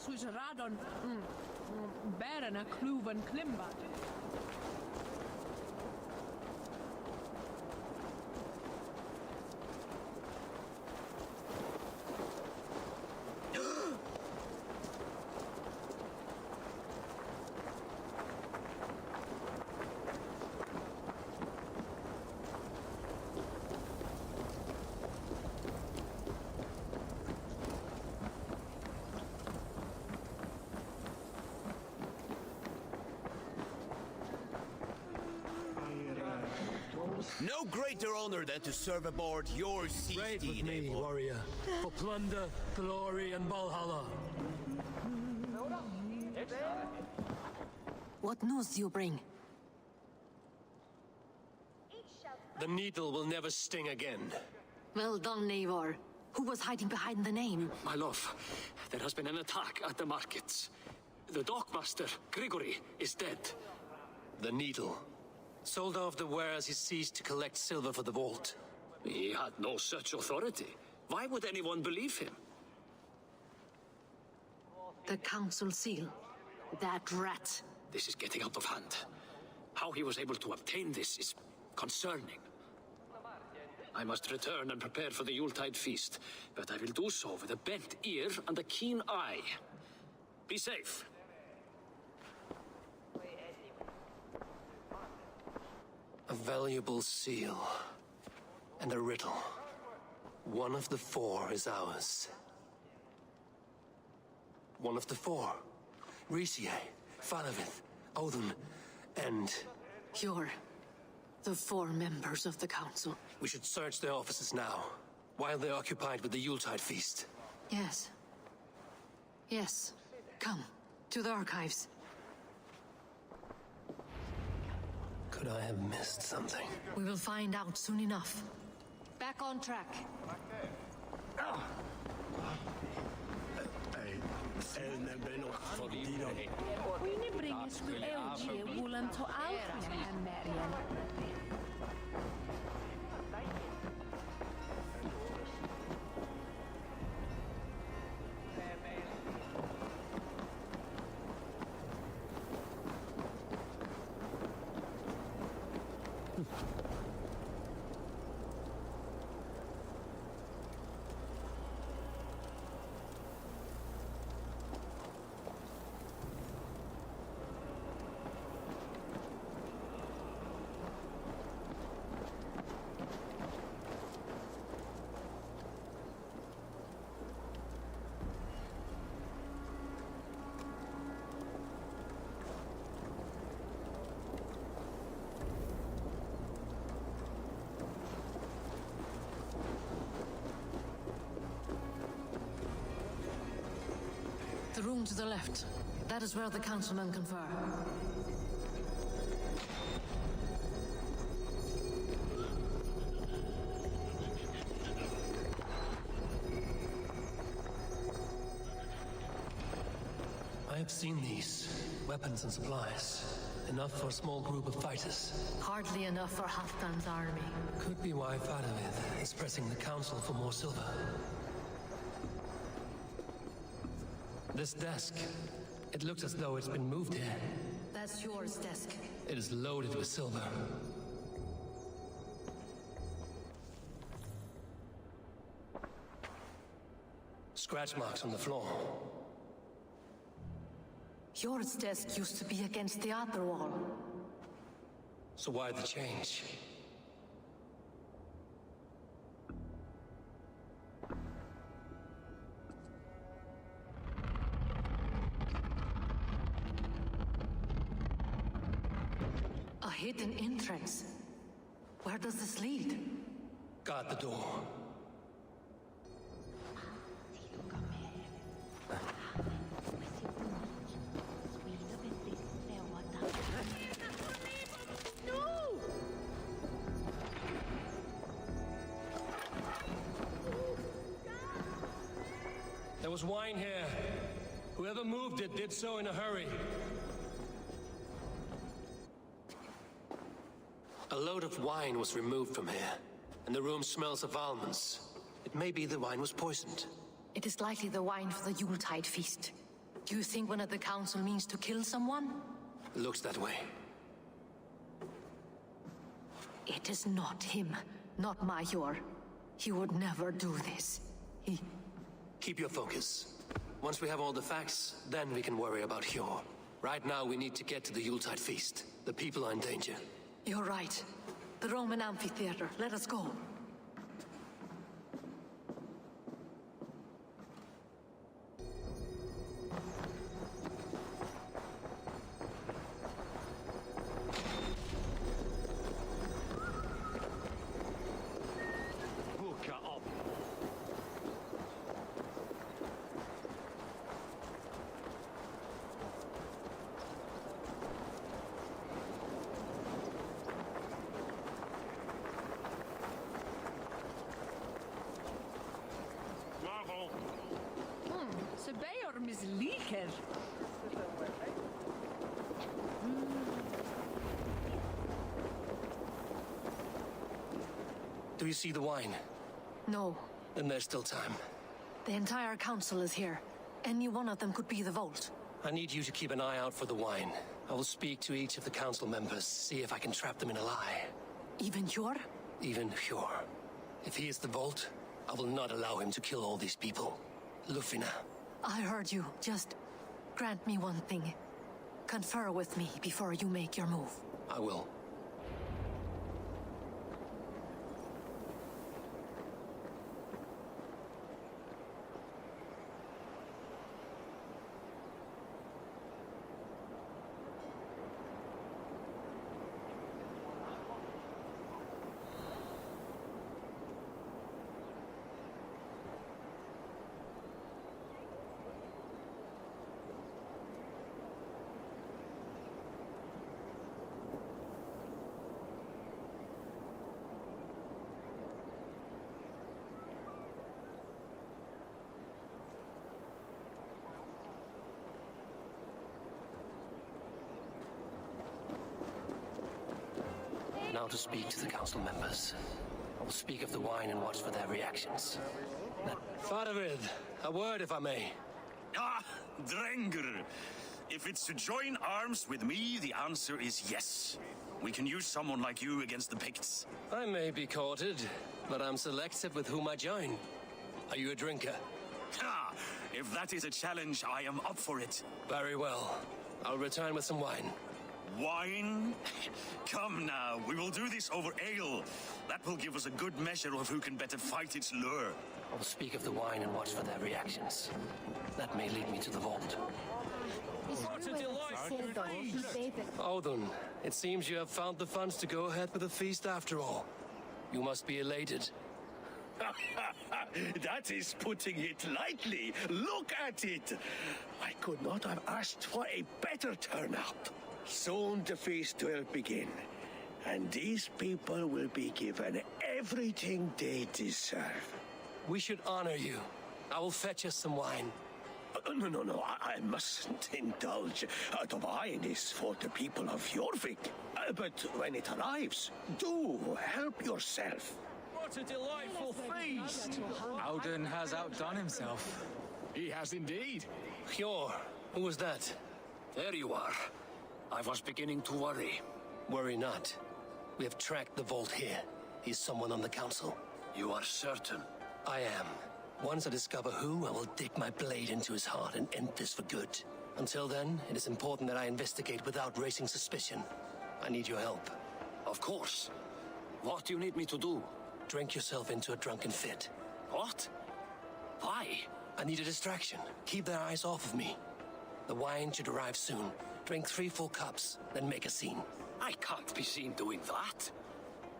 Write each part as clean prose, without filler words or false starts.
Swiss radon bären a kluven klimbat. No greater honor than to serve aboard your sea Ride with steed, me, Abel. warrior, for plunder, glory, and Valhalla. What news do you bring? The needle will never sting again. Well done, Eivor. Who was hiding behind the name? My love, there has been an attack at the markets. The dockmaster, Grigory, is dead. The needle. Sold off the wares he ceased to collect silver for the vault. He had no such authority. Why would anyone believe him? The council seal. That rat. This is getting out of hand. How he was able to obtain this is concerning. I must return and prepare for the Yuletide feast, but I will do so with a bent ear and a keen eye. Be safe. A valuable seal. And a riddle. One of the four is ours. One of the four. Riesier, Falavith, Odin, and... You're the four members of the council. We should search their offices now, while they're occupied with the Yuletide feast. Yes. Yes. Come, to the archives. Could I have missed something? We will find out soon enough. Back on track. Queenie bringes du LG woolen to Alfred and Marian. The room to the left. That is where the councilmen confer. I have seen these. Weapons and supplies. Enough for a small group of fighters. Hardly enough for Halfdan's army. Could be why Falavith is pressing the council for more silver. This desk, it looks as though it's been moved here. That's yours, desk. It is loaded with silver. Scratch marks on the floor. Yours desk used to be against the other wall. So why the change? A hidden entrance. Where does this lead? Guard the door. There was wine here. Whoever moved it did so in a hurry. A load of wine was removed from here, and the room smells of almonds. It may be the wine was poisoned. It is likely the wine for the Yuletide feast. Do you think one of the council means to kill someone? Looks that way. It is not him, not Major. He would never do this. Keep your focus. Once we have all the facts, then we can worry about Hjor. Right now, we need to get to the Yuletide feast. The people are in danger. You're right. The Roman amphitheater. Let us go. Ze bij er mislieken. Do you see the wine? No. Then there's still time. The entire council is here. Any one of them could be the Vault. I need you to keep an eye out for the wine. I will speak to each of the council members, see if I can trap them in a lie. Even Hjor? Even Hjor. If he is the Vault, I will not allow him to kill all these people. Lufina. I heard you. Just grant me one thing. Confer with me before you make your move. I will. Now to speak to the council members. I will speak of the wine and watch for their reactions. Faravid, a word if I may. Ah, Drenger. If it's to join arms with me, the answer is yes. We can use someone like you against the Picts. I may be courted, but I'm selective with whom I join. Are you a drinker? Ha! If that is a challenge, I am up for it. Very well. I'll return with some wine. Wine? Come now, we will do this over ale. That will give us a good measure of who can better fight its lure. I will speak of the wine and watch for their reactions. That may lead me to the vault. Odin, it seems you have found the funds to go ahead with the feast after all. You must be elated. That is putting it lightly. Look at it. I could not have asked for a better turnout. Soon the feast will begin, and these people will be given everything they deserve. We should honor you. I will fetch us some wine. No, I mustn't indulge. The wine is for the people of Jorvik. But when it arrives, do help yourself. What a delightful feast! Alden has outdone himself. He has indeed. Hjor, who was that? There you are. I was beginning to worry. Worry not. We have tracked the vault here. He's someone on the council. You are certain? I am. Once I discover who, I will dig my blade into his heart and end this for good. Until then, it is important that I investigate without raising suspicion. I need your help. Of course. What do you need me to do? Drink yourself into a drunken fit. What? Why? I need a distraction. Keep their eyes off of me. The wine should arrive soon. Drink 3 full cups, then make a scene. I can't be seen doing that.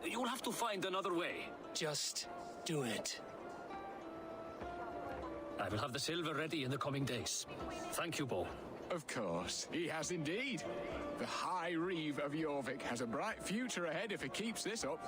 You'll have to find another way. Just do it. I will have the silver ready in the coming days. Thank you, Bo. Of course, he has indeed. The High Reeve of Jorvik has a bright future ahead if he keeps this up.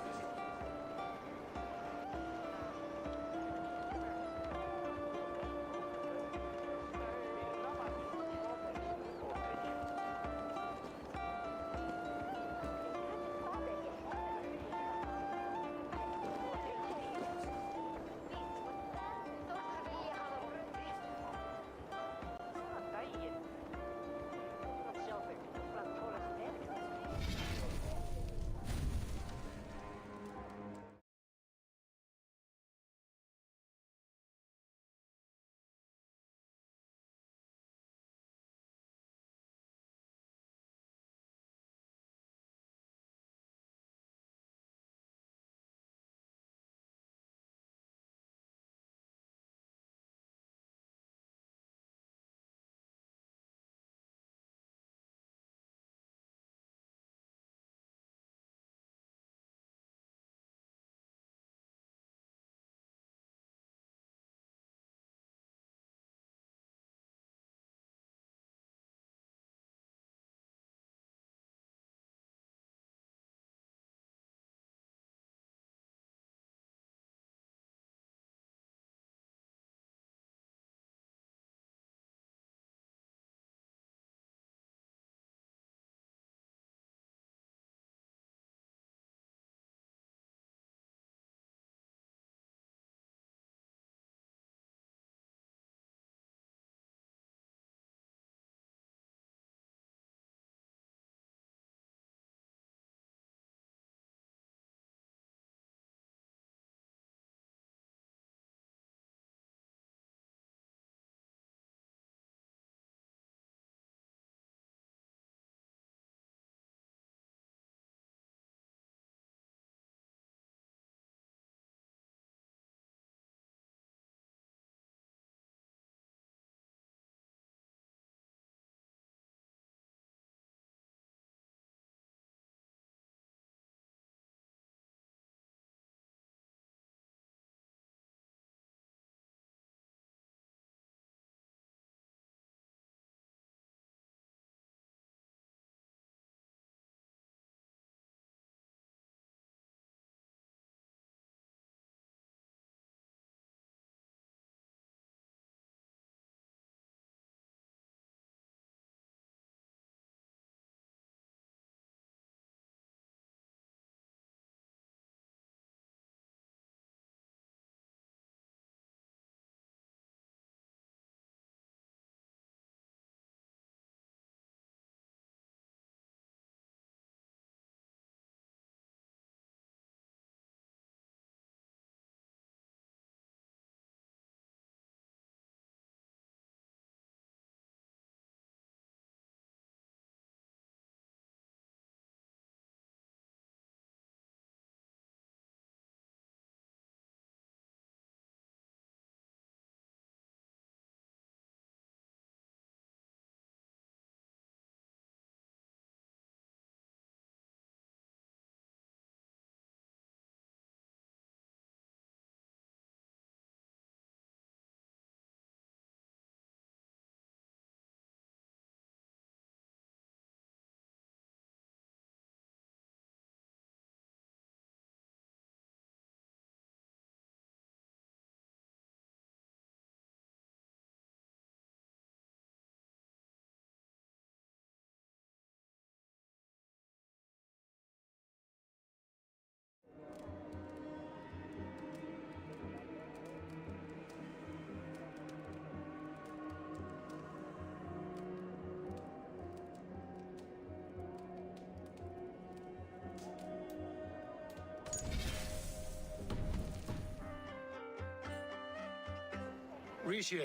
Rishi,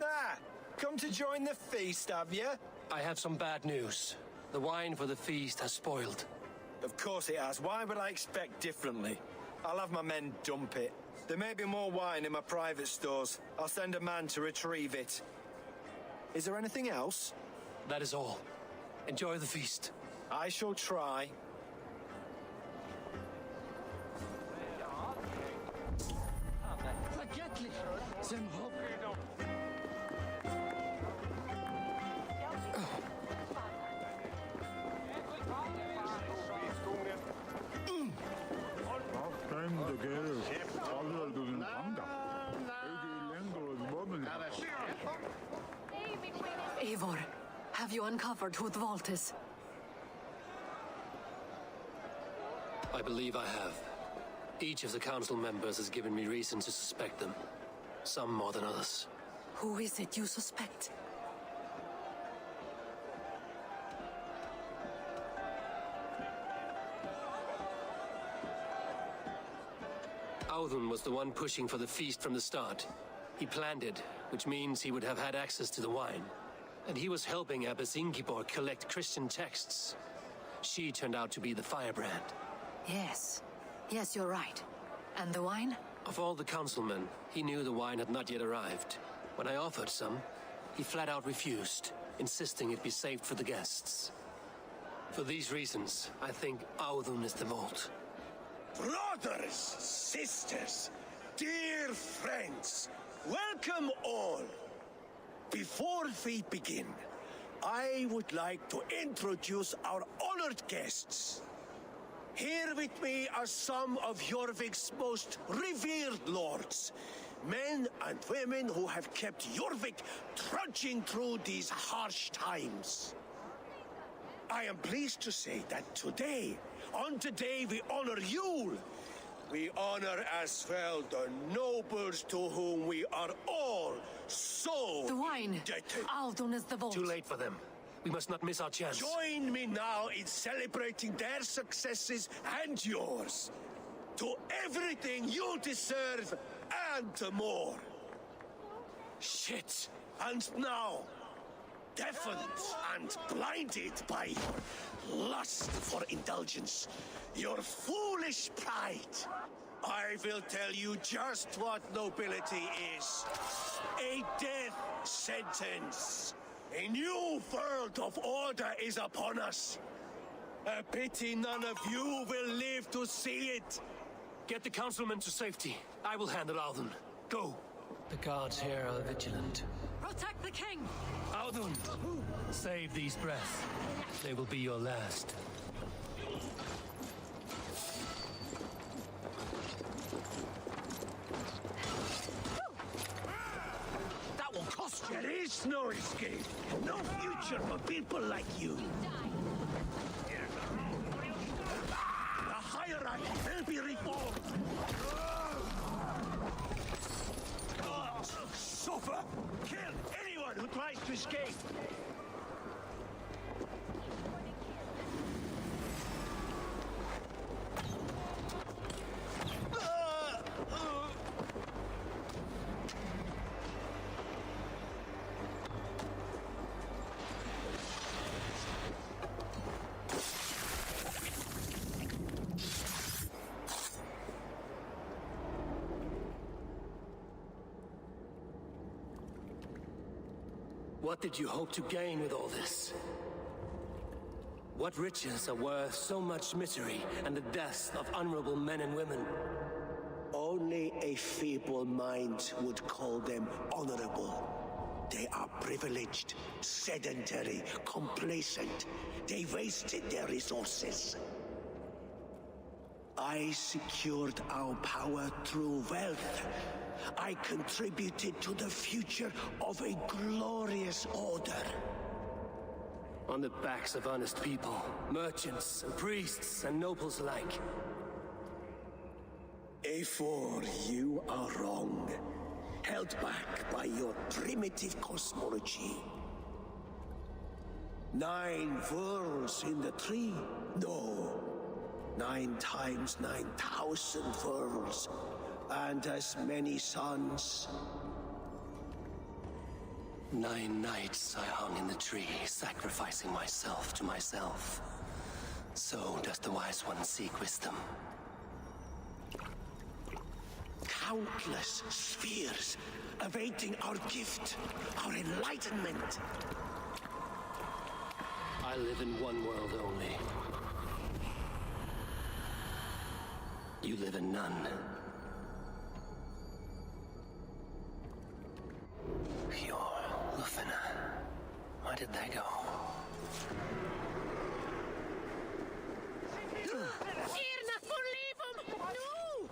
Ah, come to join the feast, have you? I have some bad news. The wine for the feast has spoiled. Of course it has. Why would I expect differently? I'll have my men dump it. There may be more wine in my private stores. I'll send a man to retrieve it. Is there anything else? That is all. Enjoy the feast. I shall try. Eivor, have you uncovered who the vault is? I believe I have. Each of the council members has given me reason to suspect them. Some more than others. Who is it you suspect? Audun was the one pushing for the feast from the start. He planned it, which means he would have had access to the wine. And he was helping Abbess Ingeborg collect Christian texts. She turned out to be the firebrand. Yes. Yes, you're right. And the wine? Of all the councilmen, he knew the wine had not yet arrived. When I offered some, he flat out refused, insisting it be saved for the guests. For these reasons, I think Audun is the vault. Brothers, sisters, dear friends, welcome all. Before we begin, I would like to introduce our honored guests. Here with me are some of Jorvik's most revered lords, men and women who have kept Jorvik trudging through these harsh times. I am pleased to say that today, on today we honor Yule. We honor as well the nobles to whom we are all so The wine! indebted. Audun is the vault. Too late for them. We must not miss our chance. Join me now in celebrating their successes and yours. To everything you deserve and more. Shit! And now, deafened and blinded by your lust for indulgence, your foolish pride, I will tell you just what nobility is. A death sentence. A new world of order is upon us. A pity none of you will live to see it. Get the councilmen to safety. I will handle Audun. Go! The guards here are vigilant. Protect the king! Audun! Save these breaths. They will be your last. That will cost you. There is no escape. No future for people like you. The hierarchy will be reformed. Suffer! Kill anyone who tries to escape! What did you hope to gain with all this? What riches are worth so much misery and the deaths of honorable men and women? Only a feeble mind would call them honorable. They are privileged, sedentary, complacent. They wasted their resources. I secured our power through wealth. I contributed to the future of a glorious order. On the backs of honest people, merchants and priests and nobles alike. Eivor, you are wrong. Held back by your primitive cosmology. 9 worlds in the tree? No. 9 times 9,000 worlds. And as many suns. 9 nights I hung in the tree, sacrificing myself to myself. So does the Wise One seek wisdom. Countless spheres awaiting our gift, our enlightenment. I live in one world only. You live in none. Pure Lufina. Where did they go? Irna, forleven! No!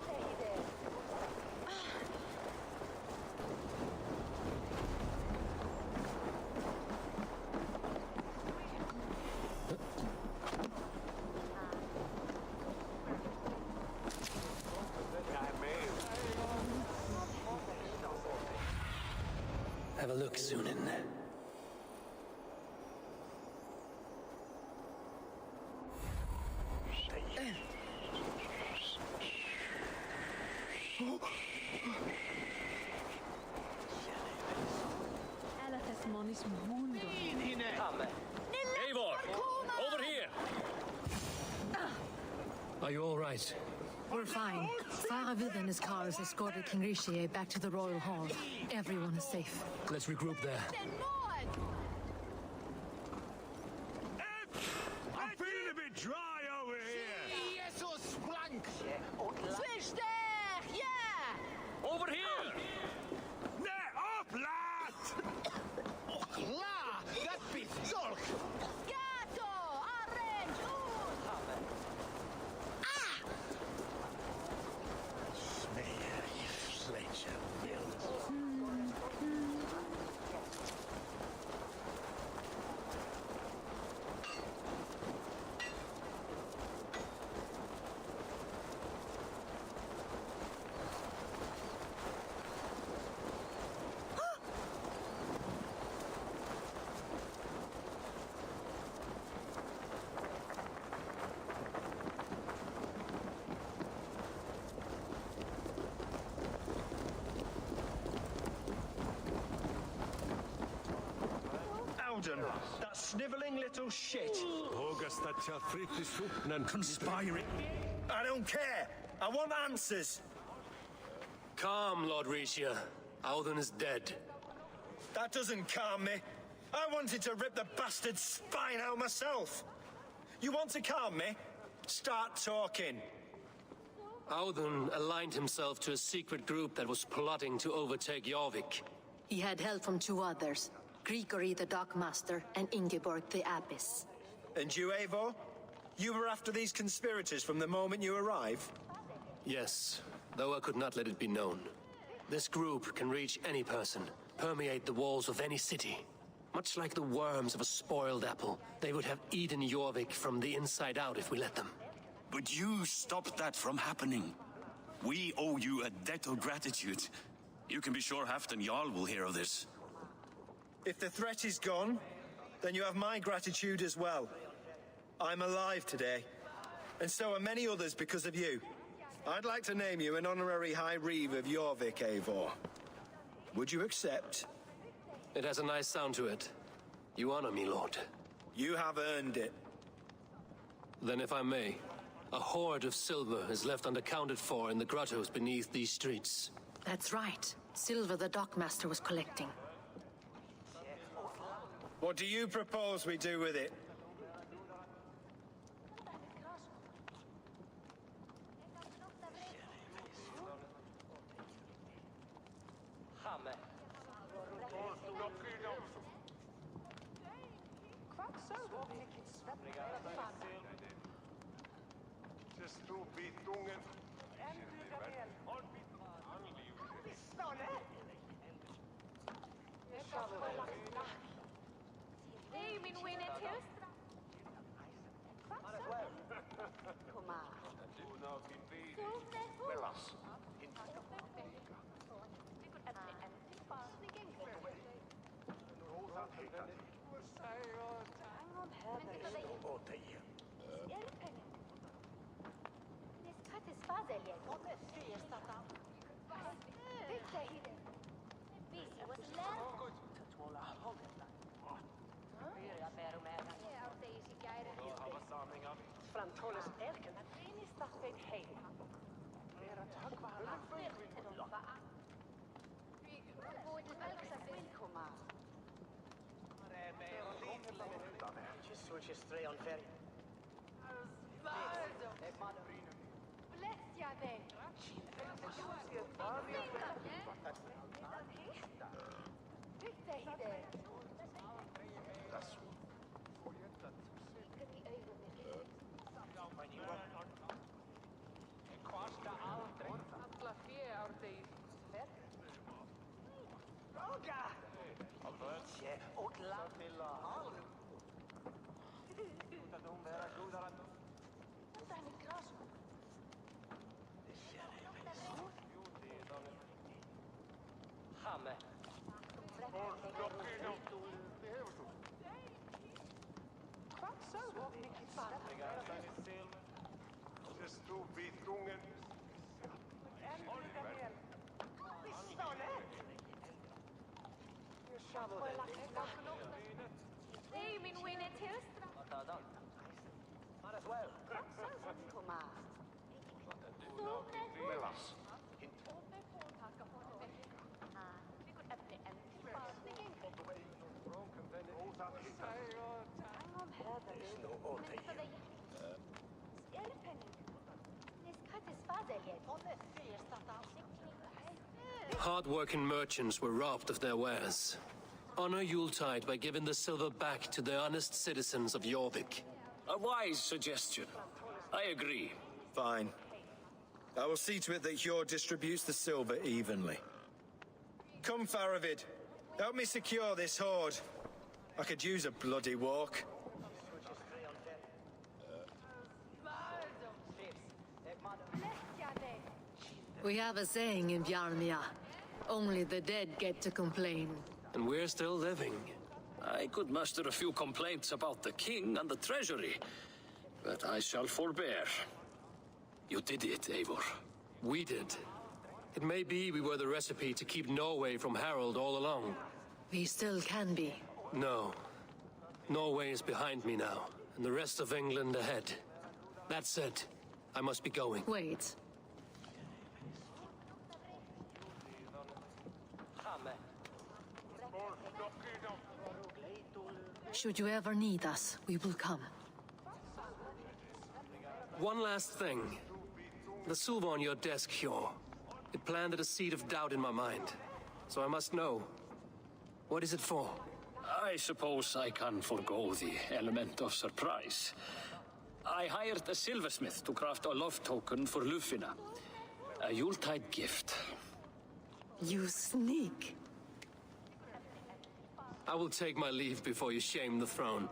Have a look, Sunan. Älä monis mundo. Eivor! Over here! Are you all right? We're fine. Faravid and his car has escorted King Rishi back to the Royal Hall. Everyone is safe. Let's regroup there. I'm feeling a bit dry over here. Over here! Net up, lad! That snivelling little shit. Conspiring. I don't care. I want answers. Calm, Lord Rishia. Audun is dead. That doesn't calm me. I wanted to rip the bastard's spine out myself. You want to calm me? Start talking. Audun aligned himself to a secret group that was plotting to overtake Jorvik. He had help from 2 others, Grigory the Dockmaster and Ingeborg the Abbess. And you, Eivor? You were after these conspirators from the moment you arrived? Yes, though I could not let it be known. This group can reach any person, permeate the walls of any city. Much like the worms of a spoiled apple, they would have eaten Jorvik from the inside out if we let them. But you stopped that from happening. We owe you a debt of gratitude. You can be sure Halfdan Jarl will hear of this. If the threat is gone, then you have my gratitude as well. I'm alive today, and so are many others because of you. I'd like to name you an honorary High Reeve of Jorvik, Eivor. Would you accept? It has a nice sound to it. You honor me, Lord. You have earned it. Then if I may, a hoard of silver is left unaccounted for in the grottos beneath these streets. That's right. Silver the Dockmaster was collecting. What do you propose we do with it? Hard-working merchants were robbed of their wares. Honor Yuletide by giving the silver back to the honest citizens of Jorvik. A wise suggestion. I agree. Fine. I will see to it that Hjord distributes the silver evenly. Come, Faravid. Help me secure this hoard. I could use a bloody walk. We have a saying in Bjarmia. Only the dead get to complain. And we're still living. I could muster a few complaints about the king and the treasury, but I shall forbear. You did it, Eivor. We did. It may be we were the recipe to keep Norway from Harald all along. We still can be. No. Norway is behind me now, and the rest of England ahead. That said, I must be going. Wait. Should you ever need us, we will come. One last thing. The silver on your desk, Hjor. It planted a seed of doubt in my mind. So I must know. What is it for? I suppose I can forego the element of surprise. I hired a silversmith to craft a love token for Lufina. A Yuletide gift. You sneak. I will take my leave before you shame the throne.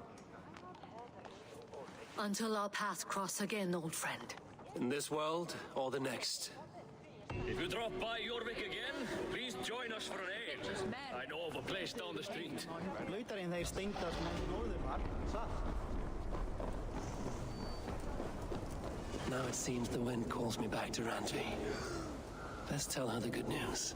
Until our paths cross again, old friend. In this world, or the next. If you drop by Jorvik again, please join us for an ale. I know of a place down the street. Now it seems the wind calls me back to Randvi. Let's tell her the good news.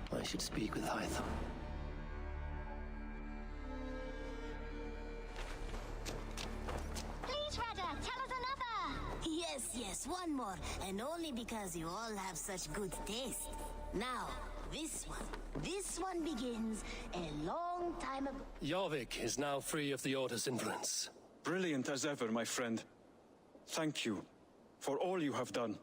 I should speak with Hytham. Please, Rada, tell us another! Yes, one more. And only because you all have such good taste. Now, this one begins a long time ago. Jorvik is now free of the Order's influence. Brilliant as ever, my friend. Thank you for all you have done.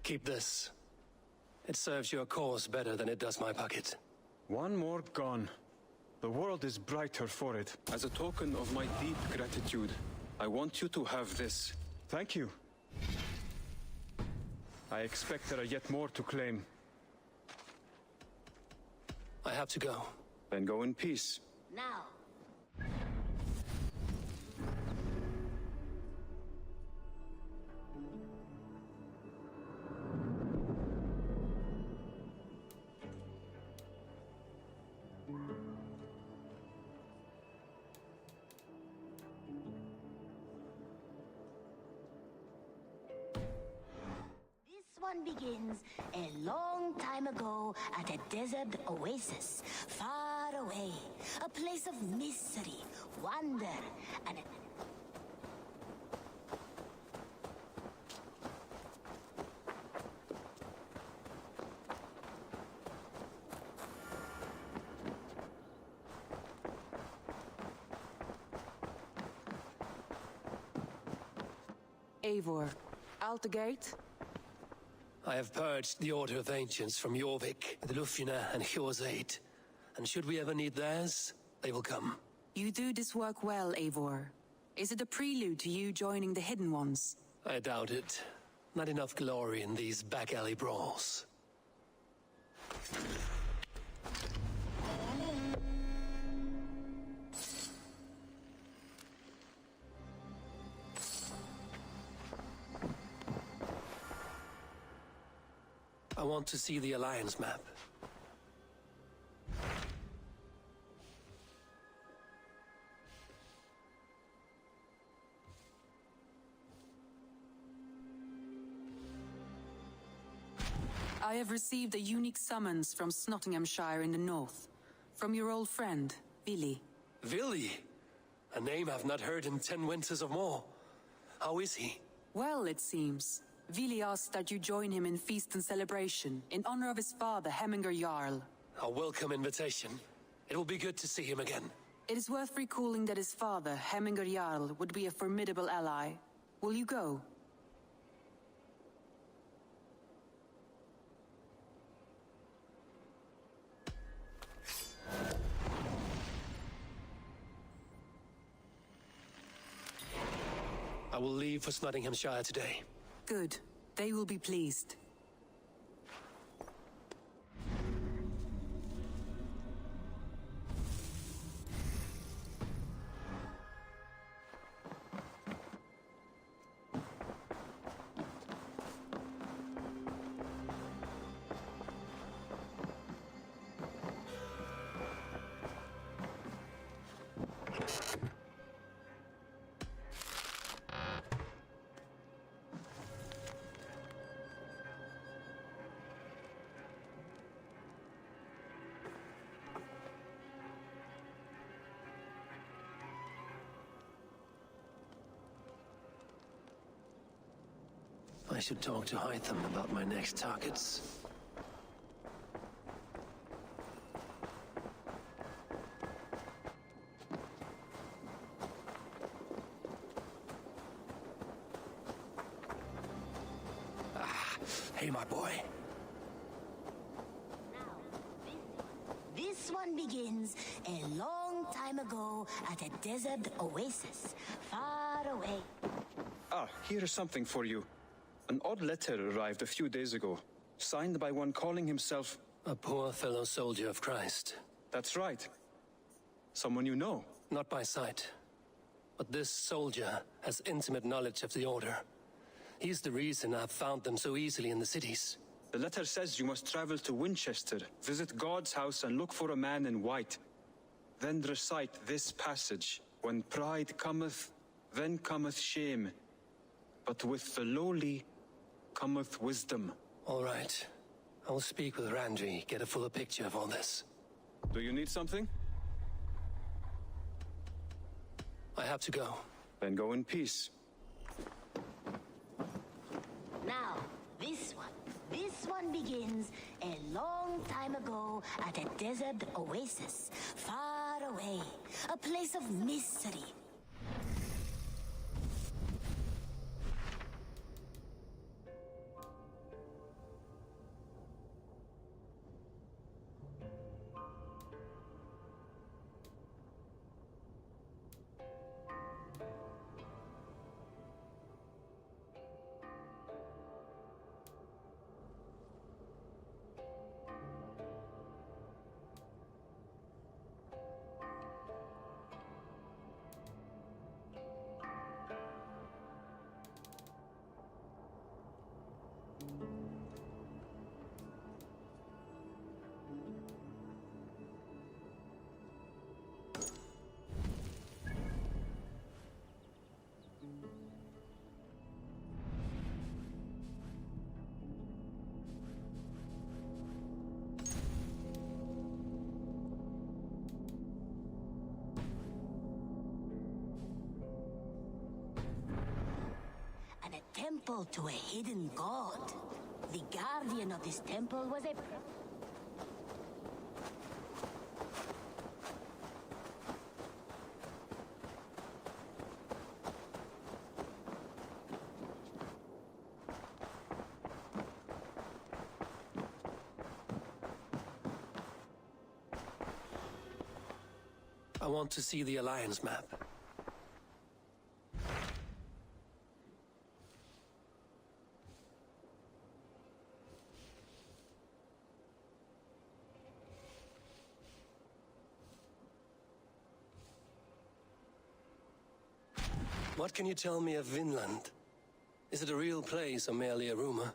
Keep this. It serves your cause better than it does my pocket. One more gone. The world is brighter for it. As a token of my deep gratitude, I want you to have this. Thank you. I expect there are yet more to claim. I have to go. Then go in peace. Now, this one begins a long time ago at a desert oasis, far away. A place of mystery, wonder, and Eivor, out the gate? I have purged the Order of Ancients from Jorvik, the Lufjuna, and Hjor's aid. And should we ever need theirs, they will come. You do this work well, Eivor. Is it a prelude to you joining the Hidden Ones? I doubt it. Not enough glory in these back-alley brawls. I want to see the Alliance map. I have received a unique summons from Nottinghamshire in the north. From your old friend, Vili. Vili? A name I've not heard in 10 winters or more. How is he? Well, it seems. Vili asked that you join him in feast and celebration, in honor of his father, Hemminger Jarl. A welcome invitation. It will be good to see him again. It is worth recalling that his father, Hemminger Jarl, would be a formidable ally. Will you go? I will leave for Nottinghamshire today. Good. They will be pleased. I should talk to Hytham about my next targets. Hey, my boy. this one begins a long time ago at a desert oasis, far away. Ah, here is something for you. An odd letter arrived a few days ago, signed by one calling himself... A poor fellow soldier of Christ. That's right. Someone you know. Not by sight. But this soldier has intimate knowledge of the Order. He's the reason I've found them so easily in the cities. The letter says you must travel to Winchester, visit God's house and look for a man in white. Then recite this passage. When pride cometh, then cometh shame. But with the lowly cometh wisdom. All right. I will speak with Randri, get a fuller picture of all this. Do you need something? I have to go. Then go in peace. Now, this one begins a long time ago at a desert oasis, far away. A place of mystery. temple to a hidden god. The guardian of this temple was a... I want to see the Alliance map. What can you tell me of Vinland? Is it a real place or merely a rumor?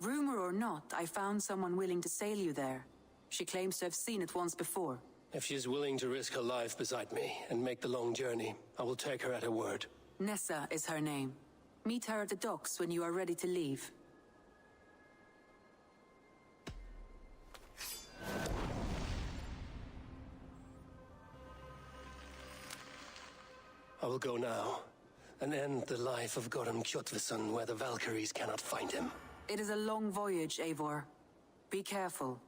Rumor or not, I found someone willing to sail you there. She claims to have seen it once before. If she's willing to risk her life beside me and make the long journey, I will take her at her word. Nessa is her name. Meet her at the docks when you are ready to leave. I will go now and end the life of Gorum Kjotveson where the Valkyries cannot find him. It is a long voyage, Eivor. Be careful.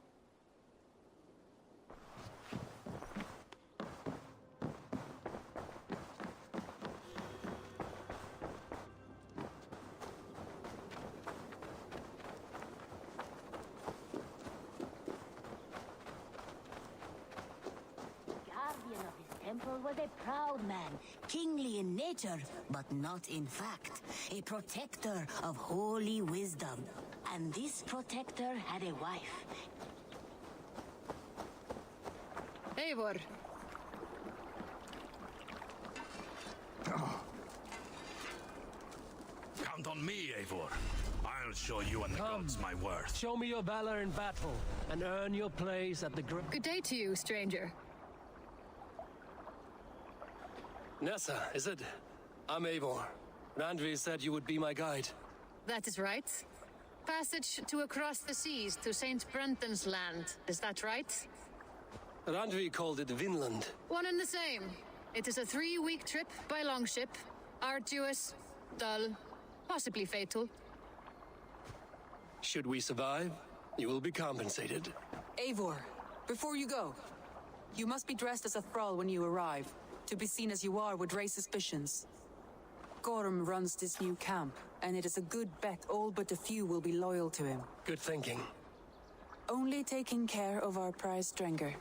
Was a proud man, kingly in nature, but not in fact. A protector of holy wisdom. And this protector had a wife. Eivor. Count on me, Eivor. I'll show you and the gods my worth. Show me your valor in battle and earn your place at the Good day to you, stranger. Nessa, is it? I'm Eivor. Randvi said you would be my guide. That is right. Passage to across the seas to Saint Brenton's land, is that right? Randvi called it Vinland. One and the same. It is a 3-week trip by longship. Arduous, dull, possibly fatal. Should we survive, you will be compensated. Eivor, before you go, you must be dressed as a thrall when you arrive. To be seen as you are would raise suspicions. Gorum runs this new camp, and it is a good bet all but a few will be loyal to him. Good thinking. Only taking care of our prize Drenger.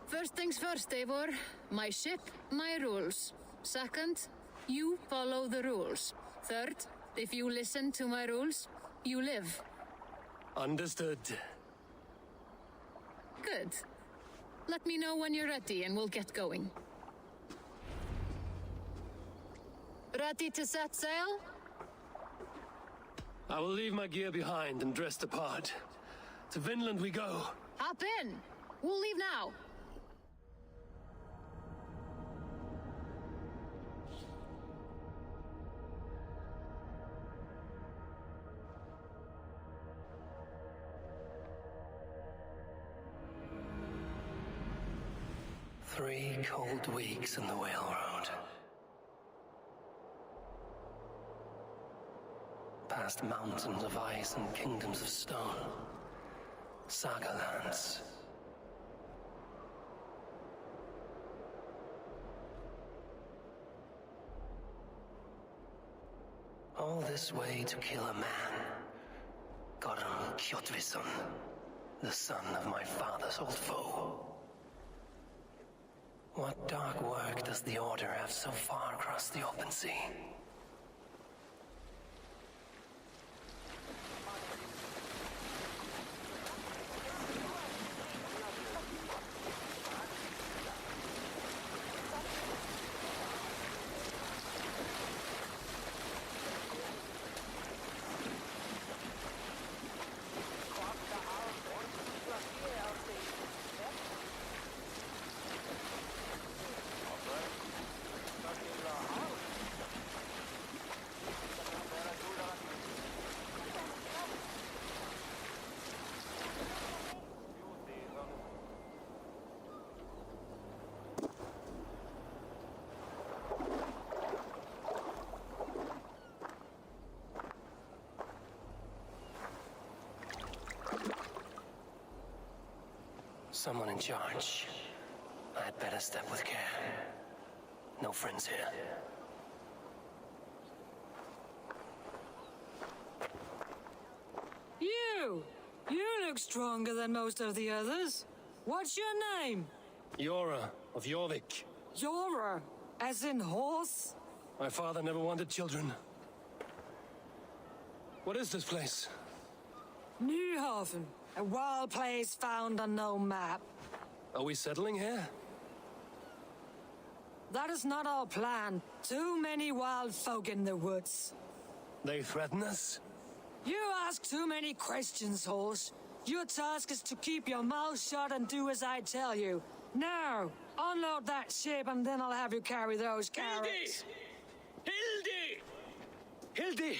First things first, Eivor. My ship, my rules. Second, you follow the rules. Third, if you listen to my rules, you live. Understood. Good. Let me know when you're ready and we'll get going. Ready to set sail? I will leave my gear behind and dress the part. To Vinland we go. Hop in! We'll leave now. Three cold weeks in the Whale Road. Past mountains of ice and kingdoms of stone. Saga lands. All this way to kill a man. Gorum Kjotveson, the son of my father's old foe. What dark work does the Order have so far across the open sea? Someone in charge. I had better step with care. No friends here. You look stronger than most of the others. What's your name? Yora of Jorvik. Yora, as in horse? My father never wanted children. What is this place? Newhaven, a wild place found on no map. Are we settling here? That is not our plan. Too many wild folk in the woods. They threaten us? You ask too many questions, horse. Your task is to keep your mouth shut and do as I tell you. Now, unload that ship and then I'll have you carry those carrots. Hildi!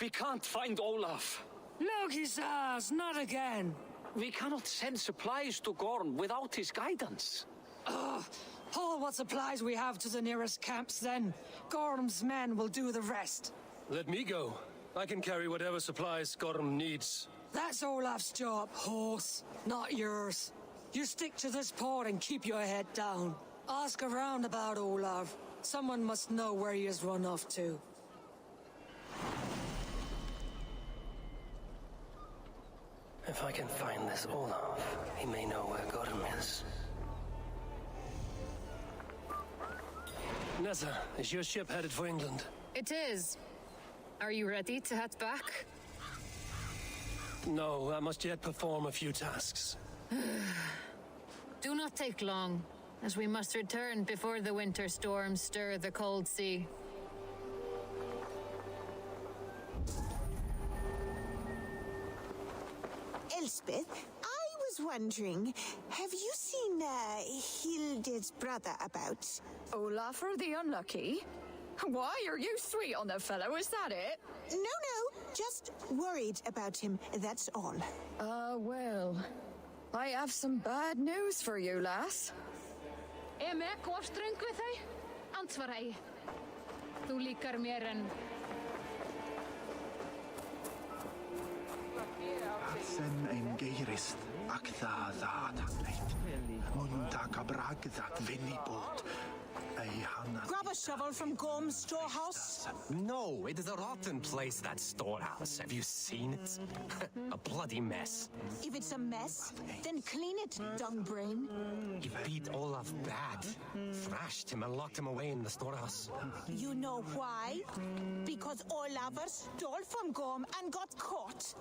We can't find Olaf. Loki's ass, not again. We cannot send supplies to Gorm without his guidance. Haul what supplies we have to the nearest camps then. Gorm's men will do the rest. Let me go. I can carry whatever supplies Gorm needs. That's Olaf's job, horse, not yours. You stick to this port and keep your head down. Ask around about Olaf. Someone must know where he has run off to. If I can find this Olaf, he may know where Gorm is. Nessa, is your ship headed for England? It is. Are you ready to head back? No, I must yet perform a few tasks. Do not take long, as we must return before the winter storms stir the cold sea. Elspeth, I was wondering, have you seen Hilde's brother about? Olafur the Unlucky? Why are you sweet on the fellow, is that it? No, just worried about him, that's all. Well, I have some bad news for you, lass. Emek, was drink with hij? Ansvar hij. Þú líkar mér en... Sen ein geirist, ac dda tanleit. Mundag a bragddat venibod. Grab a shovel from Gorm's storehouse. No, it is a rotten place, that storehouse. Have you seen it? A bloody mess. If it's a mess, then clean it, dungbrain. He beat Olaf bad. Thrashed him and locked him away in the storehouse. You know why? Because Olafur stole from Gorm and got caught.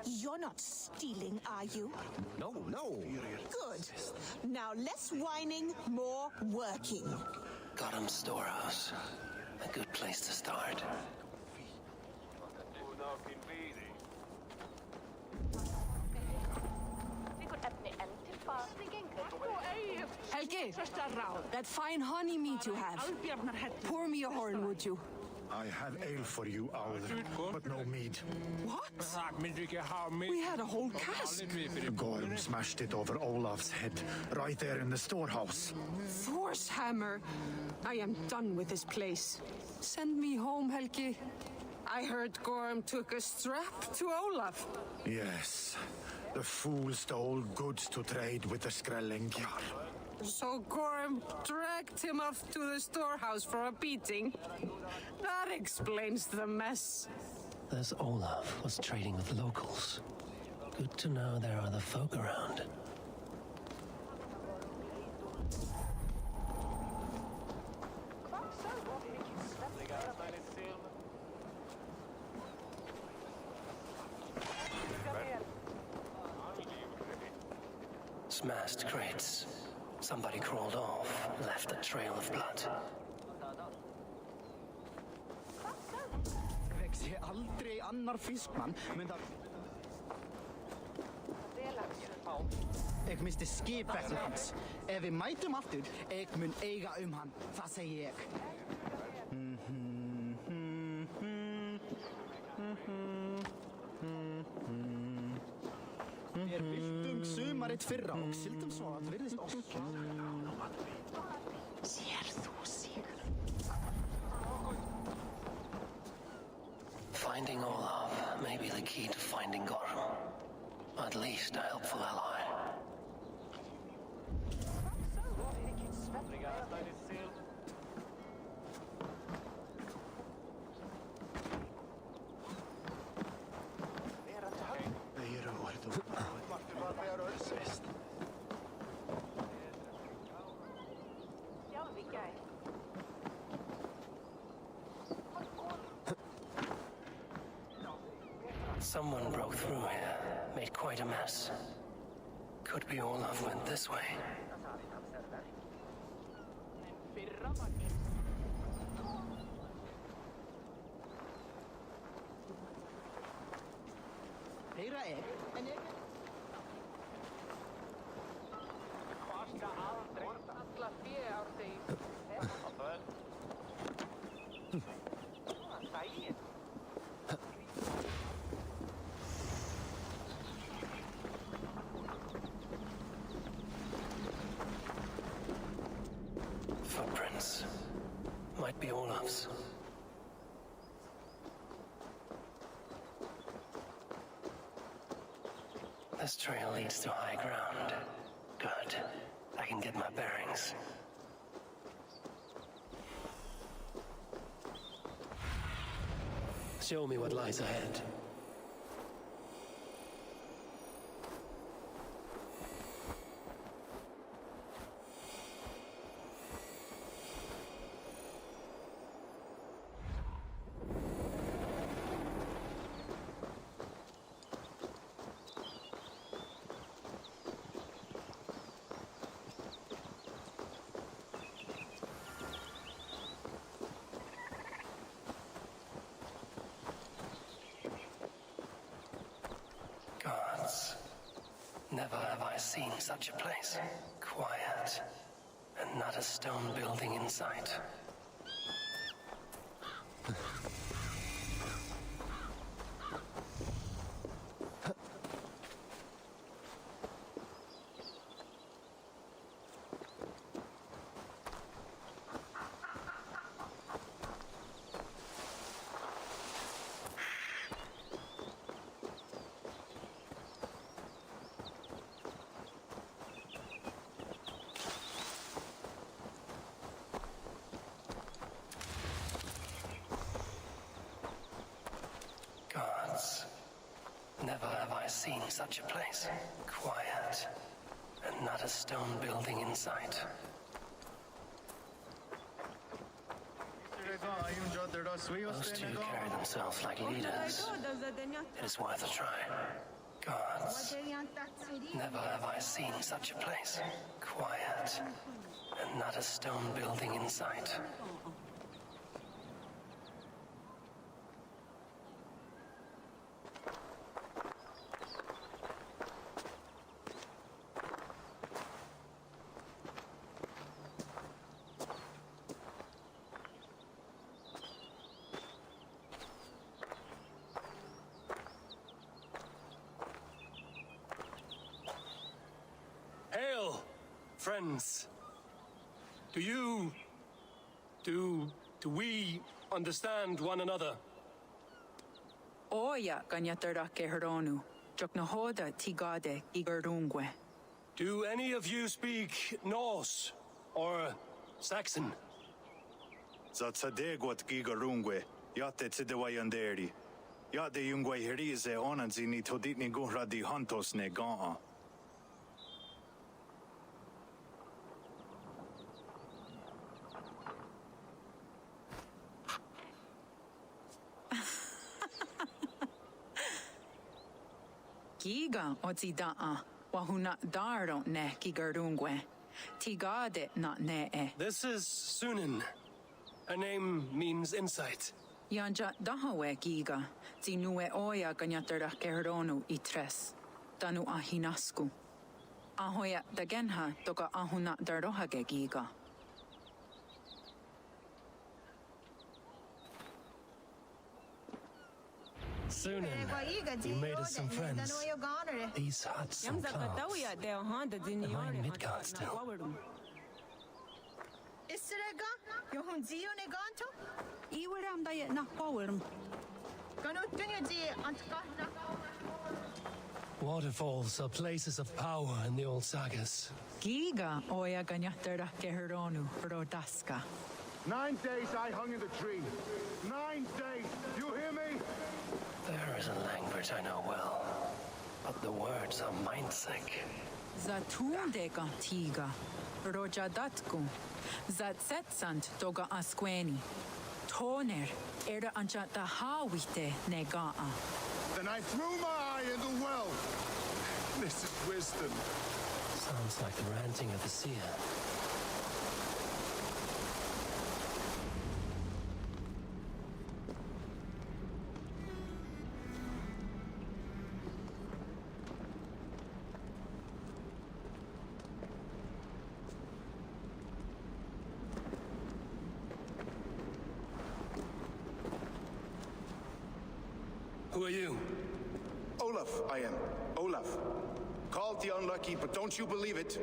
You're not stealing, are you? No. Good. Now less whining, more working. Gorm's storehouse. A good place to start. Helgi, that fine honey meat you have. Pour me a horn, would you? I have ale for you, Owl, but no mead. What? We had a whole cask. Gorm smashed it over Olaf's head, right there in the storehouse. Thor's hammer. I am done with this place. Send me home, Helgi. I heard Gorm took a strap to Olaf. Yes. The fool stole goods to trade with the Skrellingjar. So Gorm dragged him off to the storehouse for a beating. That explains the mess. This Olaf was trading with locals. Good to know there are other folk around. Smashed crates. Somebody crawled off, left a trail of blood. Vexi aldrei annar fiskmann mynd að... Ég misti skipverðin hans. Ef við mætum aftur, ég mun eiga hann. Það segi ég. Byltum sumarið fyrra og sildum svo að virðist oss. Sér þú sig? Finding Olaf may be the key to finding Gorm. At least a helpful ally. Someone broke through here, made quite a mess. Could be Olaf went this way. Footprints. Might be Olaf's. This trail leads to high ground. Good. I can get my bearings. Show me what lies ahead. Never have I seen such a place. Quiet, and not a stone building in sight. Never have I seen such a place. Quiet, and not a stone building in sight. Those two carry themselves like leaders. It is worth a try. Gods, never have I seen such a place. Quiet, and not a stone building in sight. Friends, do we understand one another? Oya ganyatarake heronu, joknahoda tigade igarungwe. Do any of you speak Norse or Saxon? Zatsadegwat gigarungwe, yate tsidewayanderi. Yate yungwe herize onanzini toditni guhradi hantos ne gaa. Giga otidaa wahuna daro ne gigarungwe. Tigade not ne e. This is Sunan. Her name means insight. Yanja dahawe giga. Tinue oya ganyatara keronu itres. Tanu ahinasku. Ahoya dagenha toka ahuna darohage giga. Sunan, you made us some friends. These huts and carts. Behind Midgard still. Isrega, Johun Zio Neganto? Iwaram da na power. Ganutunya di Antkana. Waterfalls are places of power in the old sagas. Giga oya ganyatera geheronu rodaska. 9 days I hung in the tree. 9 days. You hear me? There is a language I know well, but the words are mind-sick. Zatunde gantiga. Rojadatku. Zatsetsant doga asqueni. Toner era anjata hawite negaa. Then I threw my eye in the well. This is wisdom. Sounds like the ranting of the seer. Who are you? Olaf, I am. Olaf. Called the unlucky, but don't you believe it?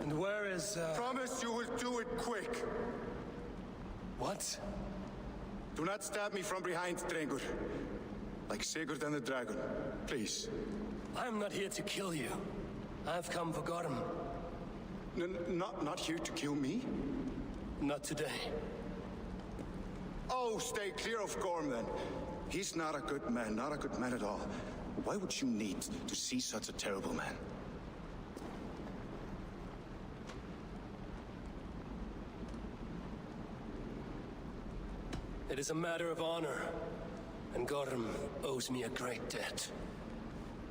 And where is, Promise you will do it quick. What? Do not stab me from behind, Drengur. Like Sigurd and the dragon. Please. I'm not here to kill you. I've come for Gorm. Not here to kill me? Not today. Oh, stay clear of Gorm, then. He's not a good man, not a good man at all. Why would you need to see such a terrible man? It is a matter of honor, and Gorm owes me a great debt.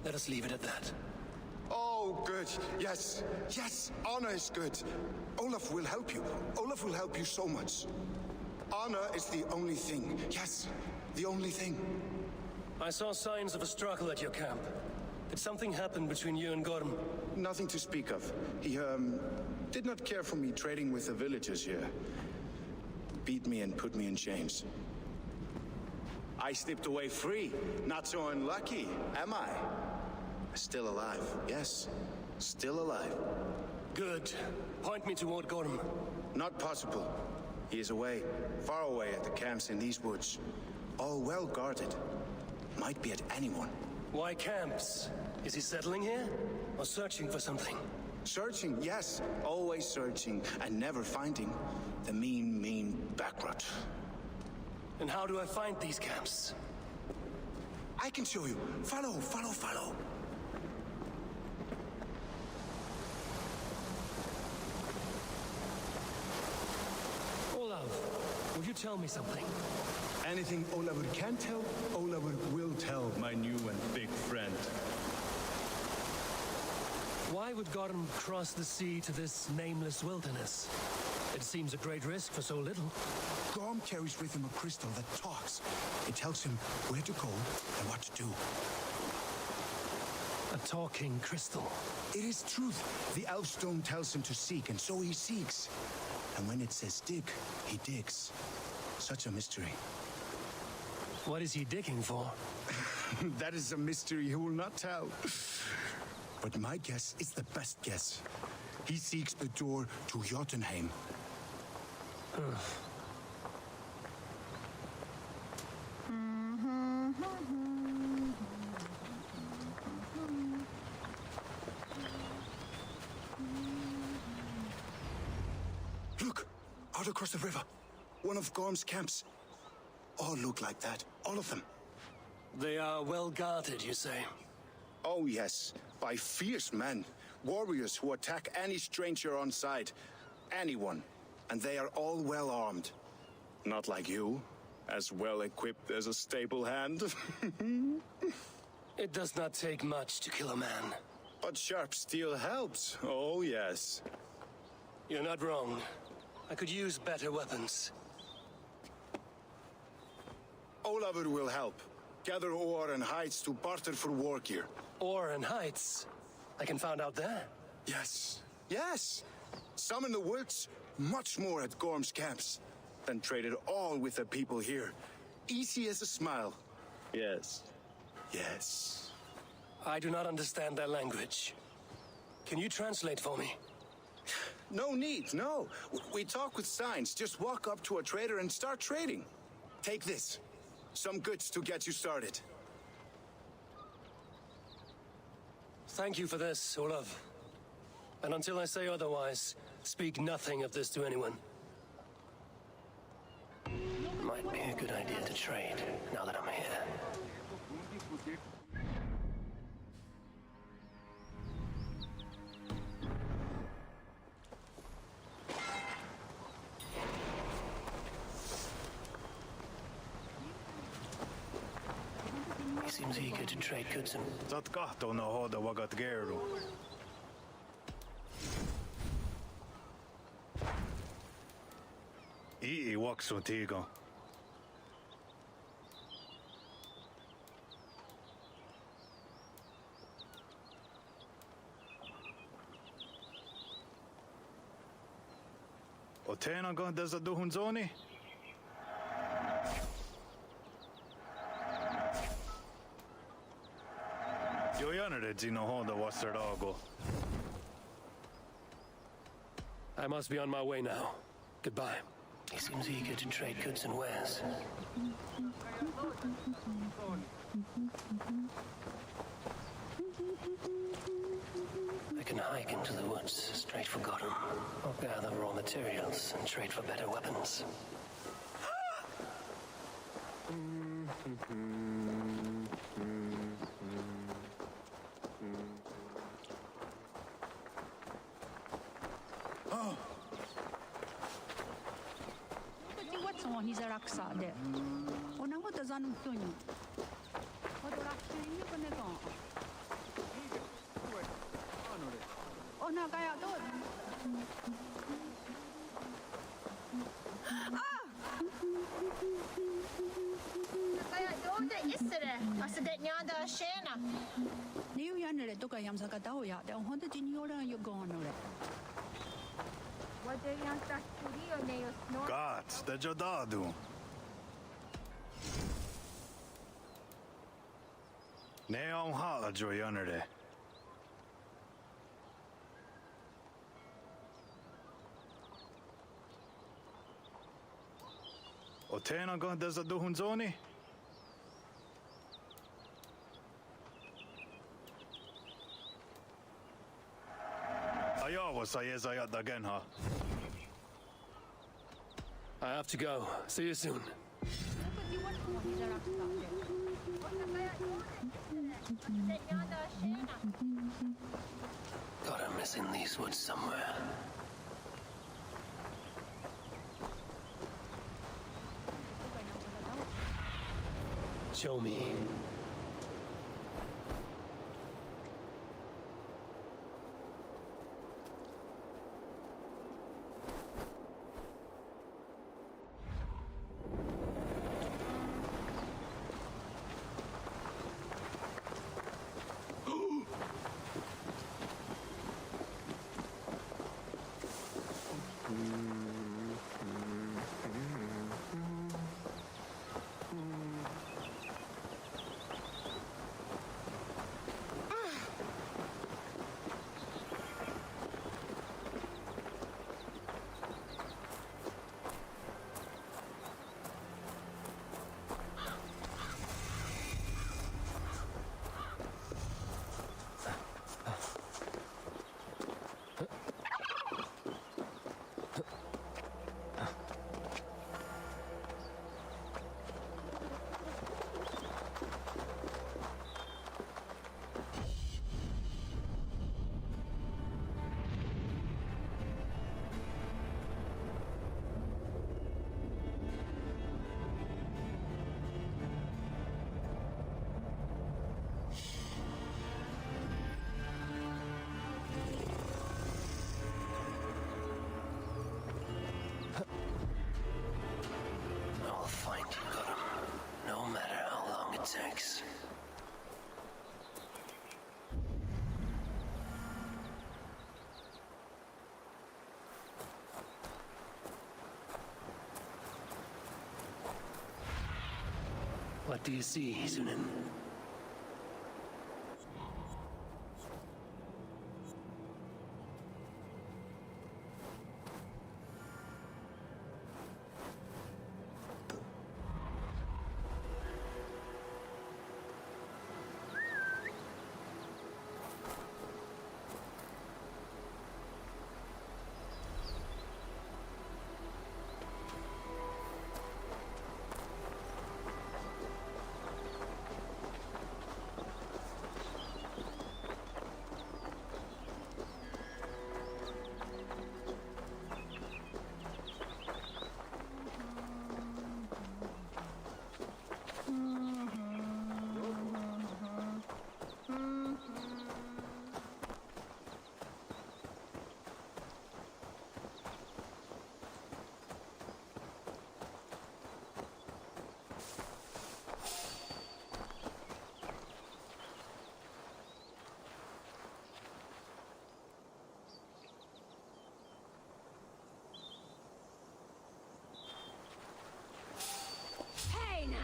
Let us leave it at that. Oh, good. Yes. Yes, honor is good. Olaf will help you. Olaf will help you so much. Honor is the only thing. Yes, the only thing. I saw signs of a struggle at your camp. Did something happen between you and Gorm? Nothing to speak of. He, did not care for me trading with the villagers here. Beat me and put me in chains. I slipped away free. Not so unlucky, am I? Still alive, yes. Still alive. Good. Point me toward Gorm. Not possible. He is away, far away at the camps in these woods. All well guarded. Might be at anyone. Why camps? Is he settling here? Or searching for something? Searching, yes. Always searching and never finding. The mean backrot. And how do I find these camps? I can show you. Follow. Olaf, will you tell me something? Anything Olafur can tell, Olafur will tell, my new and big friend. Why would Gorm cross the sea to this nameless wilderness? It seems a great risk for so little. Gorm carries with him a crystal that talks. It tells him where to go and what to do. A talking crystal. It is truth. The elf stone tells him to seek, and so he seeks. And when it says dig, he digs. Such a mystery. What is he digging for? That is a mystery he will not tell. But my guess is the best guess. He seeks the door to Jotunheim. across the river. One of Gorm's camps. All look like that. All of them. They are well guarded, you say? Oh, yes. By fierce men. Warriors who attack any stranger on sight. Anyone. And they are all well armed. Not like you. As well equipped as a stable hand. It does not take much to kill a man. But sharp steel helps. Oh, yes. You're not wrong. I could use better weapons. Olavur will help. Gather ore and hides to barter for war gear. Ore and hides? I can find out there? Yes. Yes. Some in the woods, much more at Gorm's camps. Then traded all with the people here. Easy as a smile. Yes. Yes. I do not understand their language. Can you translate for me? No need, no. We talk with signs. Just walk up to a trader and start trading. Take this. Some goods to get you started. Thank you for this, Olav. And until I say otherwise, speak nothing of this to anyone. Might be a good idea to trade, now that I'm here. He seems eager to trade goods and... Saat kahtona hoda wagat geru. Ii waksu tigo. Otena go deza duhunzoni? Jo gärna zino hoda wasserdago. I must be on my way now. Goodbye. He seems eager to trade goods and wares. I can hike into the woods, straight for Gotham. I'll gather raw materials and trade for better weapons. Gats, de jodadu. Ne on hala jo yanere. Otena go deza duhunzoni? Ayawa sayezayat again, huh? I have to go. See you soon. God, I'm missing these woods somewhere. Show me. What do you see, Sunan? Hey now!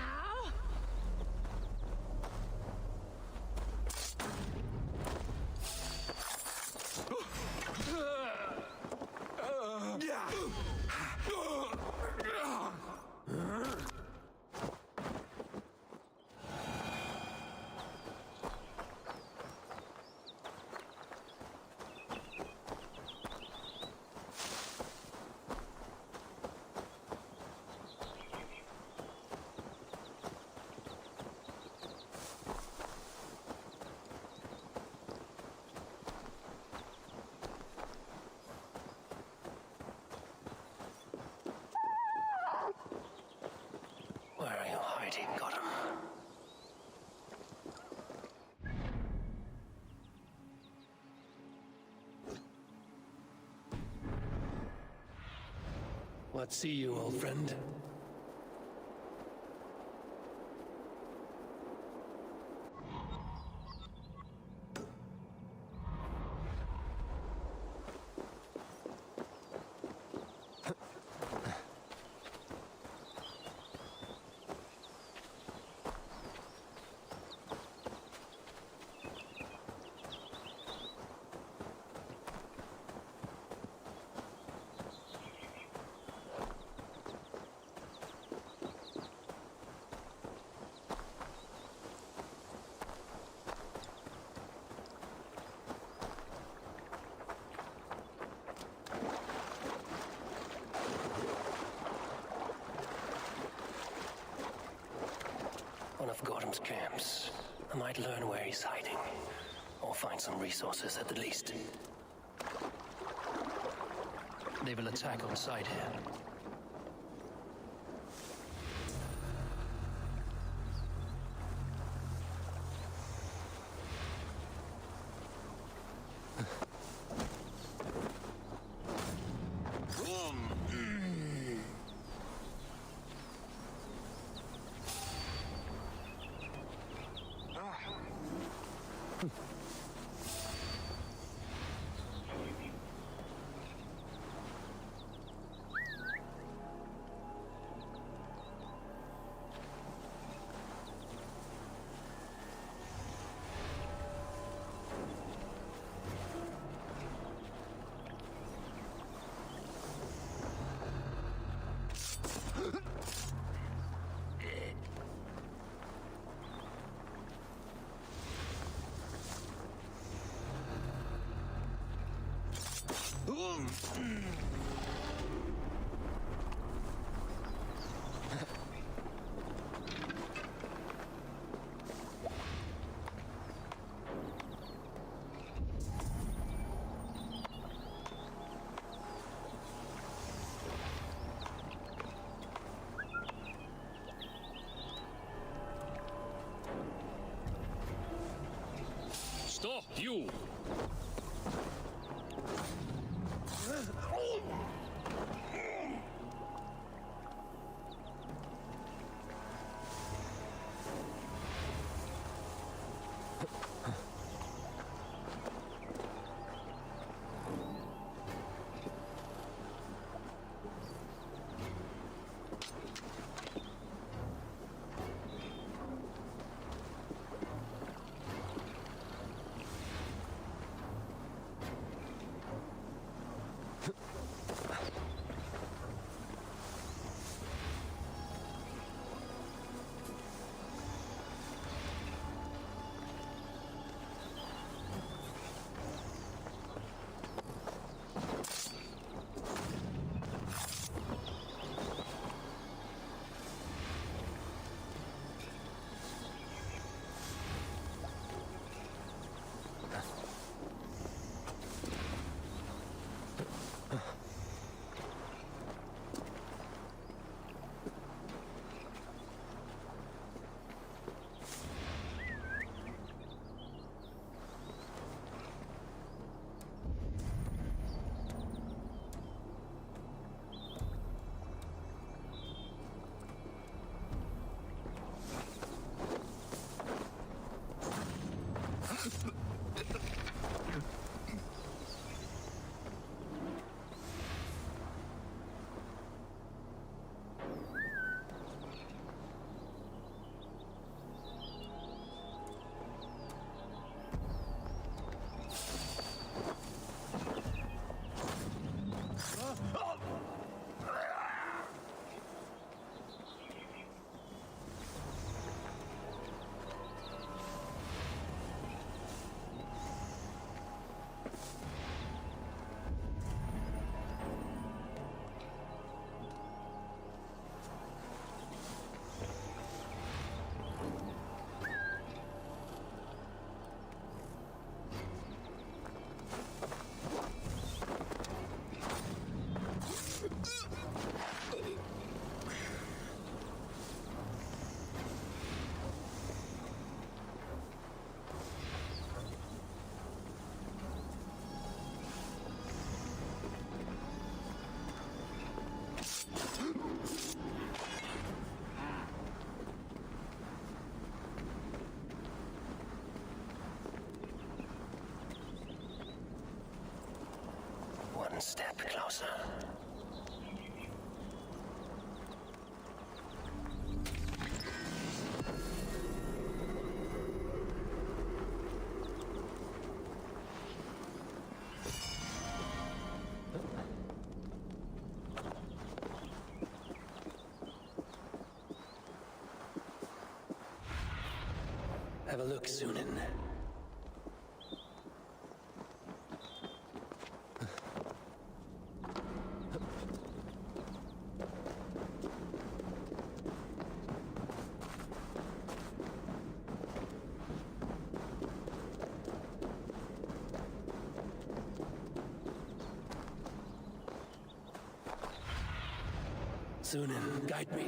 Where are you hiding, Gotham? What see you, old friend? One of Gordon's camps. I might learn where he's hiding. Or find some resources at the least. They will attack on sight here. Stop, you! One step closer. Have a look, Sunan. Sunan, guide me.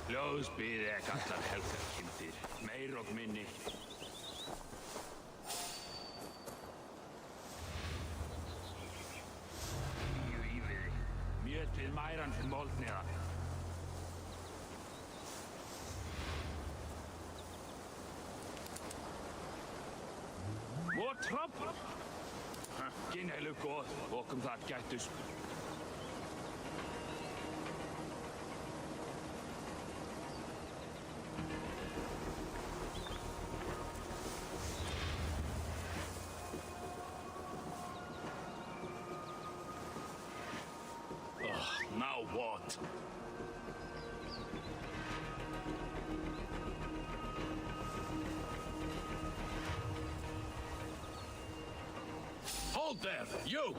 Ljóðsbyði ek allar helgarkyndir, meir og minni. Íu íviði, mjötið mæran fyrir moldniðan. Hvor trappar? Ginnheilu góð, okkum það gættus. Now what? Hold there, you!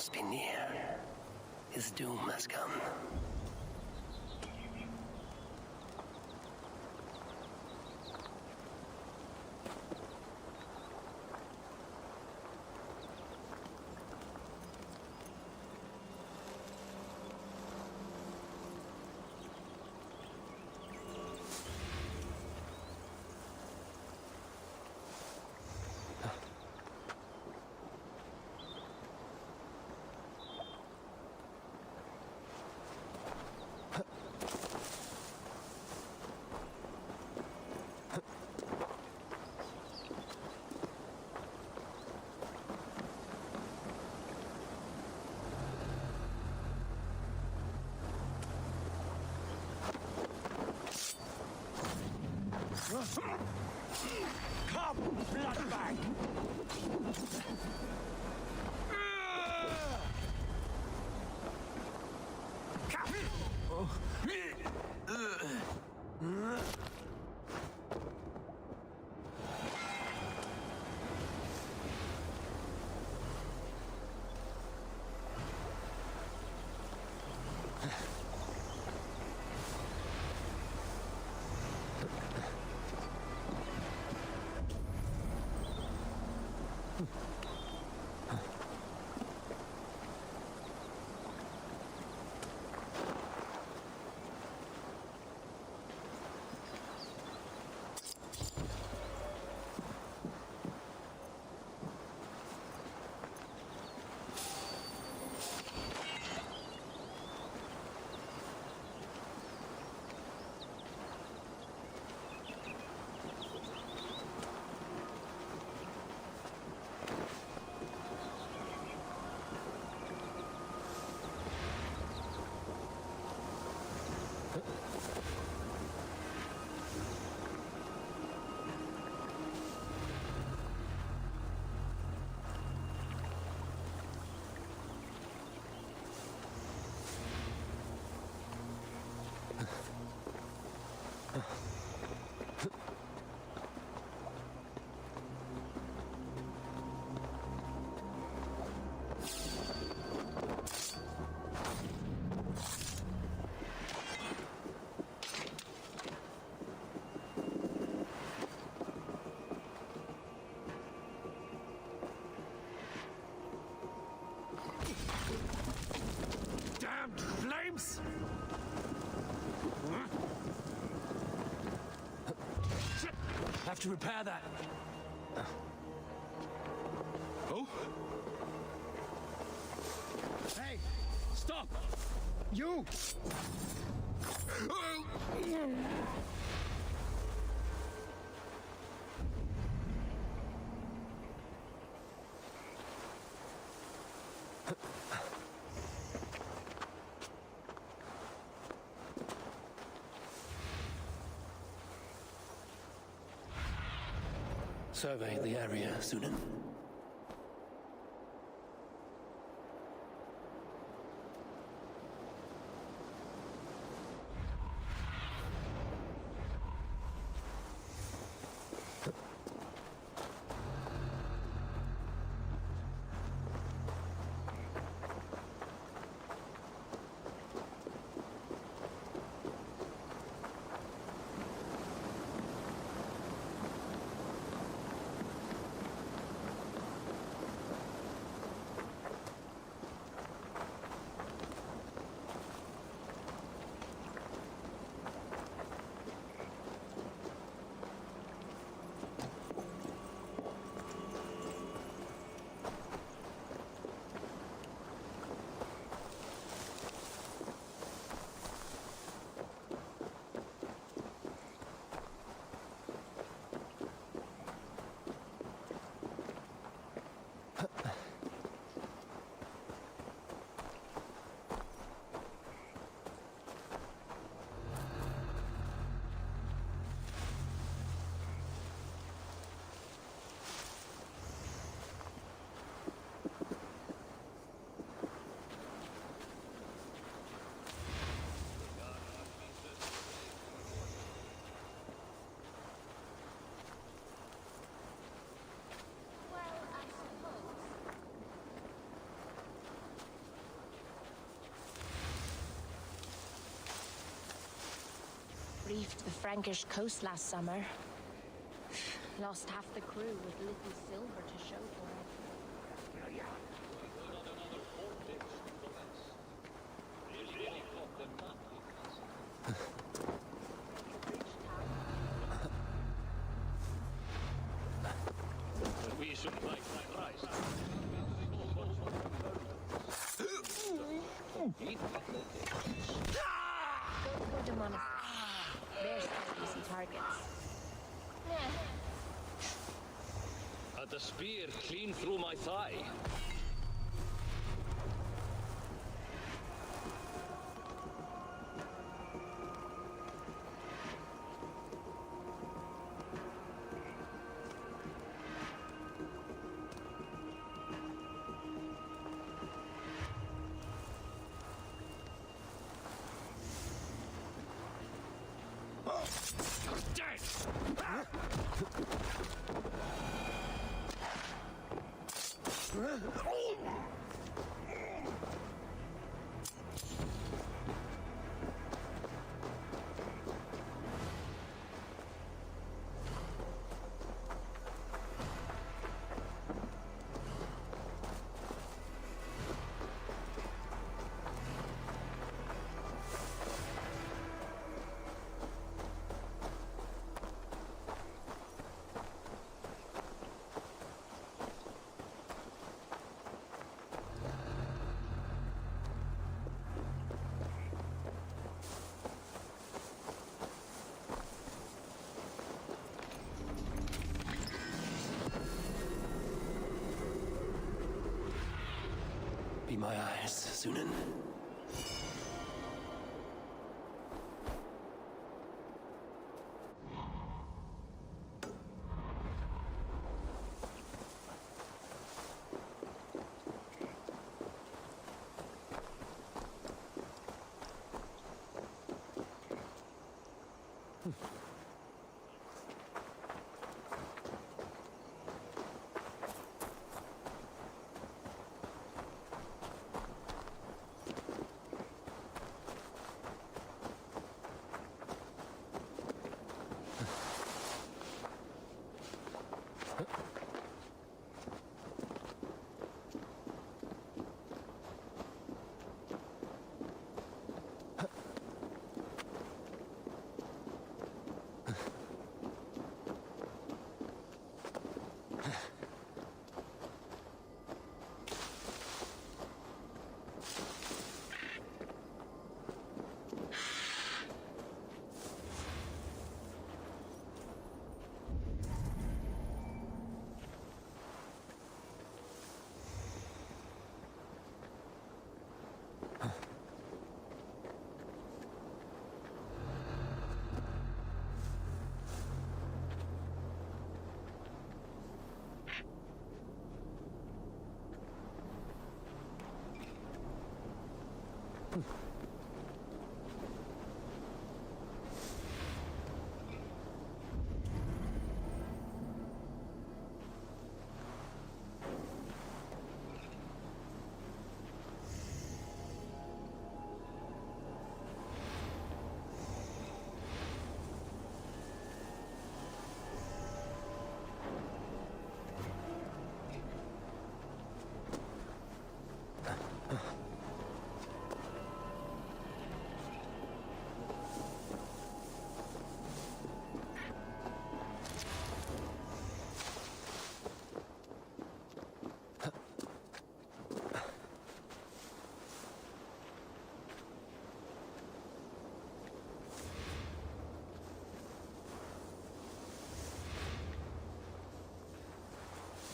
must be near. His doom has come. Come, bloodbag! Damned flames! Shit! Have to repair that. Oh? Hey! Stop! You! Survey the area, Sunan. left the Frankish coast last summer. Lost half the crew with little silver to show for it. We should like rice. Don't put them on a... There's no easy targets. The spear clean through my thigh. Be my eyes, Sunan.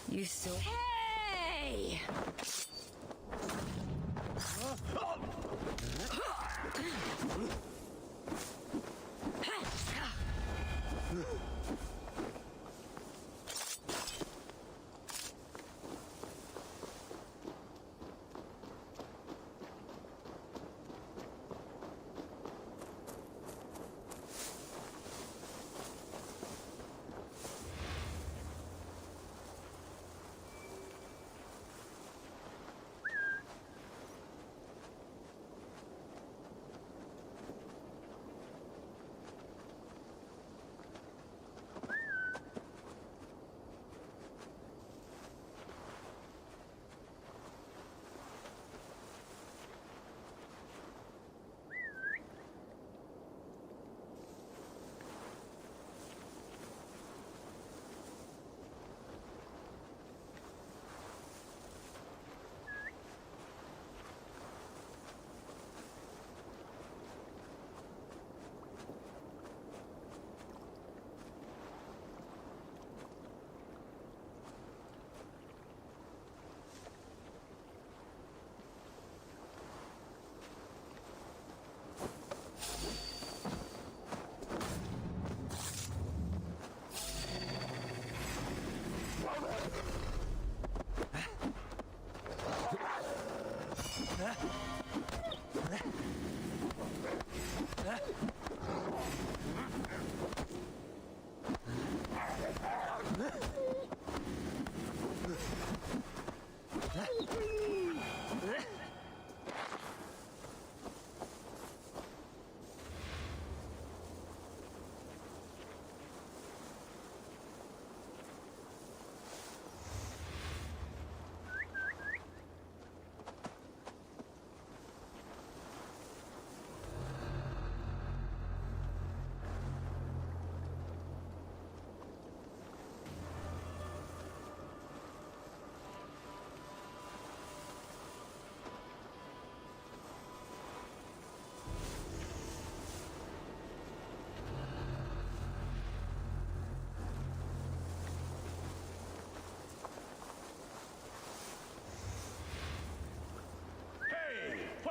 You still... Hey!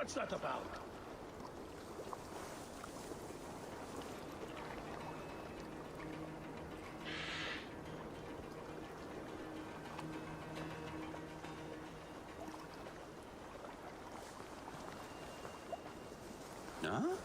What's that about? Huh?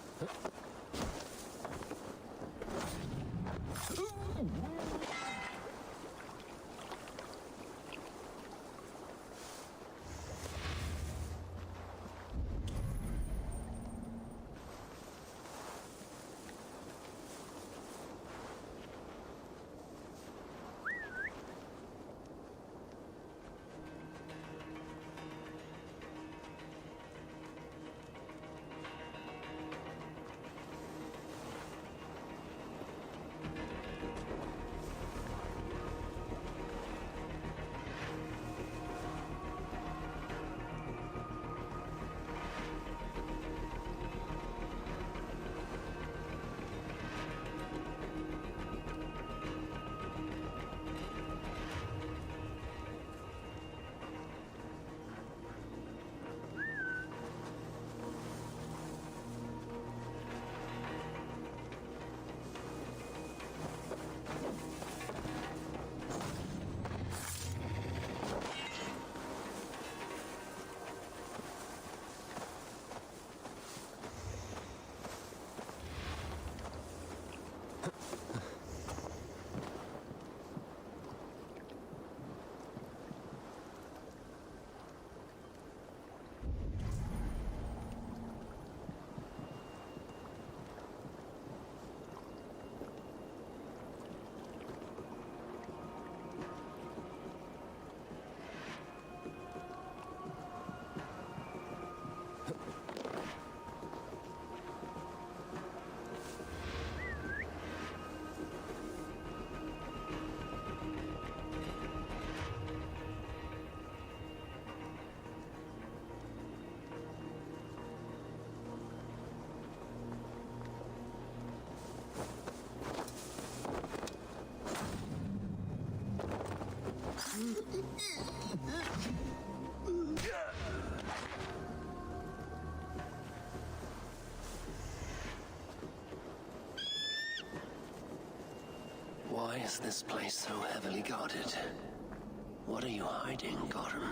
Why is this place so heavily guarded? What are you hiding, Gotham?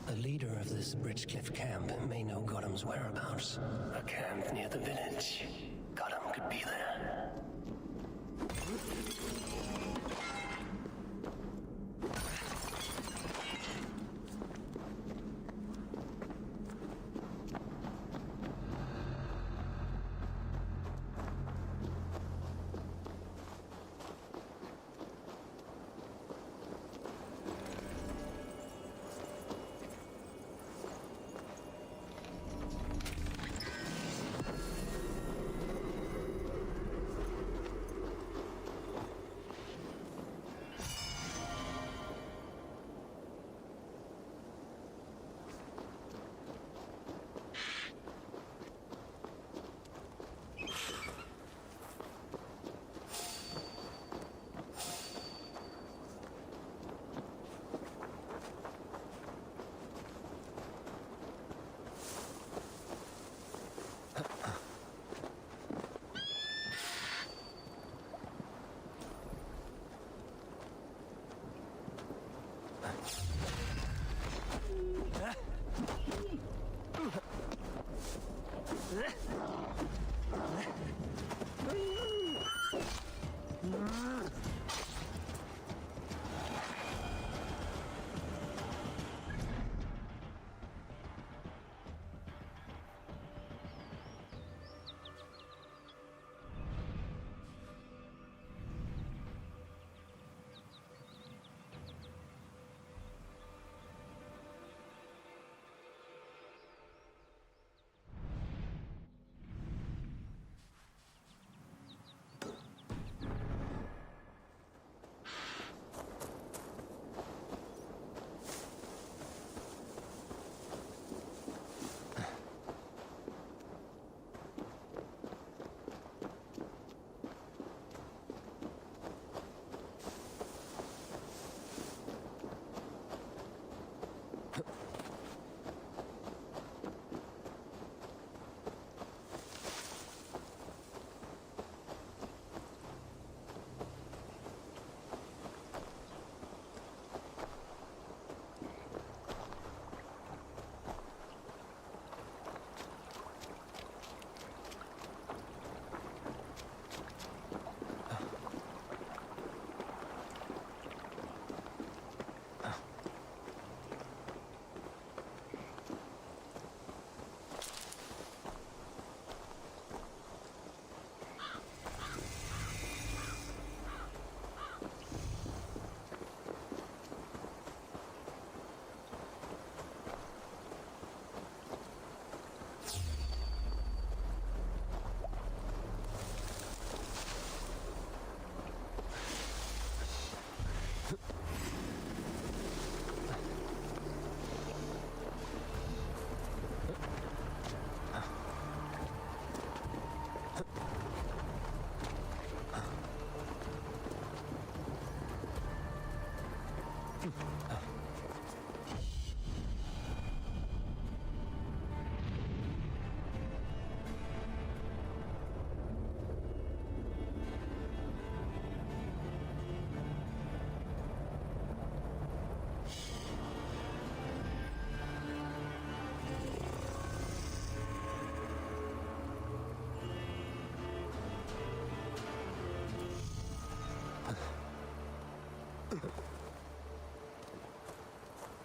The leader of this Bridgecliff camp may know Gotham's whereabouts. A camp near the village. Gotham could be there.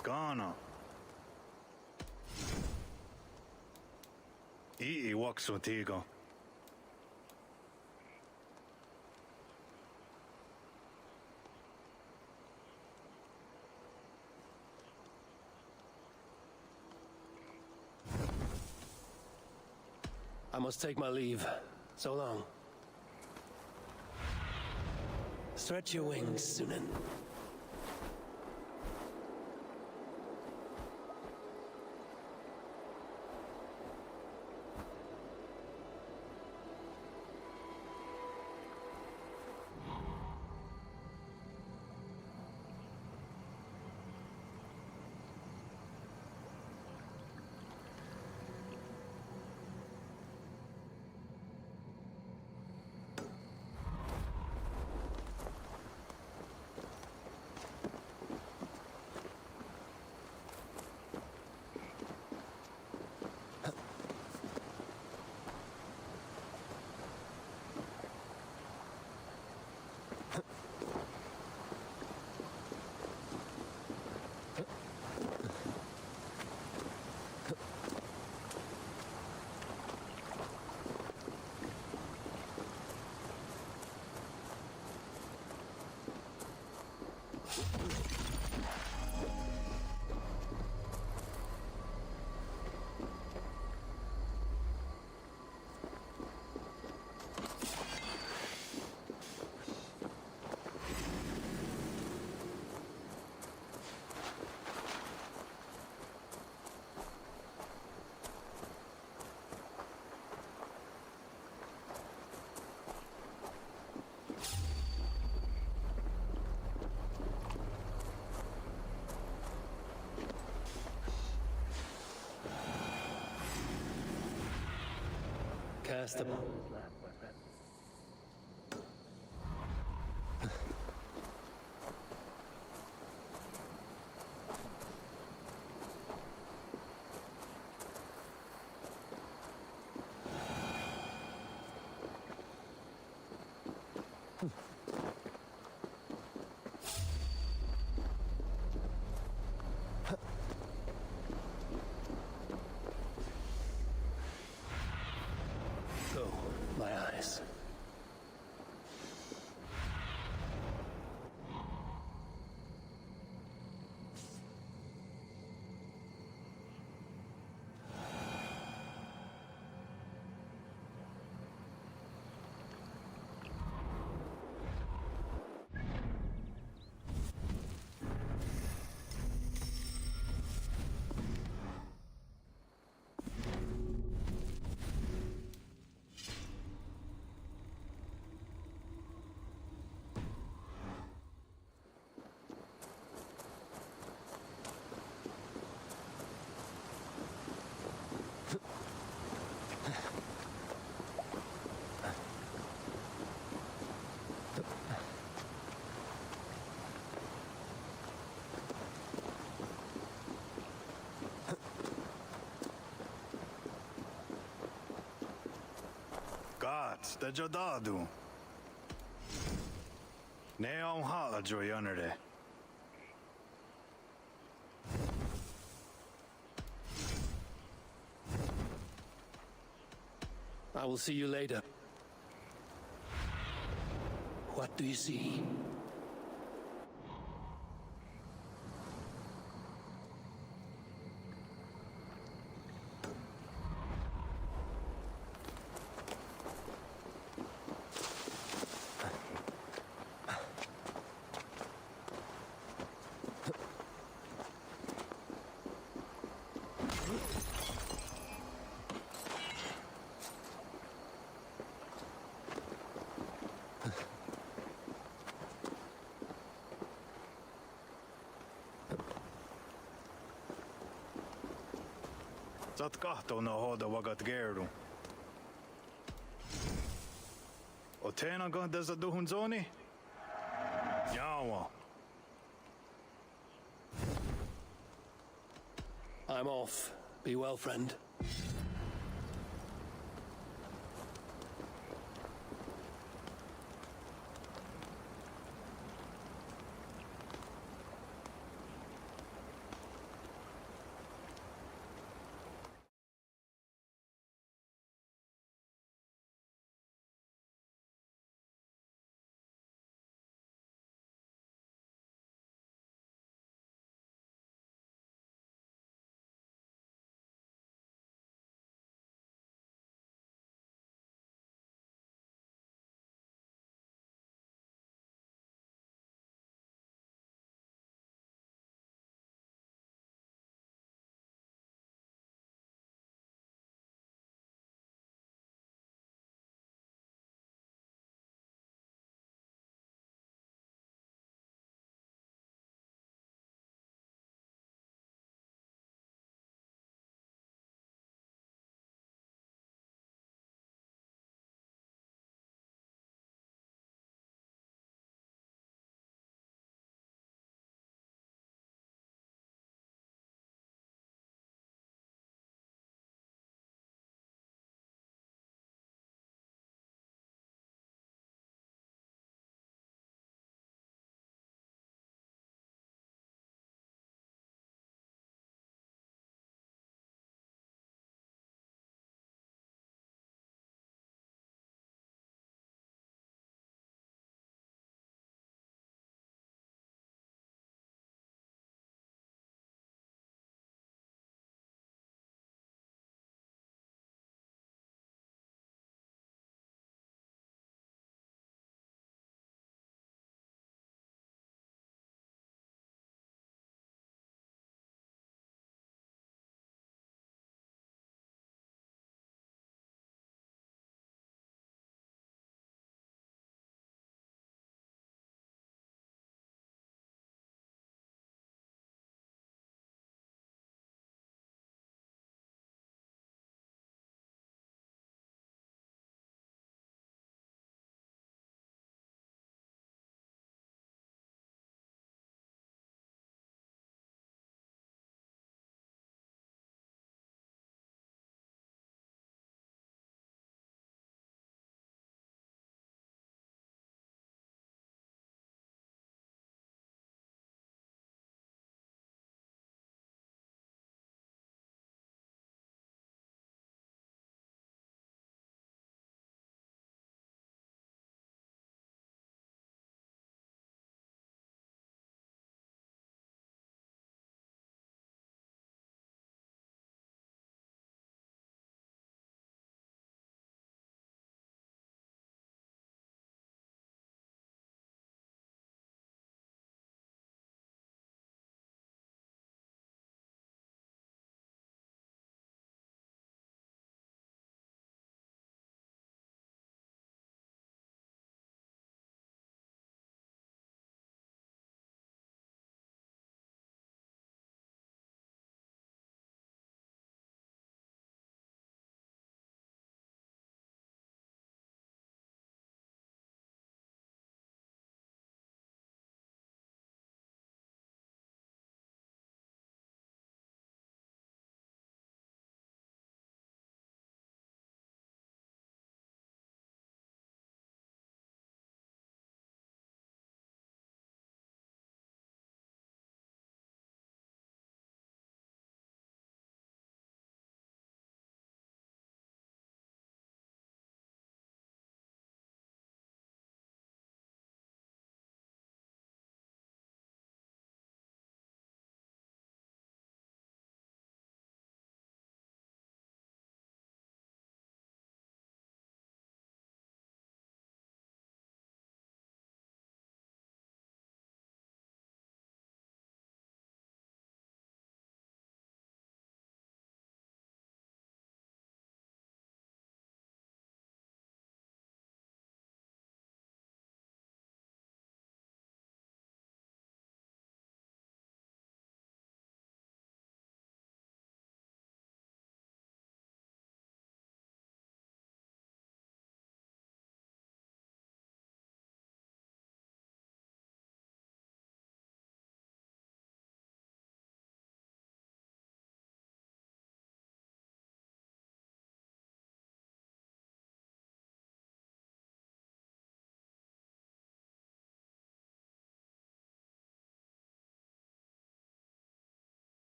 Skana. Ii waksu tigo. I must take my leave. So long. Stretch your wings, Sunan. Cast the... Go, my eyes. Gods, the Jadadu. Neon Hala Joyanere. I will see you later. What do you see? Saat kahtona hoda wagat geru. Otena ganda za duhun zoni? Yawa. I'm off. Be well, friend.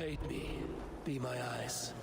Aid me. Be my eyes.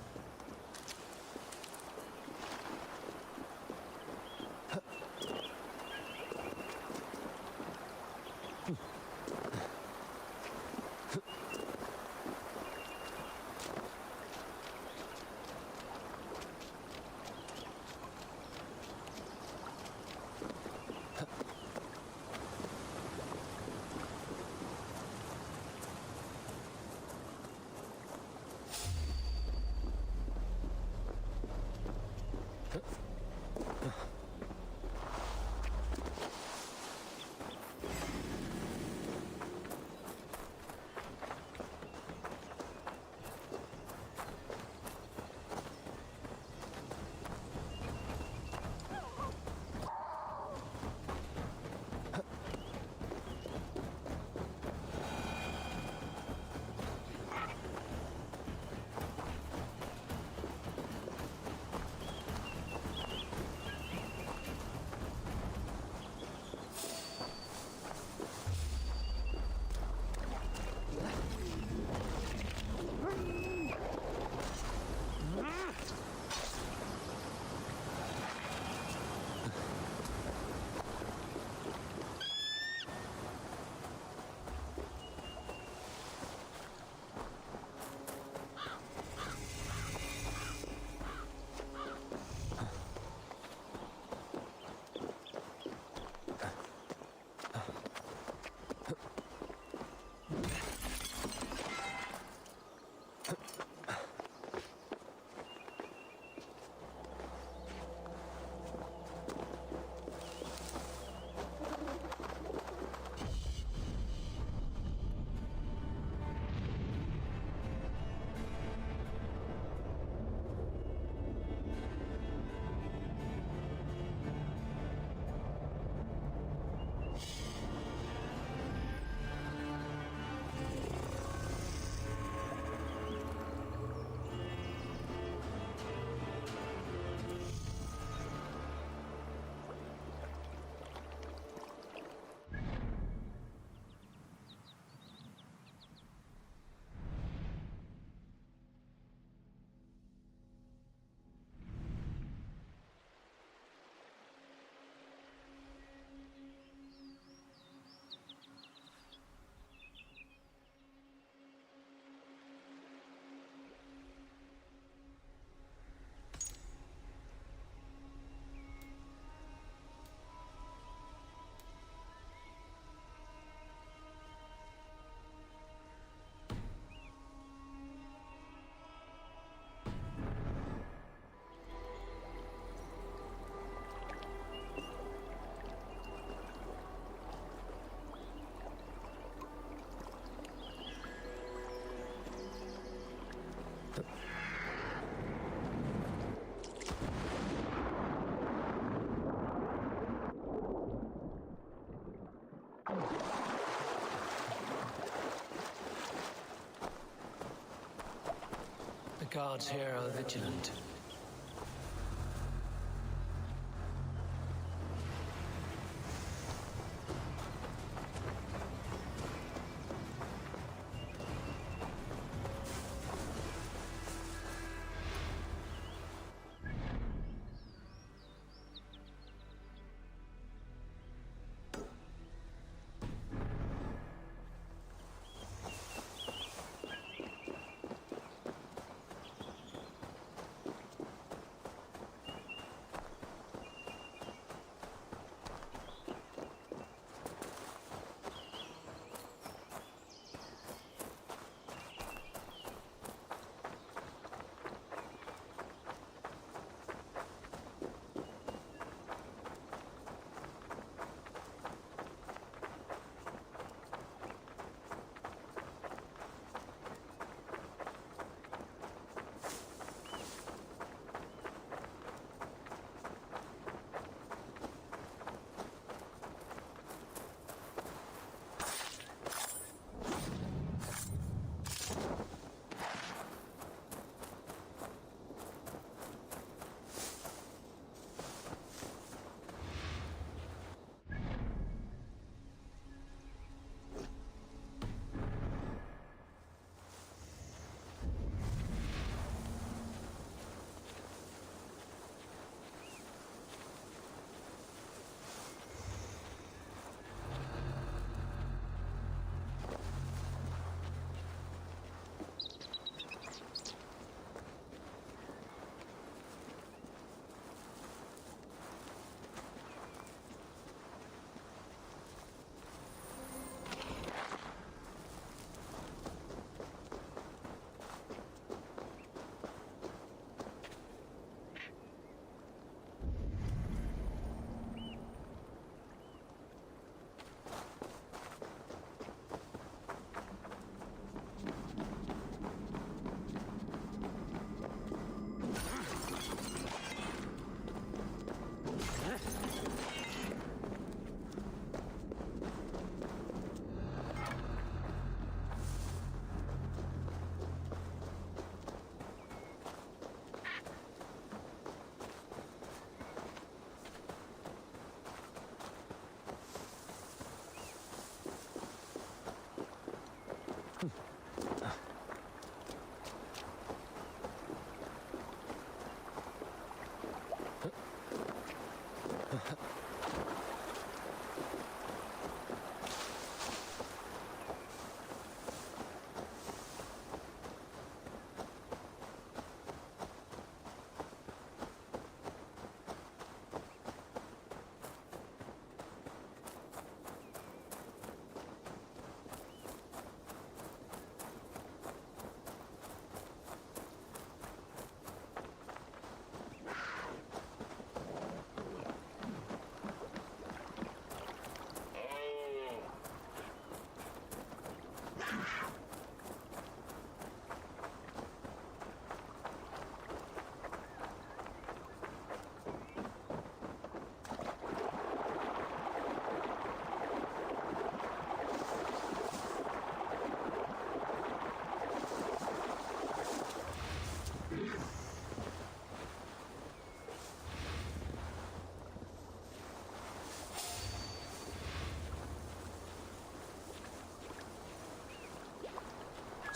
The guards here are vigilant.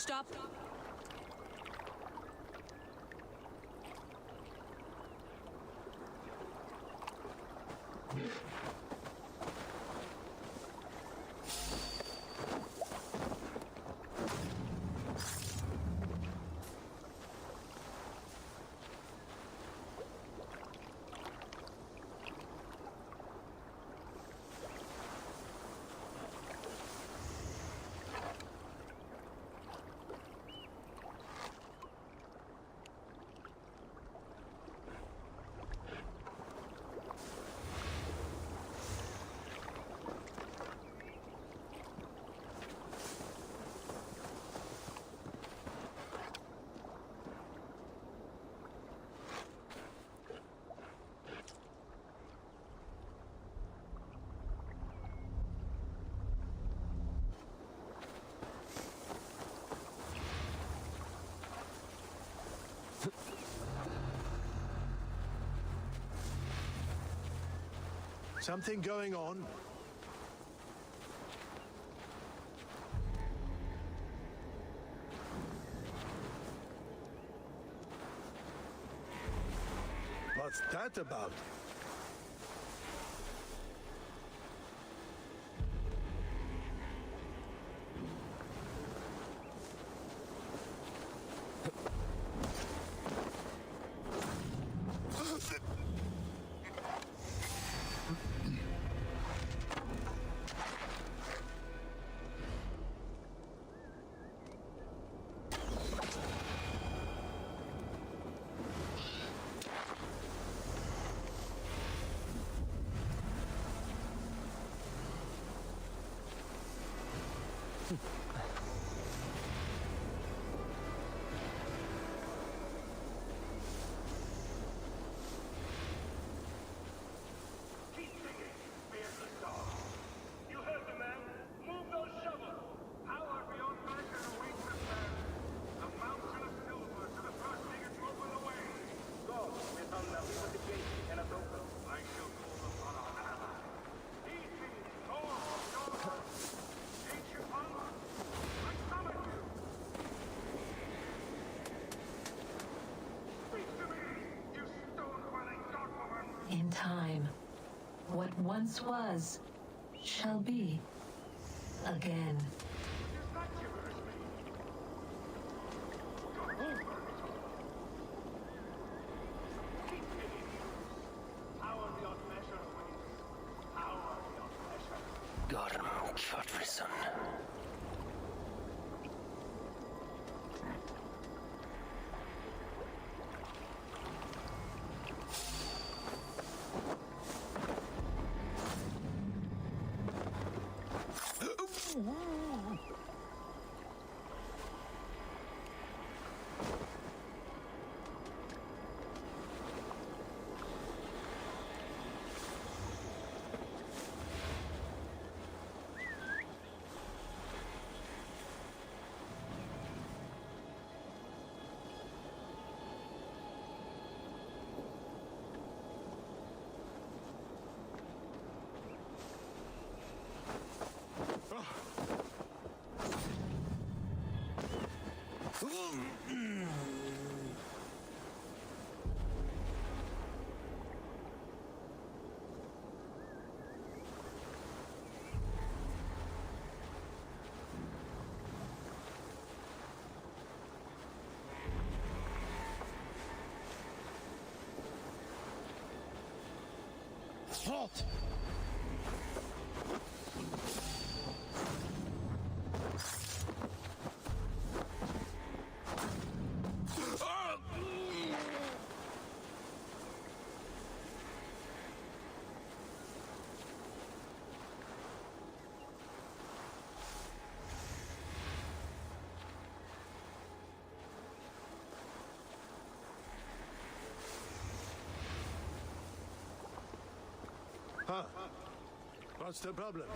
Stop. Something going on? What's that about? In time, what once was shall be again. Gorm Kvartfrisson. What? Huh? What's the problem?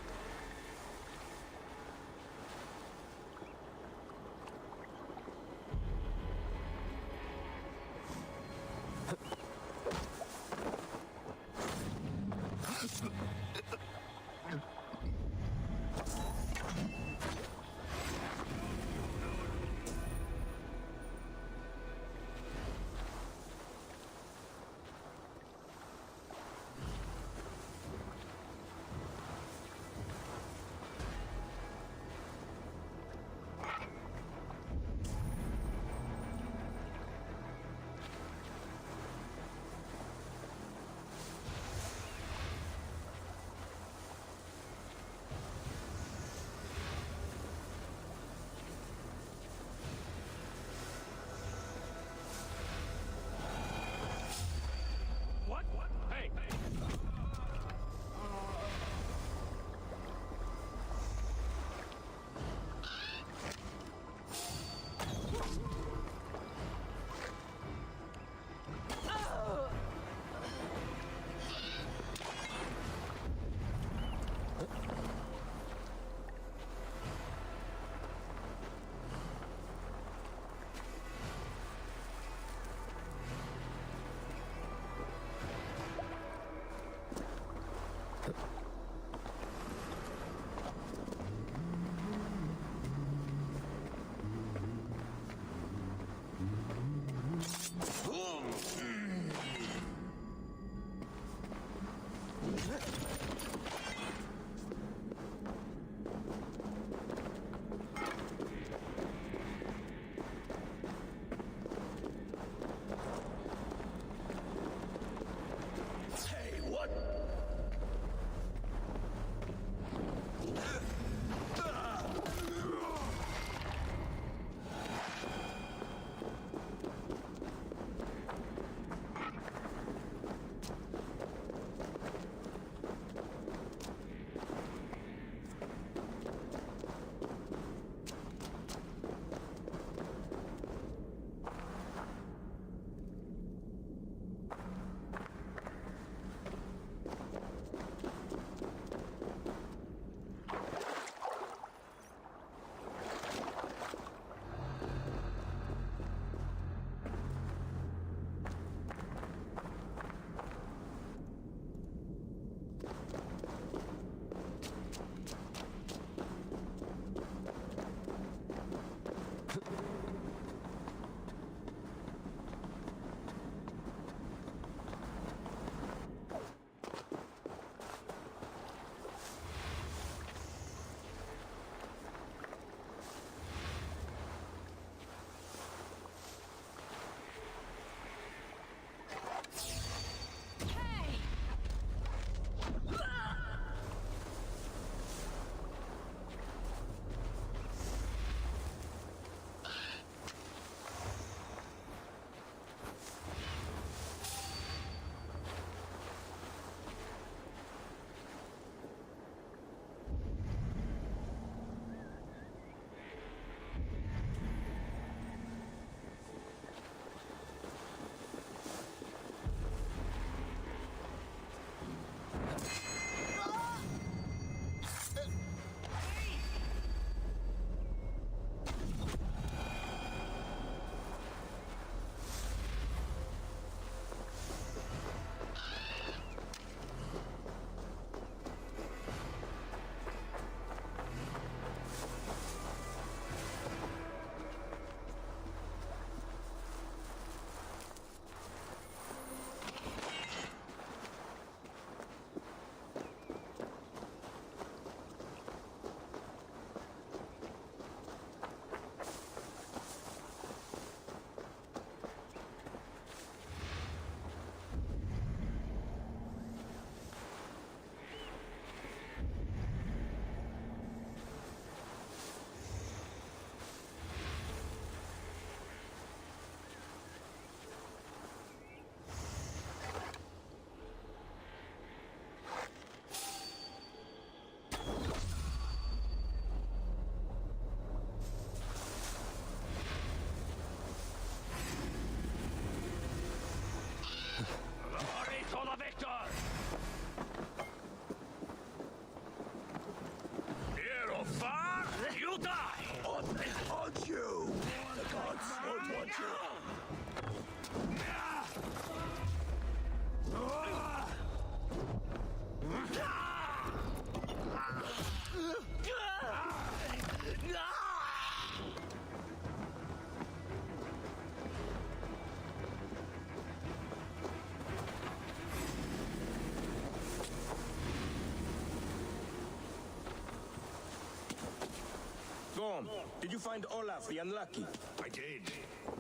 Gorm, did you find Olaf the Unlucky? I did.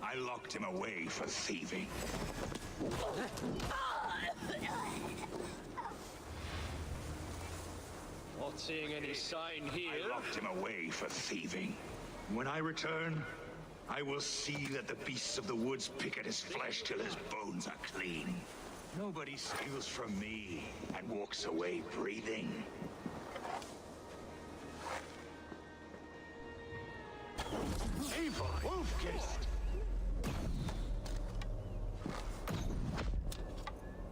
I locked him away for thieving. Not seeing any sign here. I locked him away for thieving. When I return, I will see that the beasts of the woods pick at his flesh till his bones are clean. Nobody steals from me and walks away breathing. Evil Wolfgist!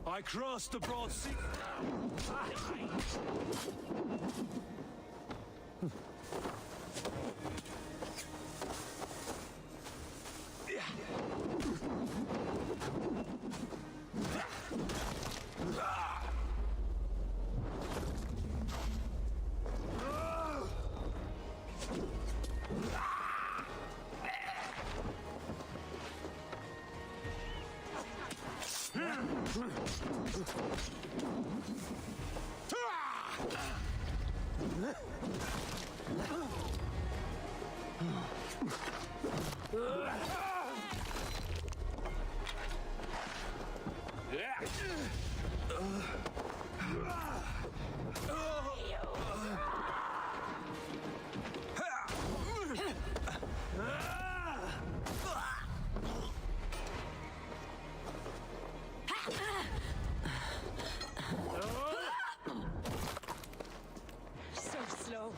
I crossed the broad sea. So slow.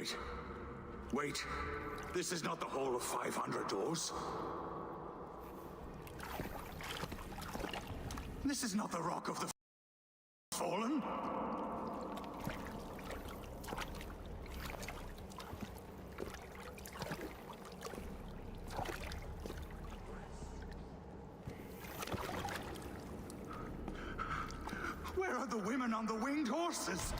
Wait. Wait. This is not the Hall of 500 Doors. This is not the Rock of the Fallen. Where are the women on the winged horses?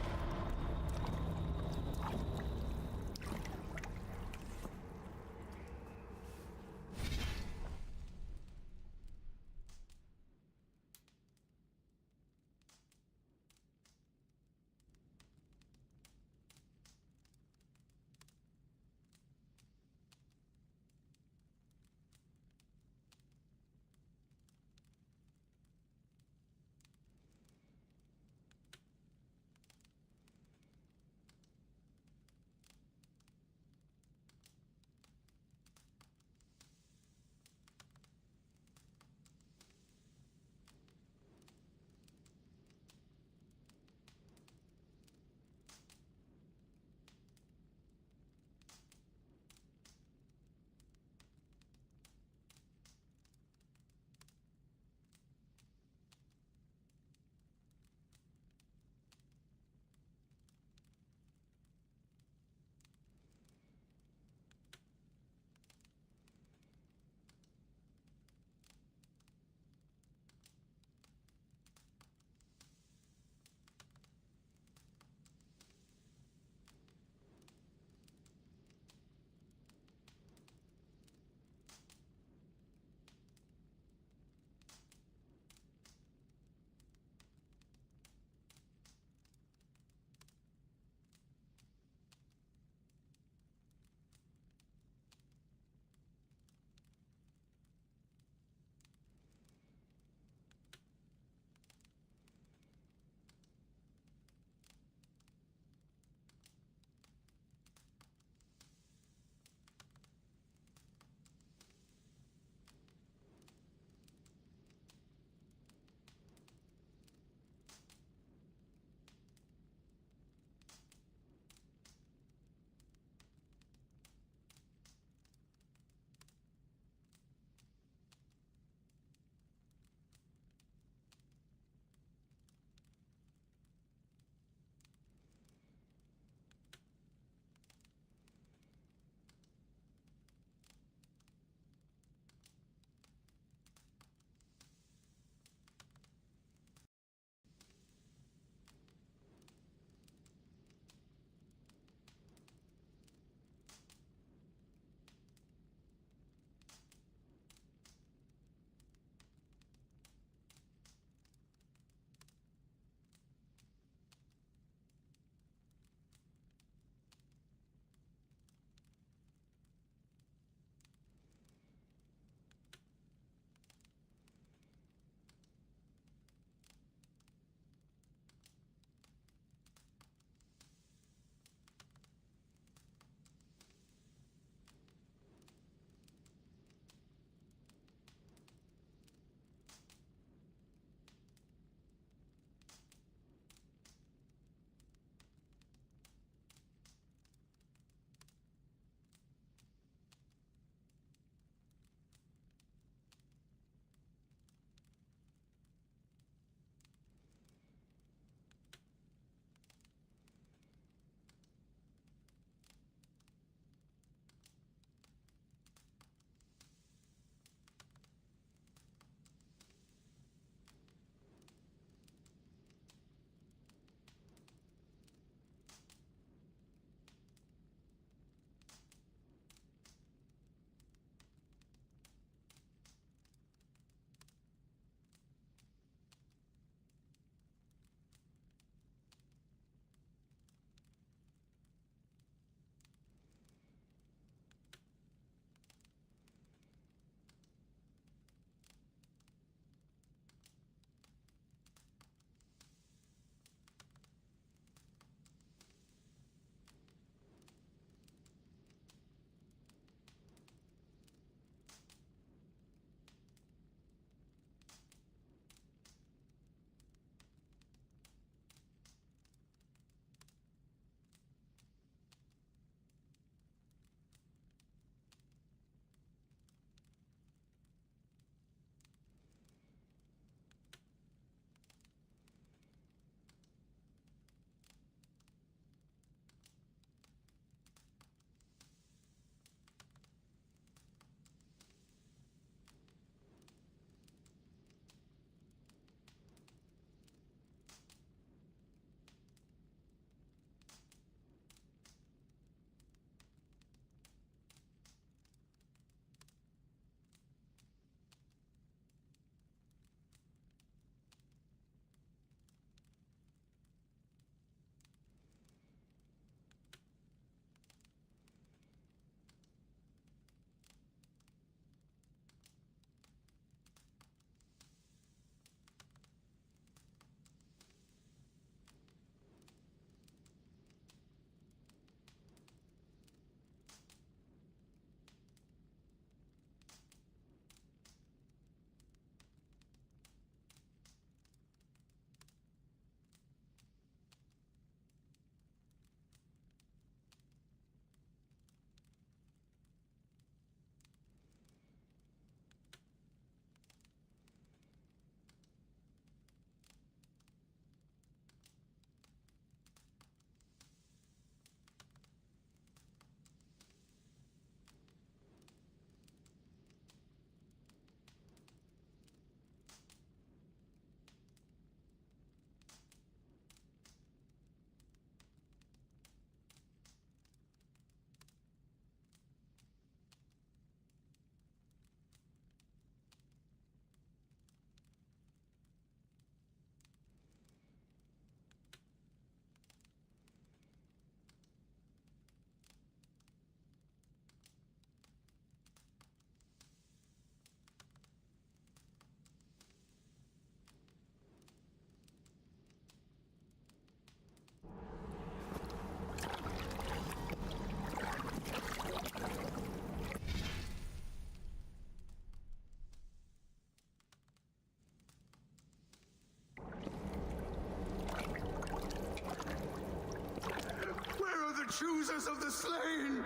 choosers of the slain!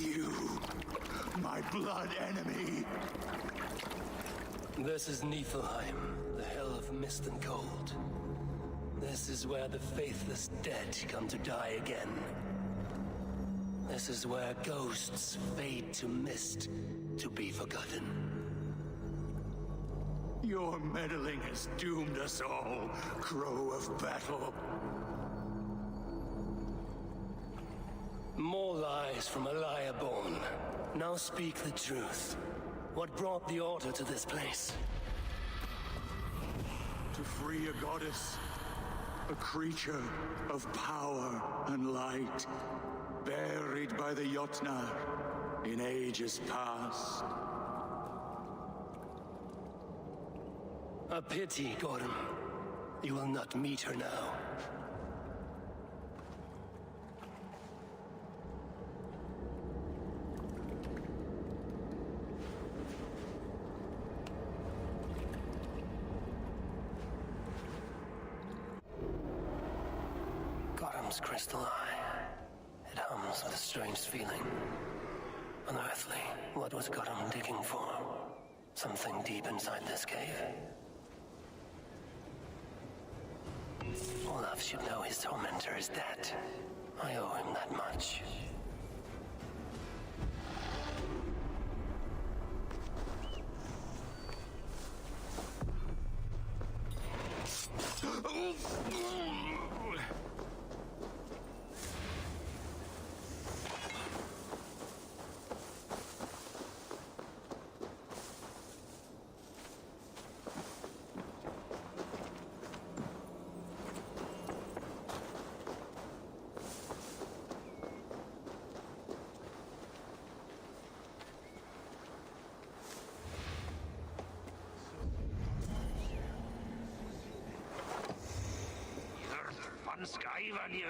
You, my blood enemy! This is Niflheim, the hell of mist and cold. This is where the faithless dead come to die again. This is where ghosts fade to mist, to be forgotten. Your meddling has doomed us all, Crow of Battle. More lies from a liar born. Now speak the truth. What brought the Order to this place? To free a goddess, a creature of power and light, buried by the Jotnar in ages past. A pity, Gorm. You will not meet her now. Gorm's crystal eye. It hums with a strange feeling. Unearthly. What was Gorm digging for? Something deep inside this cave. Olaf should know his tormentor is dead. I owe him that much. Skriver you.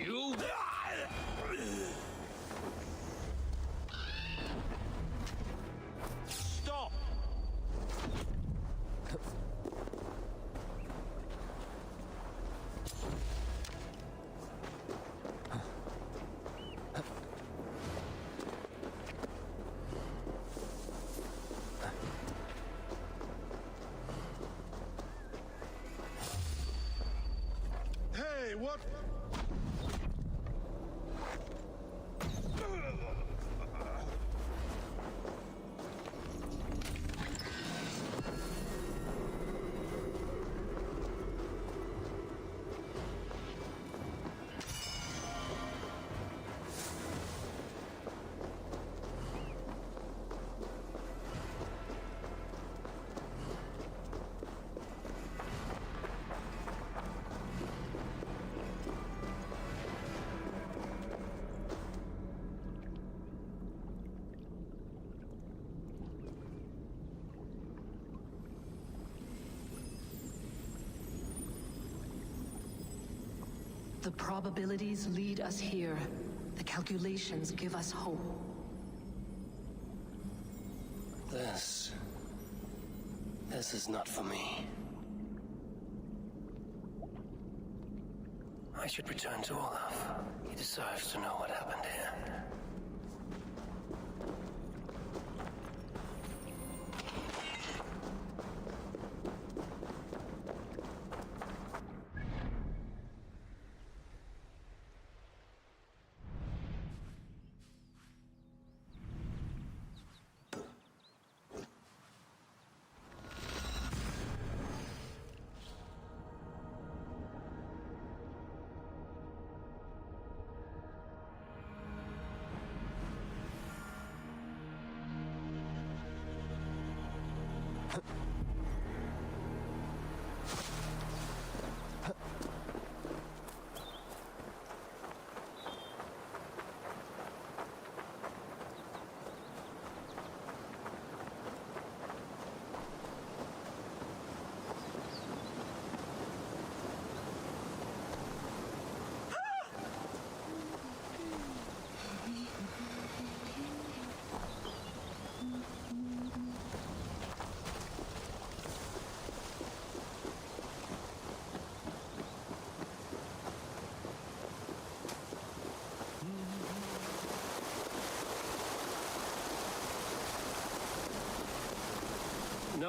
You. Stop. Hey, what? The probabilities lead us here. The calculations give us hope. This is not for me. I should return to Olaf. He deserves to know what happened here.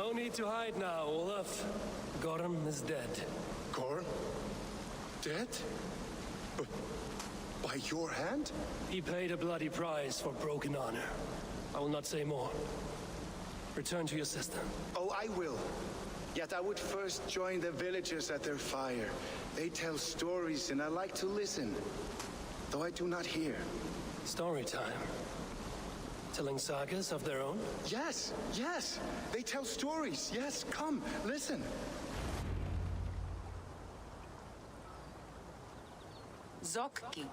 No need to hide now, Olaf. Gorm is dead. Gorm? Dead? But by your hand? He paid a bloody price for broken honor. I will not say more. Return to your sister. Oh, I will. Yet I would first join the villagers at their fire. They tell stories and I like to listen, though I do not hear. Story time. Telling sagas of their own? Yes, yes. They tell stories. Yes, come, listen. Zokki.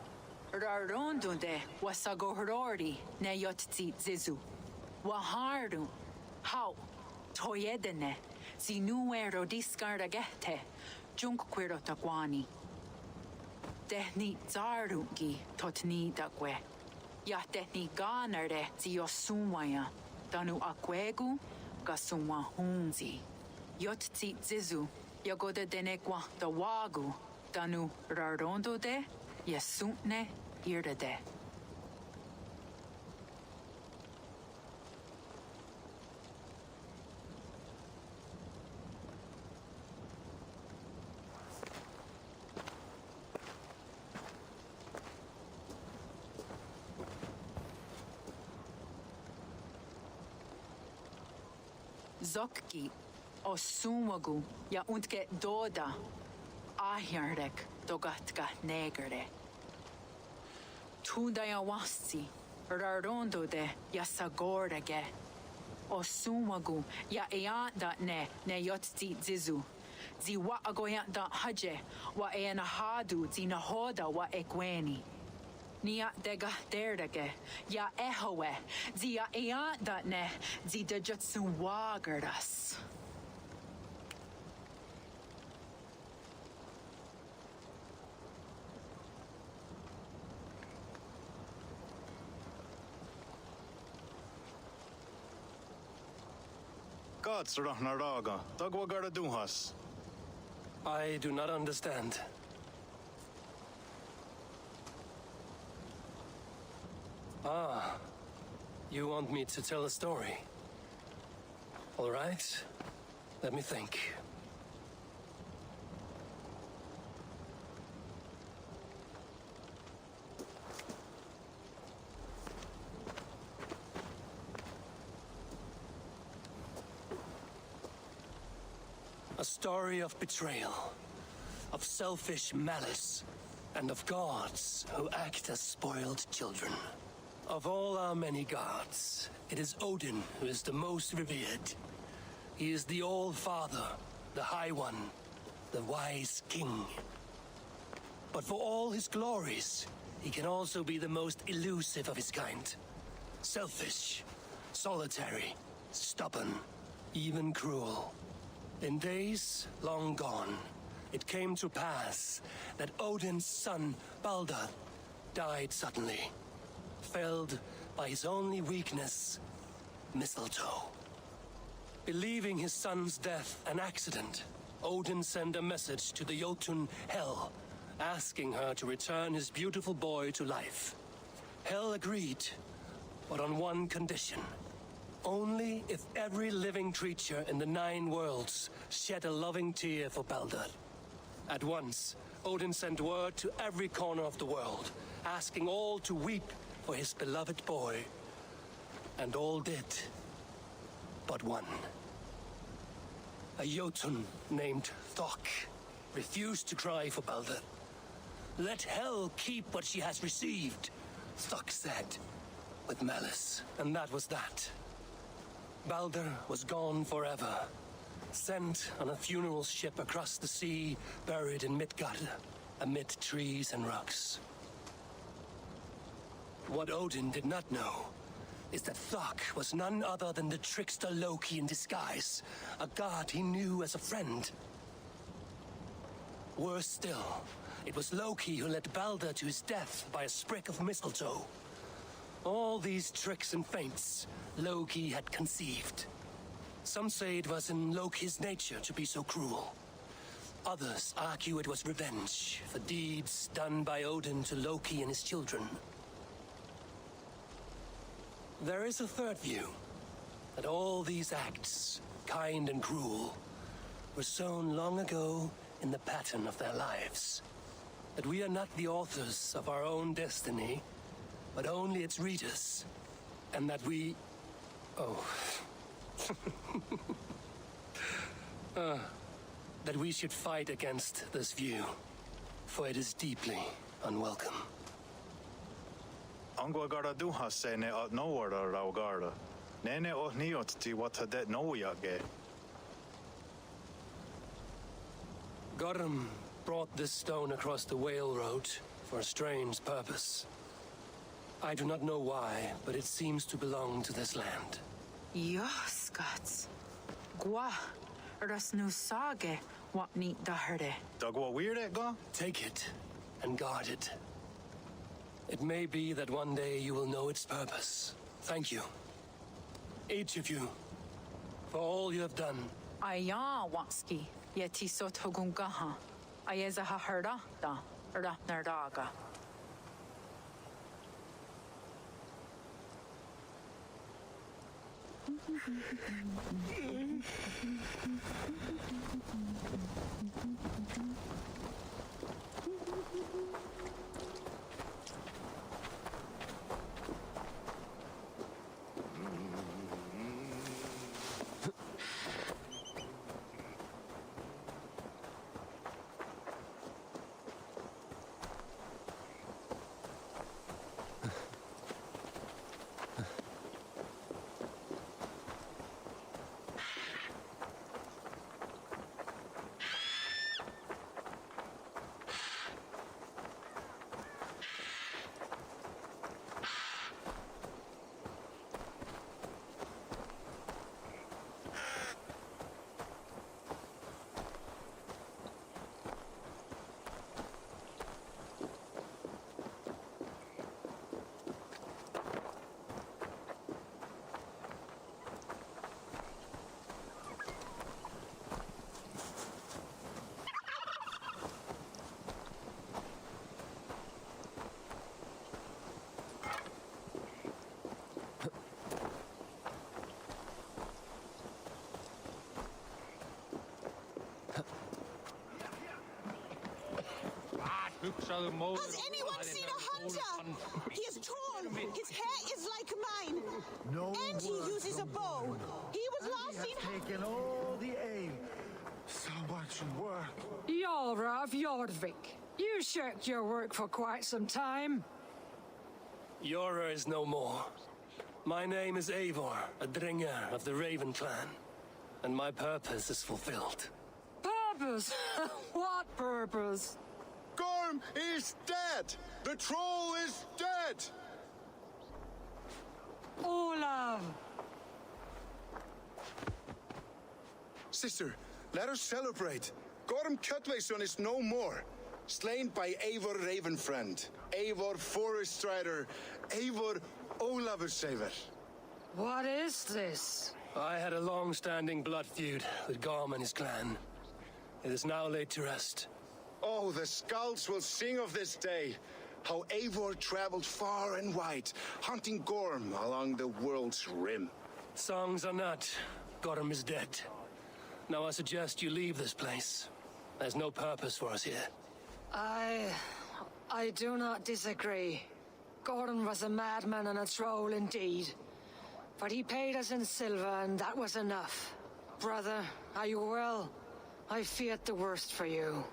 Rarondunde wasagohorori ne yotzi zizu. Wahardu. How. Toyedene. Zinuero discardagete. Junquiro taquani. Tehni zarungi totni daque. Ya tehni ganare ziosumaya. Danu aquegu gasumwa hunzi. Yotzi zizu. Yagoda denequa da wagu. Danu rarondo de. Yasuntne irdade. Zokki o sumagu ya untke doda ahjardek dogatka negerde. Tudaya wasi rarondo de ya sagordage o sumagu ya eanda ne yotzi zizu. Zi wa agoyant da haje wa eanahadu zi nahoda wa ekweni. Nia dega derdage ya ehowe zi ya eanda ne zi dejutsu wagardas. Naraga, Dagwagara Duhas. I do not understand. Ah, you want me to tell a story? All right, let me think. A story of betrayal, of selfish malice, and of gods who act as spoiled children. Of all our many gods, it is Odin who is the most revered. He is the All-Father, the High One, the Wise King. But for all his glories, he can also be the most elusive of his kind. Selfish, solitary, stubborn, even cruel. In days long gone, it came to pass that Odin's son, Baldur, died suddenly, felled by his only weakness, mistletoe. Believing his son's death an accident, Odin sent a message to the Jotun Hel, asking her to return his beautiful boy to life. Hel agreed, but on one condition. Only if every living creature in the 9 worlds shed a loving tear for Baldur. At once, Odin sent word to every corner of the world, asking all to weep for his beloved boy. And all did, but one. A Jotun named Thok refused to cry for Baldur. Let Hel keep what she has received, Thok said, with malice. And that was that. Baldur was gone forever, sent on a funeral ship across the sea, buried in Midgard, amid trees and rocks. What Odin did not know is that Thok was none other than the trickster Loki in disguise, a god he knew as a friend. Worse still, it was Loki who led Baldur to his death by a sprig of mistletoe. All these tricks and feints Loki had conceived. Some say it was in Loki's nature to be so cruel. Others argue it was revenge for deeds done by Odin to Loki and his children. There is a third view, that all these acts kind and cruel, were sown long ago in the pattern of their lives. That we are not the authors of our own destiny, but only its readers. And that we... Oh... that we should fight against this view, for it is deeply unwelcome. Angwa gara duha se ne at nowara raugara. Nene o niot ti wata det no yage. Gorum brought this stone across the Whale Road for a strange purpose. I do not know why, but it seems to belong to this land. Yoskats. Gwa. Rasnu sage what neat daherde. Dagwa weird go? Take it and guard it. It may be that one day you will know its purpose. Thank you. Each of you, for all you have done. Aya watski. Yeti sotogungaha. Ayeza haherda da. Ratnerdaga. Has anyone seen a hunter? He is tall. His hair is like mine. No and he uses a bow. He was last seen... taken all the ale. So much work. Jorah of Jorvik. You shirked your work for quite some time. Jorah is no more. My name is Eivor, a Dringer of the Raven clan. And my purpose is fulfilled. Purpose? What purpose? Gorm is dead! The troll is dead! Olav! Sister, let us celebrate. Gorm Kjötveson is no more. Slain by Eivor Ravenfriend, Eivor Forest Strider, Eivor Olavursaver. What is this? I had a long-standing blood feud with Gorm and his clan. It is now laid to rest. Oh, the skulls will sing of this day. How Eivor traveled far and wide, hunting Gorm along the world's rim. Songs are not. Gorm is dead. Now I suggest you leave this place. There's no purpose for us here. I do not disagree. Gordon was a madman and a troll indeed. But he paid us in silver, and that was enough. Brother, are you well? I feared the worst for you.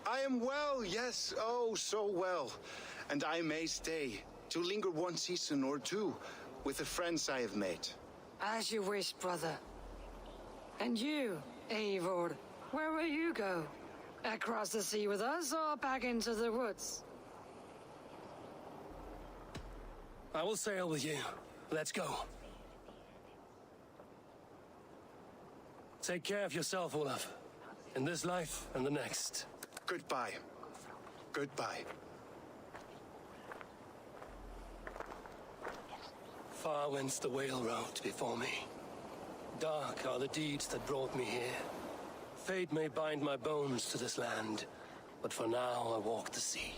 I am well, yes, oh, so well. And I may stay, to linger one season or two, with the friends I have made. As you wish, brother. And you, Eivor, where will you go? Across the sea with us, or back into the woods? I will sail with you. Let's go. Take care of yourself, Olaf. In this life and the next. Goodbye. Goodbye. Far wends the Whale Road before me. Dark are the deeds that brought me here. Fate may bind my bones to this land, but for now I walk the sea.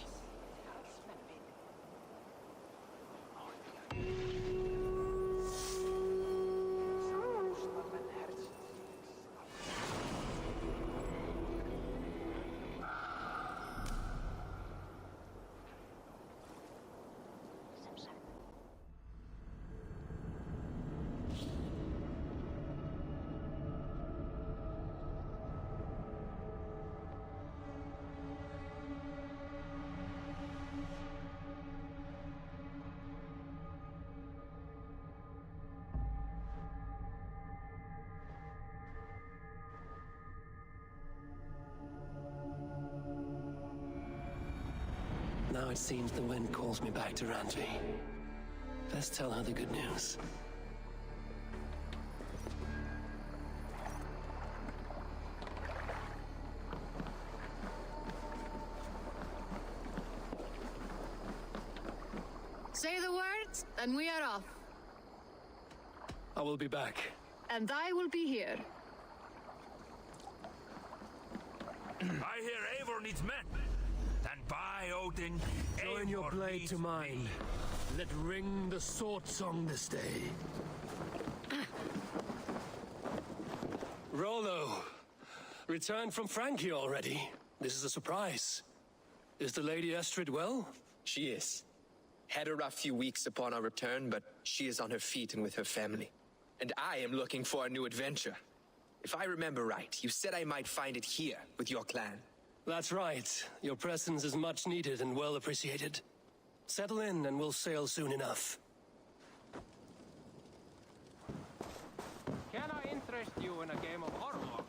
Now it seems the wind calls me back to Randvi. Best tell her the good news. Say the words, and we are off. I will be back. And I will be here. I hear Eivor needs men. Then by Odin, Join your Eivor blade needs to mine. me. Let ring the sword song this day. Rollo, returned from Frankie already. This is a surprise. Is the Lady Astrid well? She is. Had a rough few weeks upon our return, but she is on her feet and with her family. And I am looking for a new adventure. If I remember right, you said I might find it here, with your clan. That's right. Your presence is much needed and well appreciated. Settle in and we'll sail soon enough. Can I interest you in a game of Orlok?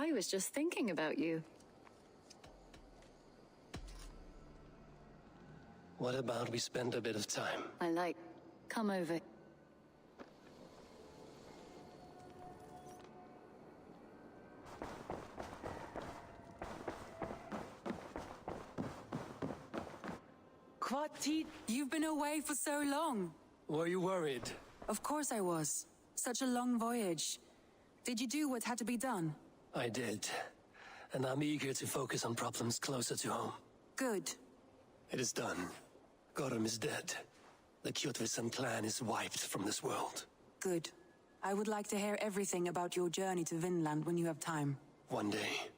I was just thinking about you. What about we spend a bit of time? I like. Come over. Quati, you've been away for so long. Were you worried? Of course I was. Such a long voyage. Did you do what had to be done? I did. And I'm eager to focus on problems closer to home. Good. It is done. Gorm is dead. The Kjotveson clan is wiped from this world. Good. I would like to hear everything about your journey to Vinland when you have time. One day.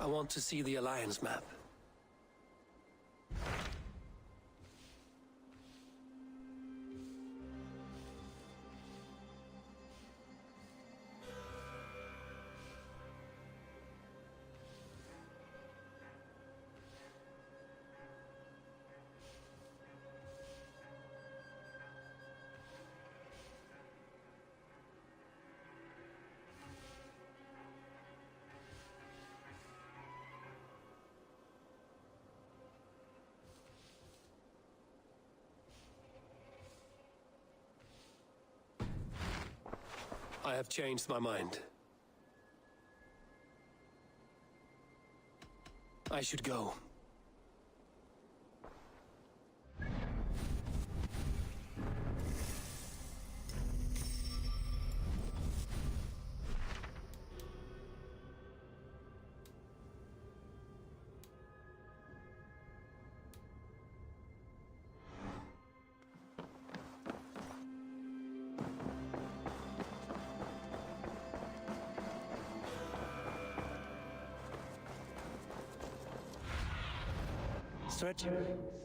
I want to see the Alliance map. I have changed my mind. I should go. Stretch your legs.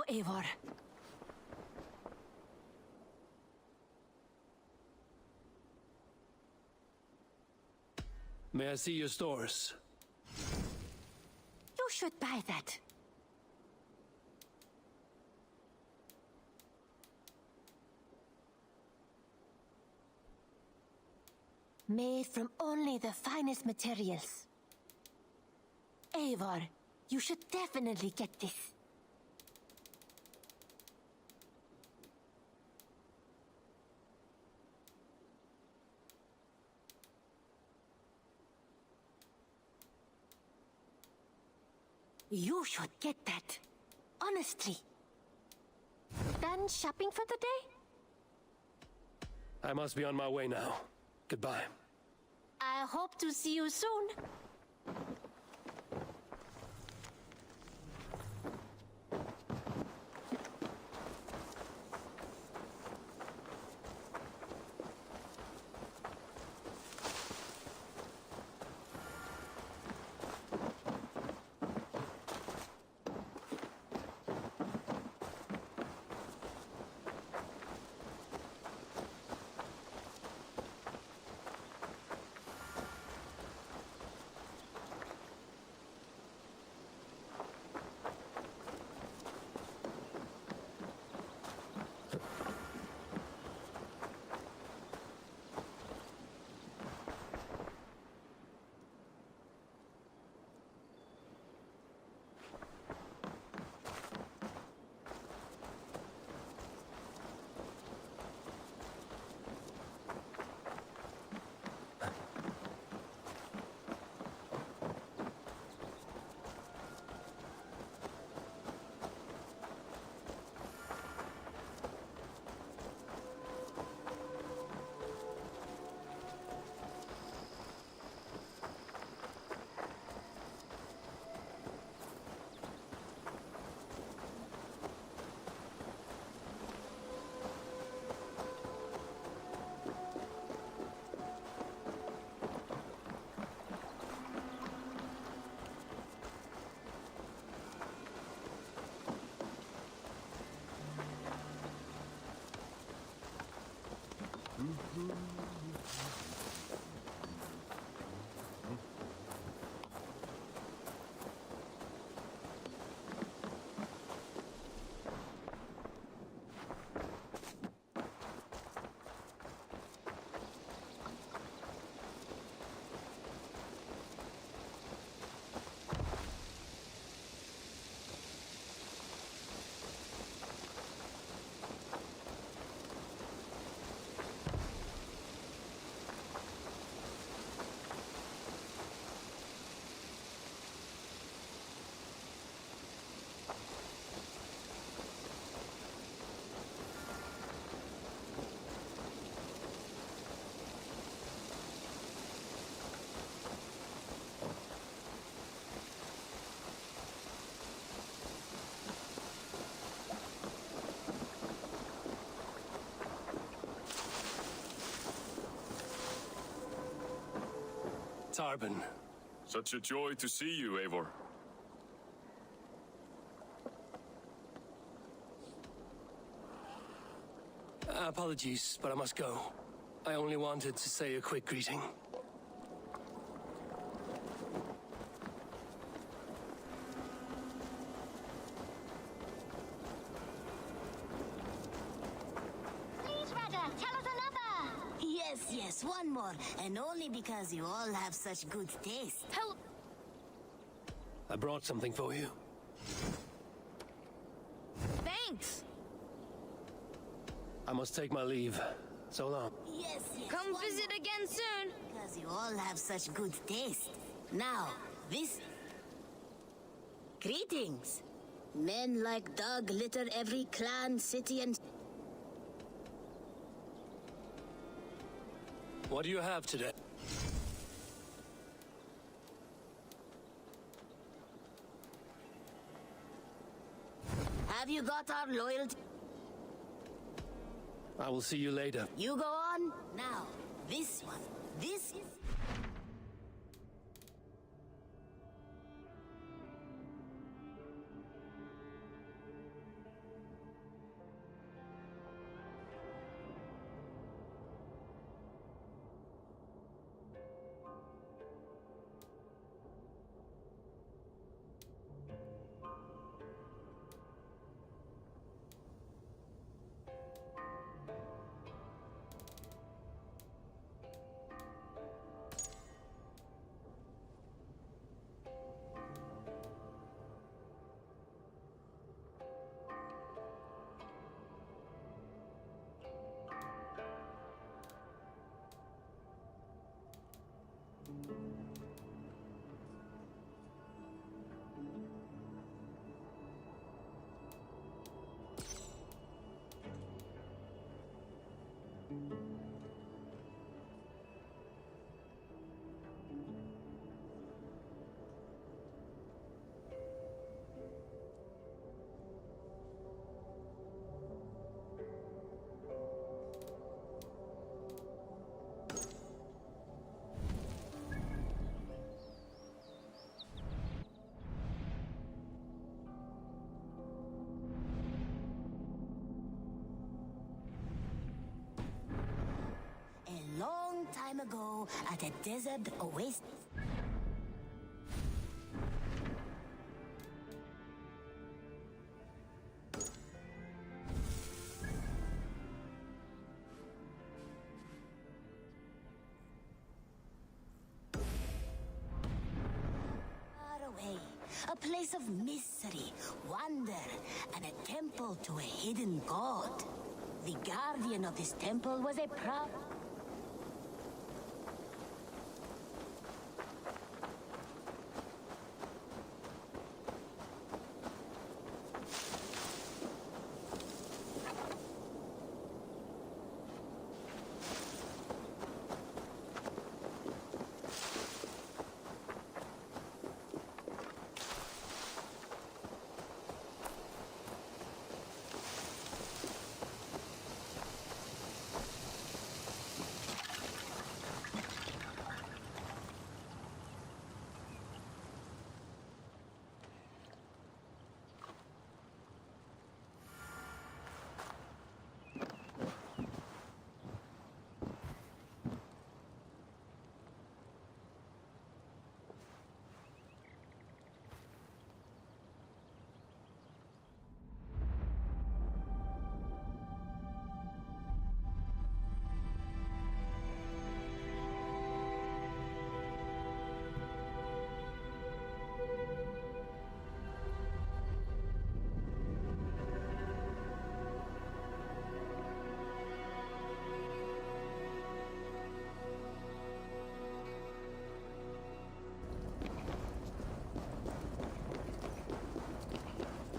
Eivor. May I see your stores? You should buy that. Made from only the finest materials. Eivor, you should definitely get this. You should get that. Honestly. Done shopping for the day? I must be on my way now. Goodbye. I hope to see you soon. Tarban. Such a joy to see you, Eivor. Apologies, but I must go. I only wanted to say a quick greeting. Please, Rada, tell us another! Yes, one more. And only because you all have such good taste. Help! I brought something for you. Thanks! I must take my leave. So long. Yes, Come visit again soon. Because you all have such good taste. Now, this... Greetings! Men like Doug litter every clan, city, and... What do you have today? Have you got our loyalty? I will see you later. You go on. Now, this one. This is... time ago at a desert oasis. A place of mystery, wonder, and a temple to a hidden god. The guardian of this temple was a proud...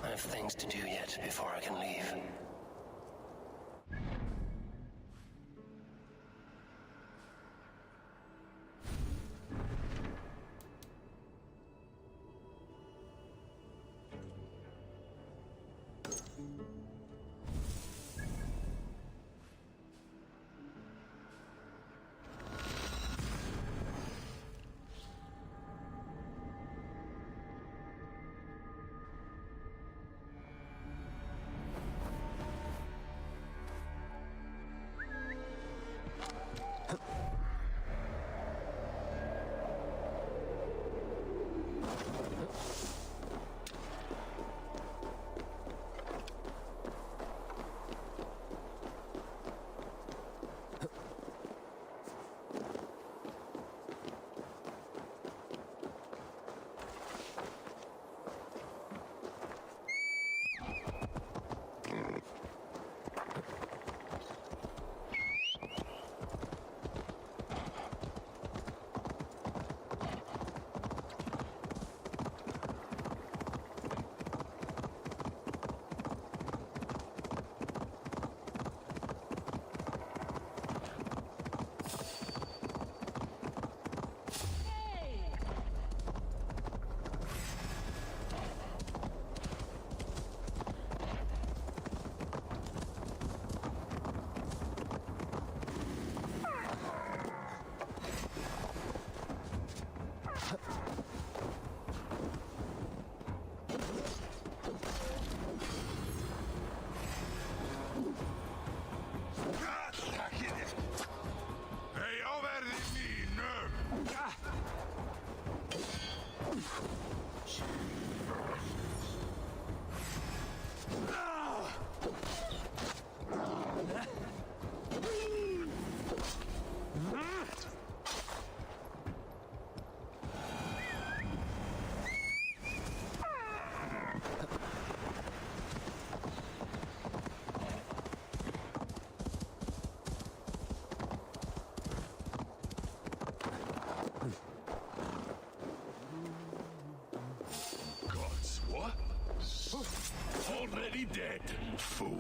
I have things to do yet before I can leave. Already dead, fool.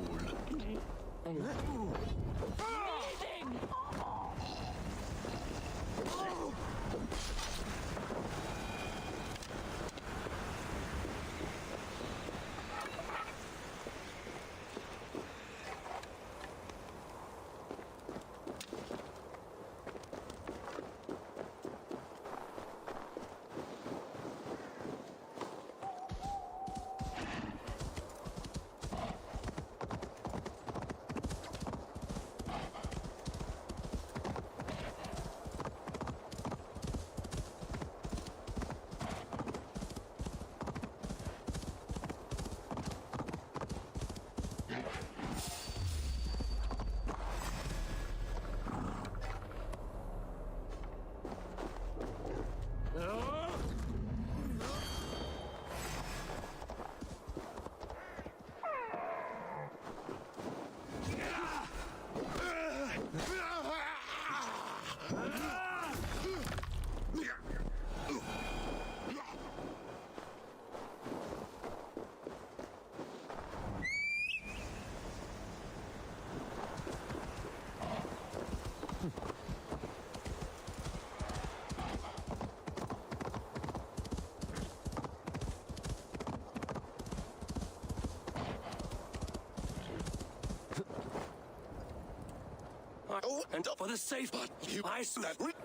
now and up For the safe part,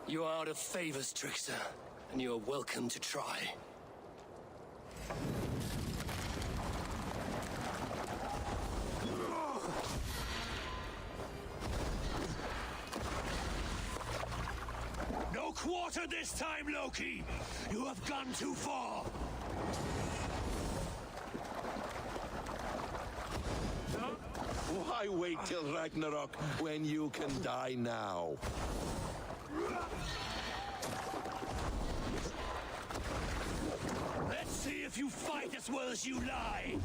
you are out of favors, trickster, and you are welcome to try. No quarter this time, Loki! You have gone too far! Why wait till Ragnarok when you can die now? Let's see if you fight as well as you lie!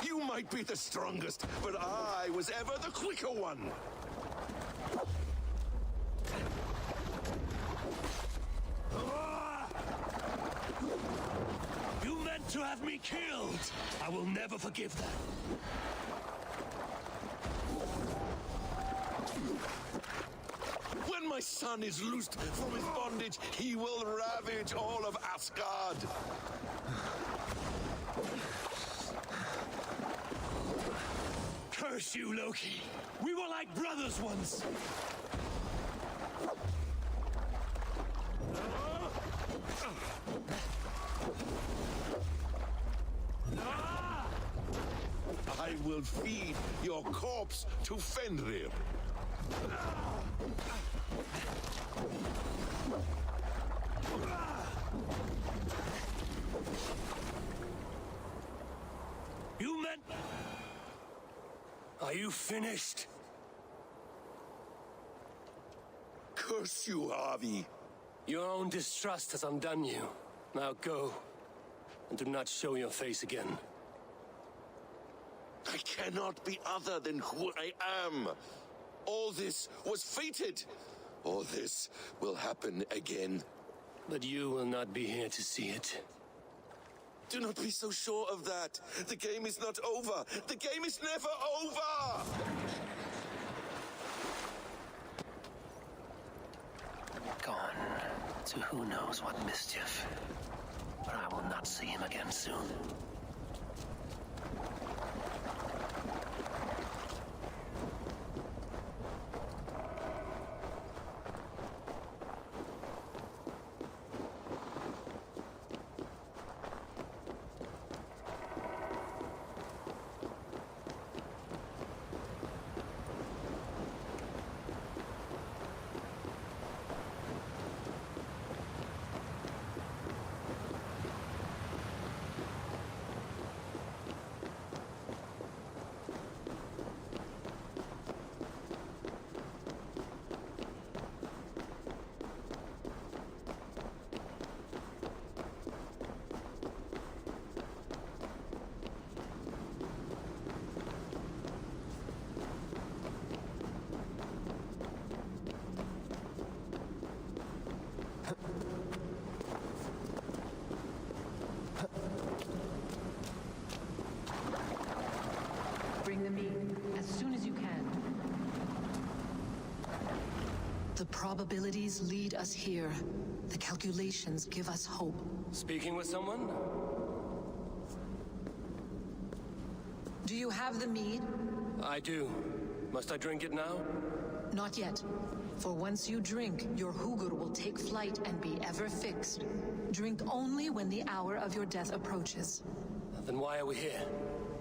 You might be the strongest, but I was ever the quicker one. You meant to have me killed! I will never forgive that. When my son is loosed from his bondage, he will ravage all of Asgard. Curse you, Loki! We were like brothers once! I will feed your corpse to Fenrir. You meant... Are you finished? Curse you, Harvey. Your own distrust has undone you. Now go, and do not show your face again. I cannot be other than who I am. All this was fated. All this will happen again. But you will not be here to see it. Do not be so sure of that. The game is not over. The game is never over! Gone to who knows what mischief. But I will not see him again soon. Bring them in as soon as you can. The probabilities lead us here. The calculations give us hope. Speaking with someone? Do you have the mead? I do. Must I drink it now? Not yet. For once you drink, your Hugur will take flight and be ever fixed. Drink only when the hour of your death approaches. Then why are we here?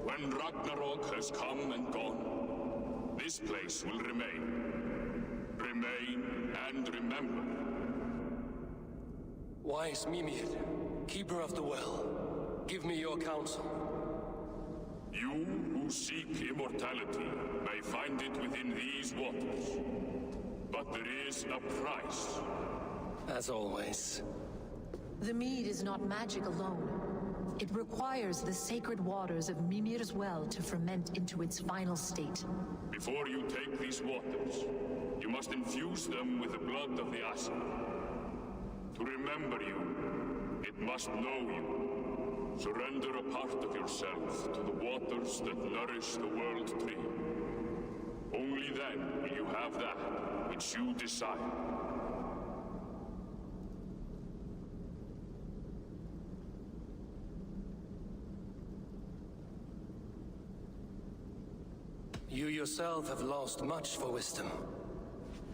When Ragnarok has come and gone, this place will remain. Remain and remember. Wise Mimir, keeper of the well, give me your counsel. You who seek immortality may find it within these waters. But there is a price. As always. The mead is not magic alone. It requires the sacred waters of Mimir's well to ferment into its final state. Before you take these waters, you must infuse them with the blood of the Asa. To remember you, it must know you. Surrender a part of yourself to the waters that nourish the world tree. Only then will you have that which you desire. yourself have lost much for wisdom.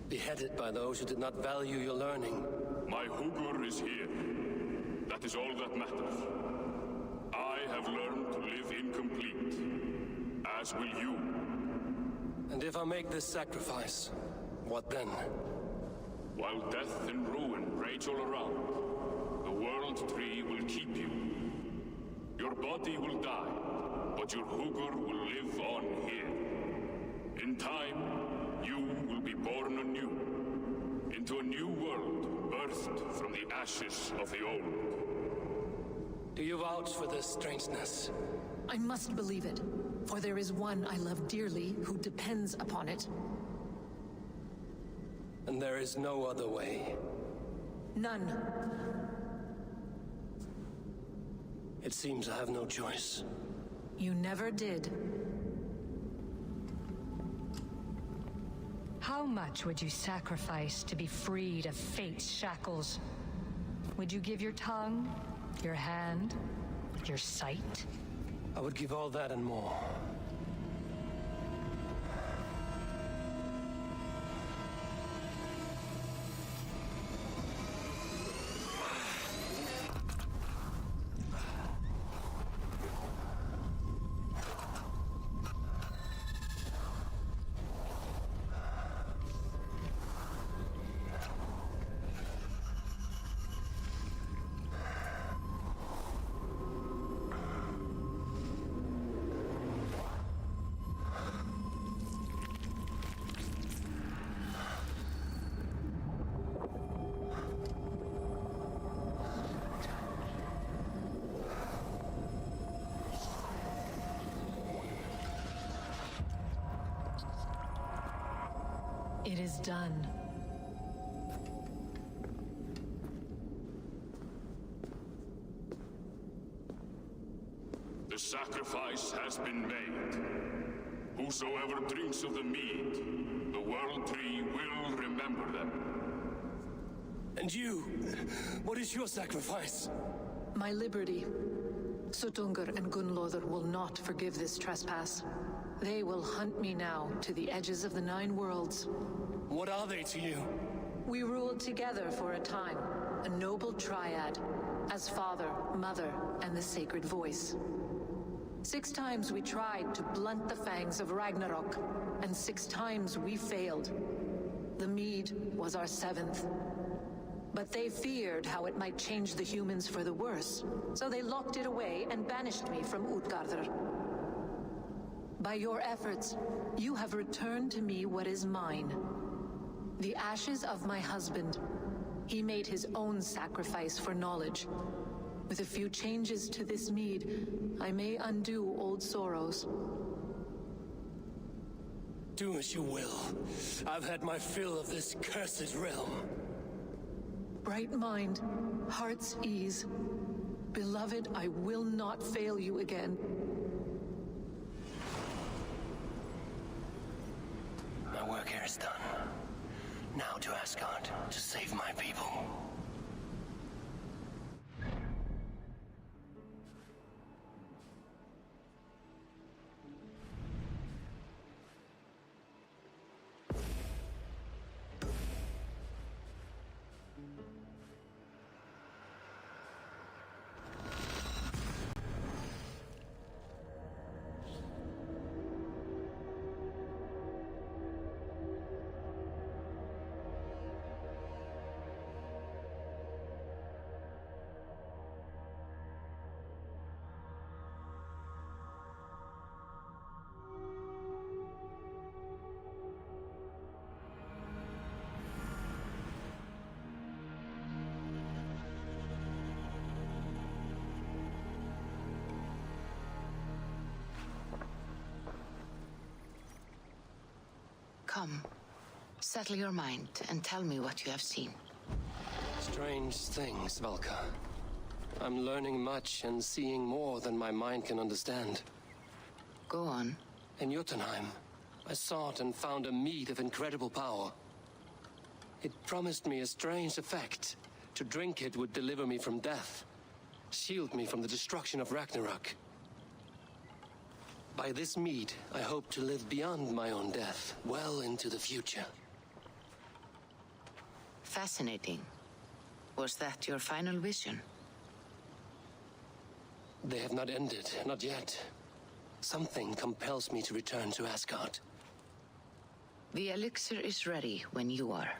Beheaded by those who did not value your learning. My Hugur is here. That is all that matters. I have learned to live incomplete. As will you. And if I make this sacrifice, what then? While death and ruin rage all around, the World Tree will keep you. Your body will die, but your Hugur will live on here. In time, you will be born anew, into a new world birthed from the ashes of the old. Do you vouch for this strangeness? I must believe it, for there is one I love dearly who depends upon it. And there is no other way. None. It seems I have no choice. You never did. How much would you sacrifice to be freed of fate's shackles? Would you give your tongue, your hand, your sight? I would give all that and more. It is done. The sacrifice has been made. Whosoever drinks of the mead, the World Tree will remember them. And you? What is your sacrifice? My liberty. Sutungur and Gunlother will not forgive this trespass. They will hunt me now to the edges of the 9 worlds. What are they to you? We ruled together for a time, a noble triad, as father, mother, and the sacred voice. 6 times we tried to blunt the fangs of Ragnarok, and 6 times we failed. The mead was our 7th. But they feared how it might change the humans for the worse, so they locked it away and banished me from Utgardr. By your efforts, you have returned to me what is mine. The ashes of my husband. He made his own sacrifice for knowledge. With a few changes to this mead, I may undo old sorrows. Do as you will. I've had my fill of this cursed realm. Bright mind, heart's ease. Beloved, I will not fail you again. My work here is done. Now to Asgard, to save my people. Come, settle your mind and tell me what you have seen. Strange things, Valka. I'm learning much and seeing more than my mind can understand. Go on. In Jotunheim, I sought and found a mead of incredible power. It promised me a strange effect. To drink it would deliver me from death, shield me from the destruction of Ragnarok. By this mead, I hope to live beyond my own death, well into the future. Fascinating. Was that your final vision? They have not ended, not yet. Something compels me to return to Asgard. The elixir is ready when you are.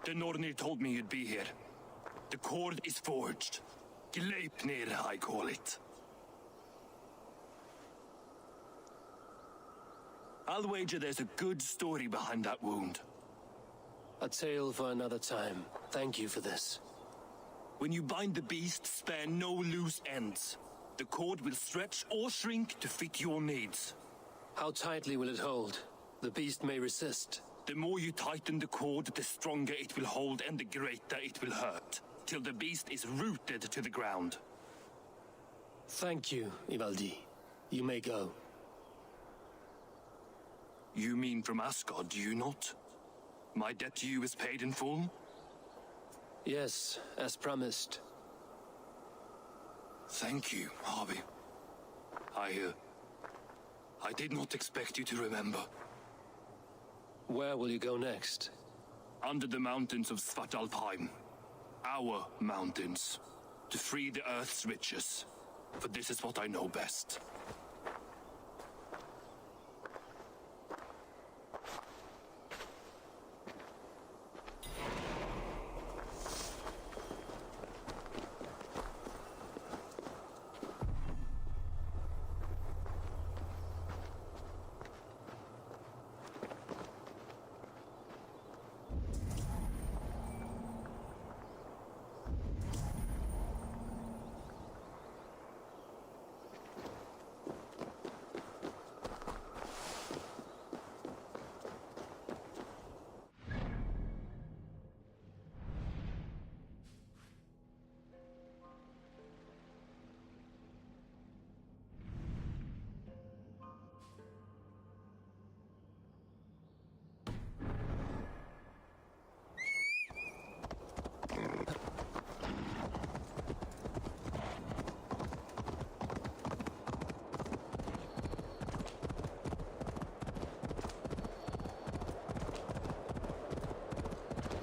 The Nornir told me you'd be here. The cord is forged. Gleipnir, I call it. I'll wager there's a good story behind that wound. A tale for another time. Thank you for this. When you bind the beast, spare no loose ends. The cord will stretch or shrink to fit your needs. How tightly will it hold? The beast may resist. The more you tighten the cord, the stronger it will hold and the greater it will hurt, till the beast is rooted to the ground. Thank you, Ivaldi. You may go. You mean from Asgard, do you not? My debt to you is paid in full? Yes, as promised. Thank you, Harvey. I did not expect you to remember. Where will you go next? Under the mountains of Svartalfheim. Our mountains. To free the Earth's riches. For this is what I know best.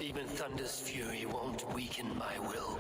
Even Thunder's fury won't weaken my will.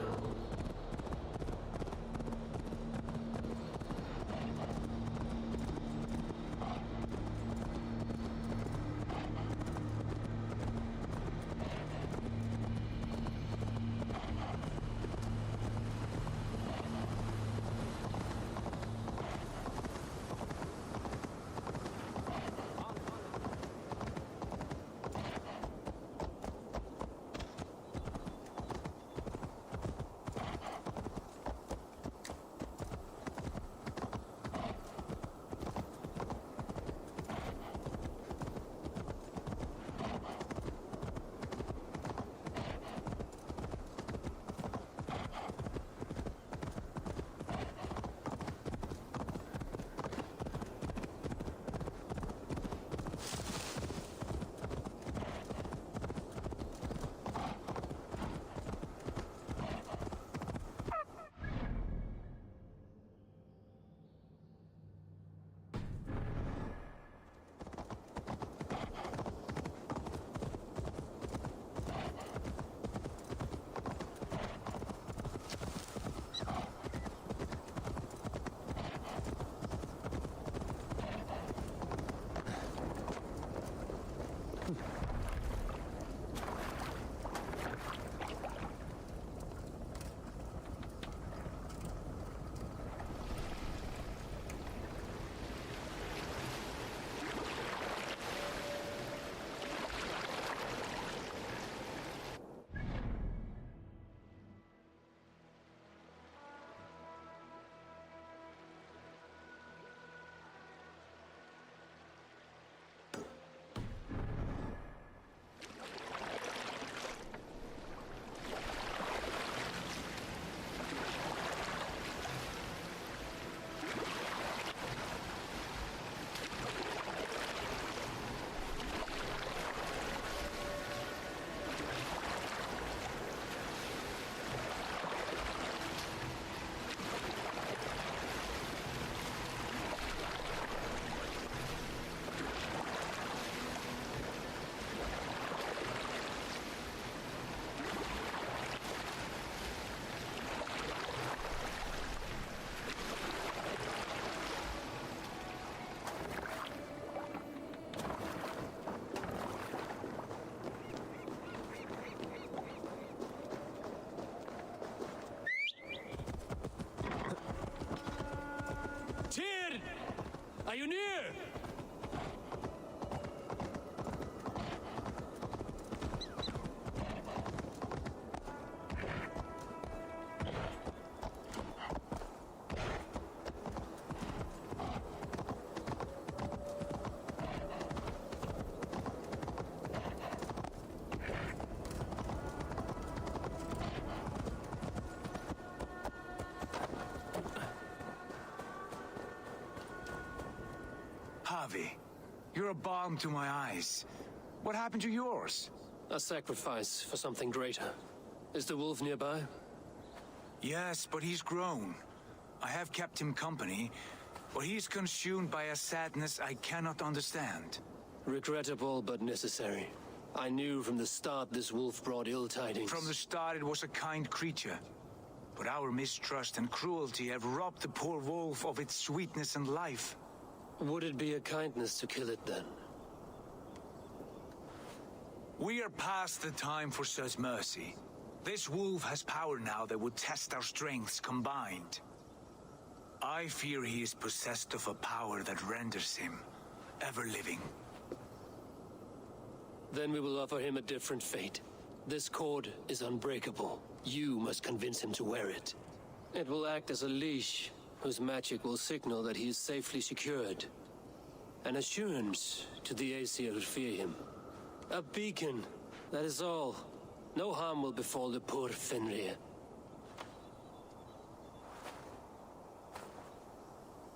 Pioneer! Harvey, you're a balm to my eyes. What happened to yours? A sacrifice for something greater. Is the wolf nearby? Yes, but he's grown. I have kept him company, but he's consumed by a sadness I cannot understand. Regrettable, but necessary. I knew from the start this wolf brought ill tidings. From the start it was a kind creature. But our mistrust and cruelty have robbed the poor wolf of its sweetness and life. Would it be a kindness to kill it, then? We are past the time for such mercy. This wolf has power now that would test our strengths combined. I fear he is possessed of a power that renders him ever-living. Then we will offer him a different fate. This cord is unbreakable. You must convince him to wear it. It will act as a leash, whose magic will signal that he is safely secured. An assurance to the Aesir who fear him. A beacon, that is all. No harm will befall the poor Fenrir.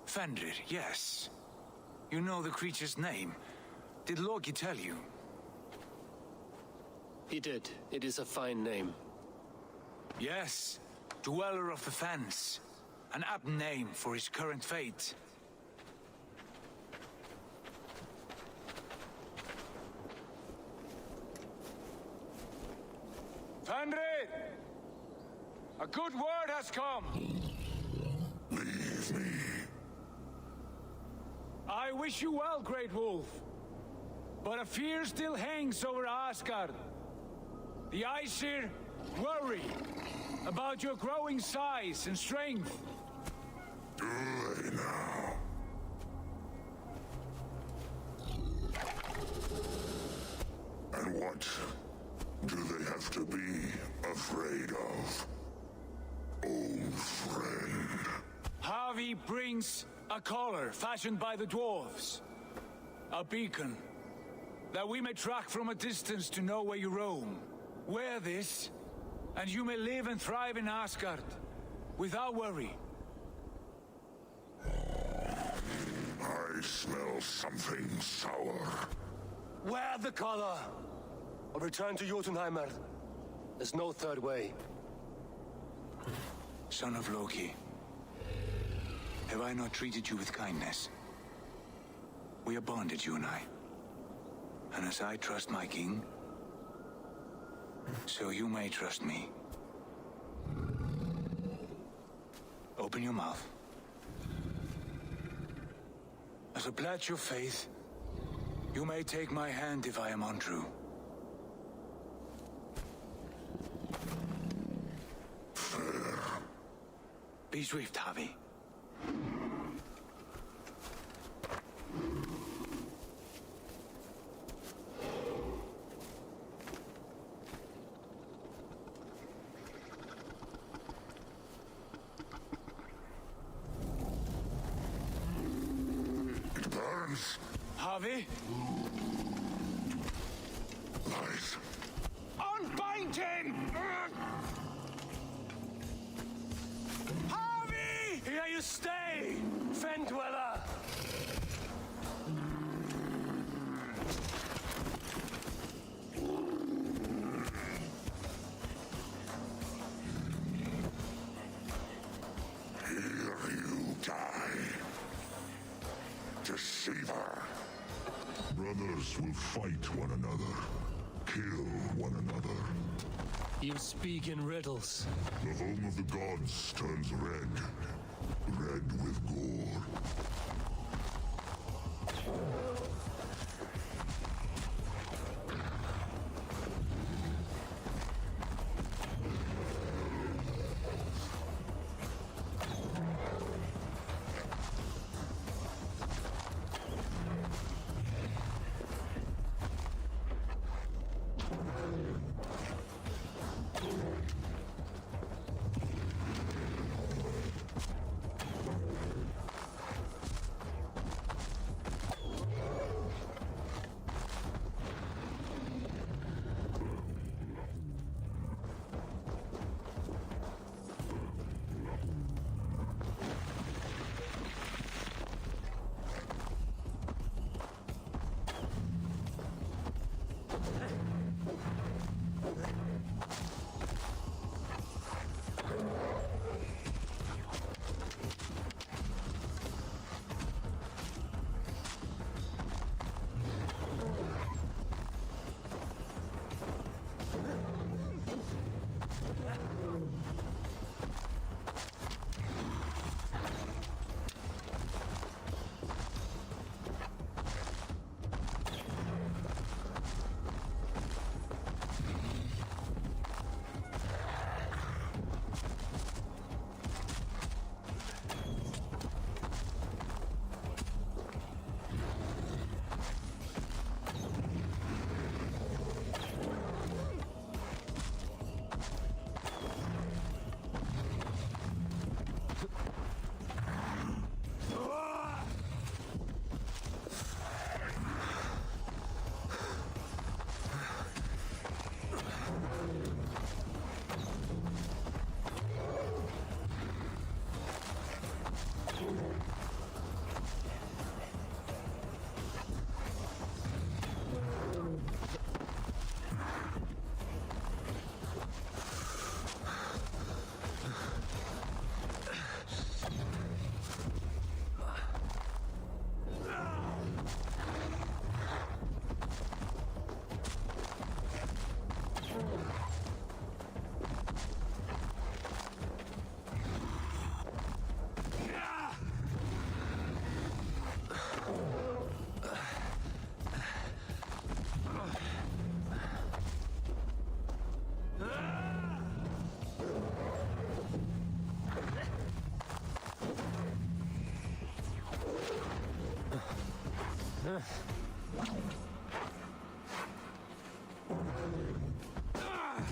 Fenrir, yes. You know the creature's name. Did Loki tell you? He did. It is a fine name. Yes. Dweller of the Fens. An apt name for his current fate. Fenrir! A good word has come! Leave me. I wish you well, Great Wolf. But a fear still hangs over Asgard. The Aesir worry about your growing size and strength. Do they now? And what do they have to be afraid of, old friend? Harvey brings a collar fashioned by the dwarves. A beacon, that we may track from a distance to know where you roam. Wear this, and you may live and thrive in Asgard, without worry. I smell something sour. Wear the collar, or return to Jotunheimer. There's no third way. Son of Loki, have I not treated you with kindness? We are bonded, you and I. And as I trust my king, so you may trust me. Open your mouth. As a pledge of faith, you may take my hand if I am untrue. Fair. Be swift, Harvey. Harvey? Lies. Unbind him! Harvey! Here you stay, Fen Dweller! Here you die. Deceiver. Brothers will fight one another, kill one another. You speak in riddles. The home of the gods turns red, red with gore.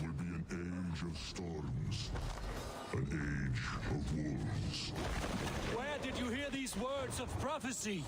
will be an age of storms, an age of wolves. Where did you hear these words of prophecy?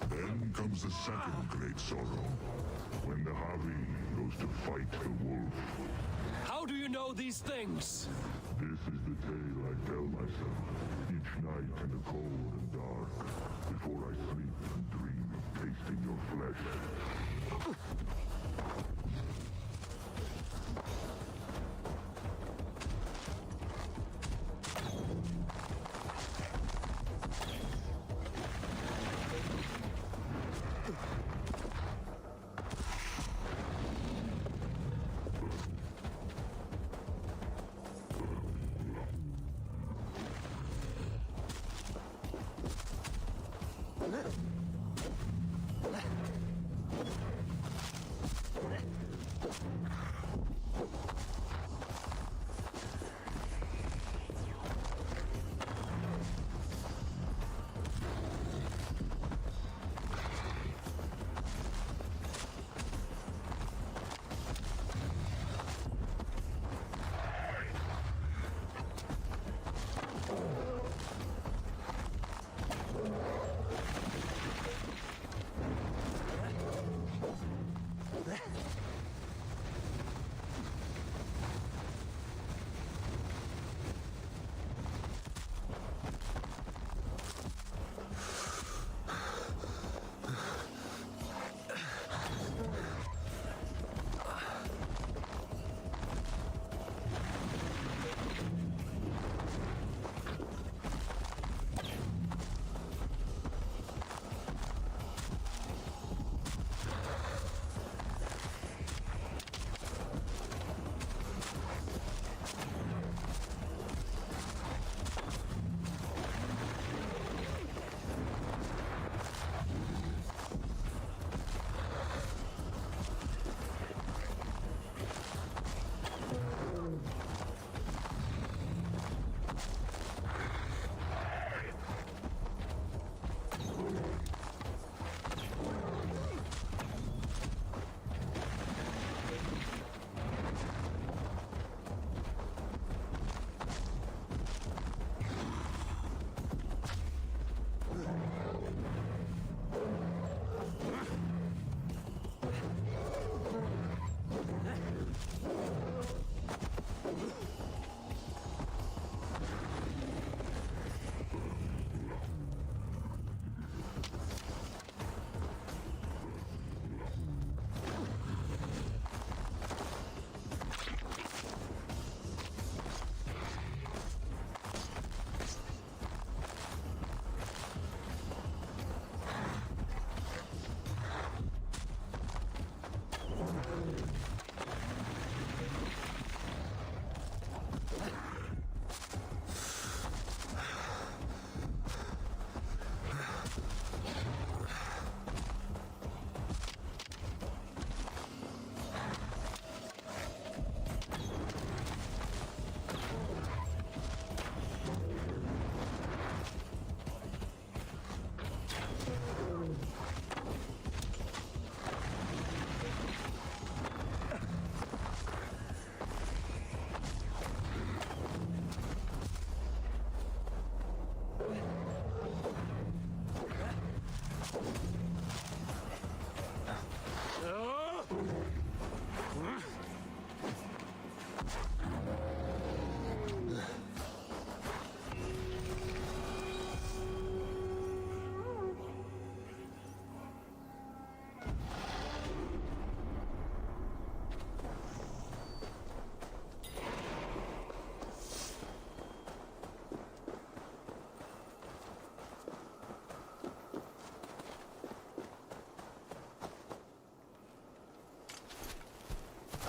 Then comes the second great sorrow, when the Harry goes to fight the wolf. How do you know these things? This is the tale I tell myself each night in the cold and dark, before I sleep and dream of tasting your flesh.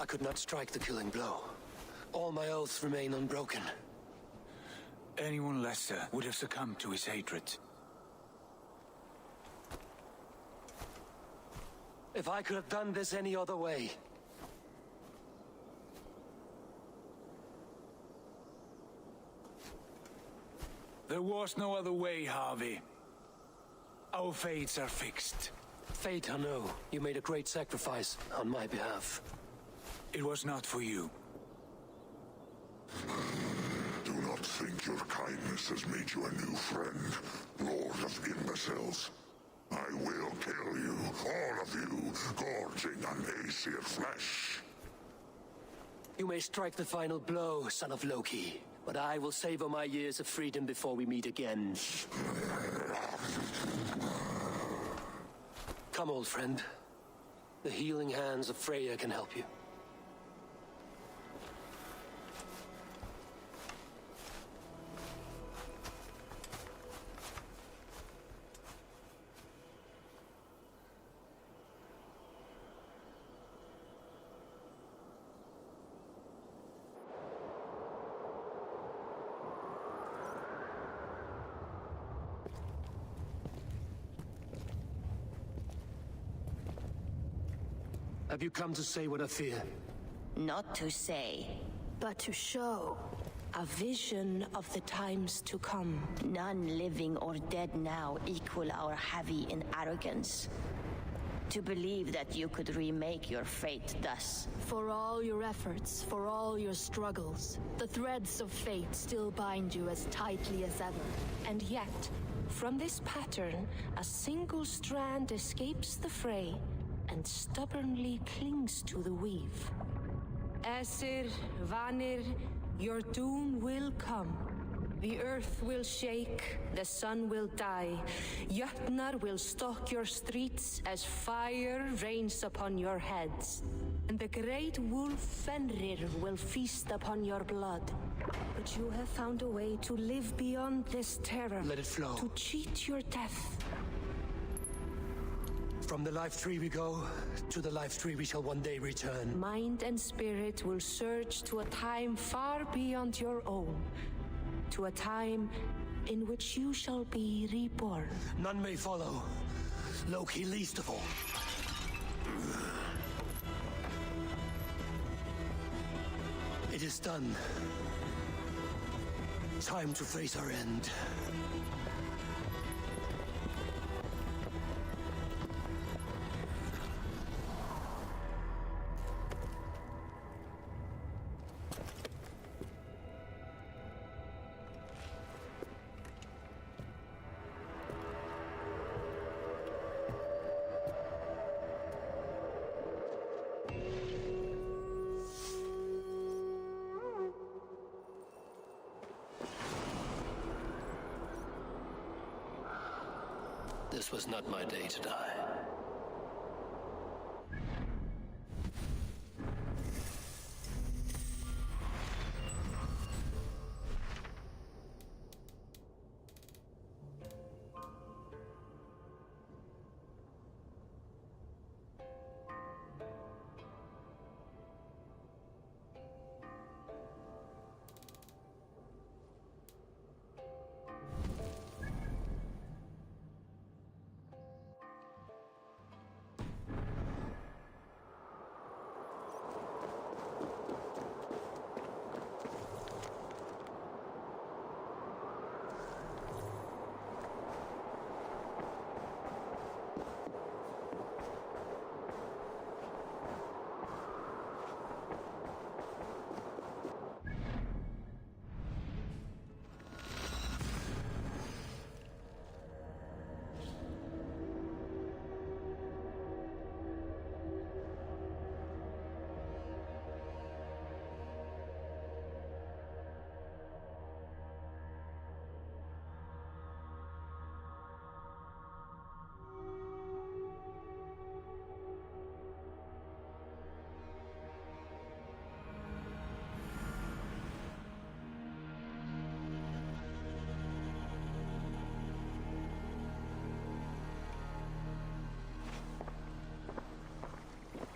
could not strike the killing blow. All my oaths remain unbroken. Anyone lesser would have succumbed to his hatred. If I could have done this any other way... There was no other way, Harvey. Our fates are fixed. Fate, I know. You made a great sacrifice on my behalf. It was not for you. Do not think your kindness has made you a new friend, Lord of Imbeciles. I will kill you, all of you, gorging on Aesir flesh. You may strike the final blow, son of Loki, but I will savor my years of freedom before we meet again. Come, old friend. The healing hands of Freya can help you. Have you come to say what I fear? Not to say, but to show. A vision of the times to come. None living or dead now equal our heavy in arrogance. To believe that you could remake your fate thus. For all your efforts, for all your struggles, the threads of fate still bind you as tightly as ever. And yet, from this pattern, a single strand escapes the fray and stubbornly clings to the weave. Aesir, Vanir, your doom will come. The earth will shake, the sun will die, Jötnar will stalk your streets as fire rains upon your heads, and the great wolf Fenrir will feast upon your blood. But you have found a way to live beyond this terror. Let it flow. To cheat your death. From the life tree we go, to the life tree we shall one day return. Mind and spirit will surge to a time far beyond your own. To a time in which you shall be reborn. None may follow. Loki least of all. It is done. Time to face our end. This was not my day to die.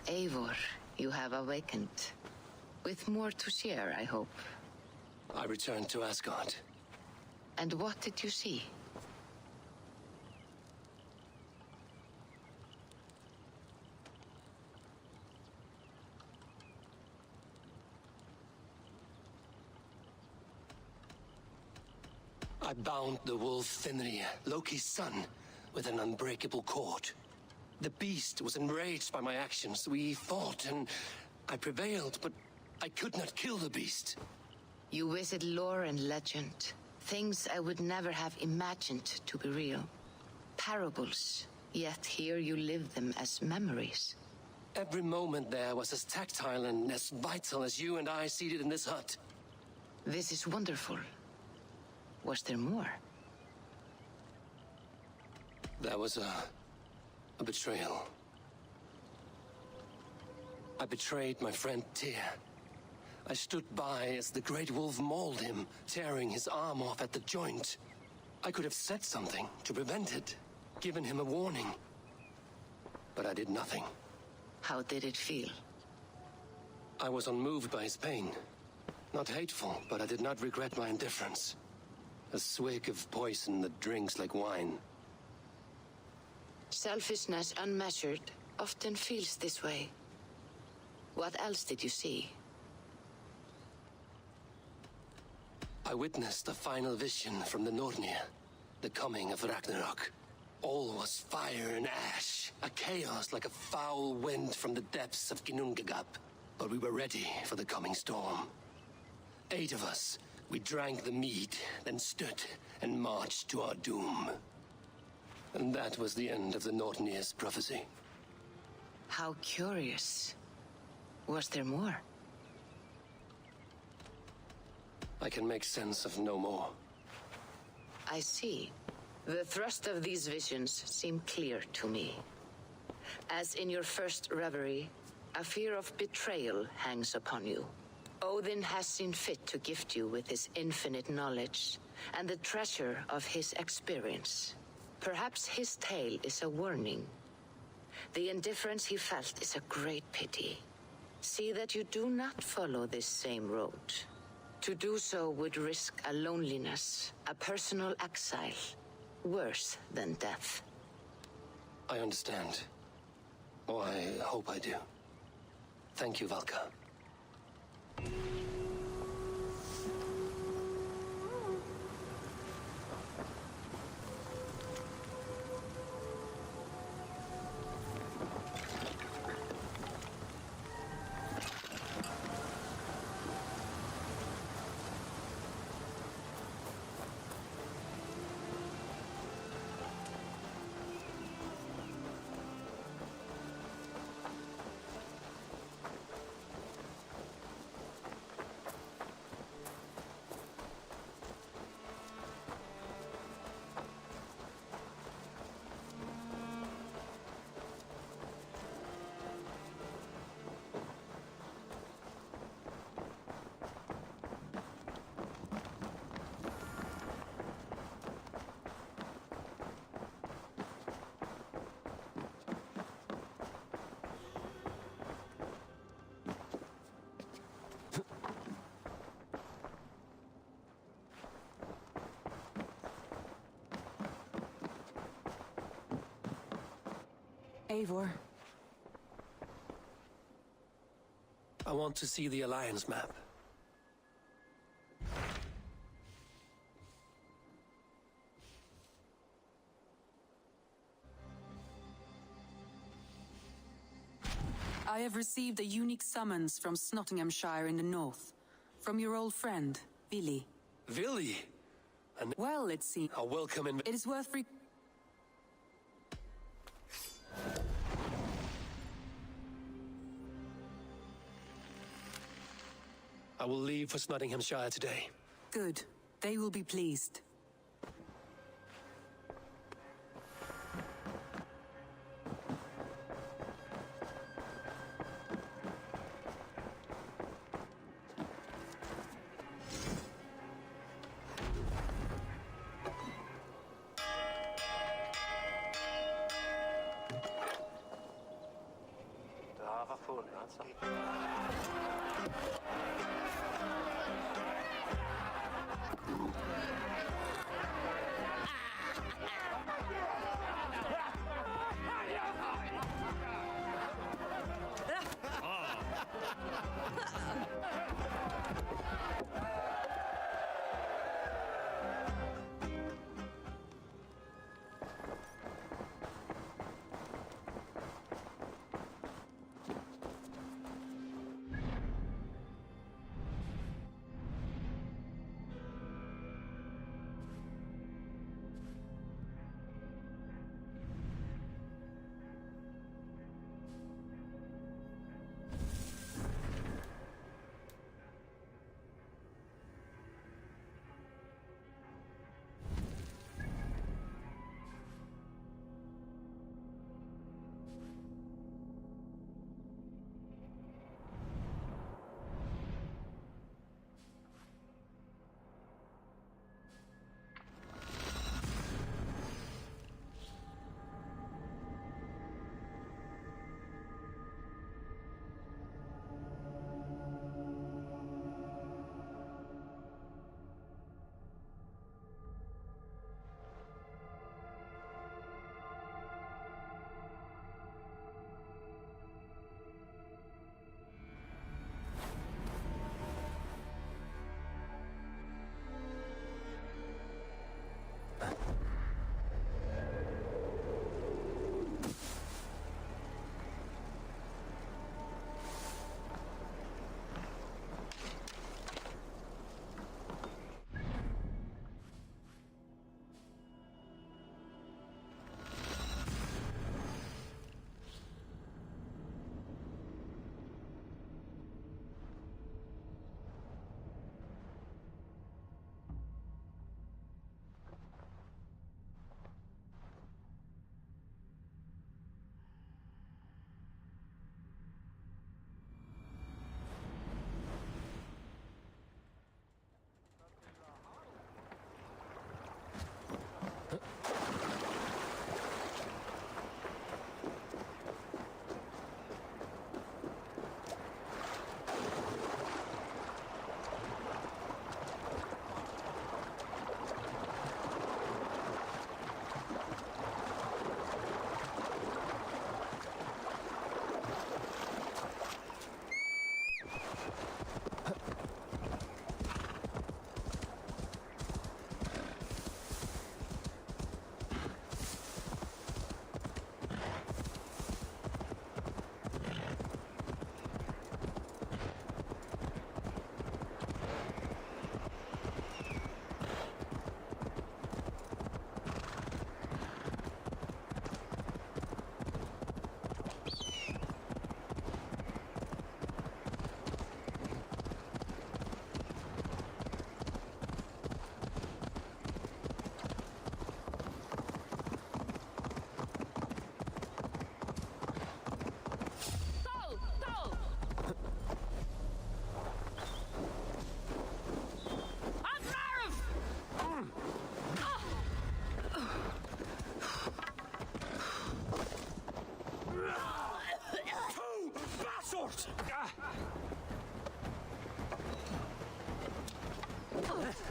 Eivor, You have awakened. With more to share, I hope. I returned to Asgard. And what did you see? I bound the wolf Fenrir, Loki's son, with an unbreakable cord. The beast was enraged by my actions. We fought, and I prevailed, but I could not kill the beast. You visit lore and legend. Things I would never have imagined to be real. Parables, yet here you live them as memories. Every moment there was as tactile and as vital as you and I seated in this hut. This is wonderful. Was there more? There was a betrayal. I betrayed my friend Tyr. I stood by as the great wolf mauled him, tearing his arm off at the joint. I could have said something to prevent it, given him a warning. But I did nothing. How did it feel? I was unmoved by his pain. Not hateful, but I did not regret my indifference. A swig of poison that drinks like wine. Selfishness unmeasured often feels this way. What else did you see? I witnessed the final vision from the Nornir, the coming of Ragnarok. All was fire and ash, a chaos like a foul wind from the depths of Ginnungagap. But we were ready for the coming storm. 8 of us, we drank the mead, then stood and marched to our doom. And that was the end of the Nornir's prophecy. How curious. Was there more? I can make sense of no more. I see. The thrust of these visions seem clear to me. As in your first reverie, a fear of betrayal hangs upon you. Odin has seen fit to gift you with his infinite knowledge and the treasure of his experience. Perhaps his tale is a warning. The indifference he felt is a great pity. See that you do not follow this same road. To do so would risk a loneliness, a personal exile, worse than death. I understand. Or I hope I do. Thank you, Valka. Eivor. I want to see the Alliance map. I have received a unique summons from Nottinghamshire in the north. From your old friend, Vili. Vili? Well, it seems... A welcome in... It is worth... I will leave for Nottinghamshire today. Good. They will be pleased. Det har vært funnet, altså.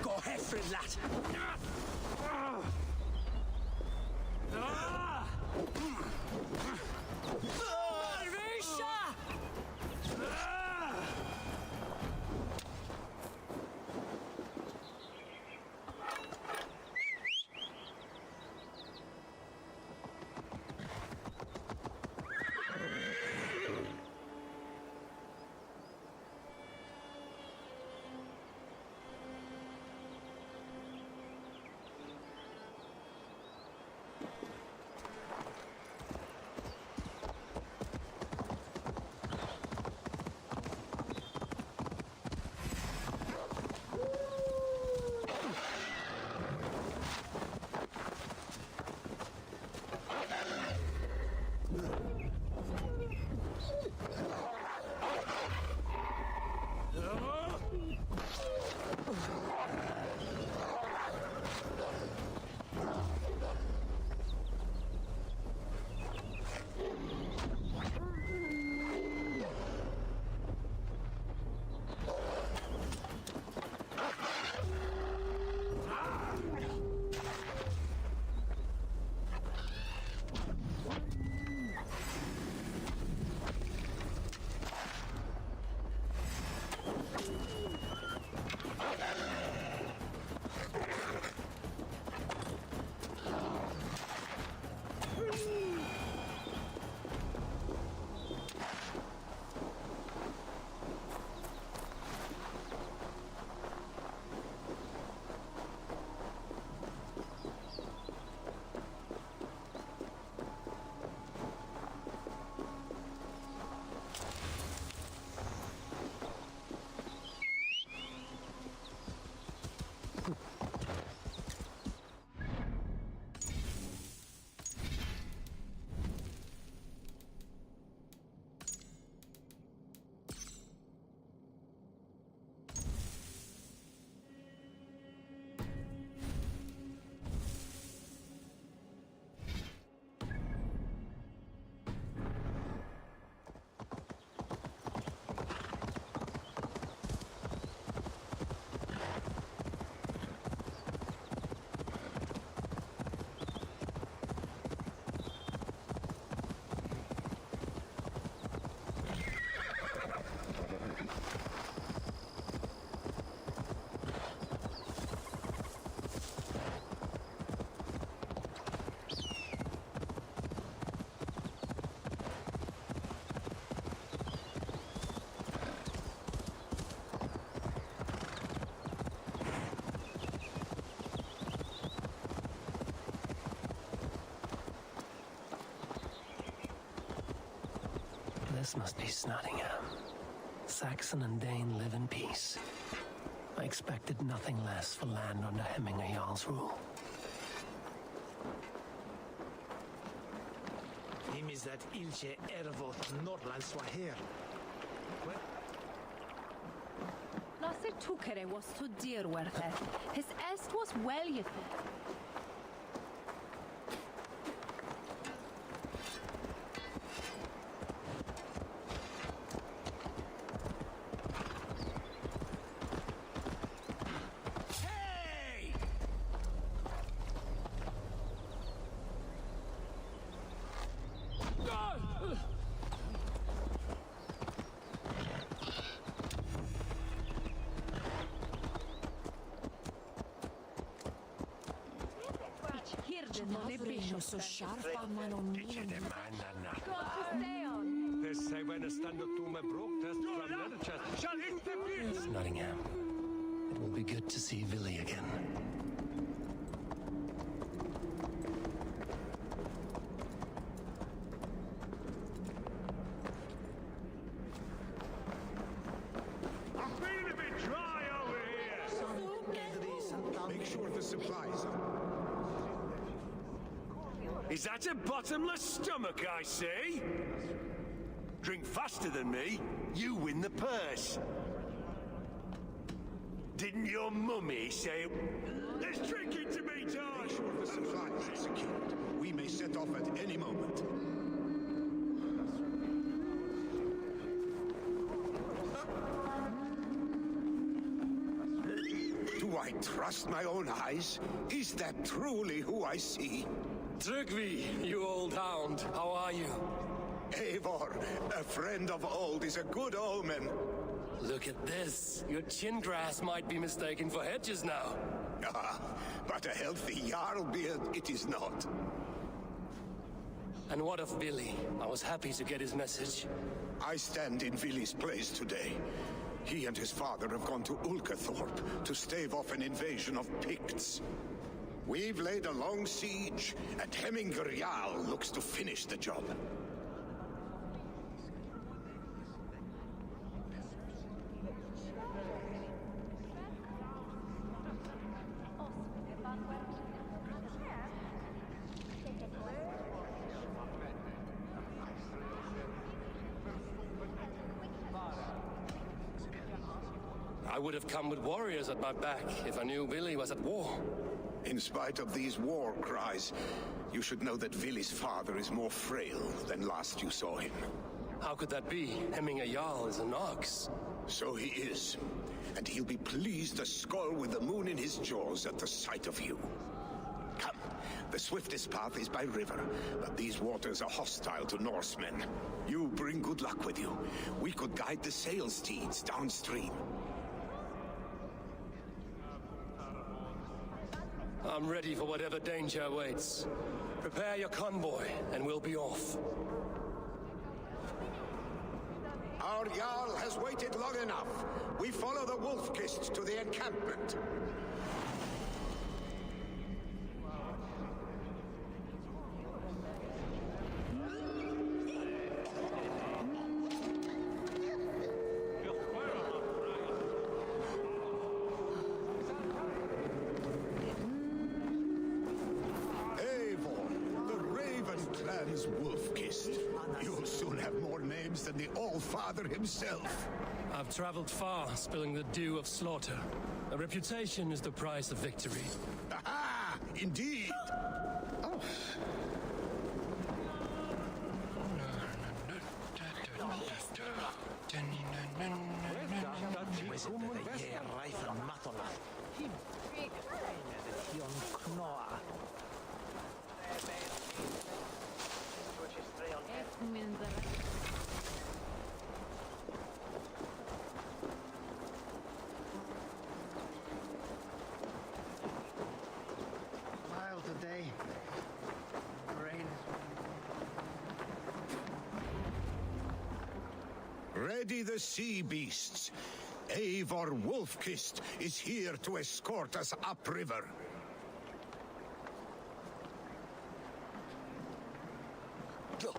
Gå herfra, lad! This must be Snottingham. Saxon and Dane live in peace. I expected nothing less for land under Hemminger Jarl's rule. Him is that Ilche Ervoth Norlands var här. Lasser Tukere was so dear worth it. His est was well yet. Nottingham. It will be good to see Villy again. I'm feeling a bit dry over here. Make sure the supplies are. Is that a bottomless stomach I see? Drink faster than me, you win the purse. Didn't your mummy say... Let's drink it to me, George! Make sure the supplies are secured. We may set off at any moment. Do I trust my own eyes? Is that truly who I see? Trygvi, you old hound, how are you? Eivor, a friend of old, is a good omen. Look at this. Your chin grass might be mistaken for hedges now. Ah, but a healthy Jarl beard it is not. And what of Billy? I was happy to get his message. I stand in Villy's place today. He and his father have gone to Ulkathorpe to stave off an invasion of Picts. We've laid a long siege, and Hemminger Jarl looks to finish the job. I would have come with warriors at my back if I knew Billy was at war. In spite of these war cries, you should know that Villy's father is more frail than last you saw him. How could that be? Hemminger Jarl is an ox. So he is. And he'll be pleased to skull with the moon in his jaws at the sight of you. Come, the swiftest path is by river, but these waters are hostile to Norsemen. You bring good luck with you. We could guide the sail steeds downstream. I'm ready for whatever danger awaits. Prepare your convoy, and we'll be off. Our Jarl has waited long enough. We follow the Wolf-Kist to the encampment. Wolf-Kist. You'll soon have more names than the All-Father himself. I've traveled far, spilling the dew of slaughter. A reputation is the price of victory. Aha! Indeed! Oh. Wild today. Rain. Ready the sea beasts. Eivor Wolf-Kist is here to escort us upriver. Go.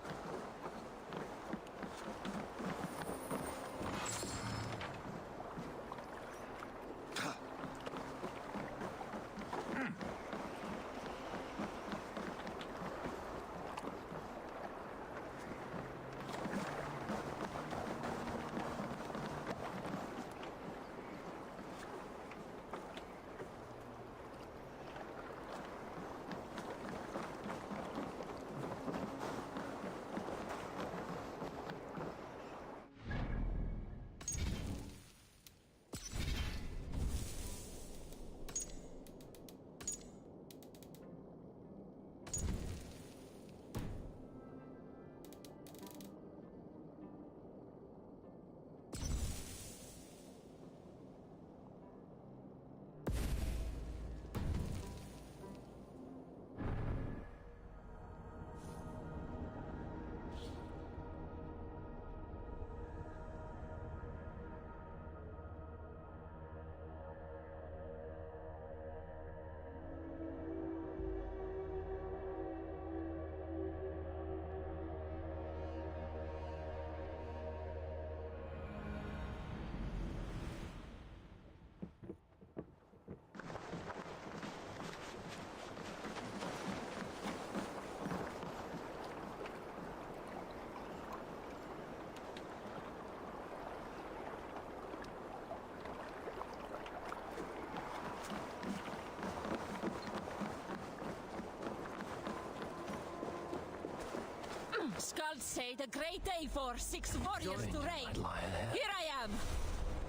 say the great day for 6 warriors to reign. I'd lie there. Here I am!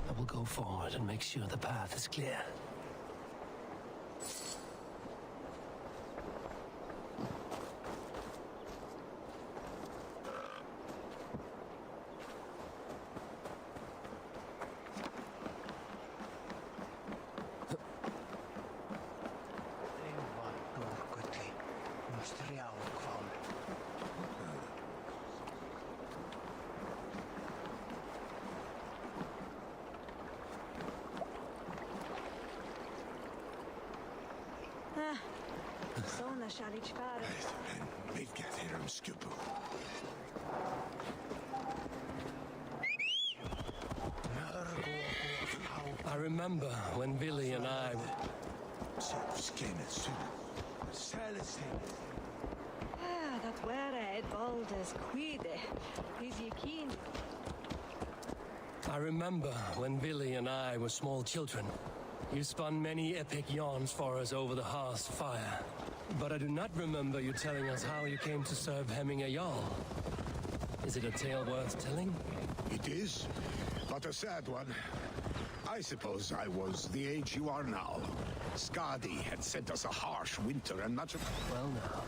I will go forward and make sure the path is clear. Såna kärleksfärd. Vilket är de skupo? I remember when Billy and I... Dat waren het baldes quide. Is je keen? I remember when Billy and I were small children. You spun many epic yarns for us over the hearth's fire. But I do not remember you telling us how you came to serve Hemming a Jarl. Is it a tale worth telling? It is, but a sad one. I suppose I was the age you are now. Skadi had sent us a harsh winter and much of... Well now.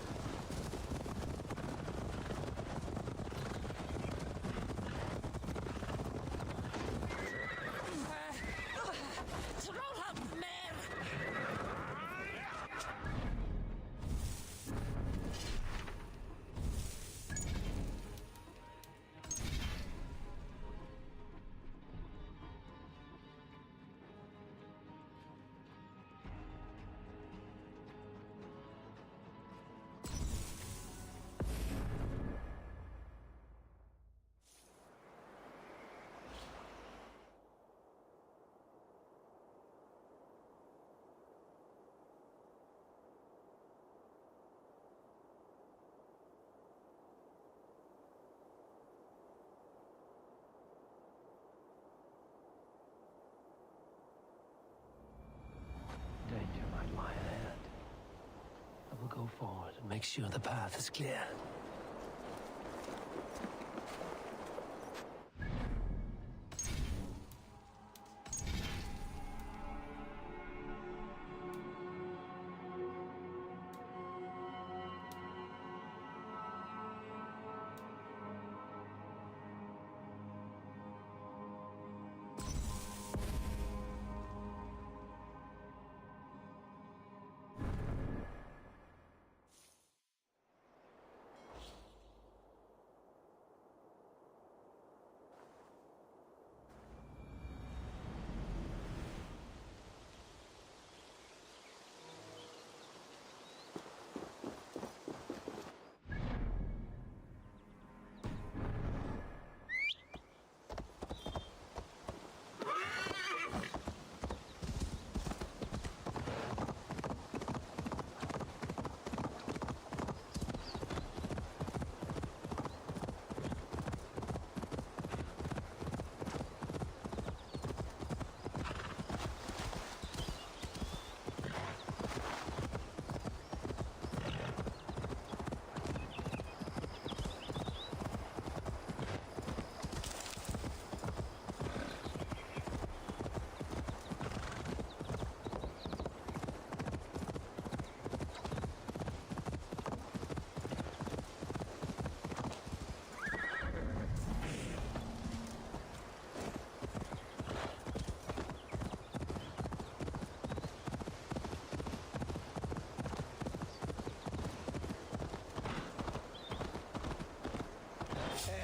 Danger might lie ahead. I will go forward and make sure the path is clear.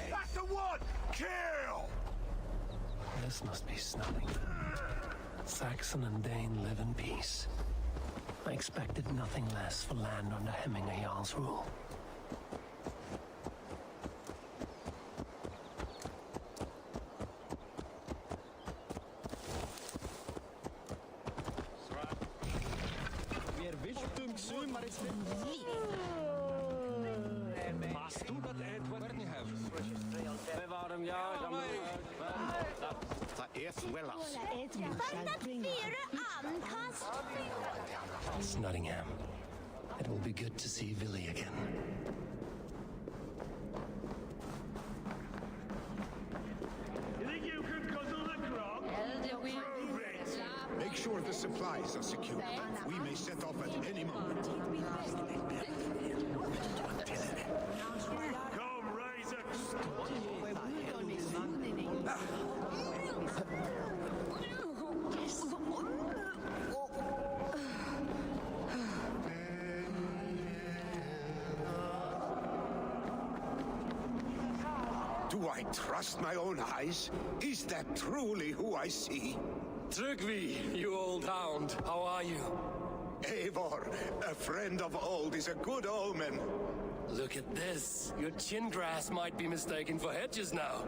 That's the one! Kill! This must be stunning. Saxon and Dane live in peace. I expected nothing less for land under Hemming a Jarl's rule. It's Nottingham. It will be good to see Villy again. sure the supplies are secure. We may set off at any moment. Come, Razors! Do I trust my own eyes? Is that truly who I see? Trygvi, you old hound, how are you? Eivor, a friend of old is a good omen. Look at this. Your chin grass might be mistaken for hedges now.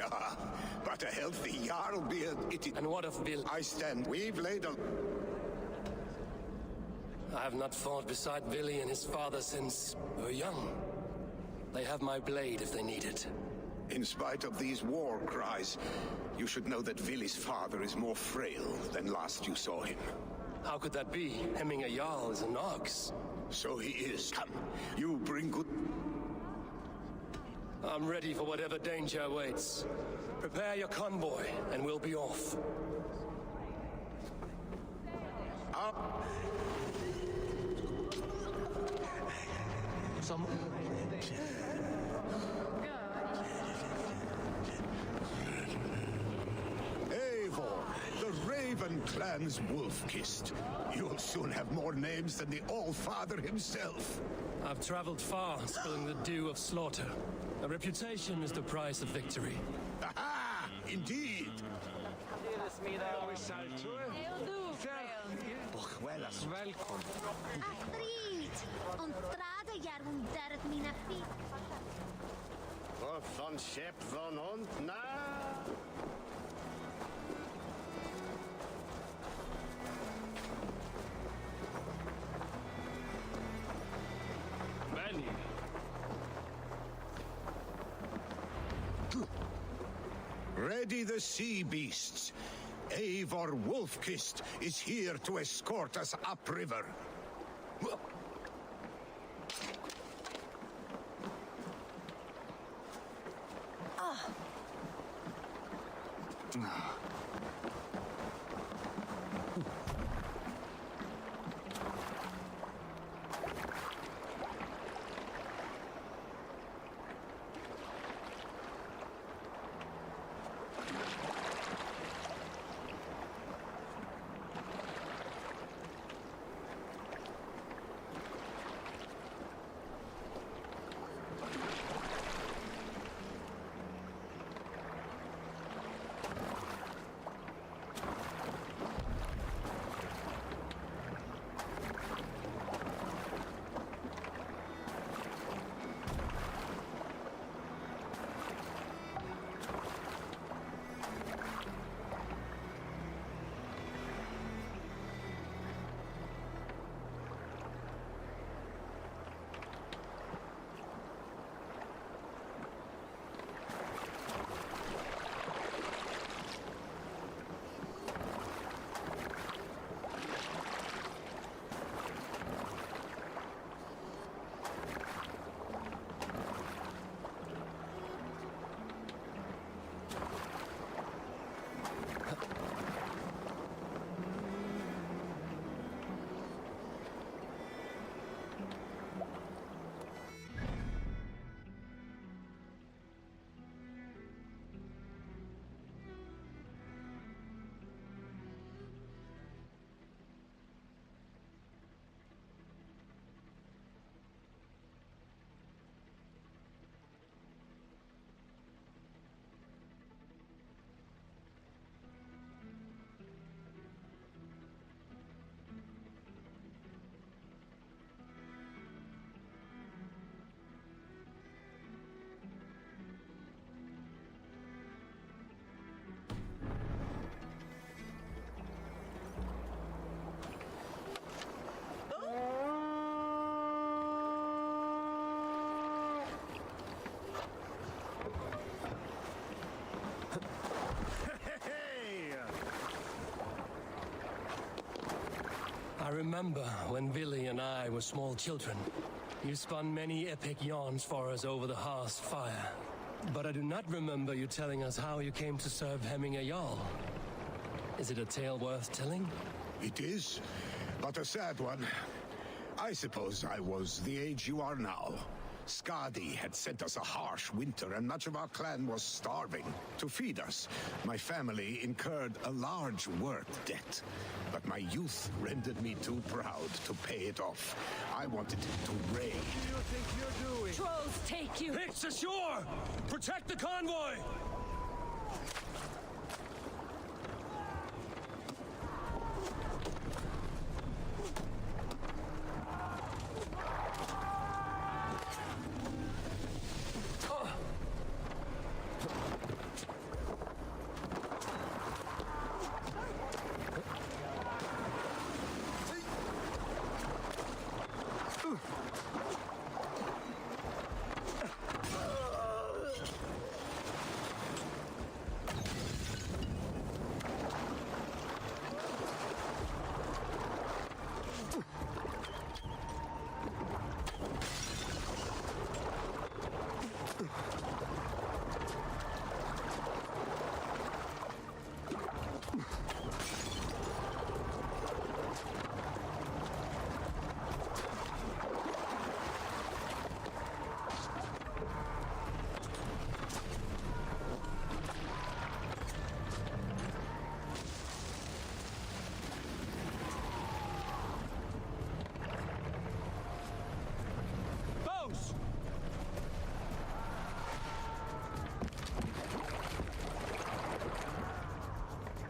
Ah, but a healthy Jarl beard, And what of Vil? I stand. We've laid a... I have not fought beside Vili and his father since we were young. They have my blade if they need it. In spite of these war cries, you should know that Vili's father is more frail than last you saw him. How could that be? Hemming a Jarl is an ox. So he is. Come, you bring good... I'm ready for whatever danger awaits. Prepare your convoy, and we'll be off. Up! Some... Eivor, the Raven clan's wolf-kissed. You'll soon have more names than the All-Father himself. I've traveled far, spilling the dew of slaughter. A reputation is the price of victory. Aha! Indeed! Welkom. Astrid! Ontrade jaar honderd mina fiet. Van schep van hond na. Benny. Ready the sea beasts. Eivor Wolfkist is here to escort us upriver. I remember when Vili and I were small children. You spun many epic yarns for us over the hearth's fire. But I do not remember you telling us how you came to serve Hemming a Jarl. Is it a tale worth telling? It is, but a sad one. I suppose I was the age you are now. Skadi had sent us a harsh winter, and much of our clan was starving. To feed us, my family incurred a large work debt. But my youth rendered me too proud to pay it off. I wanted to reign. What do you think you're doing? Trolls take you! Picks ashore! Protect the convoy!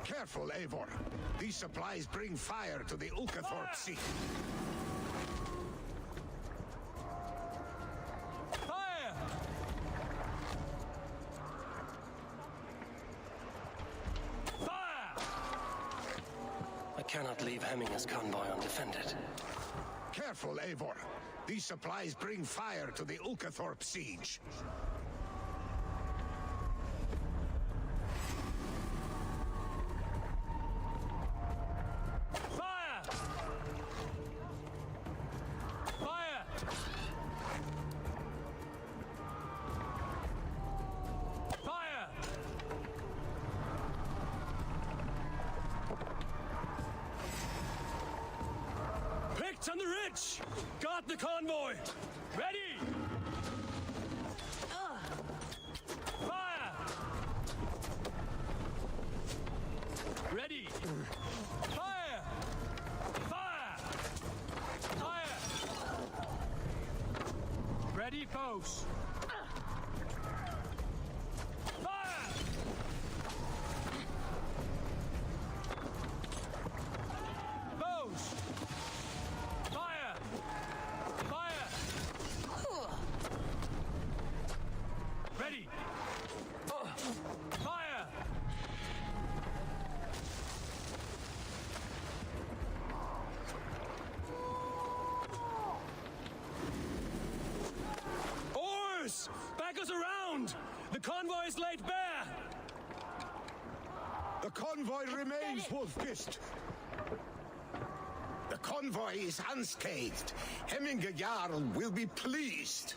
Careful, Eivor. These supplies bring fire to the Ulkathorpe Sea. Fire! Fire! I cannot leave Hemminger's convoy undefended. Careful, Eivor. These supplies bring fire to the Ulkathorpe siege. On the ridge! Got the convoy! Ready! Fire! Ready! Fire! Fire! Fire! Ready, foes! Fire! Foes! Fire! Fire! Ready! Fire! Oars! Back us around! The convoy is laid bare! The convoy remains, Wolfkist! The convoy is unscathed. Hemminger Jarl will be pleased.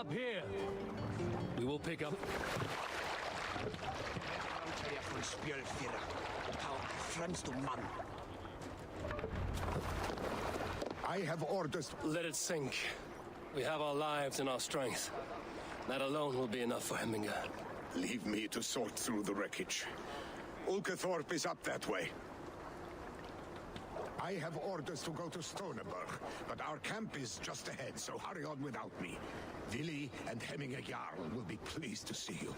stop here. We will pick up... I have orders. Let it sink. We have our lives and our strength. That alone will be enough for Hemminger. Leave me to sort through the wreckage. Ulkathorpe is up that way. I have orders to go to Stoneberg, but our camp is just ahead, so hurry on without me. Vili and Hemminger Jarl will be pleased to see you.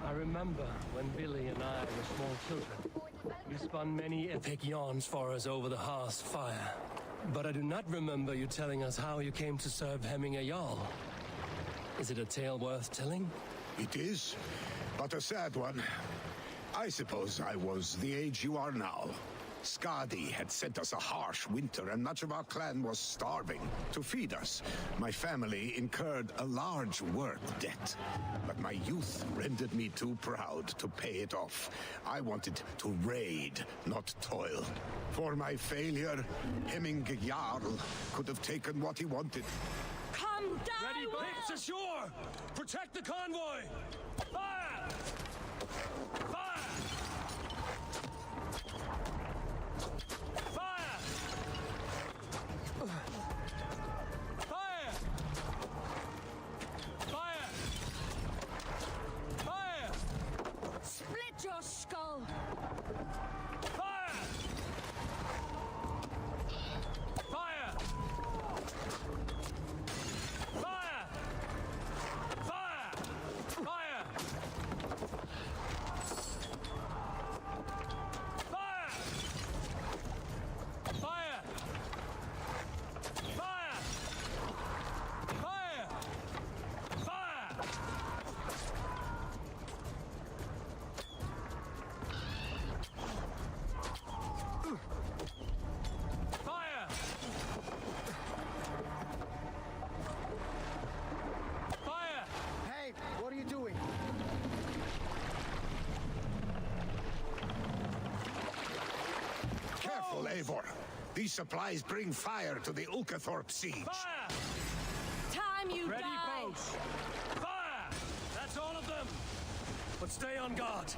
I remember when Billy and I were small children. You spun many epic yarns for us over the hearth's fire. But I do not remember you telling us how you came to serve Hemminger Jarl. Is it a tale worth telling? It is, but a sad one. I suppose I was the age you are now. Skadi had sent us a harsh winter, and much of our clan was starving. To feed us, my family incurred a large work debt. But my youth rendered me too proud to pay it off. I wanted to raid, not toil. For my failure, Hemminger Jarl could have taken what he wanted. Come down! Ready, picks ashore! Protect the convoy! Fire! Fire! Your skull! Fire! Fire! Fire! Fire! Fire! Fire! Fire! Fire! Fire! Fire! Fire! Fire! Hey, what are you doing? Careful, Eivor. These supplies bring fire to the Ulkathorpe siege. Fire! Time you Ready, die! boats! Fire! That's all of them! But stay on guard.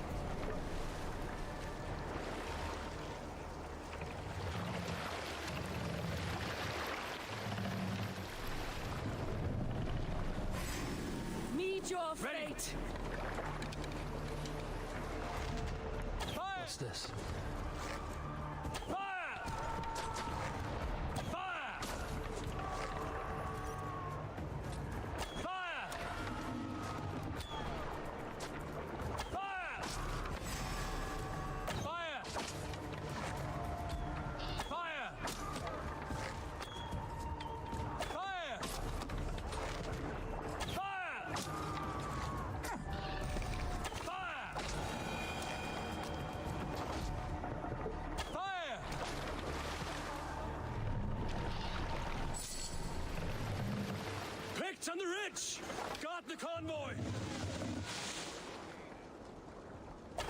Meet your Ready. fate! Fire! What's this? Fire! Fire! Fire! Fire! Fire! Fire! Fire! Fire! Fire! Fire! Picked on the ridge! Got the convoy!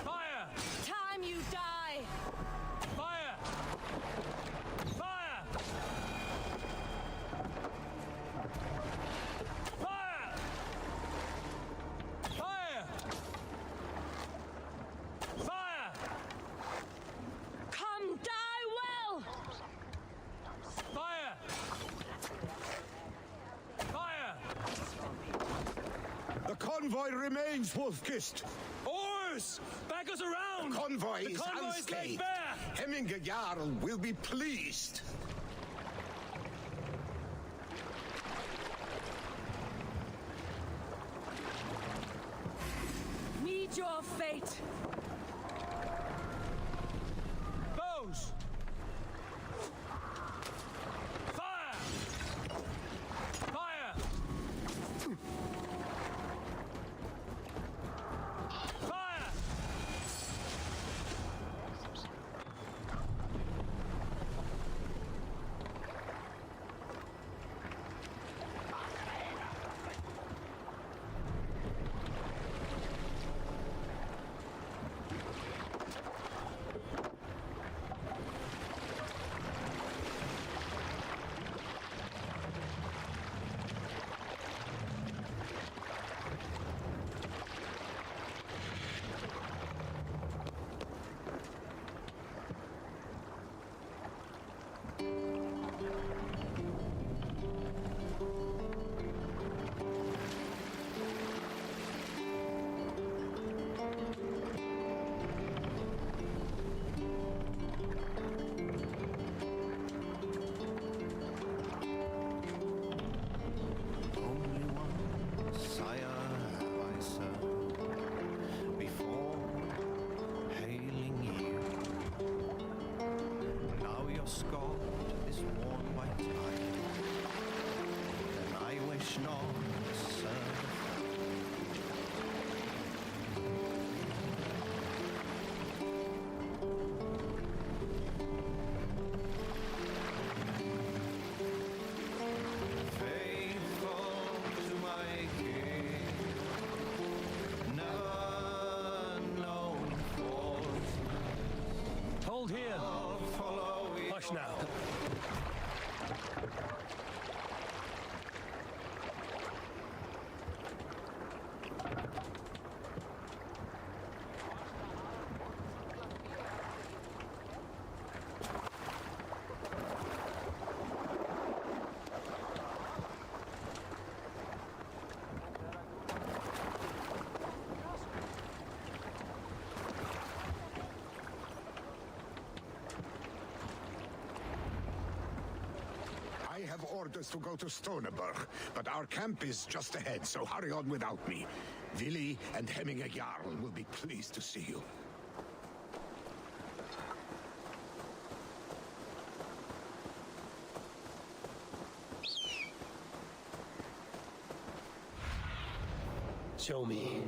Fire! Time you die! Fire! Fire! Fire! Fire! Fire! Come die well! Fire! Fire! The convoy remains, Wolfkist. Oars! Back us around! The convoy is laid unscathed. bare! Hemminger Jarl will be pleased. hold here. Hush now. I have orders to go to Stoneberg, but our camp is just ahead, so hurry on without me. Willi and Hemminger Jarl will be pleased to see you. Show me.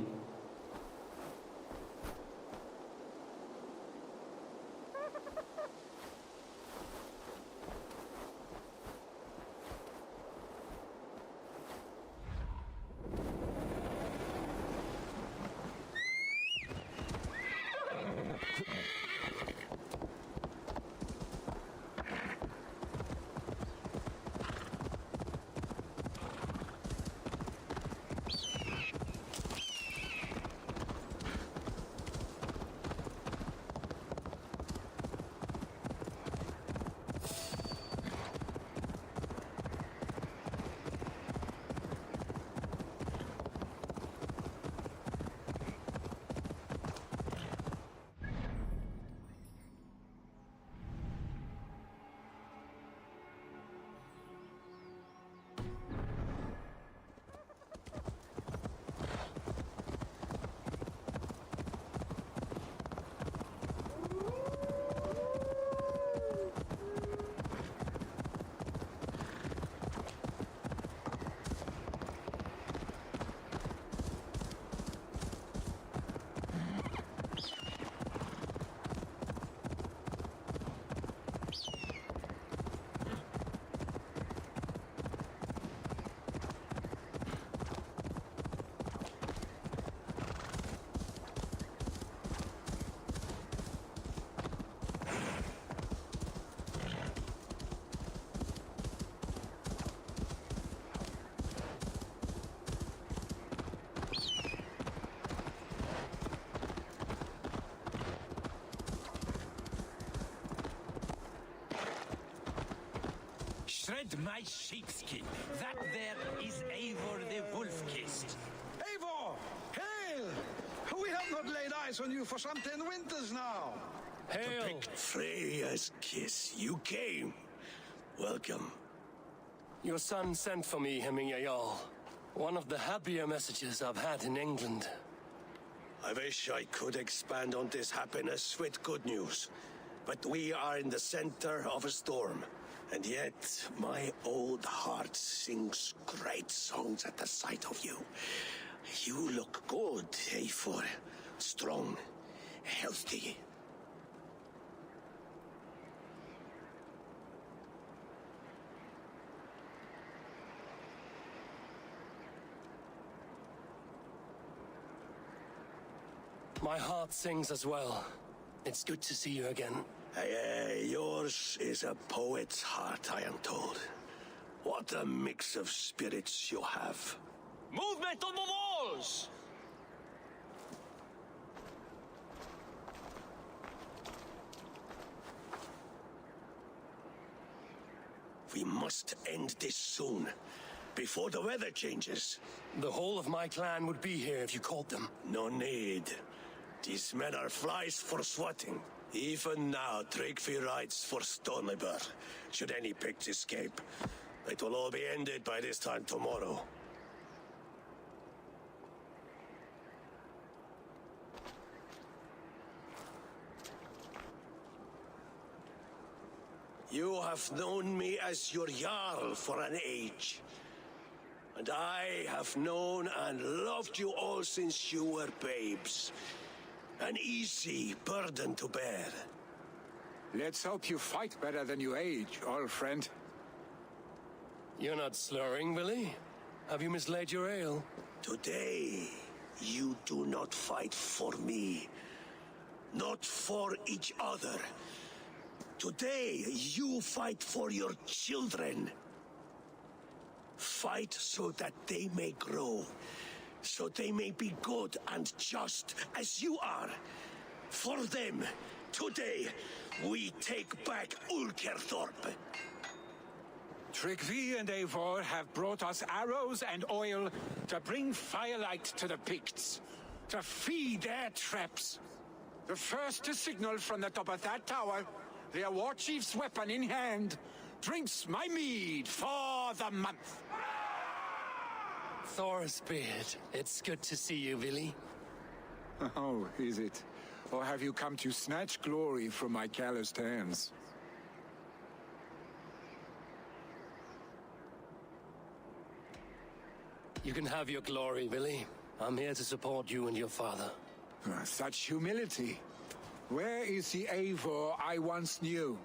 Shred my sheepskin. That there is Eivor the Wolf-Kissed. Eivor! Hail! We have not laid eyes on you for some 10 winters now. Hail! To pick Freya's kiss, you came. Welcome. Your son sent for me, Hemminger Jarl. One of the happier messages I've had in England. I wish I could expand on this happiness with good news. But we are in the center of a storm. And yet, my old heart sings great songs at the sight of you. You look good, Eivor. Strong, healthy. My heart sings as well. It's good to see you again. Yours is a poet's heart, I am told. What a mix of spirits you have. Movement on the walls! We must end this soon, before the weather changes. The whole of my clan would be here if you called them. No need. These men are flies for swatting. Even now, Tryggvi rides for Stoneberg, should any Picts escape. It will all be ended by this time tomorrow. You have known me as your Jarl for an age. And I have known and loved you all since you were babes. An easy burden to bear. Let's hope you fight better than you age, old friend. You're not slurring, Willie? Have you mislaid your ale? Today, you do not fight for me. Not for each other. Today, you fight for your children. Fight so that they may grow. So they may be good and just as you are. For them, today, we take back Ulkerthorpe. Tryggvi and Eivor have brought us arrows and oil to bring firelight to the Picts, to feed their traps. The first to signal from the top of that tower, their war chief's weapon in hand, drinks my mead for the month. Thorsbeard, it's good to see you, Willy. Oh, is it? Or have you come to snatch glory from my calloused hands? You can have your glory, Willy. I'm here to support you and your father. Such humility. Where is the Eivor I once knew?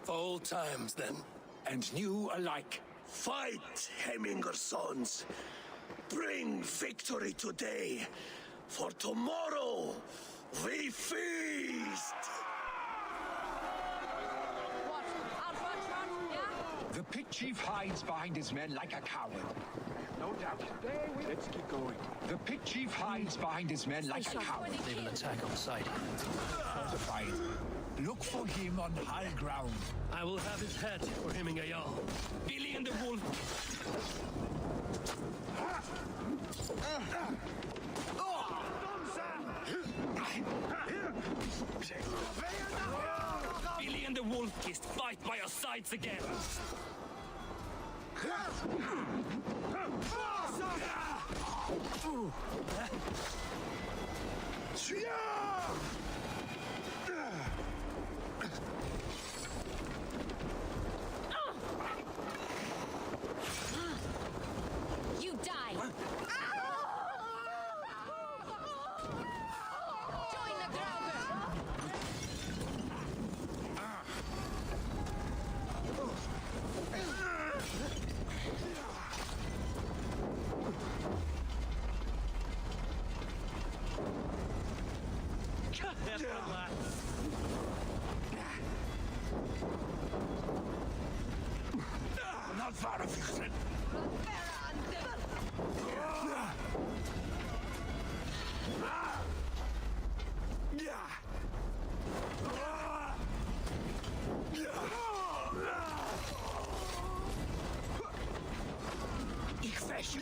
For old times, then. And new alike. Fight, Hemminger sons. Bring victory today. For tomorrow, we feast! What? Out front, yeah? The Pict Chief hides behind his men like a coward. No doubt. Let's keep going. The Pict Chief hides behind his men like a coward. They will attack on sight. Fortified. Look for him on high ground. I will have his head for Hemming Ayal. Billy and the Wolf. Billy and the Wolf kissed fight by your sides again. You die! Join the Grauber! Not far of you. Ich wäsche.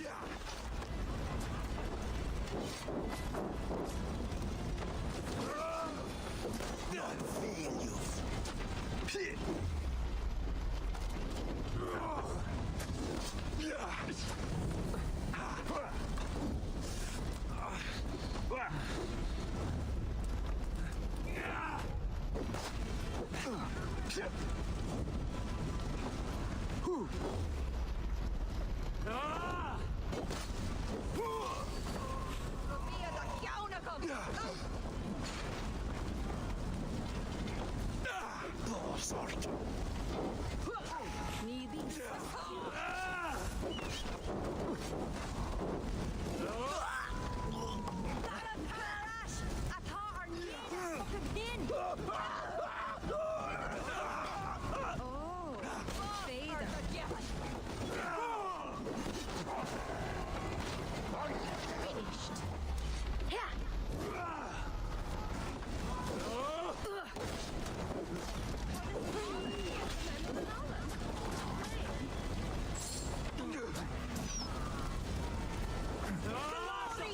Don't fail you. Sort.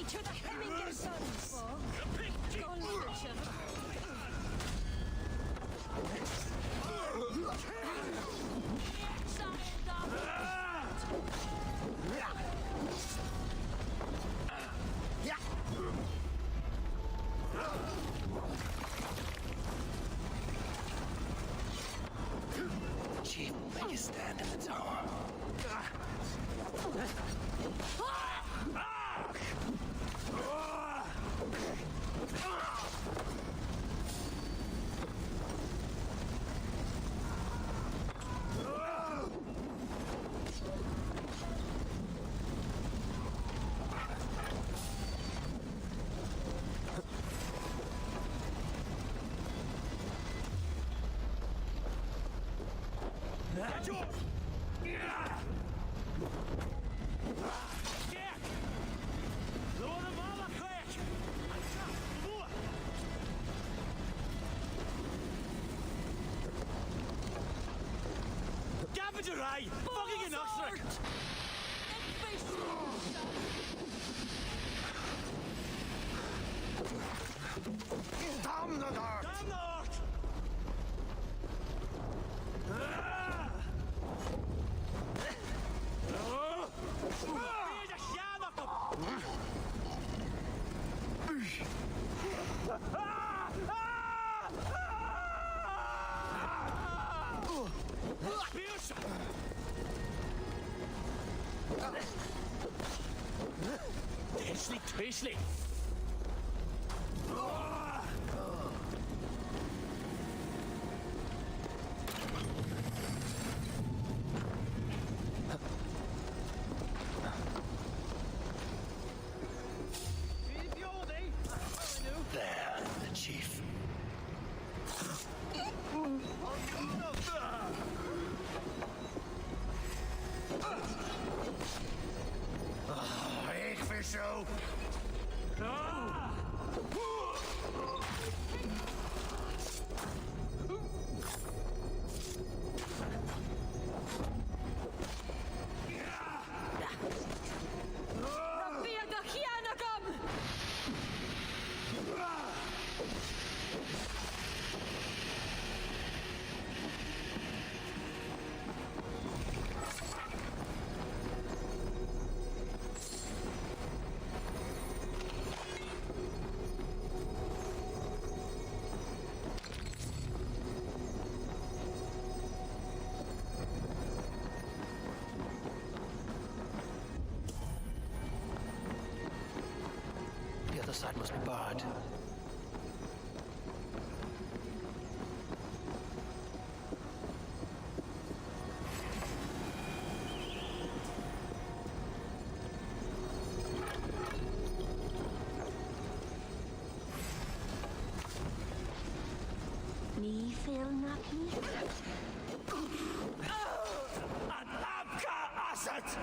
To the Hemminger sons! Chief will make a stand in the tower. Rai! Fucking in Oxford! Damn the dark! Damn the art! Twisly! There, the chief. Ik vind zo. The other side must be barred. Ni fel na ni. An Abka Asset!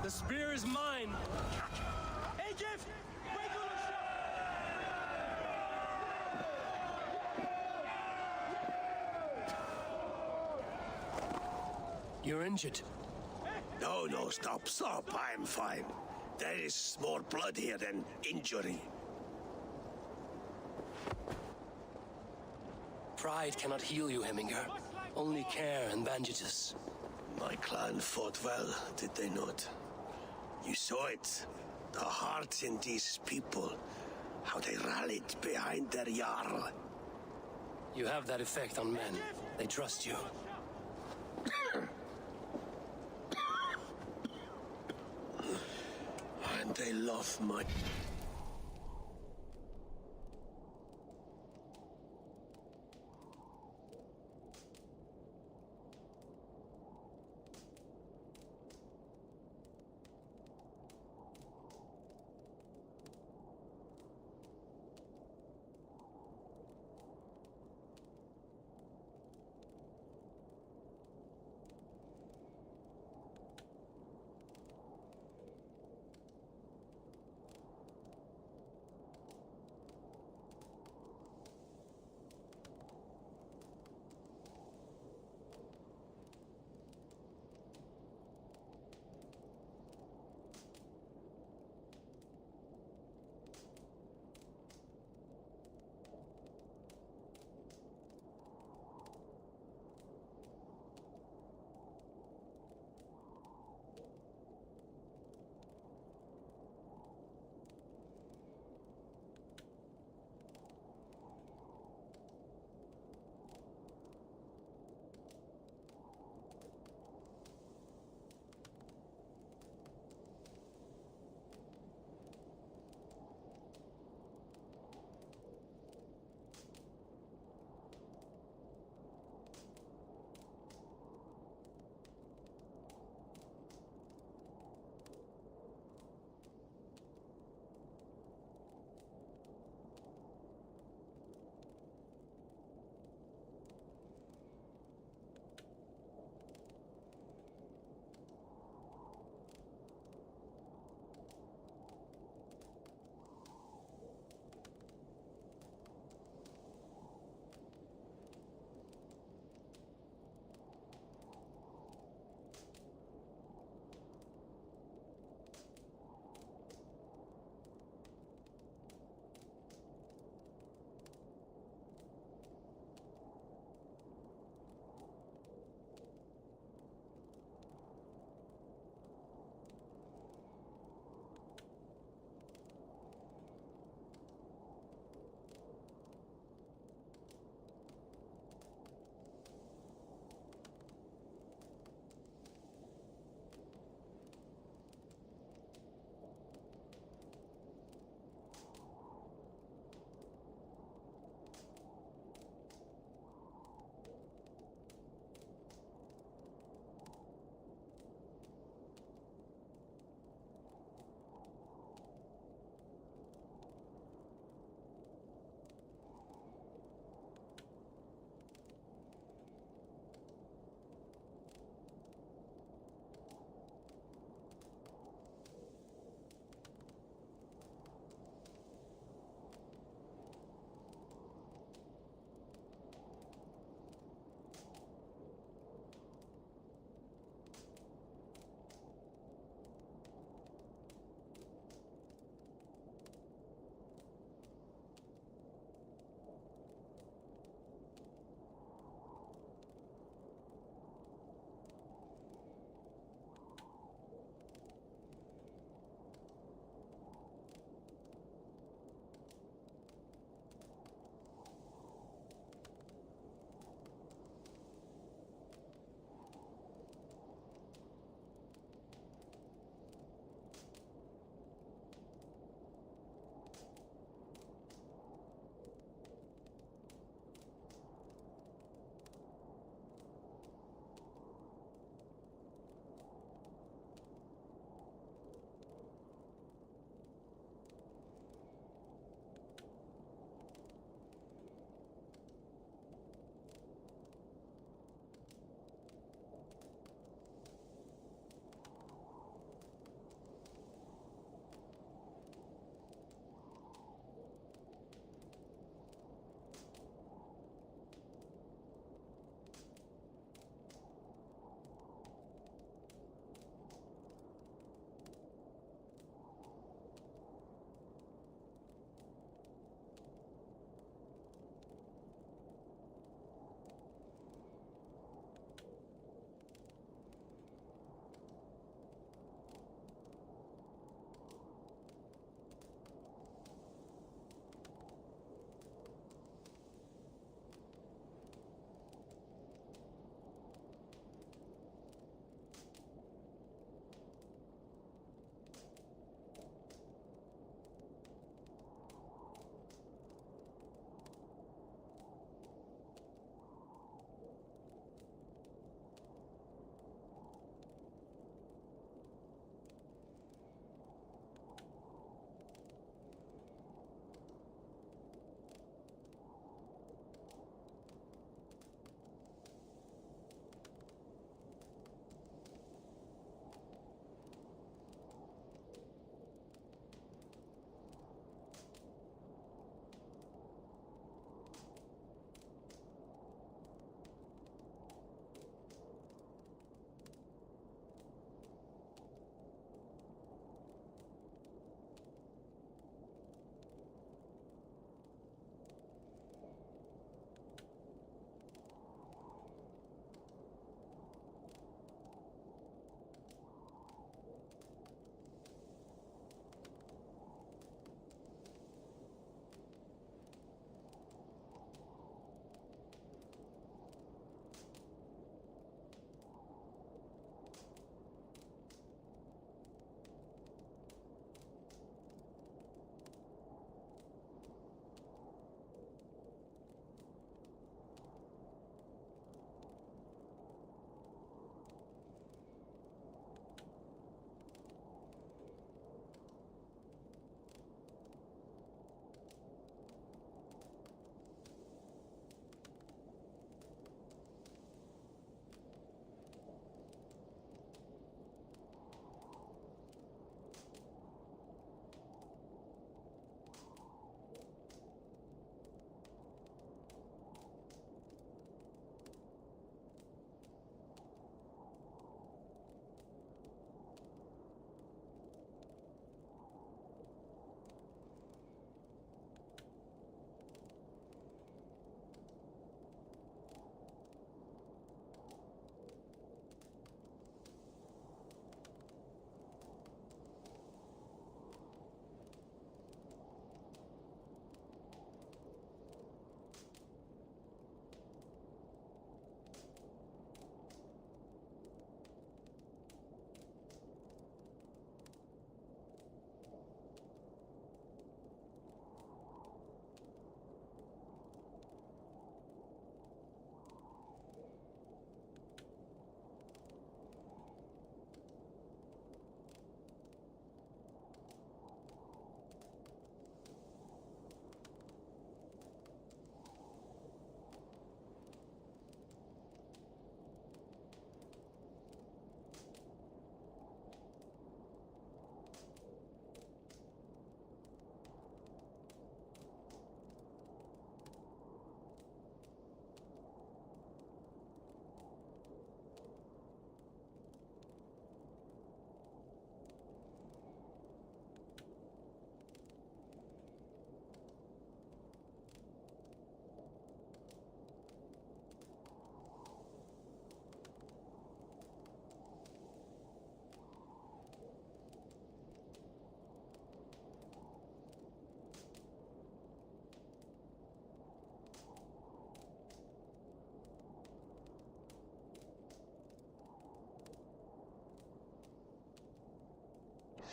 The spear is mine! Hey, Jeff! You're injured. No, stop. I'm fine. There is more blood here than injury. Pride cannot heal you, Heminger. Only care and bandages. My clan fought well, did they not? You saw it. The heart in these people. How they rallied behind their Jarl. You have that effect on men. They trust you. And they love my...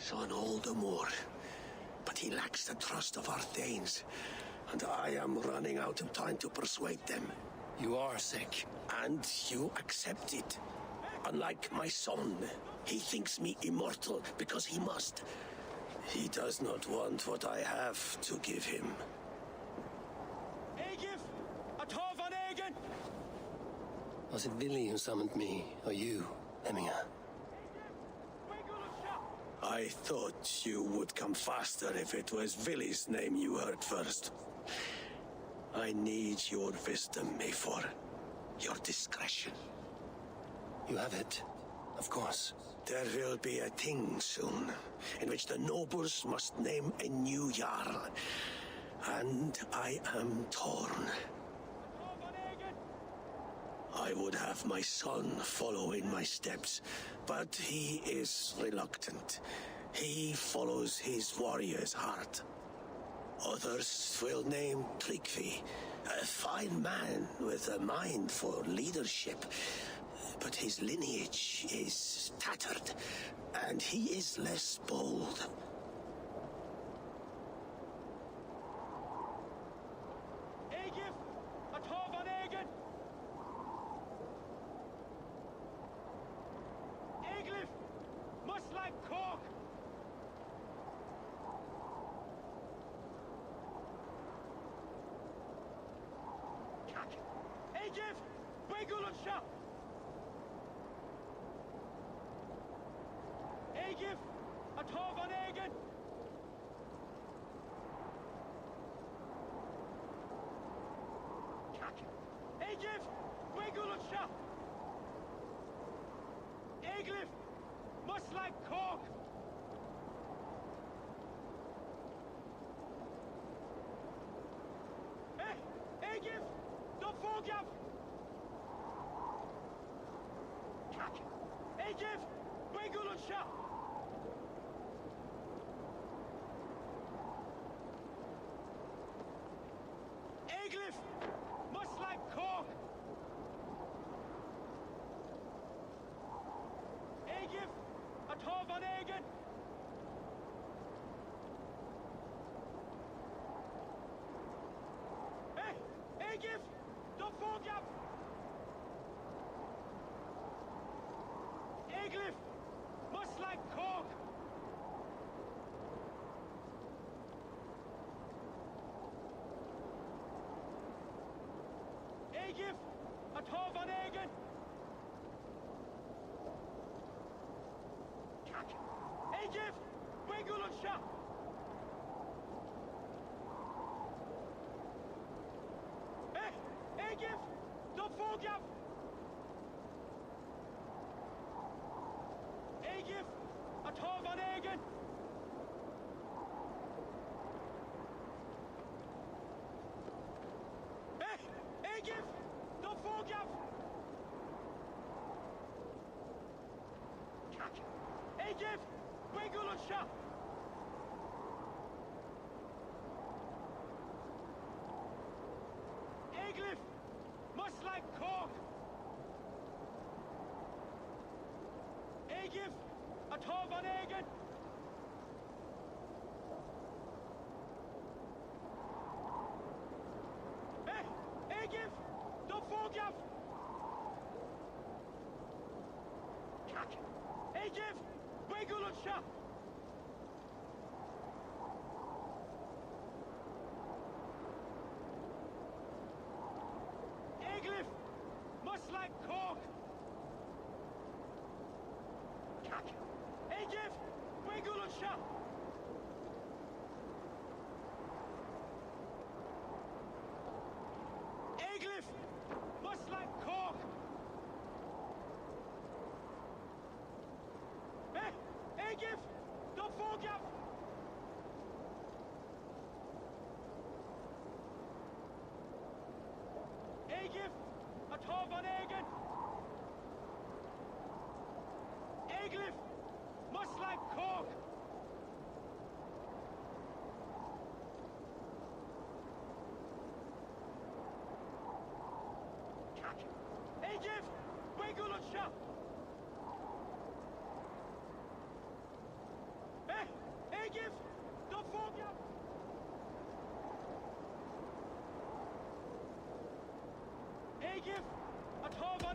son all the more. But he lacks the trust of our Thanes, and I am running out of time to persuade them. You are sick. And you accept it. Unlike my son, he thinks me immortal because he must. He does not want what I have to give him. Was it Billy who summoned me, or you, Hemminger? I thought you would come faster if it was Villy's name you heard first. I need your wisdom, Mayfor. Your discretion. You have it, of course. There will be a thing soon, in which the nobles must name a new Jarl. And I am torn. I would have my son follow in my steps, but he is reluctant. He follows his warrior's heart. Others will name Tryggvi, a fine man with a mind for leadership. But his lineage is tattered, and he is less bold.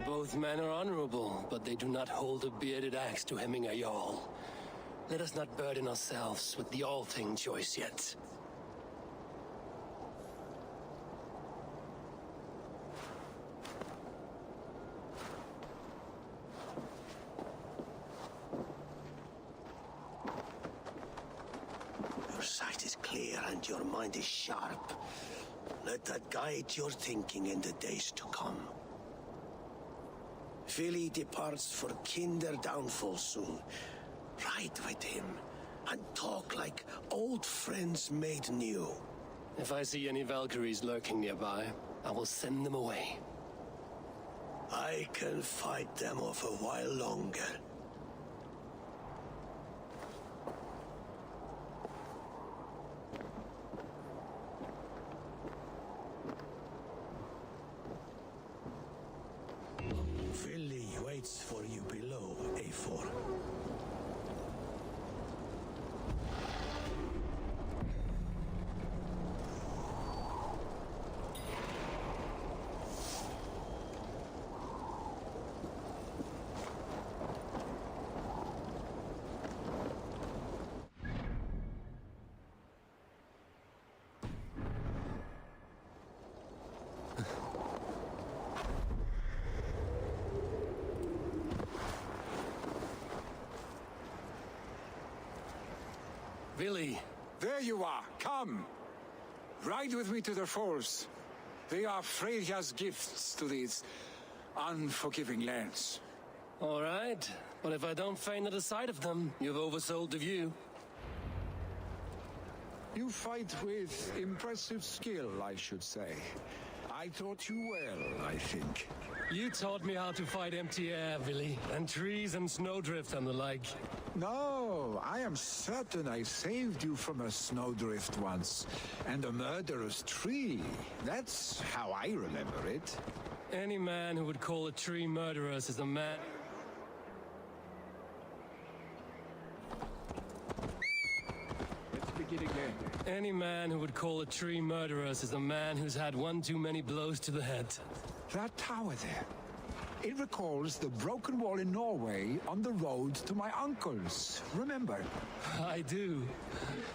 Both men are honorable, but they do not hold a bearded axe to hemming a Jarl. Let us not burden ourselves with the all-thing choice yet. Your sight is clear and your mind is sharp. Let that guide your thinking in the days to come. Vili departs for kinder downfall soon. Ride with him and talk like old friends made new. If I see any Valkyries lurking nearby, I will send them away. I can fight them off a while longer. Vili waits for you below, A4. Vili! There you are. Come. Ride with me to the falls. They are Freya's gifts to these unforgiving lands. All right. But if I don't faint at the sight of them, you've oversold the view. You fight with impressive skill, I should say. I taught you well, I think. You taught me how to fight empty air, Vili, and trees and snowdrift and the like. No, I am certain I saved you from a snowdrift once, and a murderous tree. That's how I remember it. Any man who would call a tree murderous is a man... Let's begin again. Any man who would call a tree murderous is a man who's had one too many blows to the head. That tower there. It recalls the broken wall in Norway on the road to my uncle's. Remember? I do.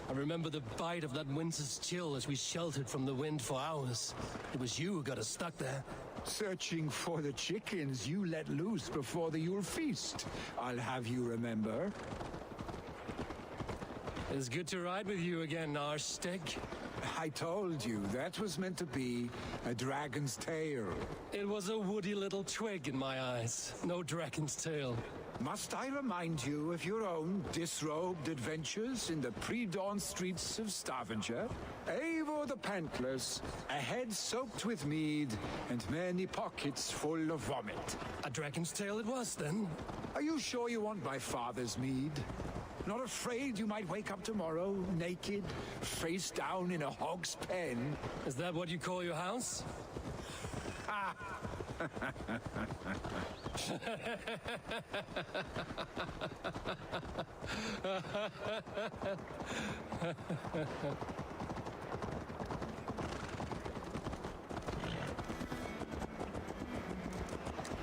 I remember the bite of that winter's chill as we sheltered from the wind for hours. It was you who got us stuck there. Searching for the chickens you let loose before the Yule feast. I'll have you remember. It's good to ride with you again, Arstick. I told you, that was meant to be a dragon's tail. It was a woody little twig in my eyes. No dragon's tail. Must I remind you of your own disrobed adventures in the pre-dawn streets of Stavanger? Eivor the Pantless, a head soaked with mead, and many pockets full of vomit. A dragon's tail it was, then? Are you sure you want my father's mead? Not afraid you might wake up tomorrow, naked, face down in a hog's pen? Is that what you call your house?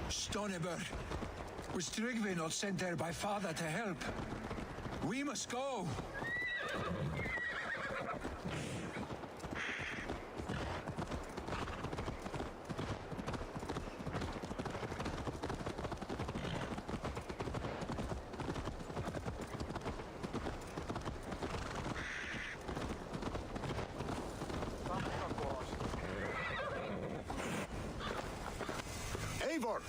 Stoneber, was Tryggvi not sent there by father to help? We must go! Eivor!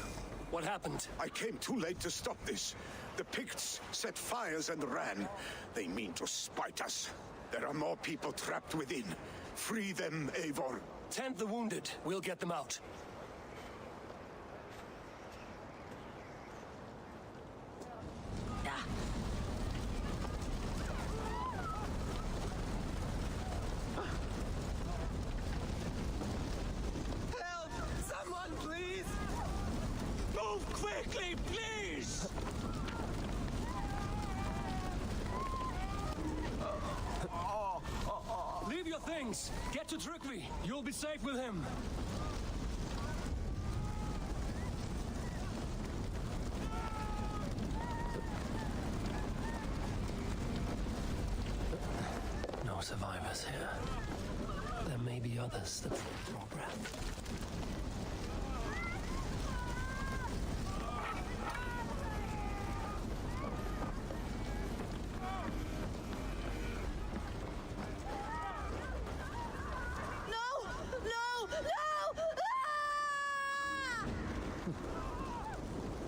What happened? I came too late to stop this. The Picts set fires and ran. They mean to spite us. There are more people trapped within. Free them, Eivor. Tend the wounded. We'll get them out. Help! Someone, please! Move quickly, please! Leave your things! Get to Tryggvi! You'll be safe with him! survivors here. There may be others that draw breath.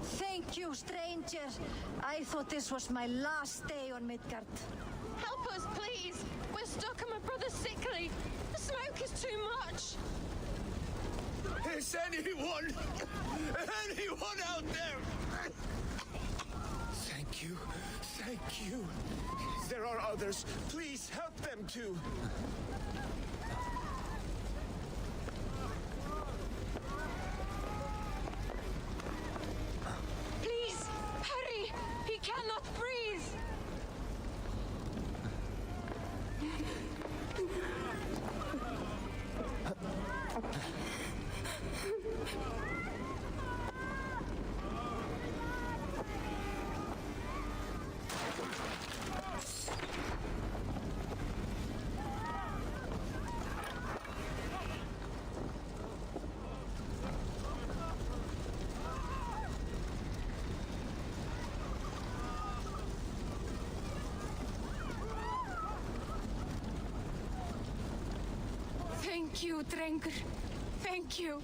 Thank you, stranger. I thought this was my last day on Midgard. Help us, please. We're stuck and my brother's sickly. The smoke is too much. Is anyone out there? Thank you. Thank you. There are others. Please help them too. Please, hurry. He cannot breathe. Thank you, Drengur. Thank you.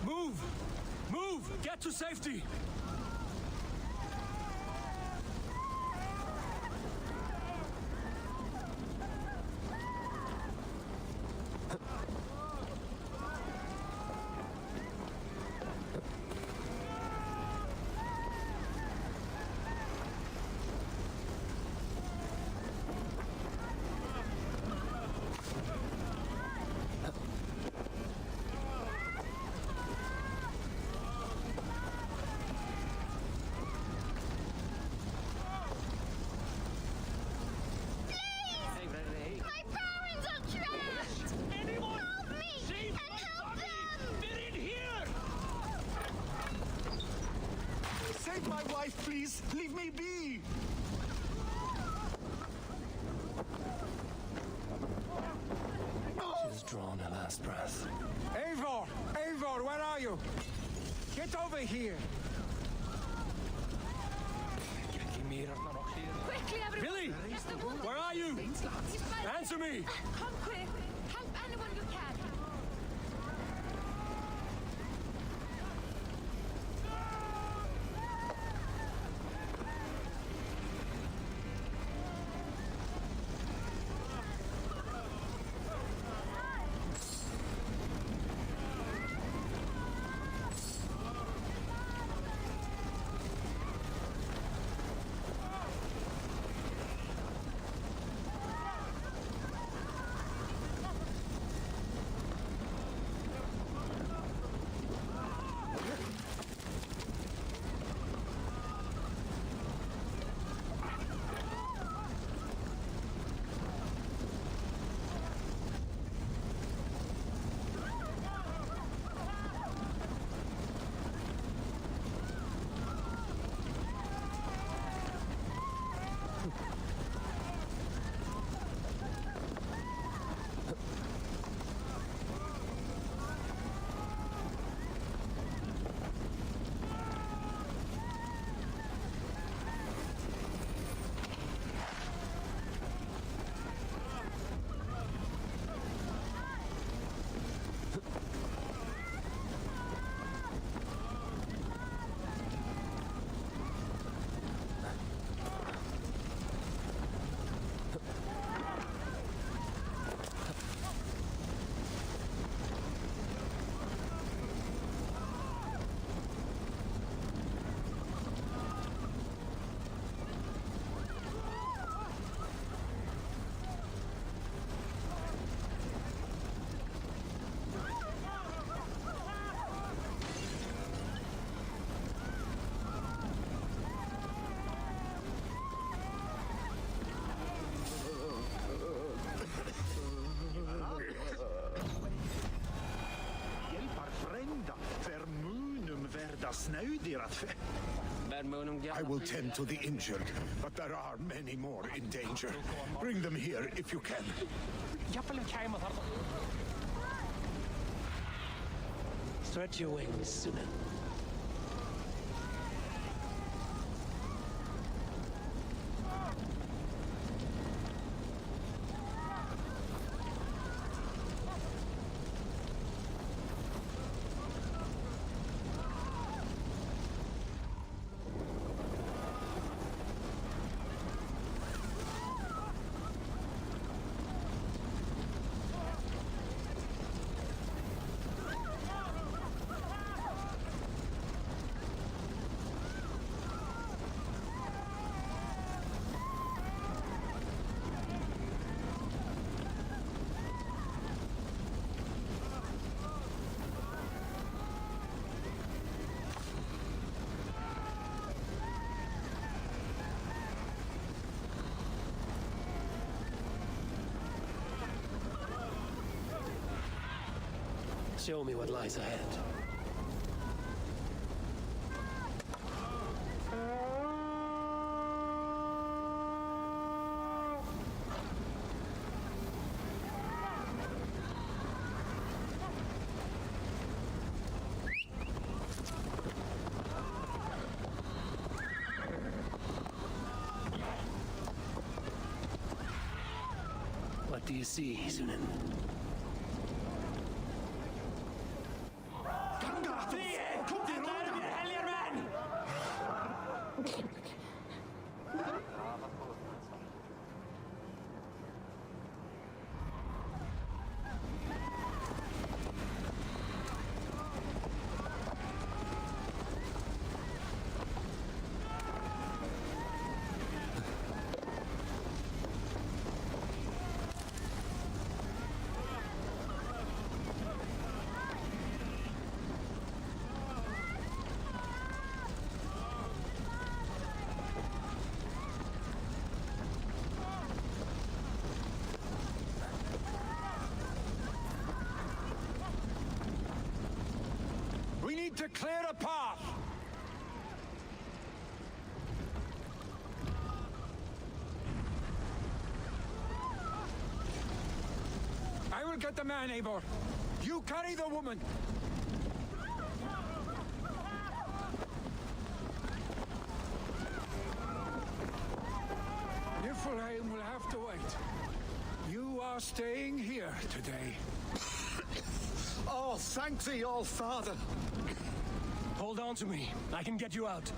Move! Move! Get to safety! Save my wife, please! Leave me be! She's drawn her last breath. Eivor! Eivor, where are you? Get over here! Quickly, everyone. Billy! It's the wounded. Where are you? He's by- Answer me! Come quick. Help anyone you can. Snaudir att... I will tend to the injured, but there are many more in danger. Bring them here if you can. Stretch your wings, Sunan. Show me what lies ahead. What do you see, Sunan? We need to clear a path! I will get the man, Eivor. You carry the woman. Niflheim will have to wait. You are staying here today. Oh, thank thee, all father. Hold on to me. I can get you out.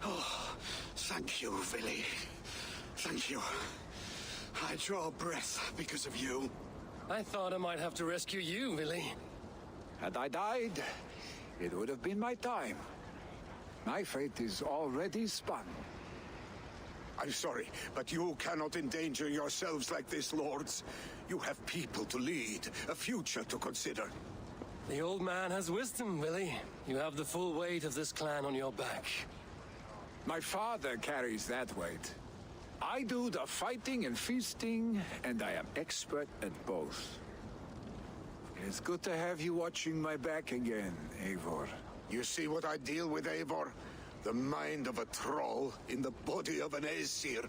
Oh, thank you, Vili. Thank you. I draw breath because of you. I thought I might have to rescue you, Vili. Had I died, it would have been my time. My fate is already spun. I'm sorry, but you cannot endanger yourselves like this, lords. You have people to lead, a future to consider. The old man has wisdom, Vili. You have the full weight of this clan on your back. My father carries that weight. I do the fighting and feasting, and I am expert at both. It's good to have you watching my back again, Eivor. You see what I deal with, Eivor? The mind of a troll in the body of an Aesir.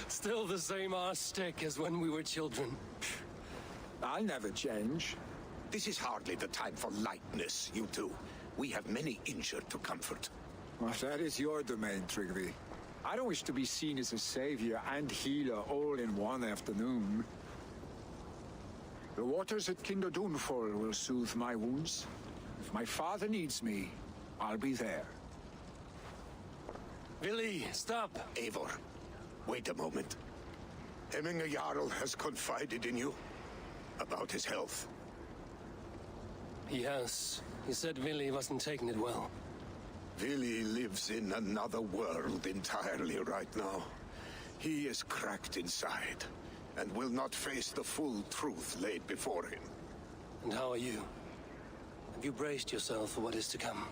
Still the same arse stick as when we were children. I'll never change. This is hardly the time for lightness, you two. We have many injured to comfort. Well, that is your domain, Tryggvi. I don't wish to be seen as a savior and healer all in one afternoon. The waters at Kinderdunfol will soothe my wounds. If my father needs me, I'll be there. Vili, stop! Eivor, wait a moment. Hemminger Jarl has confided in you about his health. He has. He said Willy wasn't taking it well. Willy lives in another world entirely right now. He is cracked inside, and will not face the full truth laid before him. And how are you? Have you braced yourself for what is to come?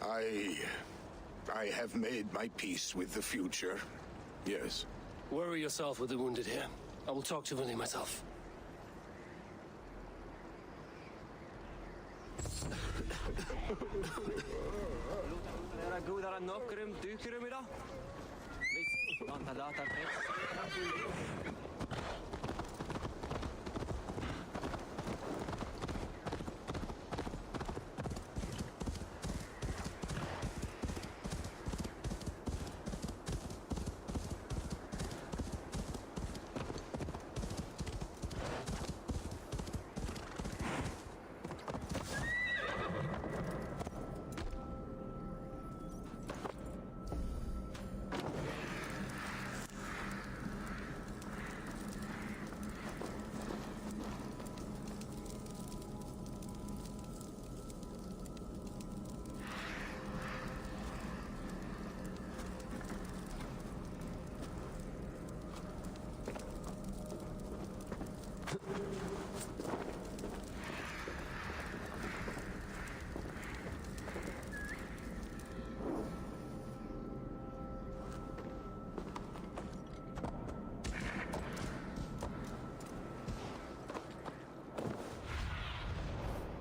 I have made my peace with the future, yes. Worry yourself with the wounded here. I will talk to Willy myself.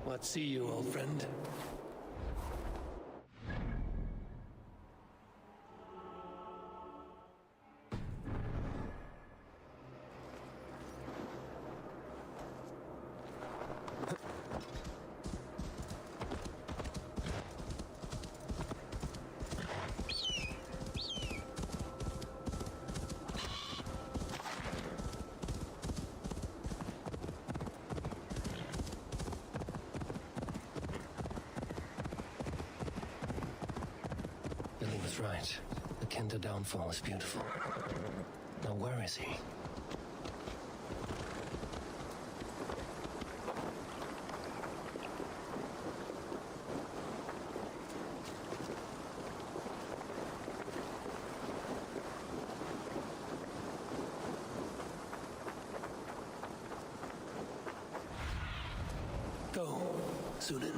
What see you, old friend? Right. The Kinder downfall is beautiful. Now where is he? Go, Sunan.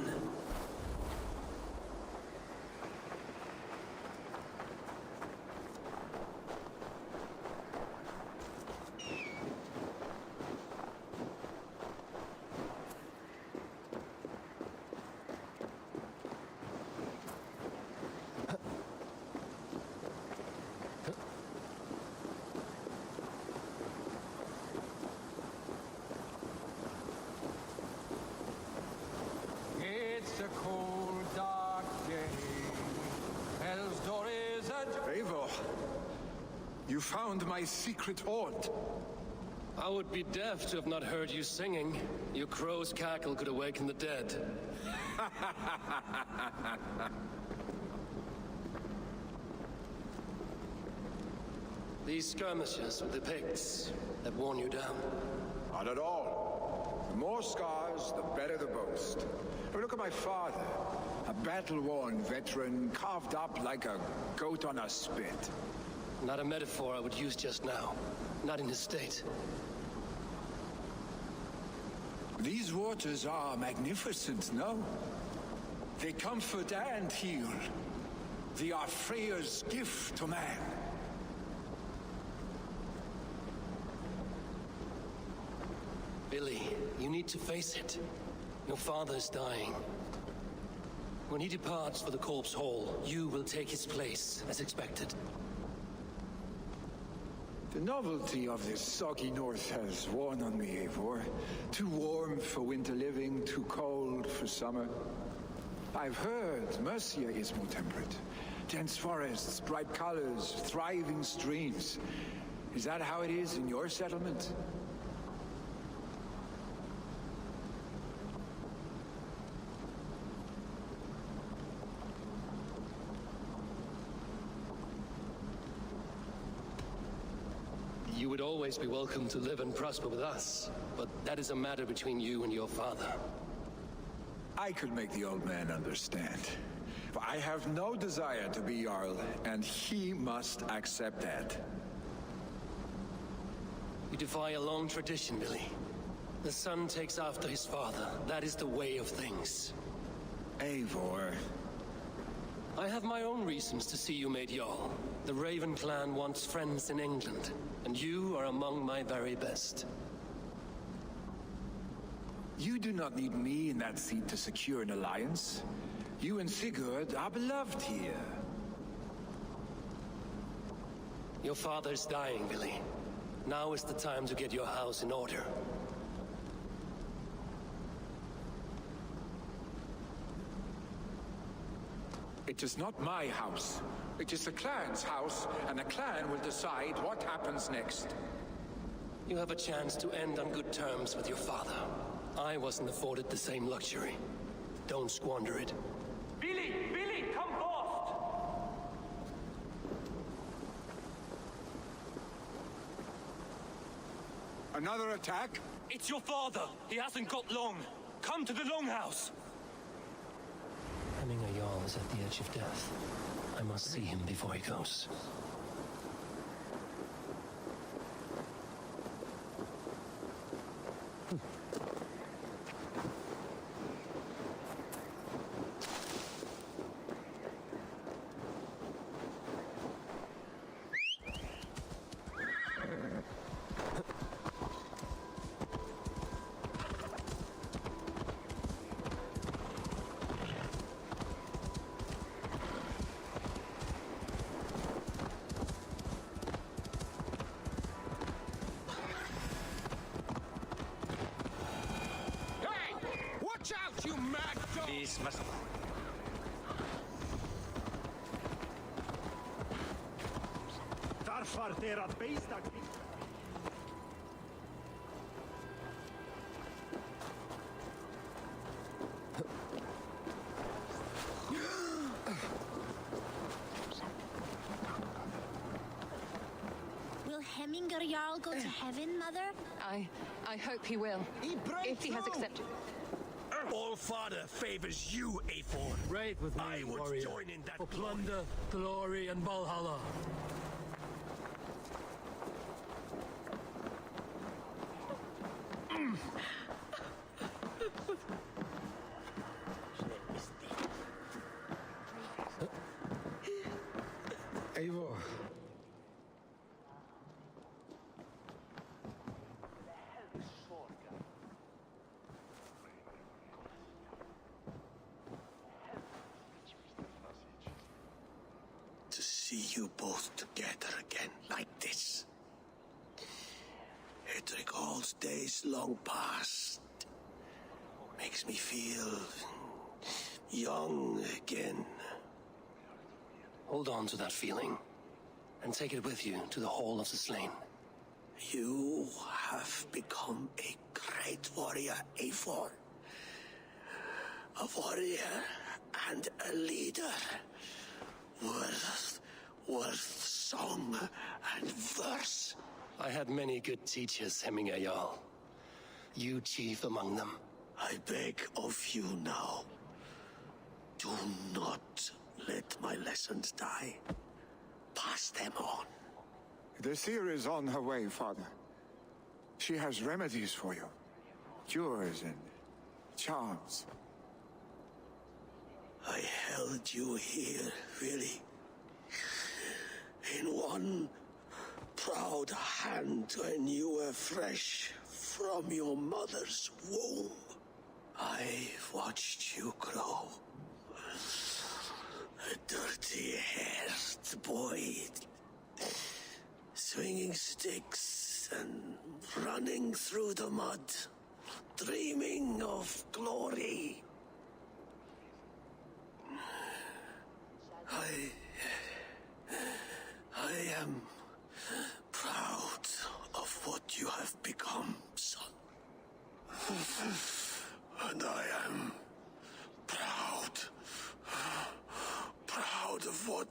It's a cold, dark day. Hell's door is ajar. Eivor, you found my secret haunt. I would be deaf to have not heard you singing. Your crow's cackle could awaken the dead. These skirmishes with the pigs that worn you down? Not at all. The more scars, the better the boast. I mean, look at my father. A battle-worn veteran, carved up like a goat on a spit. Not a metaphor I would use just now. Not in his state. These waters are magnificent, no? They comfort and heal. They are Freya's gift to man. Billy, you need to face it. Your father's dying. When he departs for the Corpse Hall, you will take his place, as expected. The novelty of this soggy north has worn on me, Eivor. Too warm for winter living, too cold for summer. I've heard Mercia is more temperate. Dense forests, bright colors, thriving streams. Is that how it is in your settlement? You would always be welcome to live and prosper with us, but that is a matter between you and your father. I could make the old man understand. I have no desire to be Jarl, and he must accept that. You defy a long tradition, Billy. The son takes after his father. That is the way of things. Eivor. I have my own reasons to see you made Jarl. The Raven clan wants friends in England, and you are among my very best. You do not need me in that seat to secure an alliance. You and Sigurd are beloved here. Your father's dying, Billy. Now is the time to get your house in order. It is not my house. It is the clan's house, and the clan will decide what happens next. You have a chance to end on good terms with your father. I wasn't afforded the same luxury. Don't squander it. Billy! Billy, come fast! Another attack? It's your father. He hasn't got long. Come to the Longhouse. Hemming Jarl is at the edge of death. I must see him before he goes. Watch out, you mad dog! This must... Varför deras bästa... Will Hemminger Jarl go to heaven, Mother? I hope he will. If he has accepted. All father favors you, Eivor. Raid with me, I would warrior. join in that For plunder, glory, and Valhalla. Eivor. To see you both together again like this. It recalls days long past. Makes me feel young again. Hold on to that feeling, and take it with you to the Hall of the Slain. You have become a great warrior, Eivor. A warrior and a leader. Worth song and verse. I had many good teachers, Hemminger Jarl. You chief among them. I beg of you now. Do not let my lessons die. Pass them on. The seer is on her way, Father. She has remedies for you. Cures and charms. I held you here, Willie. In one proud hand when you were fresh from your mother's womb. I watched you grow. A dirty-haired boy, swinging sticks and running through the mud, dreaming of glory. I am proud of what you have become, son. And I am proud of what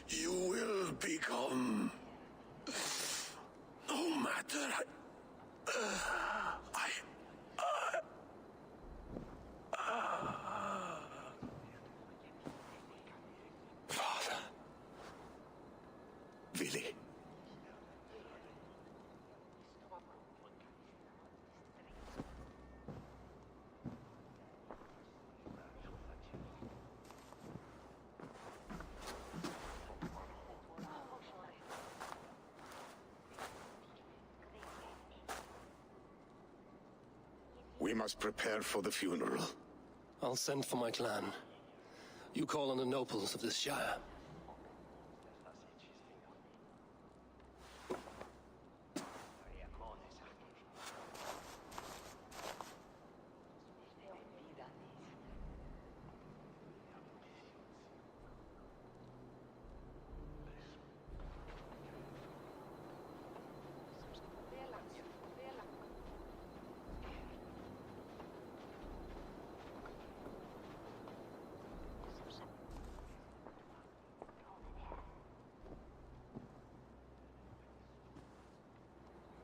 you will become. We must prepare for the funeral. I'll send for my clan. You call on the nobles of this shire.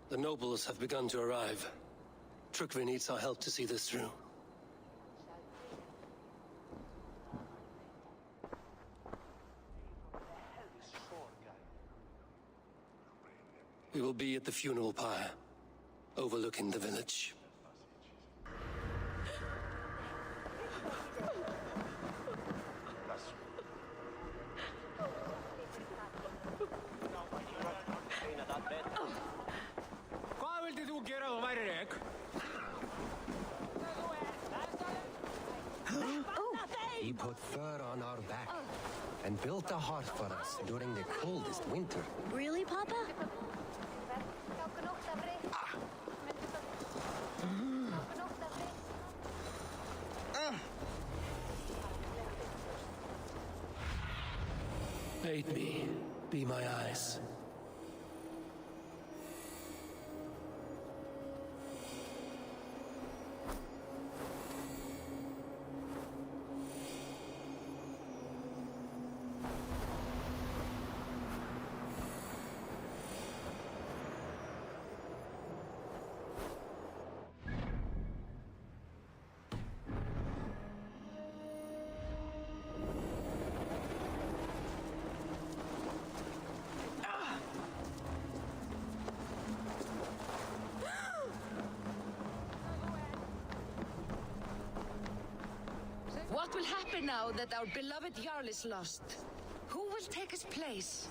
The nobles have begun to arrive. Trukvi needs our help to see this through. We will be at the funeral pyre, overlooking the village. He put fur on our back and built a hearth for us during the coldest winter. Really, Papa? Aid me, be my eyes. What will happen now that our beloved Jarl is lost? Who will take his place?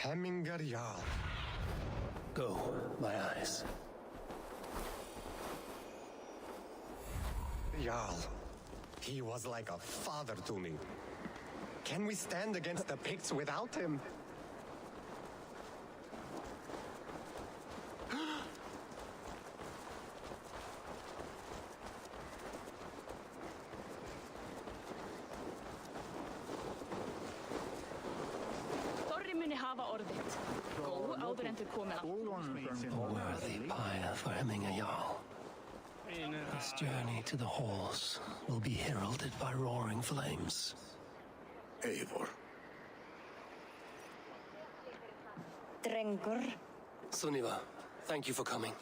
Hemmingar Jarl. Go, my eyes. Jarl. He was like a father to me. Can we stand against the Picts without him? A worthy pyre for Hemmingar Jarl. This journey to the halls will be heralded by roaring flames. Eivor. Drengur. Sunniva, thank you for coming.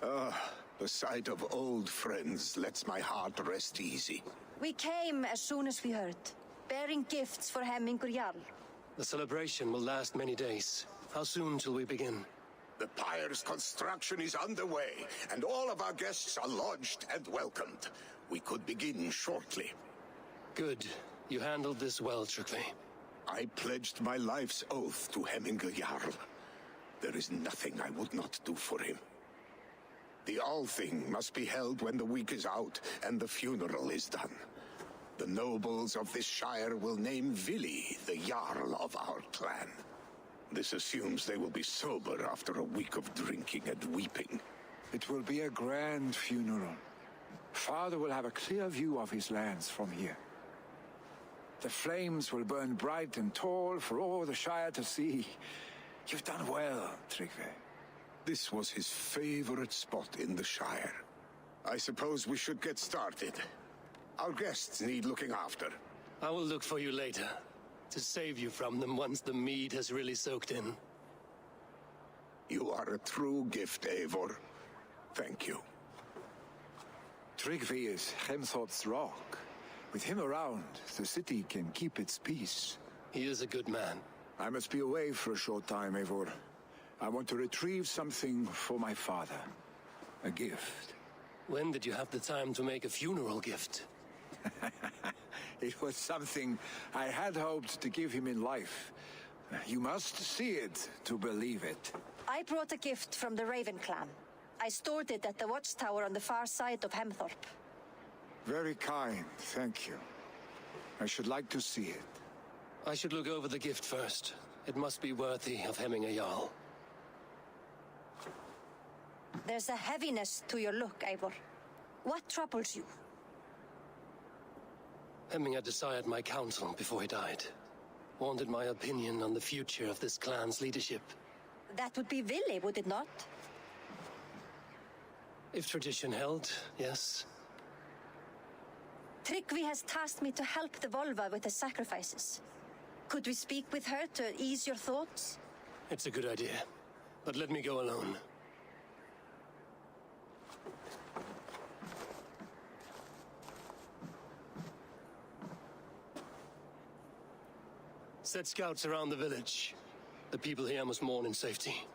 The sight of old friends lets my heart rest easy. We came as soon as we heard, bearing gifts for Hemmingar Jarl. The celebration will last many days. How soon till we begin? The pyre's construction is underway, and all of our guests are lodged and welcomed. We could begin shortly. Good. You handled this well, Trukvi. I pledged my life's oath to Hemmingar Jarl. There is nothing I would not do for him. The All-Thing must be held when the week is out and the funeral is done. The nobles of this shire will name Vili the Jarl of our clan. This assumes they will be sober after a week of drinking and weeping. It will be a grand funeral. Father will have a clear view of his lands from here. The flames will burn bright and tall for all the Shire to see. You've done well, Tryggve. This was his favorite spot in the Shire. I suppose we should get started. Our guests need looking after. I will look for you later, to save you from them once the mead has really soaked in. You are a true gift, Eivor. Thank you. Tryggve is Hemthorp's rock. With him around, the city can keep its peace. He is a good man. I must be away for a short time, Eivor. I want to retrieve something for my father. A gift. When did you have the time to make a funeral gift? It was something I had hoped to give him in life. You must see it to believe it. I brought a gift from the Raven clan. I stored it at the watchtower on the far side of Hemthorp. Very kind, thank you. I should like to see it. I should look over the gift first. It must be worthy of hemming a jarl. There's a heaviness to your look, Eivor. What troubles you? Hemming had desired my counsel before he died. Wanted my opinion on the future of this clan's leadership. That would be Vili, would it not? If tradition held, yes. Tryggve has tasked me to help the Volva with the sacrifices. Could we speak with her to ease your thoughts? It's a good idea. But let me go alone. Set scouts around the village. The people here must mourn in safety.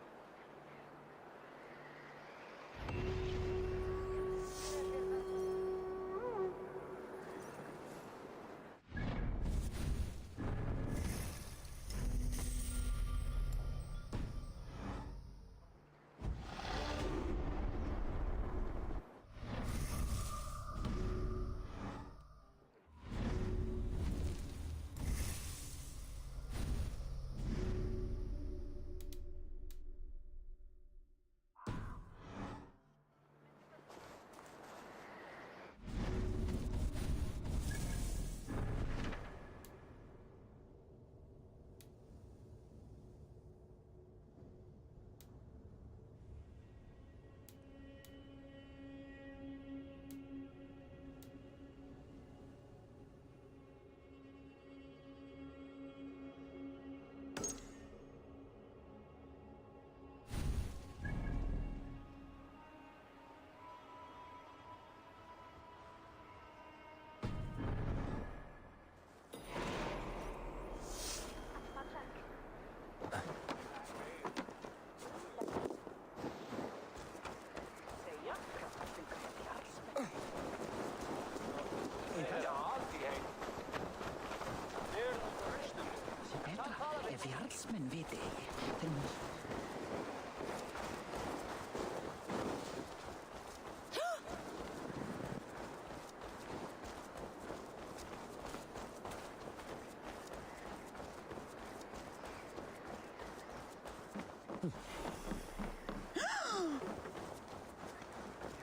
Jarlsmenn viti ekki. Þeir munu...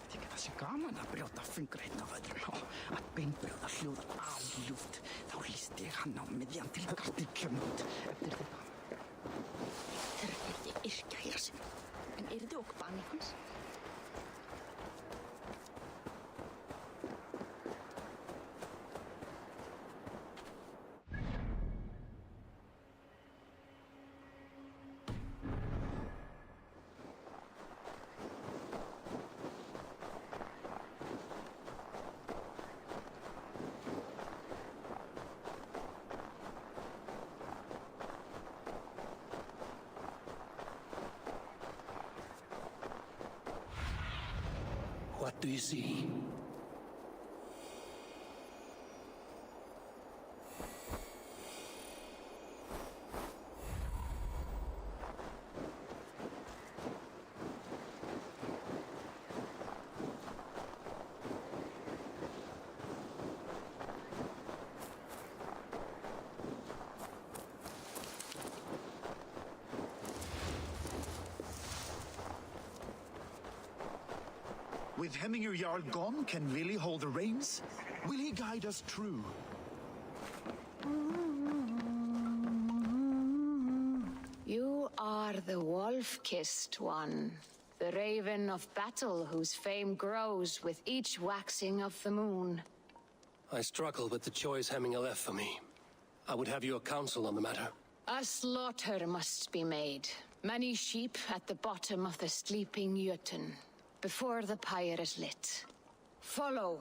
Þykir það sé gaman að brjóta fingur einn af öðrum og að beinbrjóða hljóðar afljúft. Þá lýst ég hann á miðjan til gatti kjömmut eftir þetta. Þeirra yrði yrkja hér sem, en yrði okkur banni hans? What do you see? With Hemminger Jarl gone, can Willy hold the reins? Will he guide us true? You are the wolf-kissed one, the raven of battle whose fame grows with each waxing of the moon. I struggle with the choice Hemminger left for me. I would have your counsel on the matter. A slaughter must be made. Many sheep at the bottom of the sleeping Jötun, before the pyre is lit. Follow.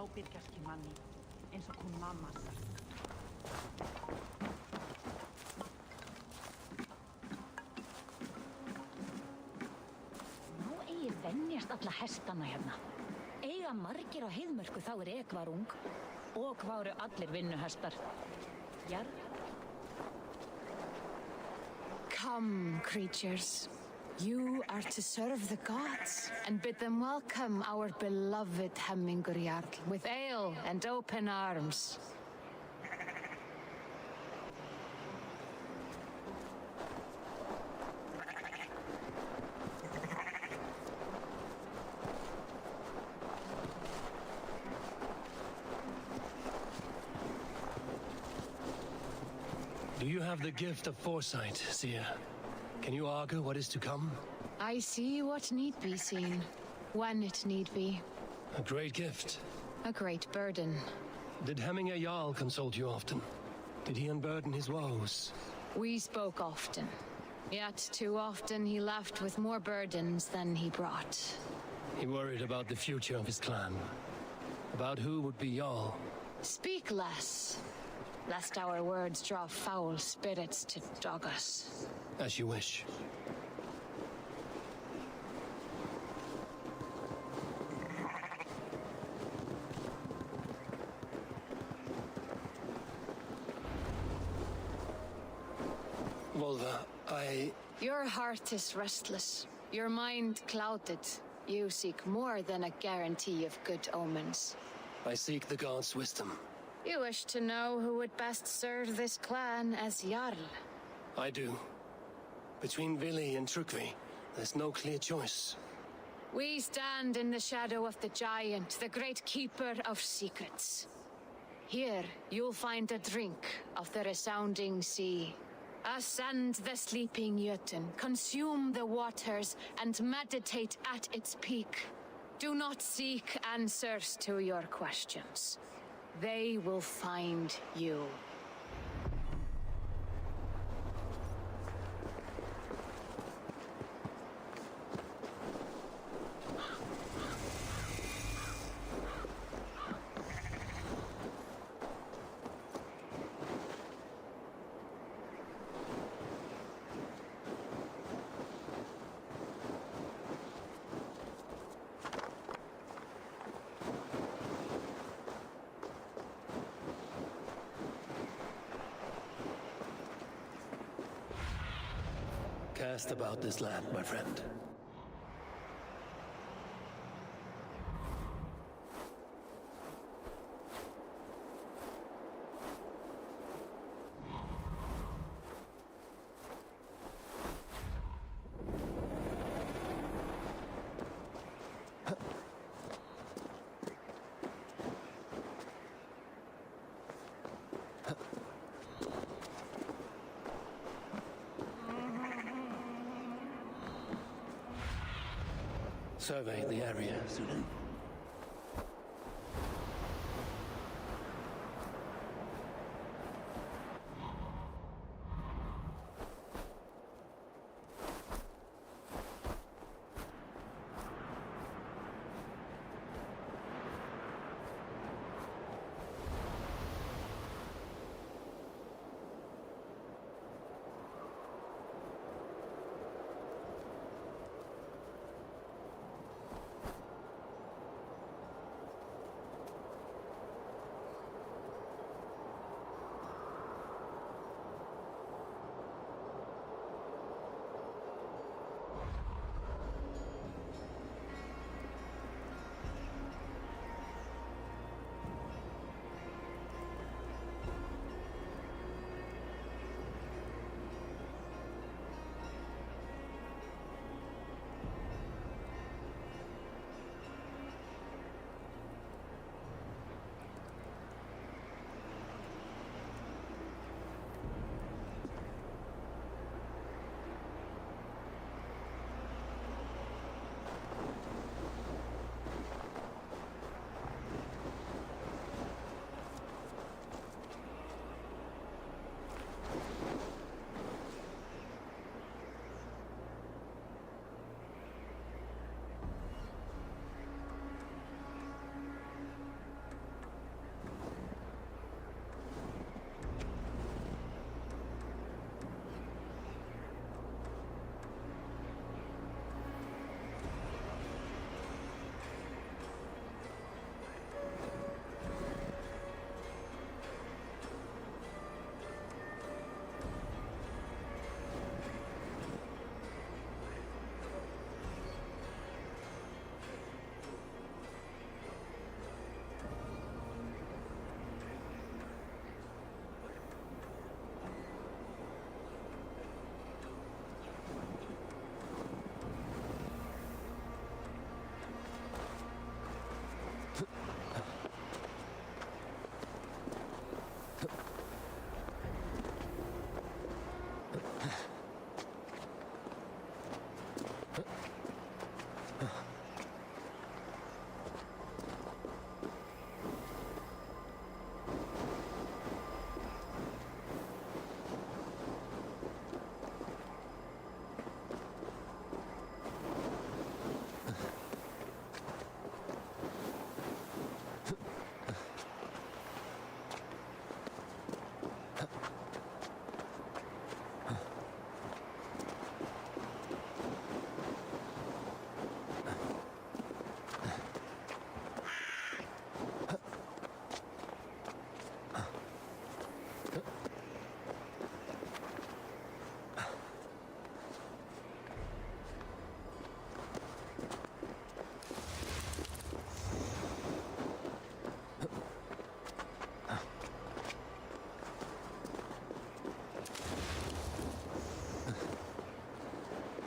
Ábyrgjast í manni, eins og hún mamma sagt. Nú eigi venjast alla hestana hérna. Eiga margir á heiðmörku þá ekvar ung og hváru allir vinnuhestar. Jarl? Come, creatures. You are to serve the gods and bid them welcome our beloved Hemminger Jarl with ale and open arms. Do you have the gift of foresight, Seer? Can you argue what is to come? I see what need be seen, when it need be. A great gift. A great burden. Did Hemminger Jarl consult you often? Did he unburden his woes? We spoke often. Yet too often he left with more burdens than he brought. He worried about the future of his clan. About who would be Jarl. Speak less, lest our words draw foul spirits to dog us. As you wish. Volva, Your heart is restless. Your mind clouded. You seek more than a guarantee of good omens. I seek the gods' wisdom. You wish to know who would best serve this clan as Jarl. I do. Between Vili and Trukvi, there's no clear choice. We stand in the shadow of the giant, the great keeper of secrets. Here, you'll find a drink of the resounding sea. Ascend the sleeping Jötun, consume the waters, and meditate at its peak. Do not seek answers to your questions. They will find you. Cast about this land, my friend. Survey the area, Sudan.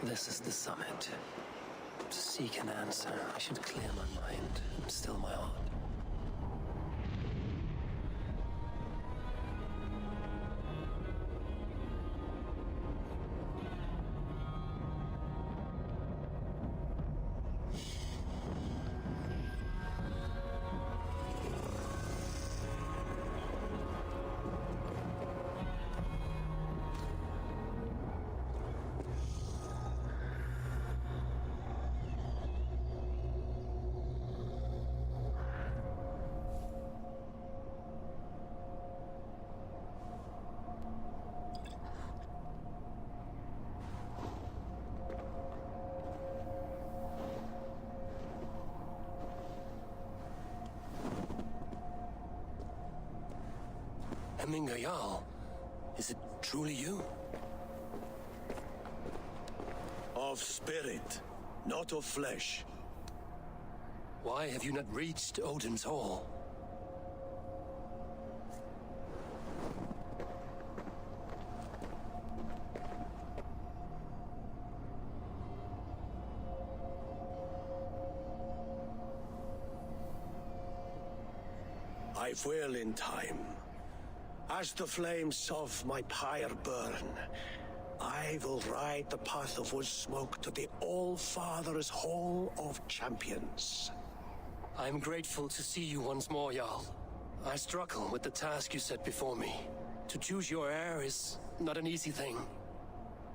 This is the summit. To seek an answer, I should clear my mind and still my heart. Jarl, is it truly you? Of spirit, not of flesh. Why have you not reached Odin's Hall? I will in time. As the flames of my pyre burn, I will ride the path of wood smoke to the All-Father's Hall of Champions. I'm grateful to see you once more, Jarl. I struggle with the task you set before me. To choose your heir is not an easy thing.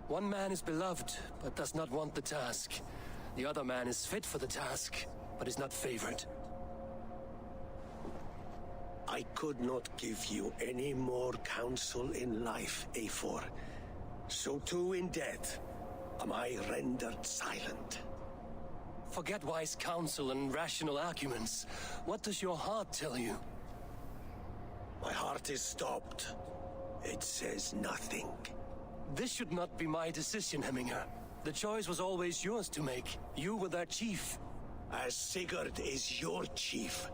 One man is beloved, but does not want the task. The other man is fit for the task, but is not favored. I could not give you any more counsel in life, Eivor. So too in death am I rendered silent. Forget wise counsel and rational arguments. What does your heart tell you? My heart is stopped. It says nothing. This should not be my decision, Hemminger. The choice was always yours to make. You were their chief. As Sigurd is your chief.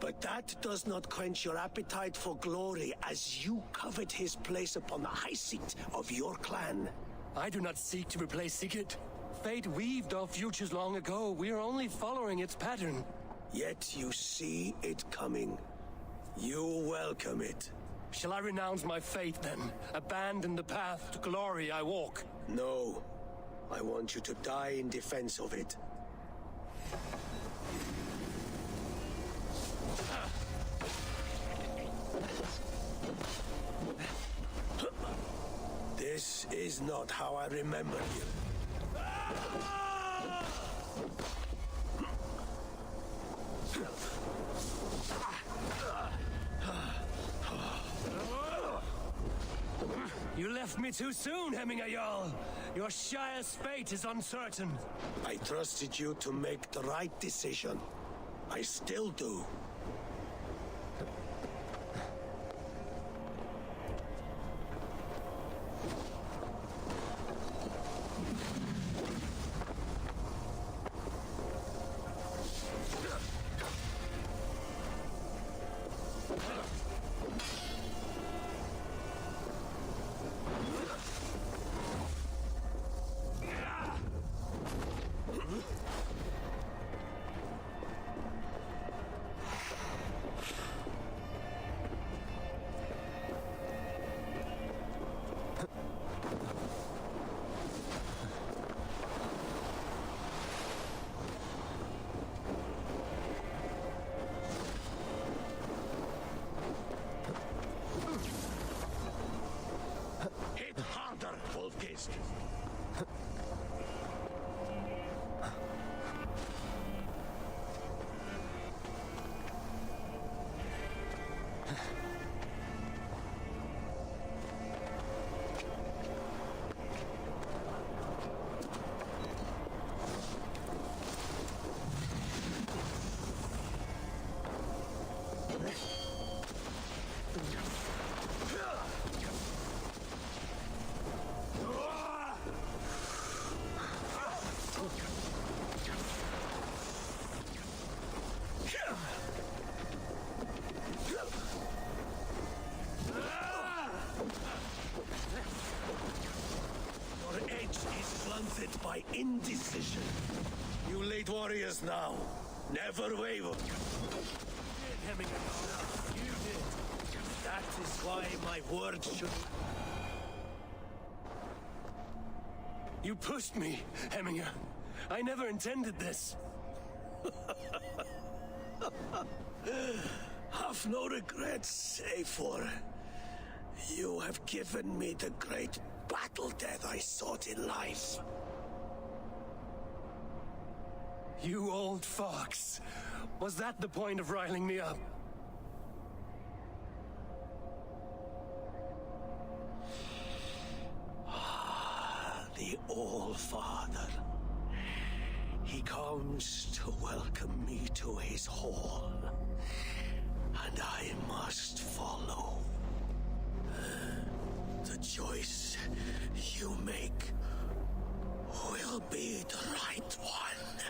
But that does not quench your appetite for glory as you covet his place upon the high seat of your clan. I do not seek to replace Sigurd. Fate weaved our futures long ago. We are only following its pattern. Yet you see it coming. You welcome it. Shall I renounce my faith then? Abandon the path to glory I walk? No. I want you to die in defense of it. This is not how I remember you. You left me too soon, Hemminger Jarl. Your Shire's fate is uncertain. I trusted you to make the right decision. I still do. melted by indecision. You late warriors now, never waver. You did. That is why my word should... You pushed me, Hemminger. I never intended this. Have no regrets, save for... You have given me the great battle death I sought in life. You old fox. Was that the point of riling me up? The All-Father. He comes to welcome me to his hall. And I must follow. The choice you make will be the right one.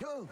Go!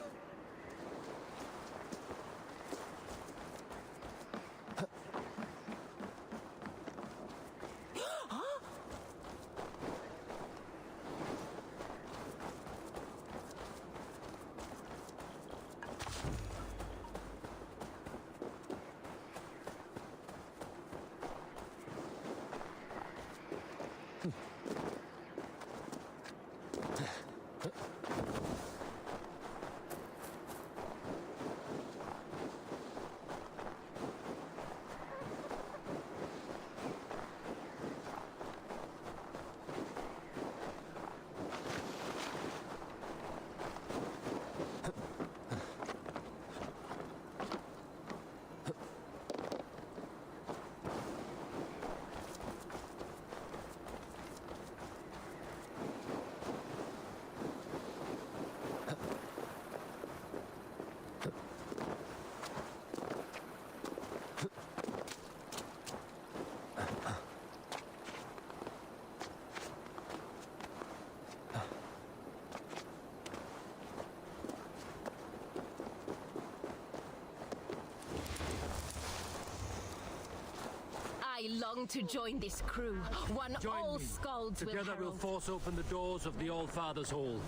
I long to join this crew. One all skalds will Together we'll herald. force open the doors of the All-Father's Hall.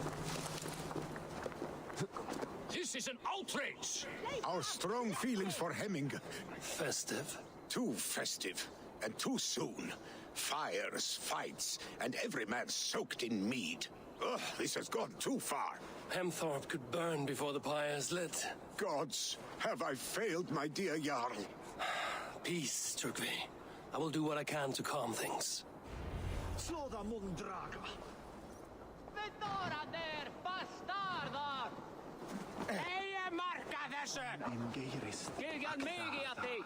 This is an outrage! Our strong feelings for Hemming. Festive? Too festive, and too soon. Fires, fights, and every man soaked in mead. Ugh, this has gone too far. Hemthorpe could burn before the pyre is lit. Gods, have I failed my dear Jarl? Peace, Turkvi. I will do what I can to calm things. Kilgan megi ati!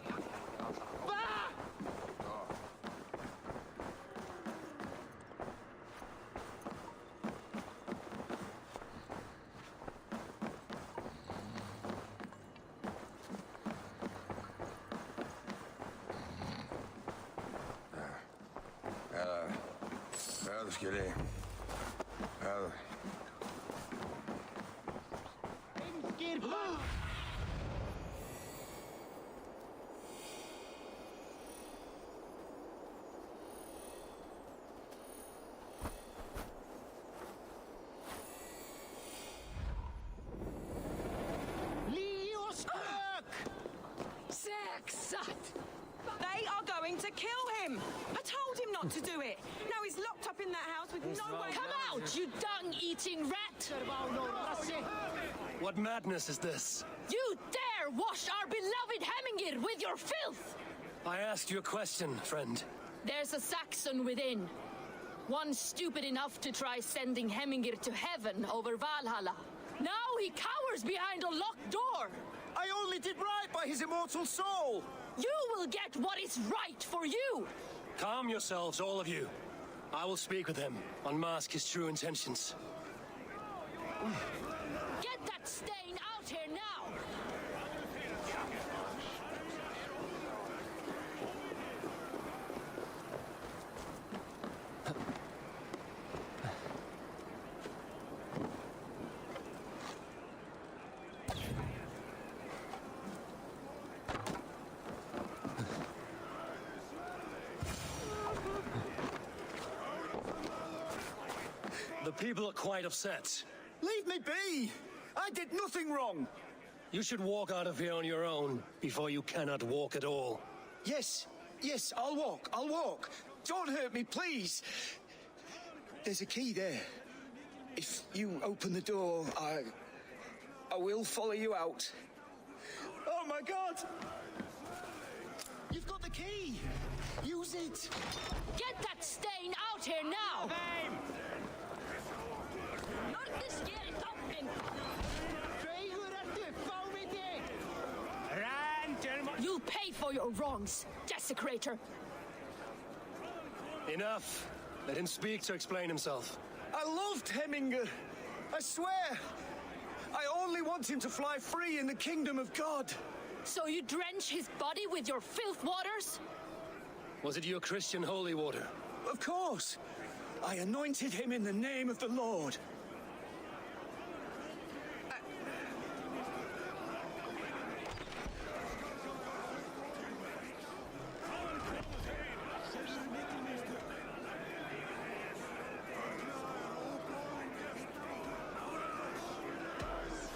Skilly. They are going to kill him! I told him not to do it! Now he's locked up in that house with no way... Come out, you dung-eating rat! What madness is this? You dare wash our beloved Hemingir with your filth! I asked you a question, friend. There's a Saxon within. One stupid enough to try sending Hemingir to heaven over Valhalla. Now he cowers behind a locked door! I only did right by his immortal soul! You will get what is right for you! Calm yourselves, all of you. I will speak with him, unmask his true intentions. Get that stain out here now! The people are quite upset. Leave me be! I did nothing wrong! You should walk out of here on your own before you cannot walk at all. Yes, I'll walk. Don't hurt me, please. There's a key there. If you open the door, I will follow you out. Oh my God! You've got the key! Use it! Get that stain out here now! You'll pay for your wrongs, desecrator! Enough. Let him speak to explain himself. I loved Hemingr. I swear. I only want him to fly free in the kingdom of God. So you drench his body with your filth waters? Was it your Christian holy water? Of course. I anointed him in the name of the Lord.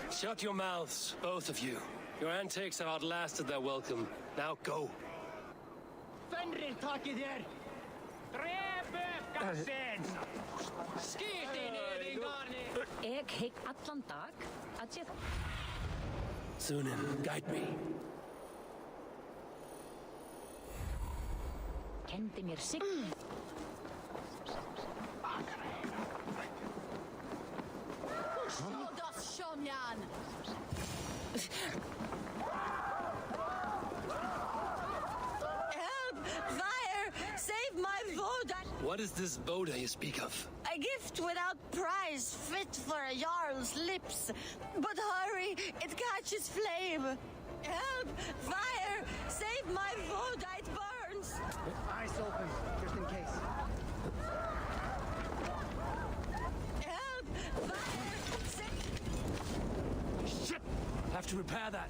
Shut your mouths, both of you. Your antics have outlasted their welcome. Now go. Fenrir takið þér! Drepið gassinn! Skýtin í garni! Ég hygg allan dag að ég... Sunan, guide me. Kendi mér sign. Skådas, Shomyan! Help! Fire! Save my Voda! What is this Voda you speak of? A gift without price, fit for a jarl's lips. But hurry, it catches flame. Help! Fire! Save my Voda, it burns! Eyes open, just in case. Help! Fire! Save... Shit! Have to repair that.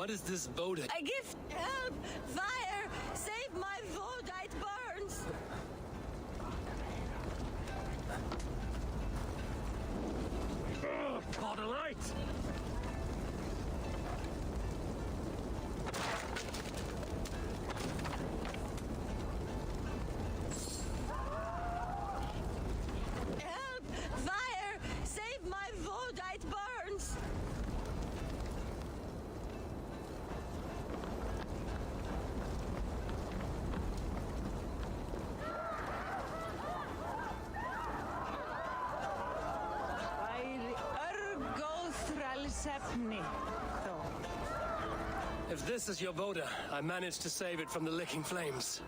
What is this Voda? A gift! Help! Fire! Save my wood! It burns! Call the light! Help! Fire! Save my wood! It burns! If this is your Voda, I managed to save it from the licking flames.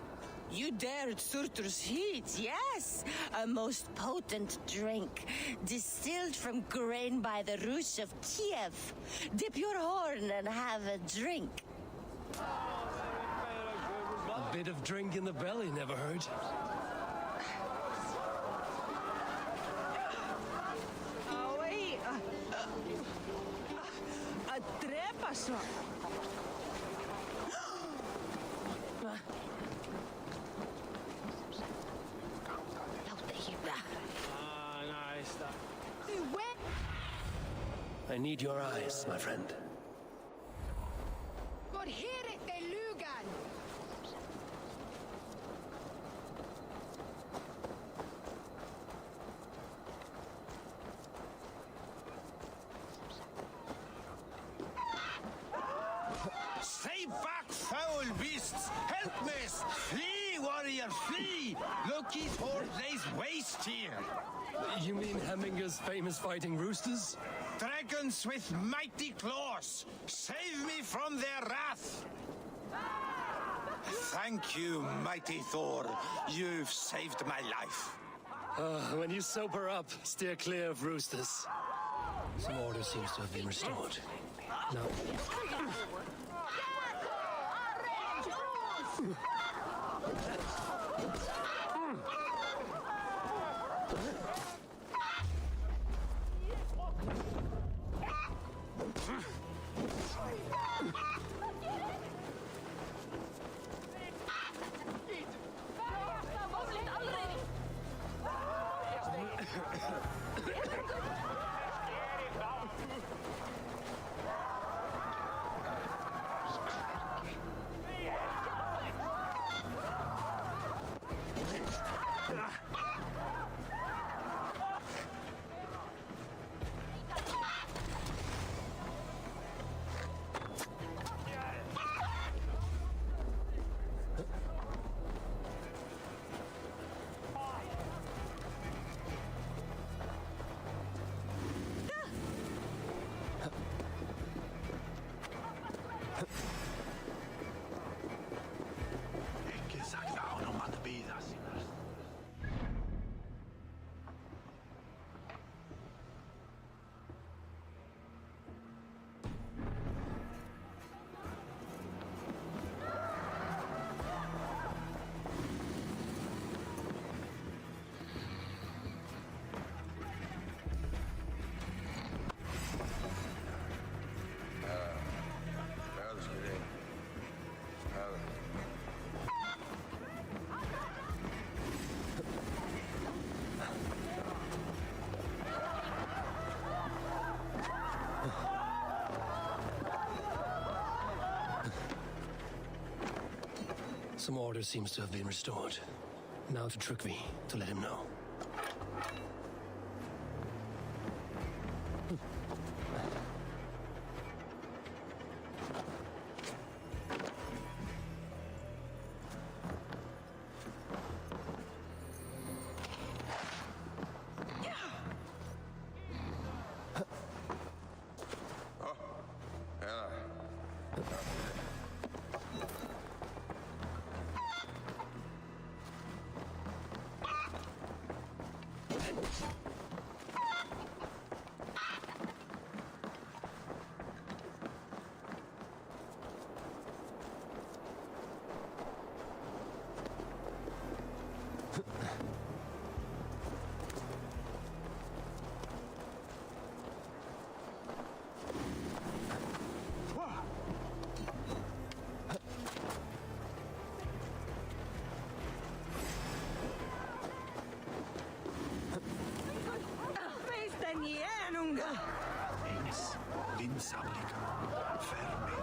You dared Surtur's heat, yes! A most potent drink, distilled from grain by the Rus of Kiev. Dip your horn and have a drink. A bit of drink in the belly never hurt. I need your eyes, my friend. Stay back, foul beasts! Help me! Flee, warrior, flee! Loki's horde lays waste here! You mean Hemminger's famous fighting roosters? Dragons with mighty claws! Save me from their wrath! Thank you, mighty Thor. You've saved my life. When you sober up, steer clear of roosters. Some order seems to have been restored. Now... Some order seems to have been restored. Now to Trukvi, to let him know. Eins, vinsamlega, fermi.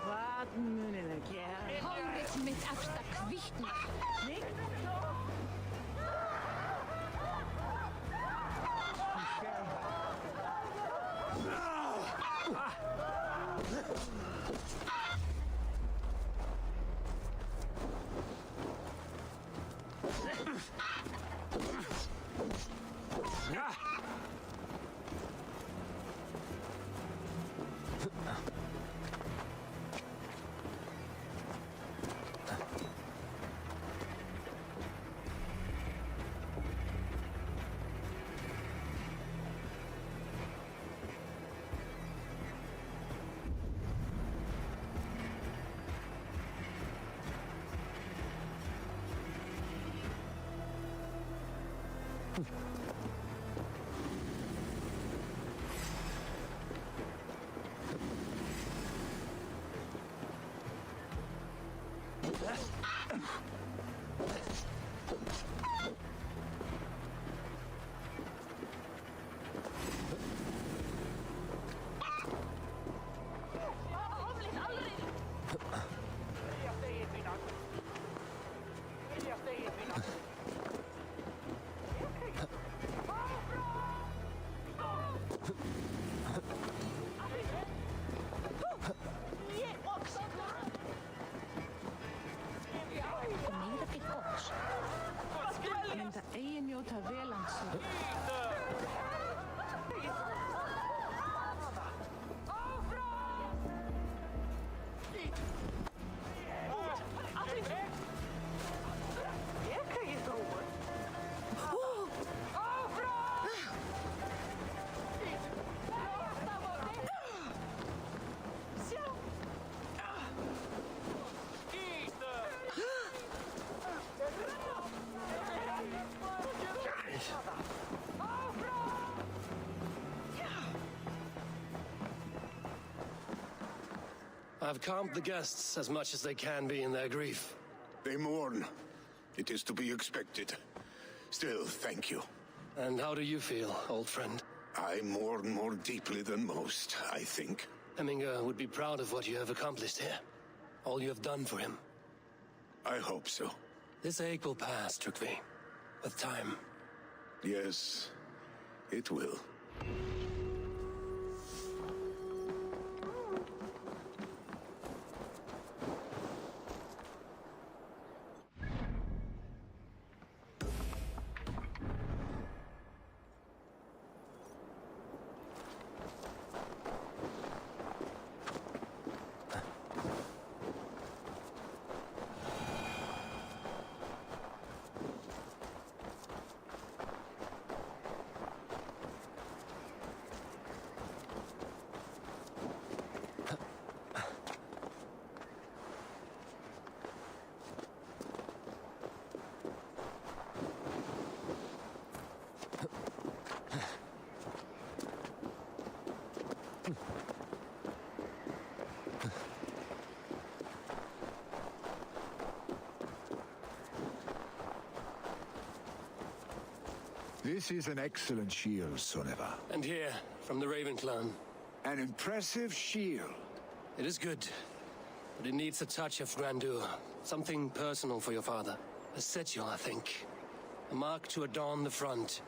Vad munið að gera? Hárið mitt eftir að kvítna. I've calmed the guests as much as they can be in their grief. They mourn. It is to be expected. Still, thank you. And how do you feel, old friend? I mourn more deeply than most, I think. Hemminger would be proud of what you have accomplished here. All you have done for him. I hope so. This ache will pass, Trukvi. With time. Yes, it will. This is an excellent shield, Soneva. And here, from the Raven clan. An impressive shield. It is good, but it needs a touch of grandeur. Something personal for your father. A sigil, I think. A mark to adorn the front.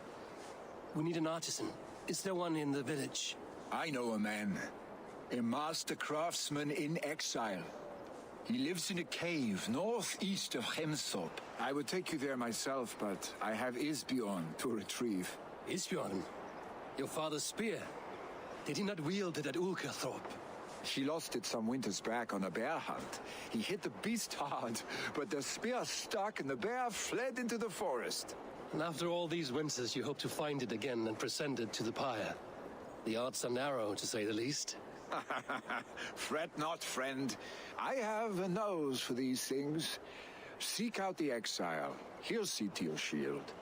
We need an artisan. Is there one in the village? I know a man. A master craftsman in exile. He lives in a cave northeast of Hemthorpe. I would take you there myself, but I have Isbjorn to retrieve. Isbjorn? Your father's spear? Did he not wield it at Ulkerthorpe? He lost it some winters back on a bear hunt. He hit the beast hard, but the spear stuck and the bear fled into the forest. And after all these winters, you hope to find it again and present it to the pyre. The odds are narrow, to say the least. Fret not, friend. I have a nose for these things. Seek out the exile. He'll see to your shield.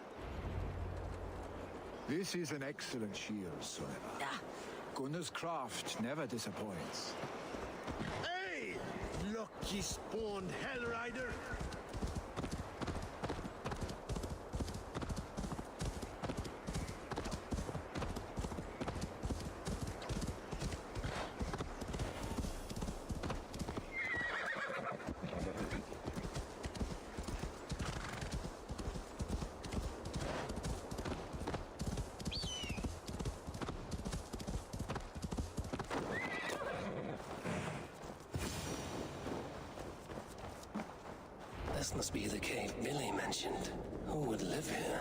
This is an excellent shield, Soneva. Gunnar's craft never disappoints. Hey! Lucky spawned hell rider! This must be the cave Billy mentioned. Who would live here?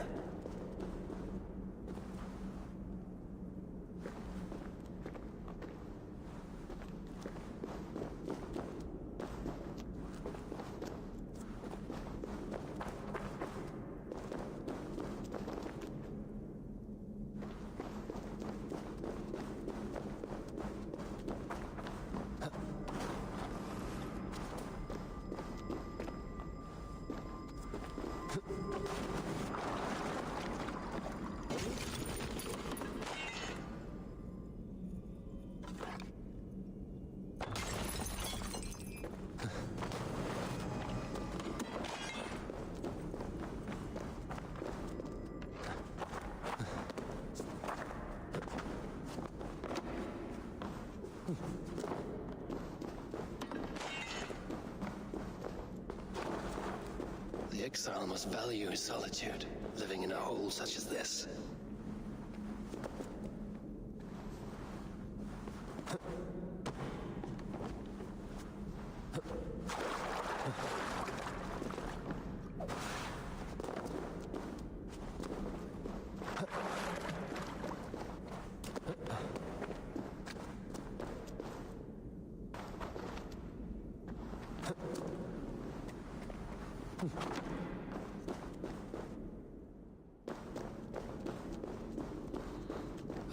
The exile must value his solitude, living in a hole such as this.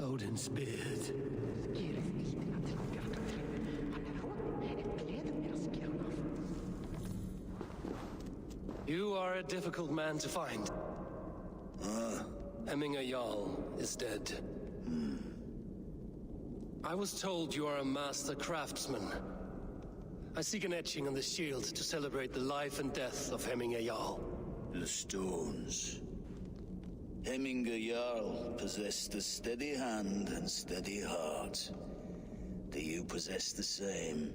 Odin's beard. You are a difficult man to find. Hemminger Jarl is dead. I was told you are a master craftsman. I seek an etching on the shield to celebrate the life and death of Hemminger Jarl. The stones. Hemminger Jarl possessed a steady hand and steady heart. Do you possess the same?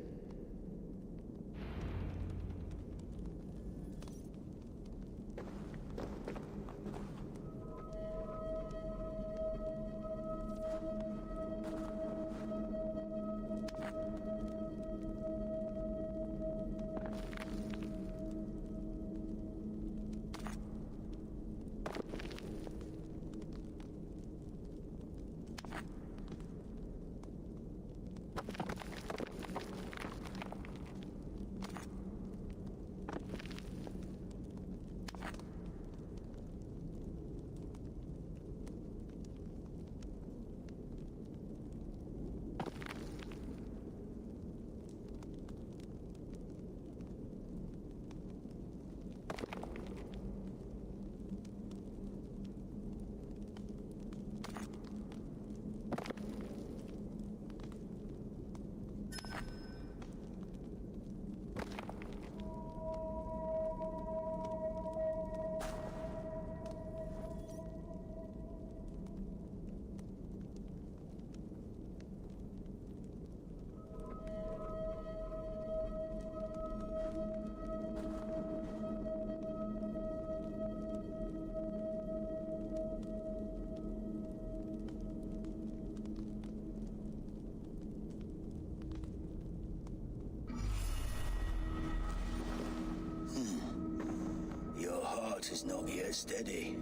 Is not yet steady.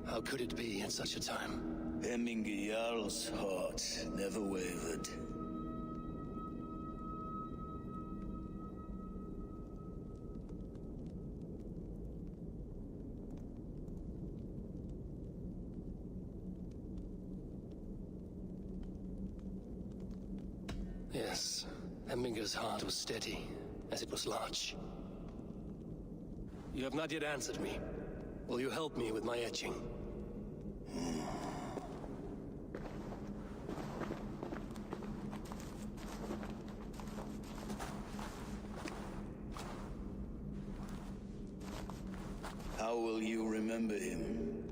How could it be at such a time? Hemminger Jarl's heart never wavered. Yes, Hemminger's heart was steady, as it was large. You have not yet answered me. Will you help me with my etching? How will you remember him?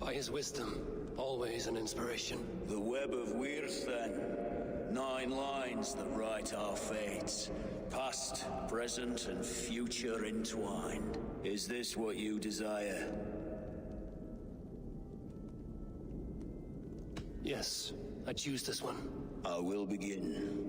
By his wisdom, always an inspiration. The web of Wirth, then. 9 lines that write our fates. Past, present, and future entwined. Is this what you desire? Yes, I choose this one. I will begin.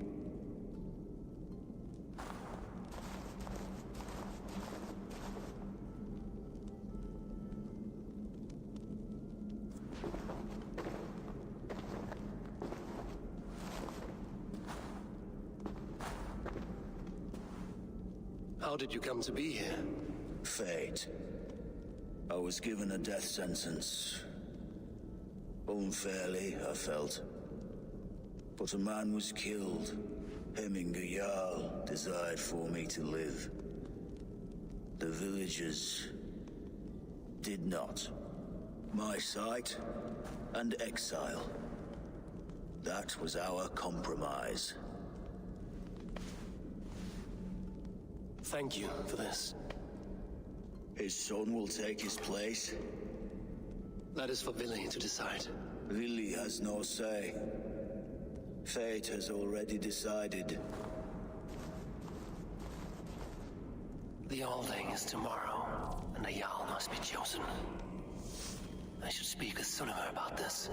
How did you come to be here? Fate. I was given a death sentence. Unfairly, I felt. But a man was killed. Hemminger Jarl desired for me to live. The villagers did not. My sight and exile. That was our compromise. Thank you for this. His son will take his place. That is for Vili to decide. Vili has no say. Fate has already decided. The Alding is tomorrow, and a Jarl must be chosen. I should speak with Sunnema about this.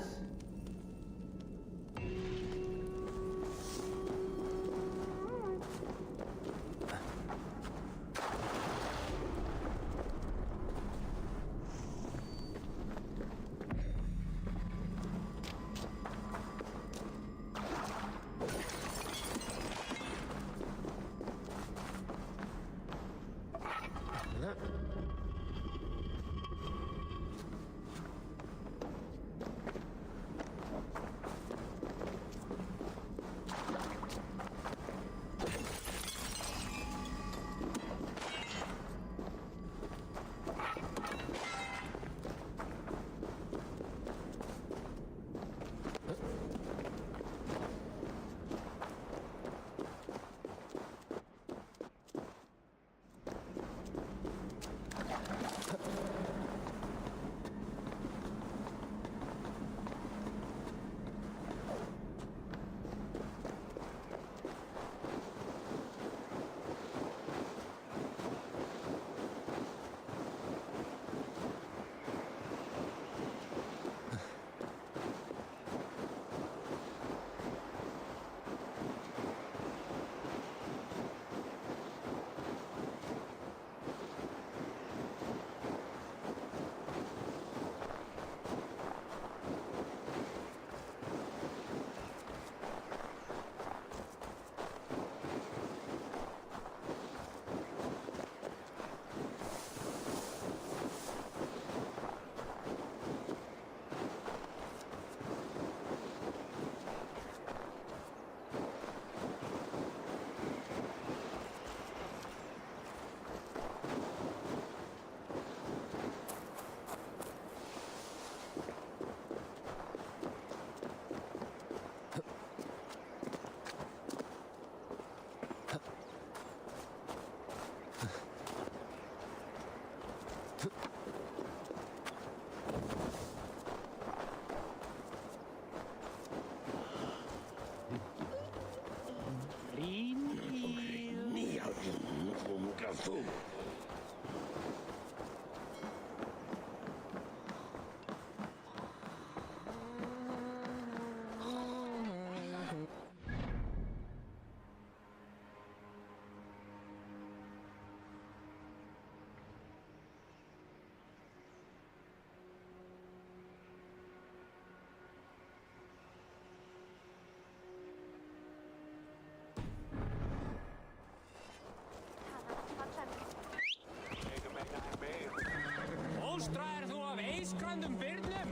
Óstraðir þú af eisgrandum byrnum?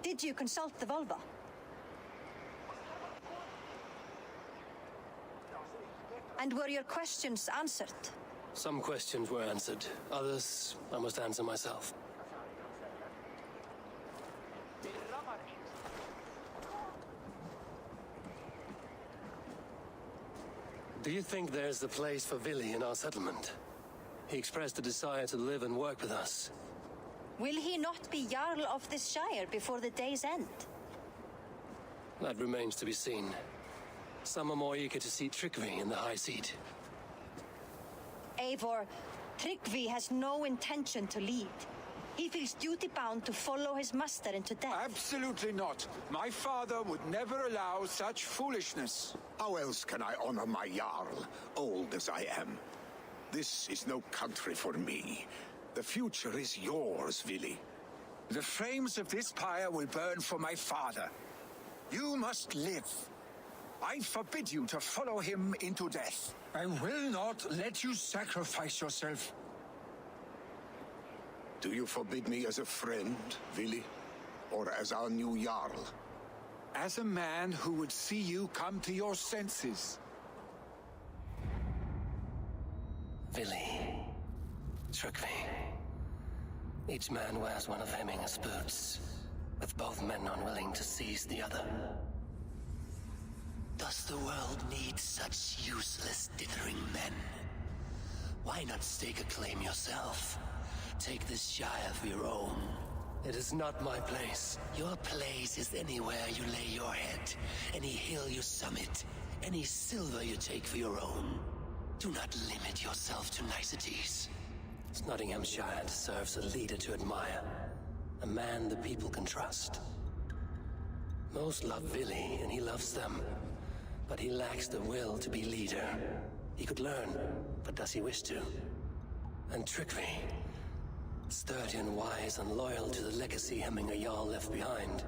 Did you consult the vulva? And were your questions answered? Some questions were answered. Others, I must answer myself. Do you think there's a place for Vili in our settlement? He expressed a desire to live and work with us. Will he not be Jarl of this shire before the day's end? That remains to be seen. Some are more eager to see Tryggvi in the high seat. Eivor, Tryggvi has no intention to lead. He feels duty-bound to follow his master into death. Absolutely not. My father would never allow such foolishness. How else can I honor my Jarl, old as I am? This is no country for me. The future is yours, Vili. The flames of this pyre will burn for my father. You must live. I forbid you to follow him into death. I will not let you sacrifice yourself. Do you forbid me as a friend, Vili? Or as our new Jarl? As a man who would see you come to your senses. Vili. Tryggvi. Each man wears one of Hemminger's boots, with both men unwilling to seize the other. Does the world need such useless, dithering men? Why not stake a claim yourself? Take this shire for your own. It is not my place. Your place is anywhere you lay your head, any hill you summit, any silver you take for your own. Do not limit yourself to niceties. Nottinghamshire deserves a leader to admire, a man the people can trust. Most love Vili, and he loves them, but he lacks the will to be leader. He could learn, but does he wish to? And Tryggvi, sturdy and wise and loyal to the legacy Hemminger Jarl left behind,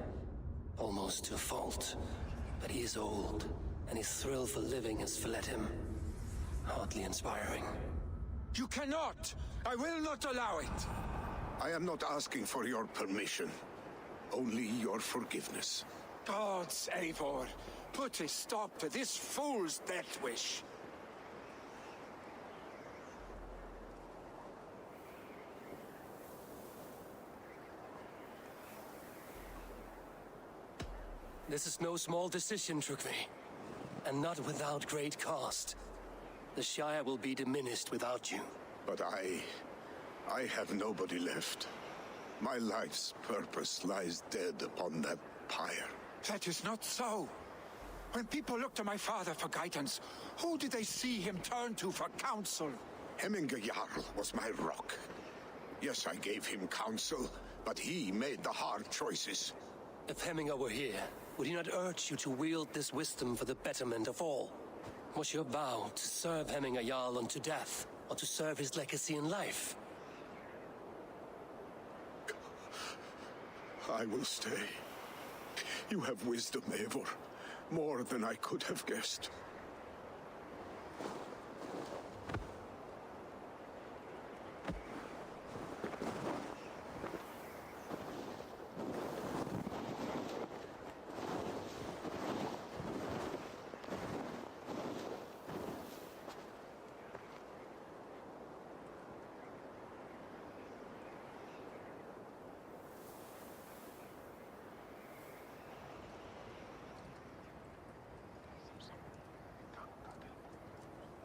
almost to a fault. But he is old, and his thrill for living has fled him. Hardly inspiring. You cannot! I will not allow it! I am not asking for your permission. Only your forgiveness. Gods, Eivor, put a stop to this fool's death wish. This is no small decision, Tryggvi, and not without great cost. The Shire will be diminished without you. But I have nobody left. My life's purpose lies dead upon that pyre. That is not so. When people look to my father for guidance, who did they see him turn to for counsel? Hemminger Jarl was my rock. Yes, I gave him counsel, but he made the hard choices. If Hemminger were here, would he not urge you to wield this wisdom for the betterment of all? Was your vow to serve Hemminger Jarl unto death, or to serve his legacy in life? I will stay. You have wisdom, Eivor. More than I could have guessed.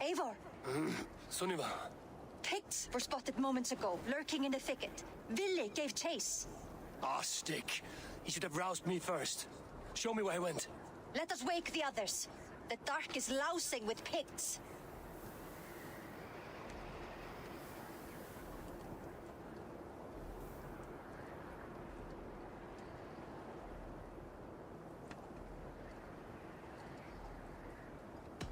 Eivor! Sunniva! Picts were spotted moments ago, lurking in the thicket. Vili gave chase. Ah, stick! He should have roused me first. Show me where he went. Let us wake the others. The dark is lousing with Picts.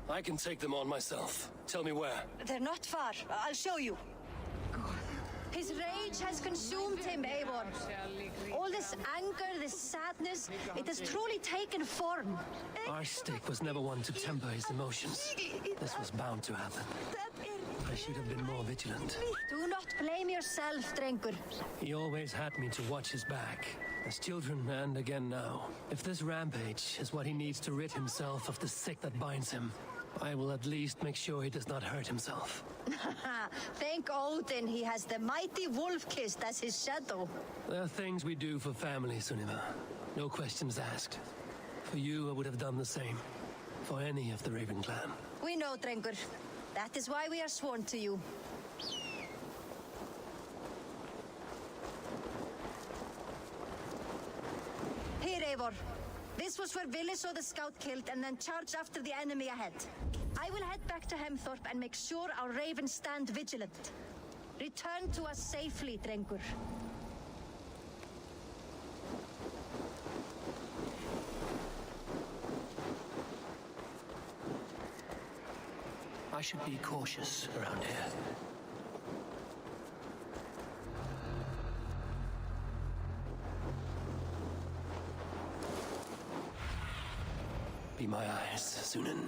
I can take them on myself. Tell me where. They're not far. I'll show you. His rage has consumed him, Eivor. All this anger, this sadness, it has truly taken form. Our stick was never one to temper his emotions. This was bound to happen. I should have been more vigilant. Do not Blame yourself, Drengur. He always had me to watch his back. As children and again now. If this rampage is what he needs to rid himself of the sick that binds him, I will at least make sure he does not hurt himself. Thank Odin he has the mighty Wolf-Kissed as his shadow. There are things we do for family, Sunniva. No questions asked. For you, I would have done the same. For any of the Raven clan. We know, Drengur. That is why we are sworn to you. Here, Eivor. This was where Vili saw the scout killed and then charged after the enemy ahead. I will head back to Hemthorpe and make sure our ravens stand vigilant. Return to us safely, Drengur. I should be cautious around here. Be my eyes, Sunan.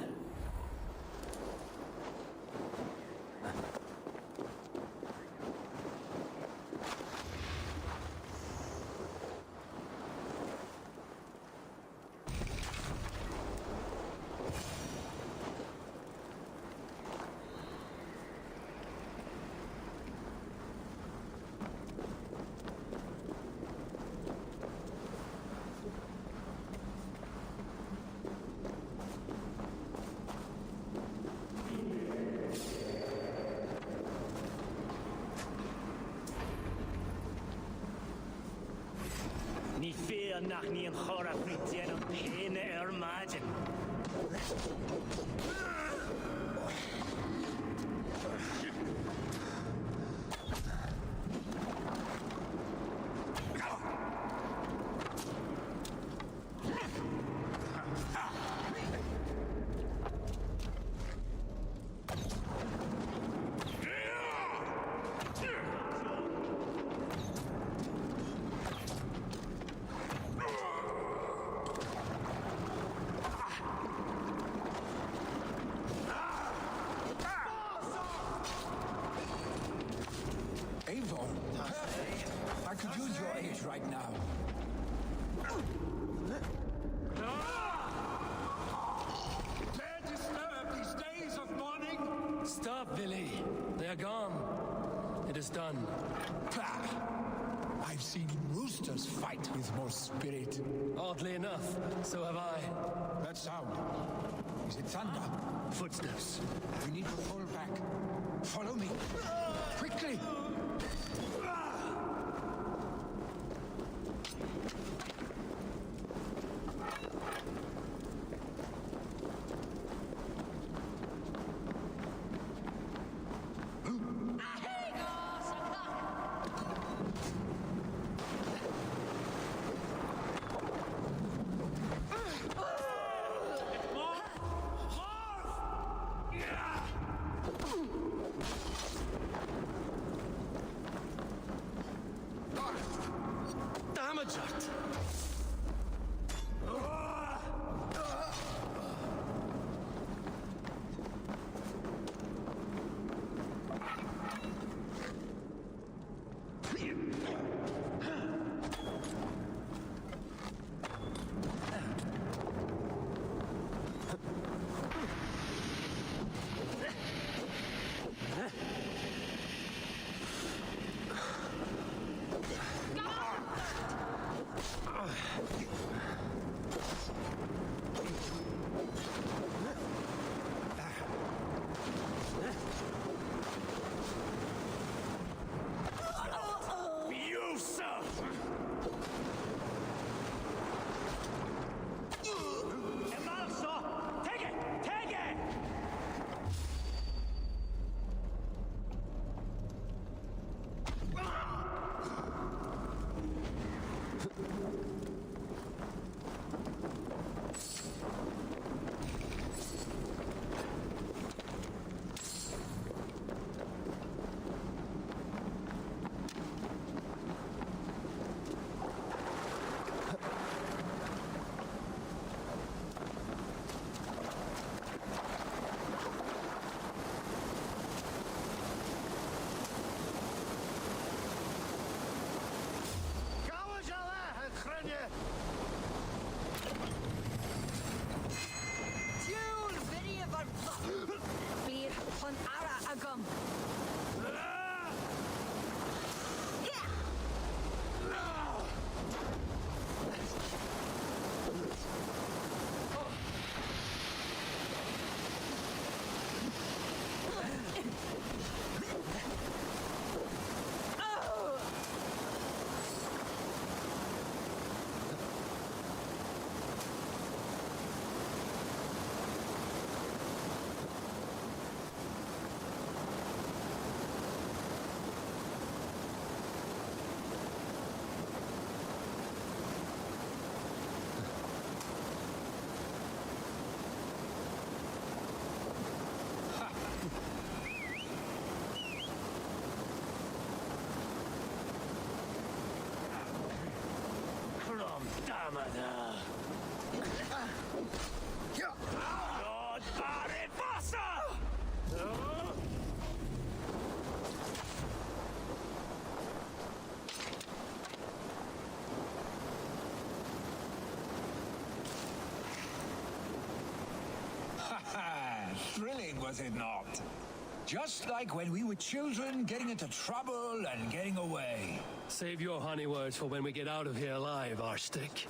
Ni fear nach ni en chora fritien on pene imagine. Eivor, perfect. I could use your aid right now. Dare disturb these days of mourning? Stop, Vili. They are gone. It is done. Pah! I've seen roosters fight with more spirit. Oddly enough, so have I. That sound. Is it thunder? Footsteps. We need to pull back. Follow me. Quickly! thrilling, was it not? Just like when we were children, getting into trouble and getting away. Save your honey words for when we get out of here alive, Arstick.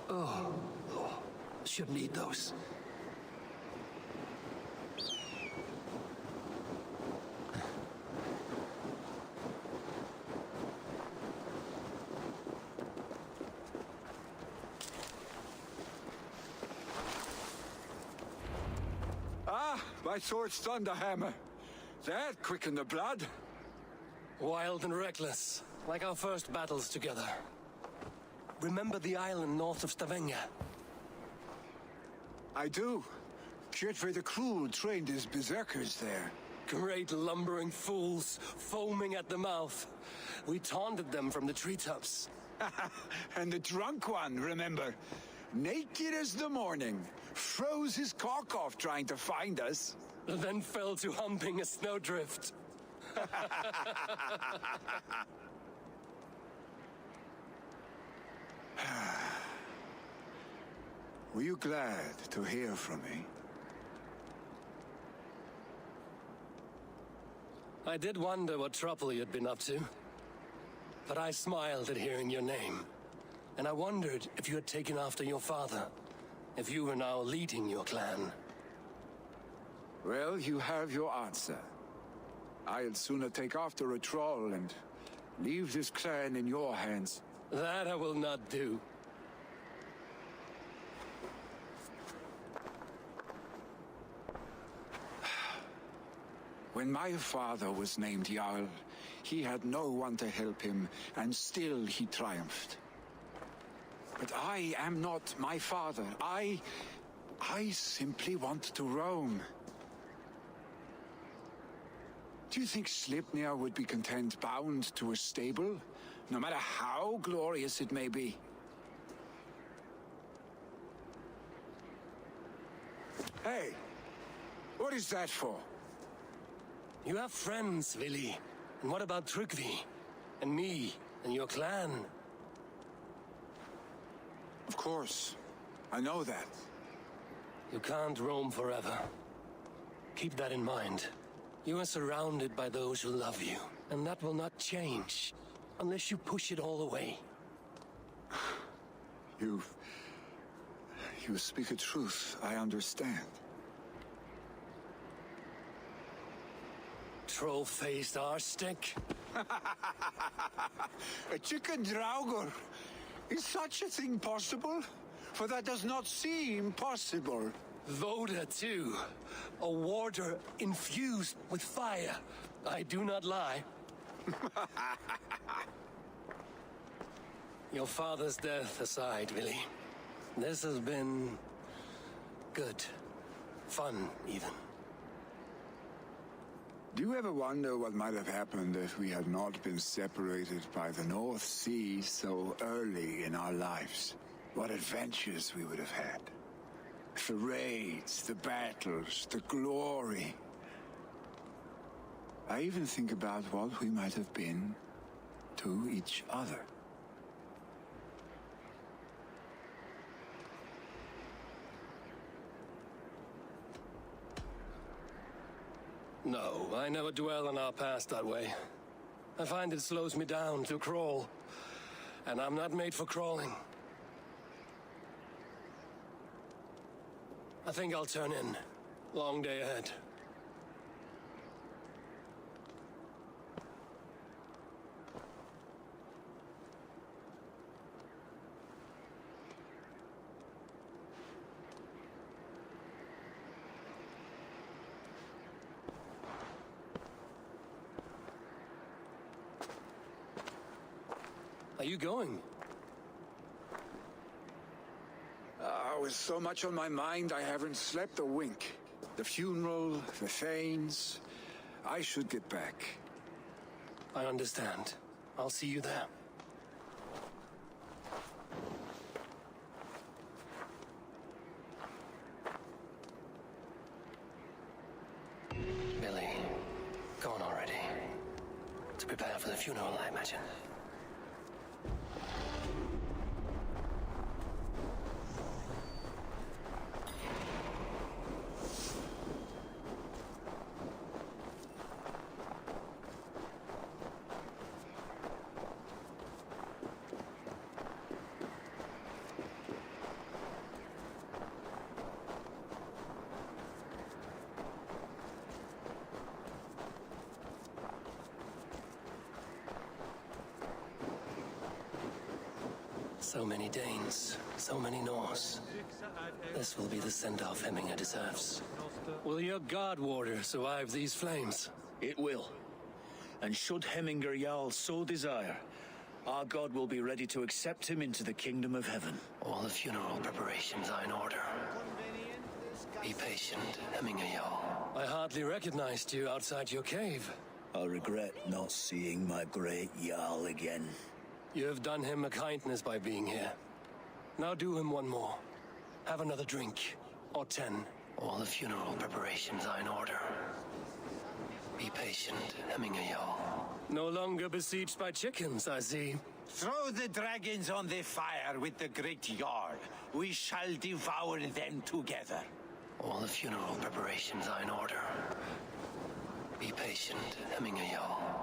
Oh, should need those. My sword's thunderhammer. That quickened the blood. Wild and reckless, like our first battles together. Remember the island north of Stavanger? I do. Kjotve the Cruel trained his berserkers there. Great lumbering fools, foaming at the mouth. We taunted them from the treetops. And the drunk one, remember? Naked as the morning. Froze his cock off trying to find us. Then fell to humping a snowdrift. Were you glad to hear from me? I did wonder what trouble you'd been up to. But I smiled at hearing your name. And I wondered if you had taken after your father. If you were now leading your clan. Well, you have your answer. I'll sooner take after a troll and leave this clan in your hands. That I will not do. When my father was named Jarl, he had no one to help him, and still he triumphed. But I am not my father. I simply want to roam. Do you think Sleipnir would be content bound to a stable, no matter how glorious it may be? Hey, what is that for? You have friends, Vili. And what about Tryggvi? And me, and your clan? Of course. I know that. You can't roam forever. Keep that in mind. You are surrounded by those who love you. And that will not change. Unless you push it all away. You speak a truth. I understand. Troll-faced arstick. A chicken draugr. Is such a thing possible? For that does not seem possible. Voda, too. A warder infused with fire. I do not lie. Your father's death aside, Vili. This has been... good. Fun, even. Do you ever wonder what might have happened if we had not been separated by the North Sea so early in our lives? What adventures we would have had. The raids, the battles, the glory. I even think about what we might have been to each other. No, I never dwell on our past that way. I find it slows me down to crawl. And I'm not made for crawling. I think I'll turn in. Long day ahead. Are you going? With so much on my mind, I haven't slept a wink. The funeral, the Thanes. I should get back. I understand. I'll see you there. to prepare for the funeral, I imagine. So many Danes, so many Norse. This will be the send-off Hemminger deserves. Will your guard warder survive these flames? It will. And should Hemminger Jarl so desire, our god will be ready to accept him into the kingdom of heaven. All the funeral preparations are in order. Be patient, Hemminger Jarl. I hardly recognized you outside your cave. I regret not seeing my great Jarl again. You have done him a kindness by being here. Now do him one more. Have another drink. Or 10. All the funeral preparations are in order. Be patient, Hemminger Jarl. No longer besieged by chickens, I see. Throw the dragons on the fire with the great Jarl. We shall devour them together. All the funeral preparations are in order. Be patient, Hemminger Jarl.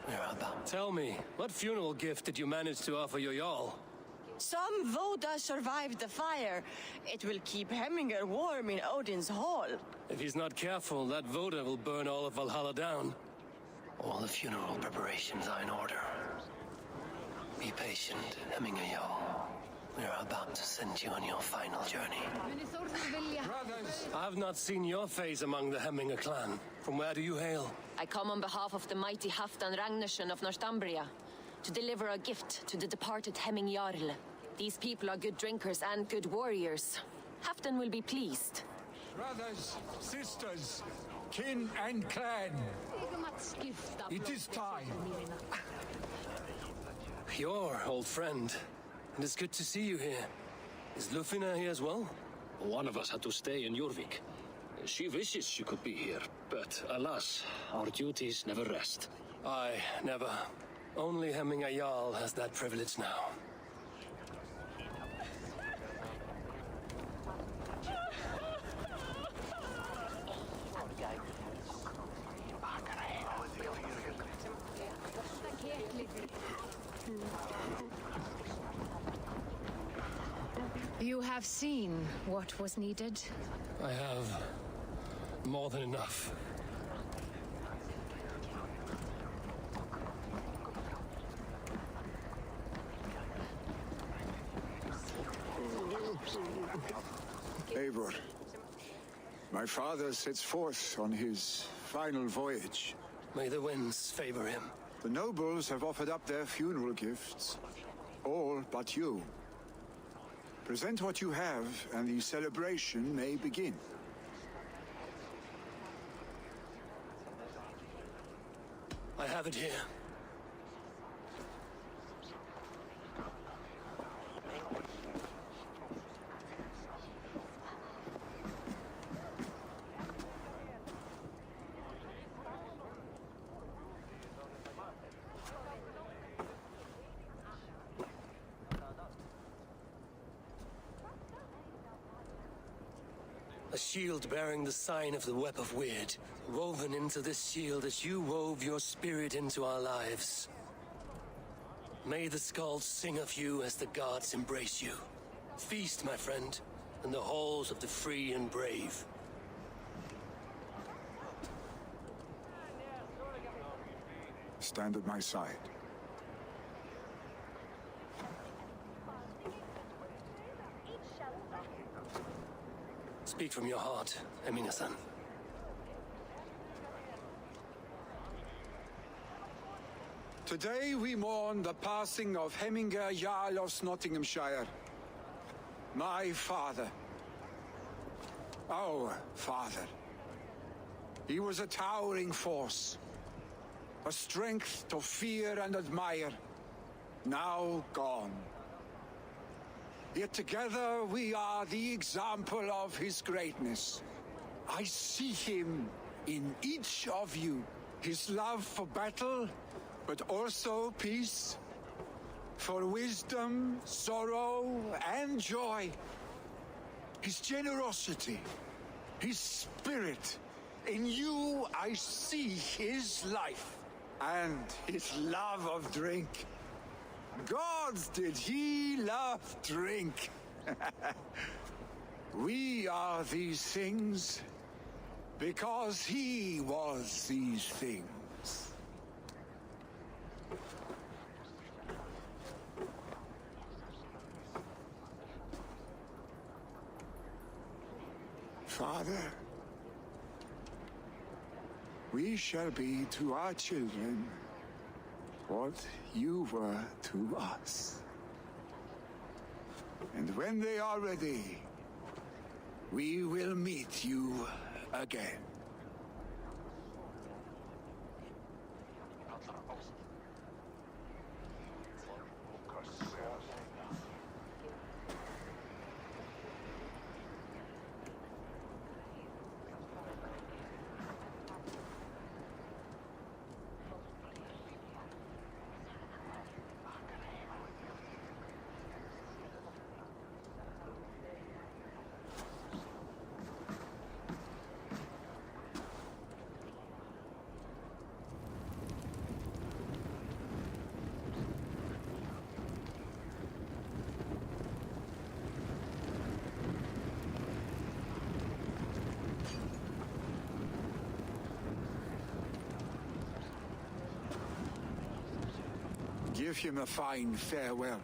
We're about. Tell me, what funeral gift did you manage to offer your Jarl? Some Voda survived the fire. It will keep Hemminger warm in Odin's hall. If he's not careful, that Voda will burn all of Valhalla down. All the funeral preparations are in order. Be patient, Hemminger Jarl. We're about to send you on your final journey. Brothers! I have not seen your face among the Hemminger clan. From where do you hail? I come on behalf of the mighty Halfdan Ragnarsson of Northumbria to deliver a gift to the departed Hemming Jarl. These people are good drinkers and good warriors. Halfdan will be pleased. Brothers, sisters, kin and clan, it is time. Your old friend. And it's good to see you here. Is Lufina here as well? One of us had to stay in Jorvik. She wishes she could be here, but alas, our duties never rest. Aye, never. Only Hemminger Jarl has that privilege now. You have seen what was needed? I have more than enough. Eivor, my father sets forth on his final voyage. May the winds favor him. The nobles have offered up their funeral gifts. All but you. Present what you have, and the celebration may begin. I have it here. A shield bearing the sign of the Web of Weird, woven into this shield as you wove your spirit into our lives. May the skalds sing of you as the gods embrace you. Feast, my friend, in the halls of the free and brave. Stand at my side. Speak from your heart, Hemminger-san. Today we mourn the passing of Hemminger Jarl of Nottinghamshire. My father. Our father. He was a towering force. A strength to fear and admire. Now gone. Yet together we are the example of his greatness. I see him in each of you. His love for battle, but also peace, for wisdom, sorrow, and joy. His generosity, his spirit. In you I see his life and his love of drink. Gods, did he love drink? We are these things because he was these things. Father, we shall be to our children what you were to us. And when they are ready, we will meet you again. Give him a fine farewell.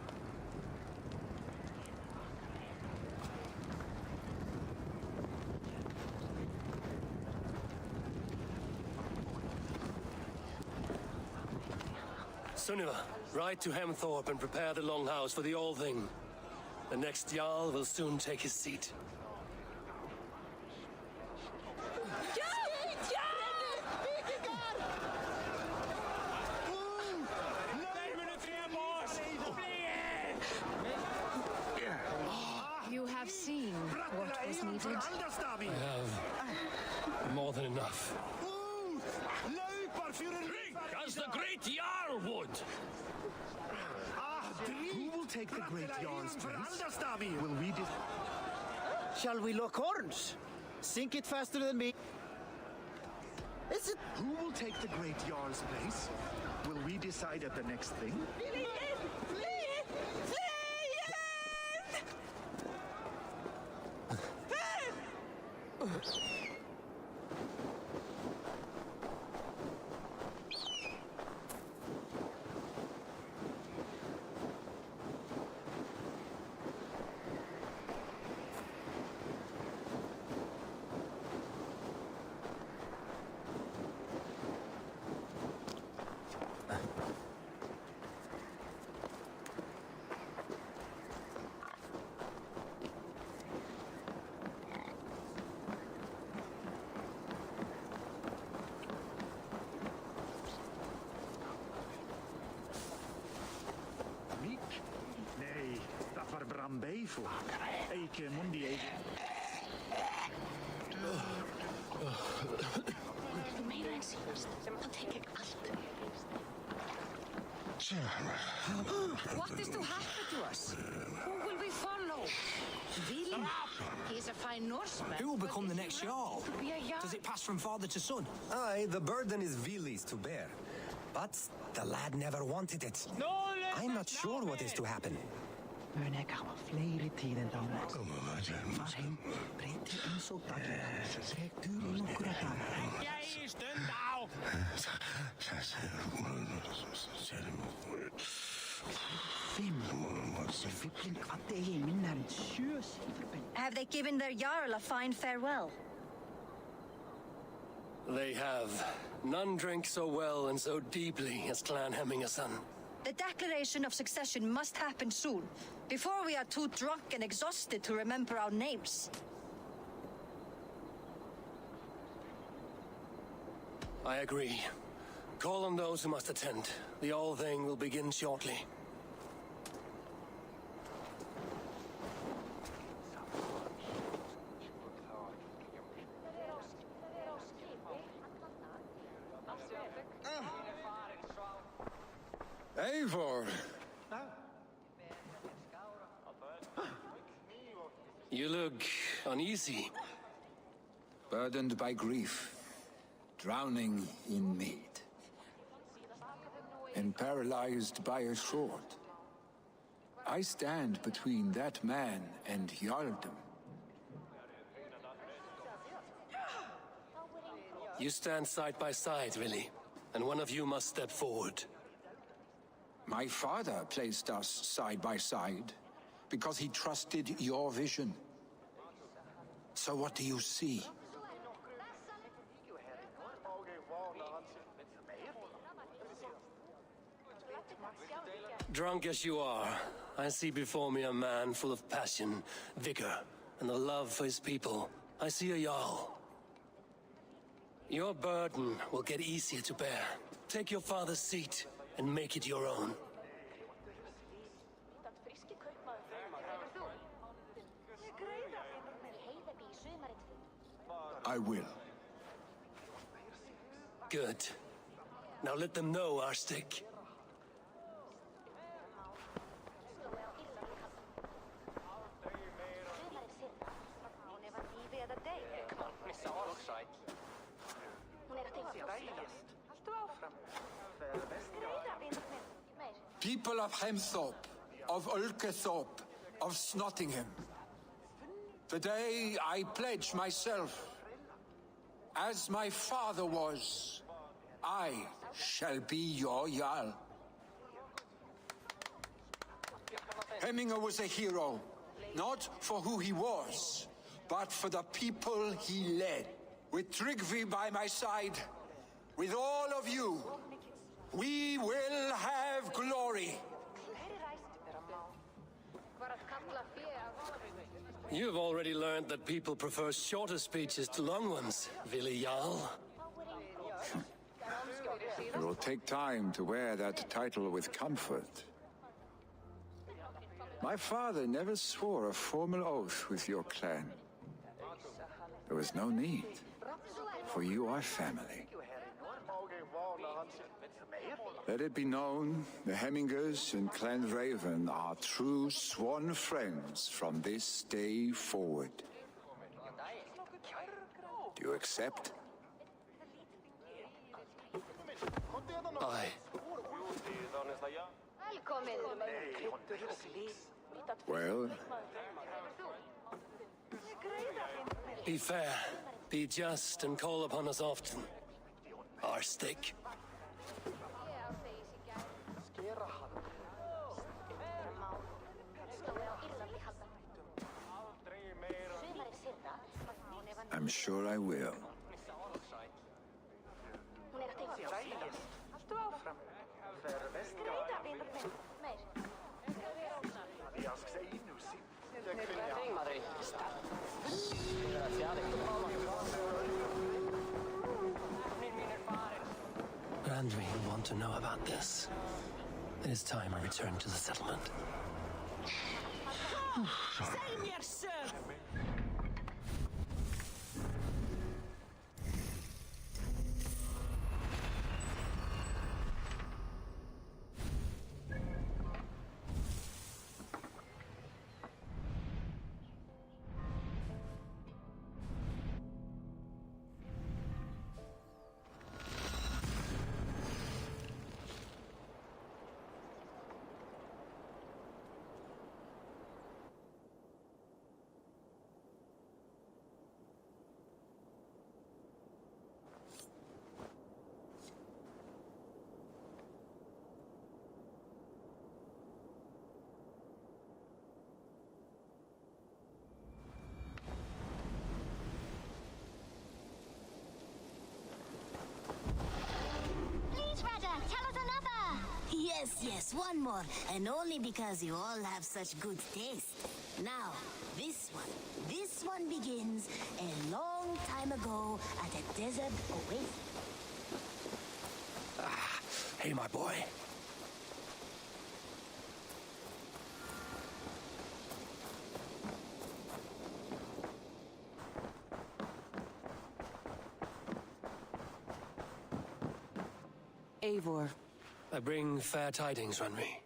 Sunniva, ride to Hemthorpe and prepare the Longhouse for the All Thing. The next Jarl will soon take his seat. You have seen what was needed. I have more than enough. As the great Jarl would. Who will take the great Jarl's place? Will we Shall we lock horns? Sink it faster than me. Is it? Who will take the great Jarl's place? Will we decide at the next thing? Nee, dat var brambejfo. Eike mundi eike. What is to happen to us? Who will we follow? Vili? He's a fine Norseman. Who will become the next Jarl? Could be a Jarl. Does it pass from father to son? Aye, the burden is Vili's to bear. But the lad never wanted it. I'm not sure what is to happen. Flere tiden damer. Waarheen brengt u een soldaat? Trekt u nokkere dagen? Jij is de nou! Have they given their Jarl a fine farewell? They have. None drank so well and so deeply as Clan Hemmingason. The declaration of succession must happen soon, before we are too drunk and exhausted to remember our names. I agree. Call on those who must attend. The All Thing will begin shortly. Eivor! You look uneasy. Burdened by grief, drowning in mead, and paralyzed by a sword. I stand between that man and Jarldom. You stand side by side, really, and one of you must step forward. My father placed us side by side because he trusted your vision. So what do you see? Drunk as you are, I see before me a man full of passion, vigor, and a love for his people. I see a Jarl. Your burden will get easier to bear. Take your father's seat and make it your own. I will. Good. Now let them know our stick. People of Hemthorpe, of Ulkethorpe, of Snottingham. Today I pledge myself, as my father was, I shall be your Jarl. Hemminger was a hero, not for who he was, but for the people he led. With Tryggvi by my side, with all of you, we will have glory. You've already learned that people prefer shorter speeches to long ones, Vili Jarl. It will take time to wear that title with comfort. My father never swore a formal oath with your clan. There was no need, for you are family. Let it be known, the Hemmingers and Clan Raven are true sworn friends from this day forward. Do you accept? Aye. Well? Be fair, be just, and call upon us often. Our stick. I'm sure I will. Randvi will want to know about this. It is time I return to the settlement. Same, yes, sir! Yes, one more, and only because you all have such good taste. Now, this one begins a long time ago at a desert oasis. Hey, my boy. Eivor, I bring fair tidings, Runry.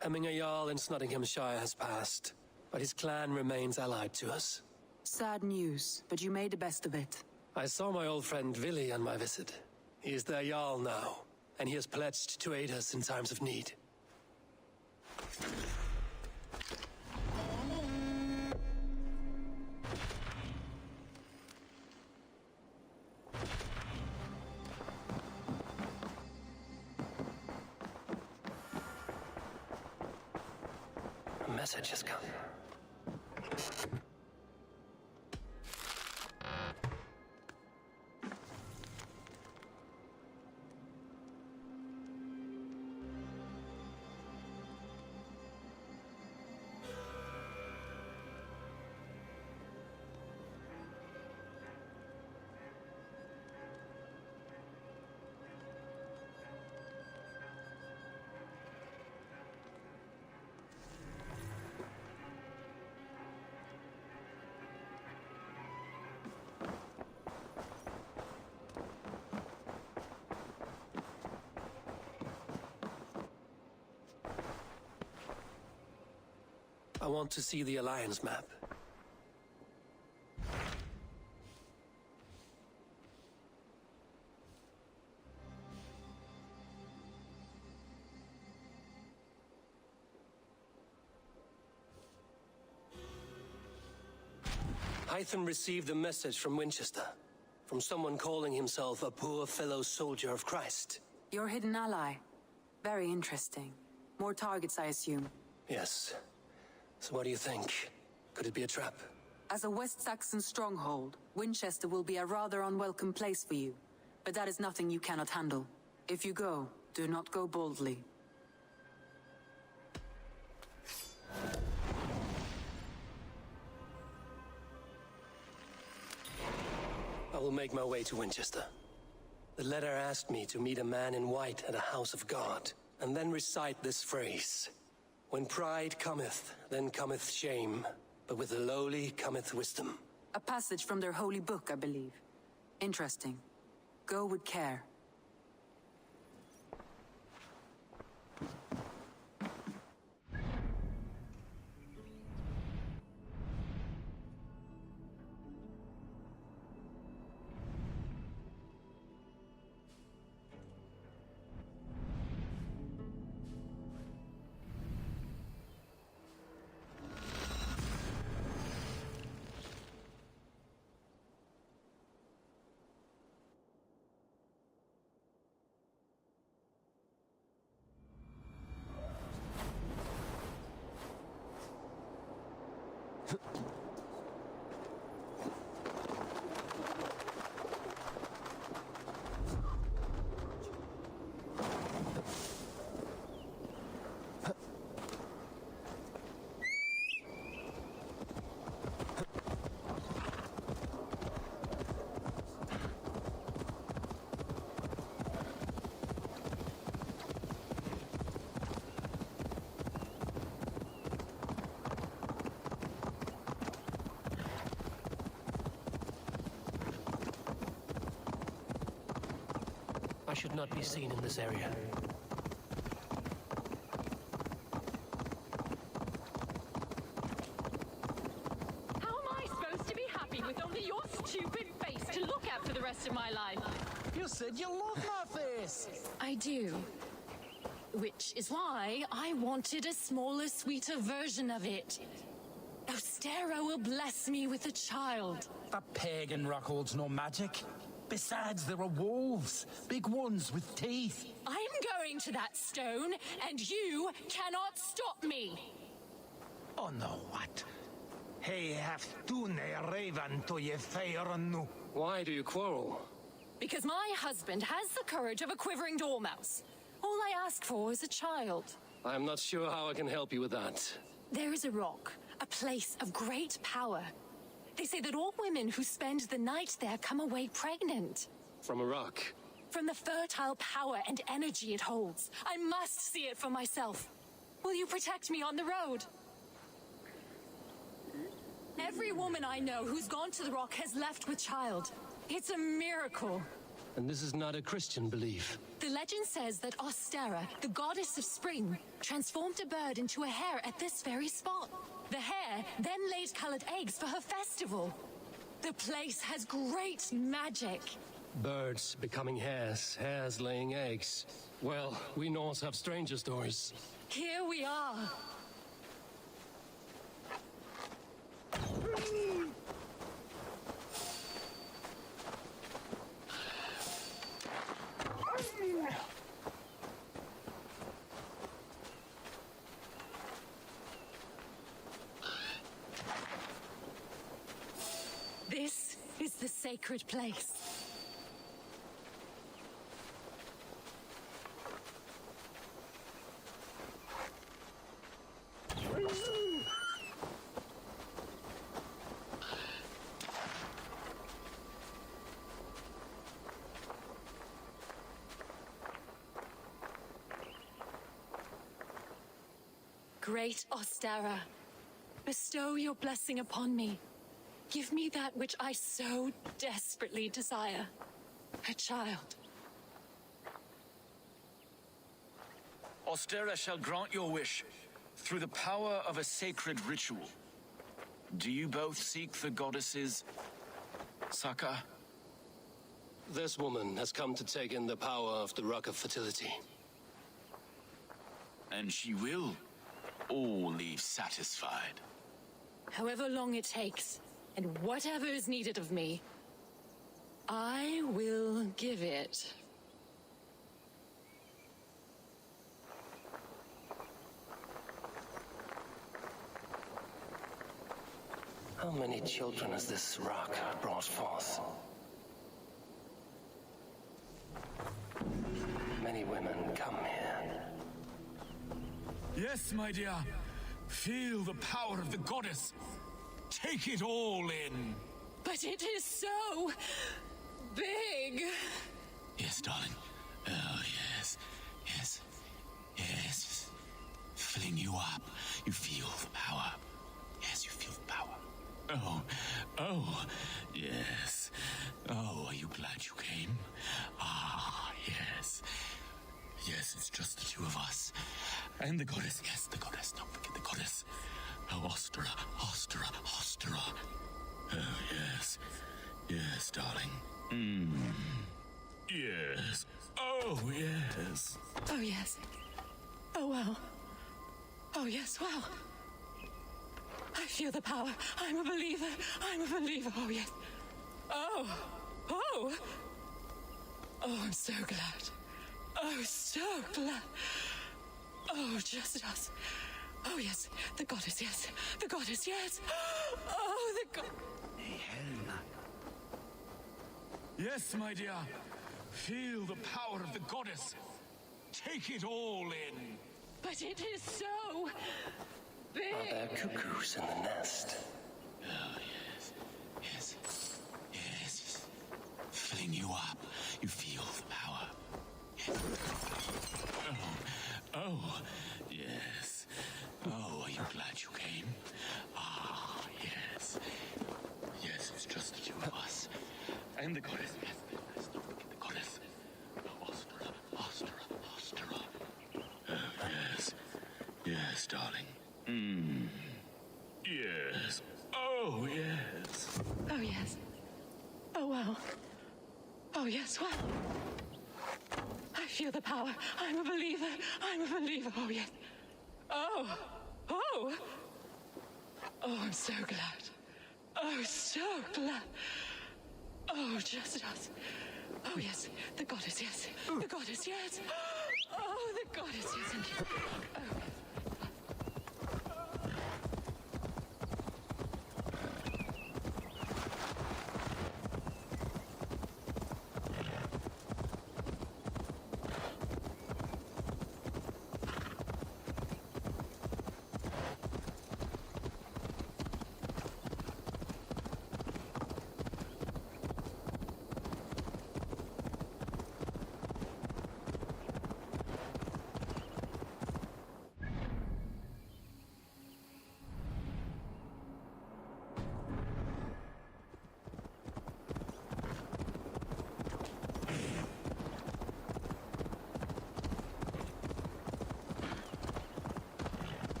Hemming a Jarl in Nottinghamshire has passed, but his clan remains allied to us. Sad news, but you made the best of it. I saw my old friend Vili on my visit. He is their Jarl now, and he has pledged to aid us in times of need. A message has come. I want to see the Alliance map. Hytham received a message from Winchester, from someone calling himself a poor fellow soldier of Christ. Your hidden ally. Very interesting. More targets, I assume. Yes. So what do you think? Could it be a trap? As a West Saxon stronghold, Winchester will be a rather unwelcome place for you. But that is nothing you cannot handle. If you go, do not go boldly. I will make my way to Winchester. The letter asked me to meet a man in white at a house of God, and then recite this phrase. When pride cometh, then cometh shame, but with the lowly cometh wisdom. A passage from their holy book, I believe. Interesting. Go with care. I should not be seen in this area. How am I supposed to be happy with only your stupid face to look at for the rest of my life? You said you love my face! I do. Which is why I wanted a smaller, sweeter version of it. Ostera will bless me with a child. That pagan rock holds no magic. Besides, there are wolves. Big ones with teeth. I'm going to that stone, and you cannot stop me. Oh no, what? Hey, have dune raven to ye fair nu. Why do you quarrel? Because my husband has the courage of a quivering dormouse. All I ask for is a child. I'm not sure how I can help you with that. There is a rock, a place of great power. They say that all women who spend the night there come away pregnant. From a rock? From the fertile power and energy it holds. I must see it for myself. Will you protect me on the road? Every woman I know who's gone to the rock has left with child. It's a miracle. And this is not a Christian belief. The legend says that Ostera, the goddess of spring, transformed a bird into a hare at this very spot. The hare then laid colored eggs for her festival. The place has great magic. Birds becoming hares, hares laying eggs. Well, we Norse have stranger stories. Here we are. This is the sacred place. Great Ostera, bestow your blessing upon me. Give me that which I so desperately desire, a child. Ostera shall grant your wish through the power of a sacred ritual. Do you both seek the goddesses, Saka? This woman has come to take in the power of the Rock of Fertility. And she will all leave satisfied. However long it takes, and whatever is needed of me, I will give it. How many children has this rock brought forth? Many women come here. Yes, my dear. Feel the power of the goddess. Take it all in. But it is so big. Yes, darling. Oh, yes. Yes. Yes. Filling you up. You feel the power. Yes, you feel the power. Oh. Oh. Yes. Oh, are you glad you came? Ah, yes. Yes, it's just the two of us. And the goddess. Yes, the goddess. Don't forget the goddess. Oh, Ostera. Ostera. Ostera. Oh, yes. Yes, darling. Yes. Oh, yes. Oh, yes. Oh, wow. Oh, yes, wow. I feel the power. I'm a believer. I'm a believer. Oh, yes. Oh. Oh. Oh, I'm so glad. Oh, so glad. Oh, just us. Oh, yes. The goddess, yes. The goddess, yes. Oh, the god... Yes, my dear. Feel the power of the goddess. Take it all in. But it is so big. Are there cuckoos in the nest? Oh, yes. Yes. Yes. Filling you up. You feel the power. Yes. Oh. Oh. Yes. Oh, are you glad you came? Ah, yes. Yes, it's just the two of us. And the goddess. Yes, the goddess. Don't forget the goddess. Oh, Ostera. Ostera. Ostera. Oh, yes. Yes, darling. Yes. Oh, yes. Oh, yes. Oh, wow. Oh, yes, wow. I feel the power. I'm a believer. I'm a believer. Oh, yes. Oh. Oh. Oh, I'm so glad. Oh, so glad. Oh, just us. Oh, yes. The goddess, yes. The goddess, yes. Oh, the goddess, yes. Thank you. Oh.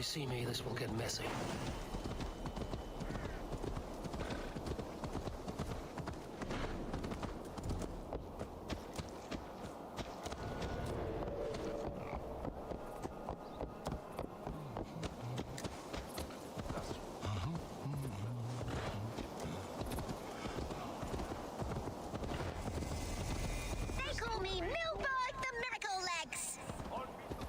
see me, this will get messy. They call me Milborg the Miracle Legs.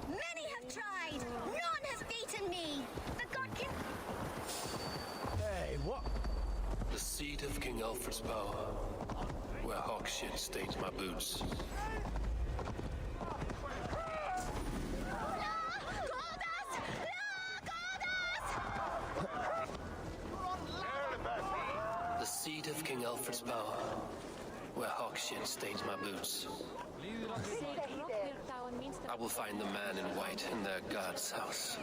Many have tried. None has beaten me. The god can... Hey, what? The seat of King Alfred's power, where hawk shit stains my boots. The seat of King Alfred's power, where hawk shit stains my boots. I will find the man in white in their god's house.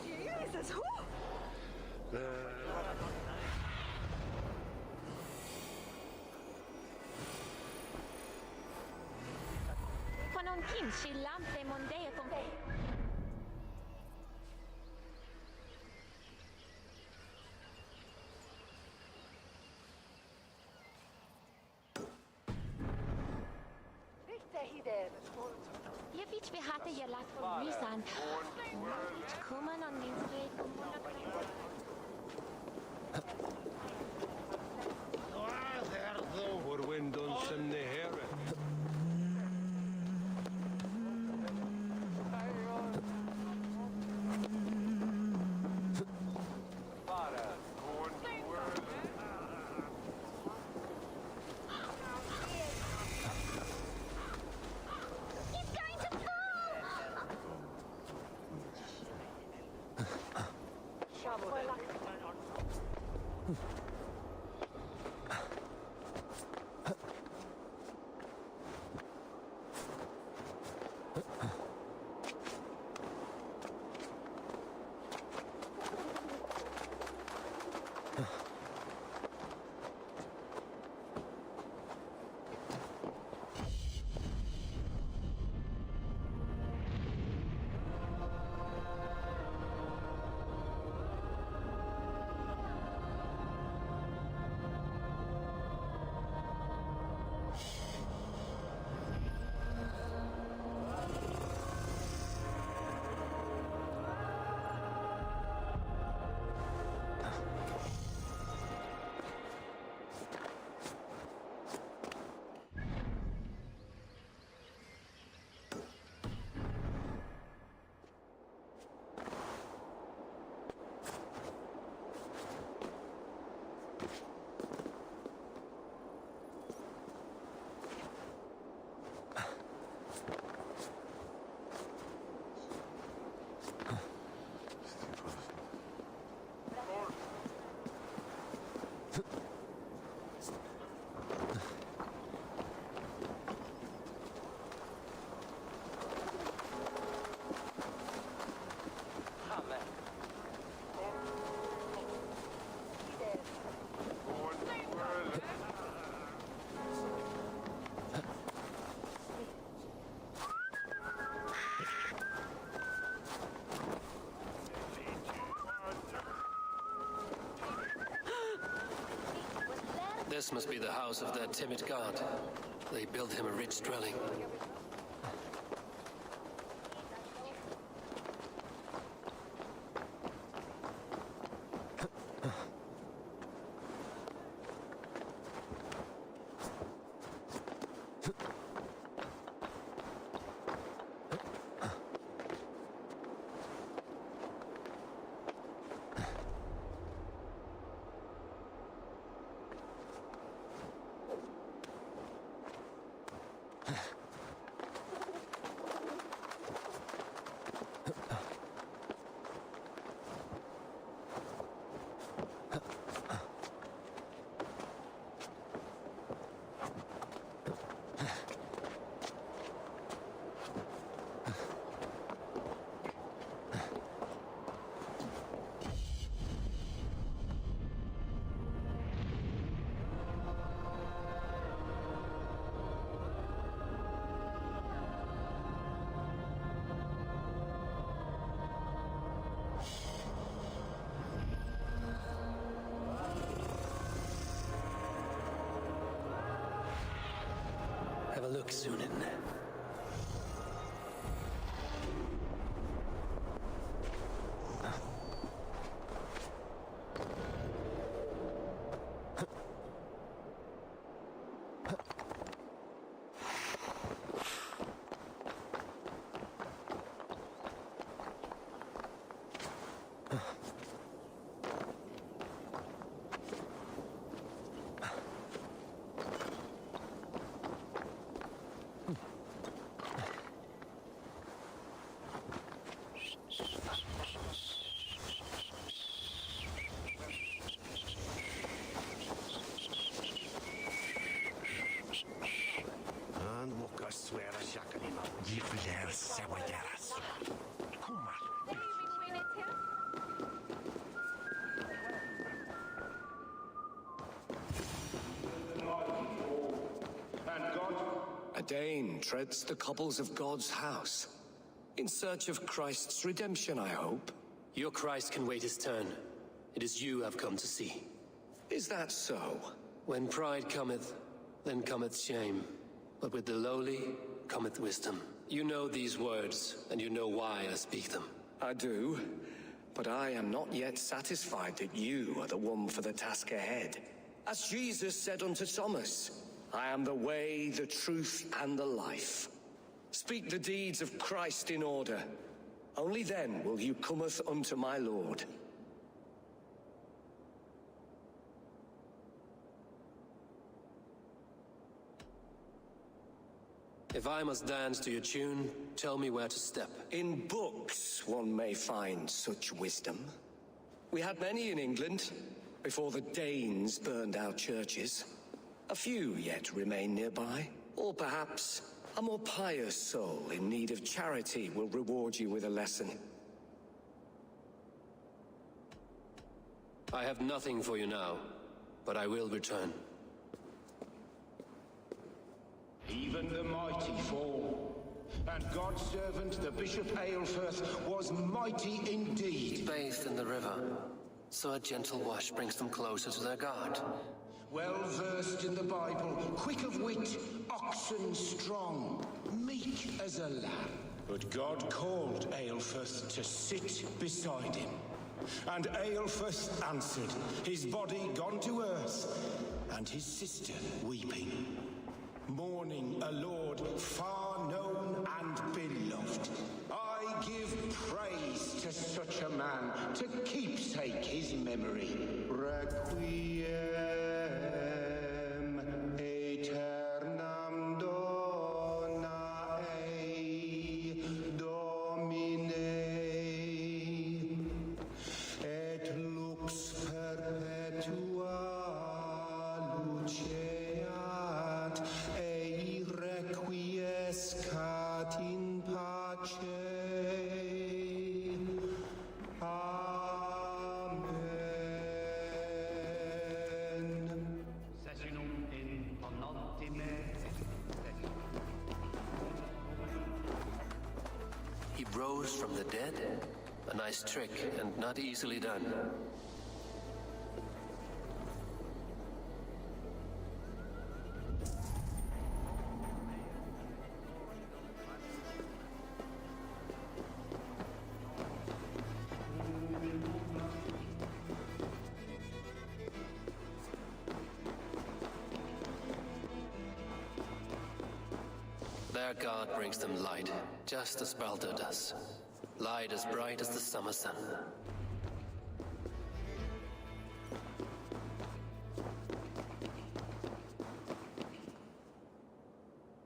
Je weet wie hatte je laat voor Risan. Komen aan die vrede. Voor wind ons in de heren. This must be the house of that timid god. They built him a rich dwelling. work, Sunan. A Dane treads the cobbles of God's house. In search of Christ's redemption, I hope. Your Christ can wait his turn. It is you I've come to see. Is that so? When pride cometh, then cometh shame. But with the lowly cometh wisdom. You know these words, and you know why I speak them. I do, but I am not yet satisfied that you are the one for the task ahead. As Jesus said unto Thomas, I am the way, the truth, and the life. Speak the deeds of Christ in order. Only then will you cometh unto my Lord. If I must dance to your tune, tell me where to step. In books one may find such wisdom. We had many in England, before the Danes burned our churches. A few yet remain nearby. Or perhaps a more pious soul in need of charity will reward you with a lesson. I have nothing for you now, but I will return. Even the mighty fall, and God's servant, the Bishop Aelfirth, was mighty indeed. Bathed in the river, so a gentle wash brings them closer to their God. Well versed in the Bible, quick of wit, oxen strong, meek as a lamb. But God called Aelfirth to sit beside him. And Aelfirth answered, his body gone to earth, and his sister weeping. Mourning a lord far known and beloved. I give praise to such a man to keepsake his memory. Requiem aeternam dona ei Domine et lux perpetua luceat ei requiescat in pace. He rose from the dead? A nice trick, and not easily done. Their God brings them light, just as Baldur does. Light as bright as the summer sun.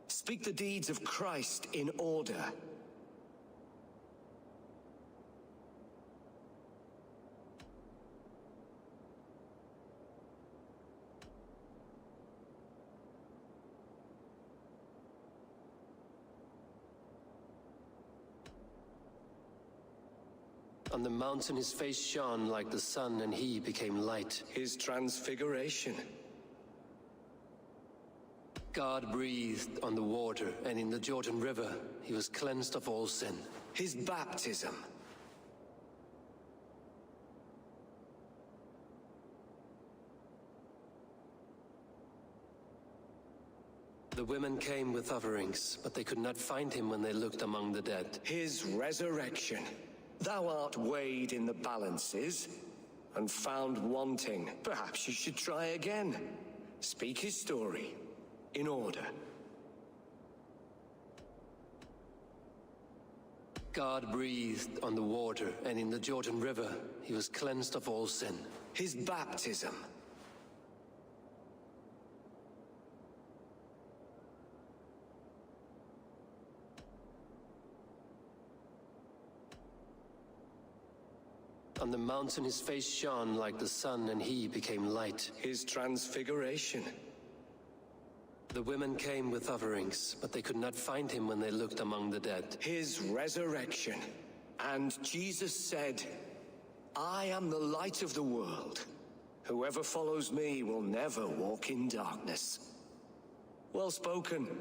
Speak the deeds of Christ in order. On the mountain his face shone like the sun, and he became light. His transfiguration. God breathed on the water, and in the Jordan River he was cleansed of all sin. His baptism. The women came with offerings, but they could not find him when they looked among the dead. His resurrection. Thou art weighed in the balances and found wanting. Perhaps you should try again. Speak his story in order. God breathed on the water, and in the Jordan River, he was cleansed of all sin. His baptism. On the mountain his face shone like the sun, and he became light. His transfiguration. The women came with offerings, but they could not find him when they looked among the dead. His resurrection. And Jesus said, I am the light of the world. Whoever follows me will never walk in darkness. Well spoken.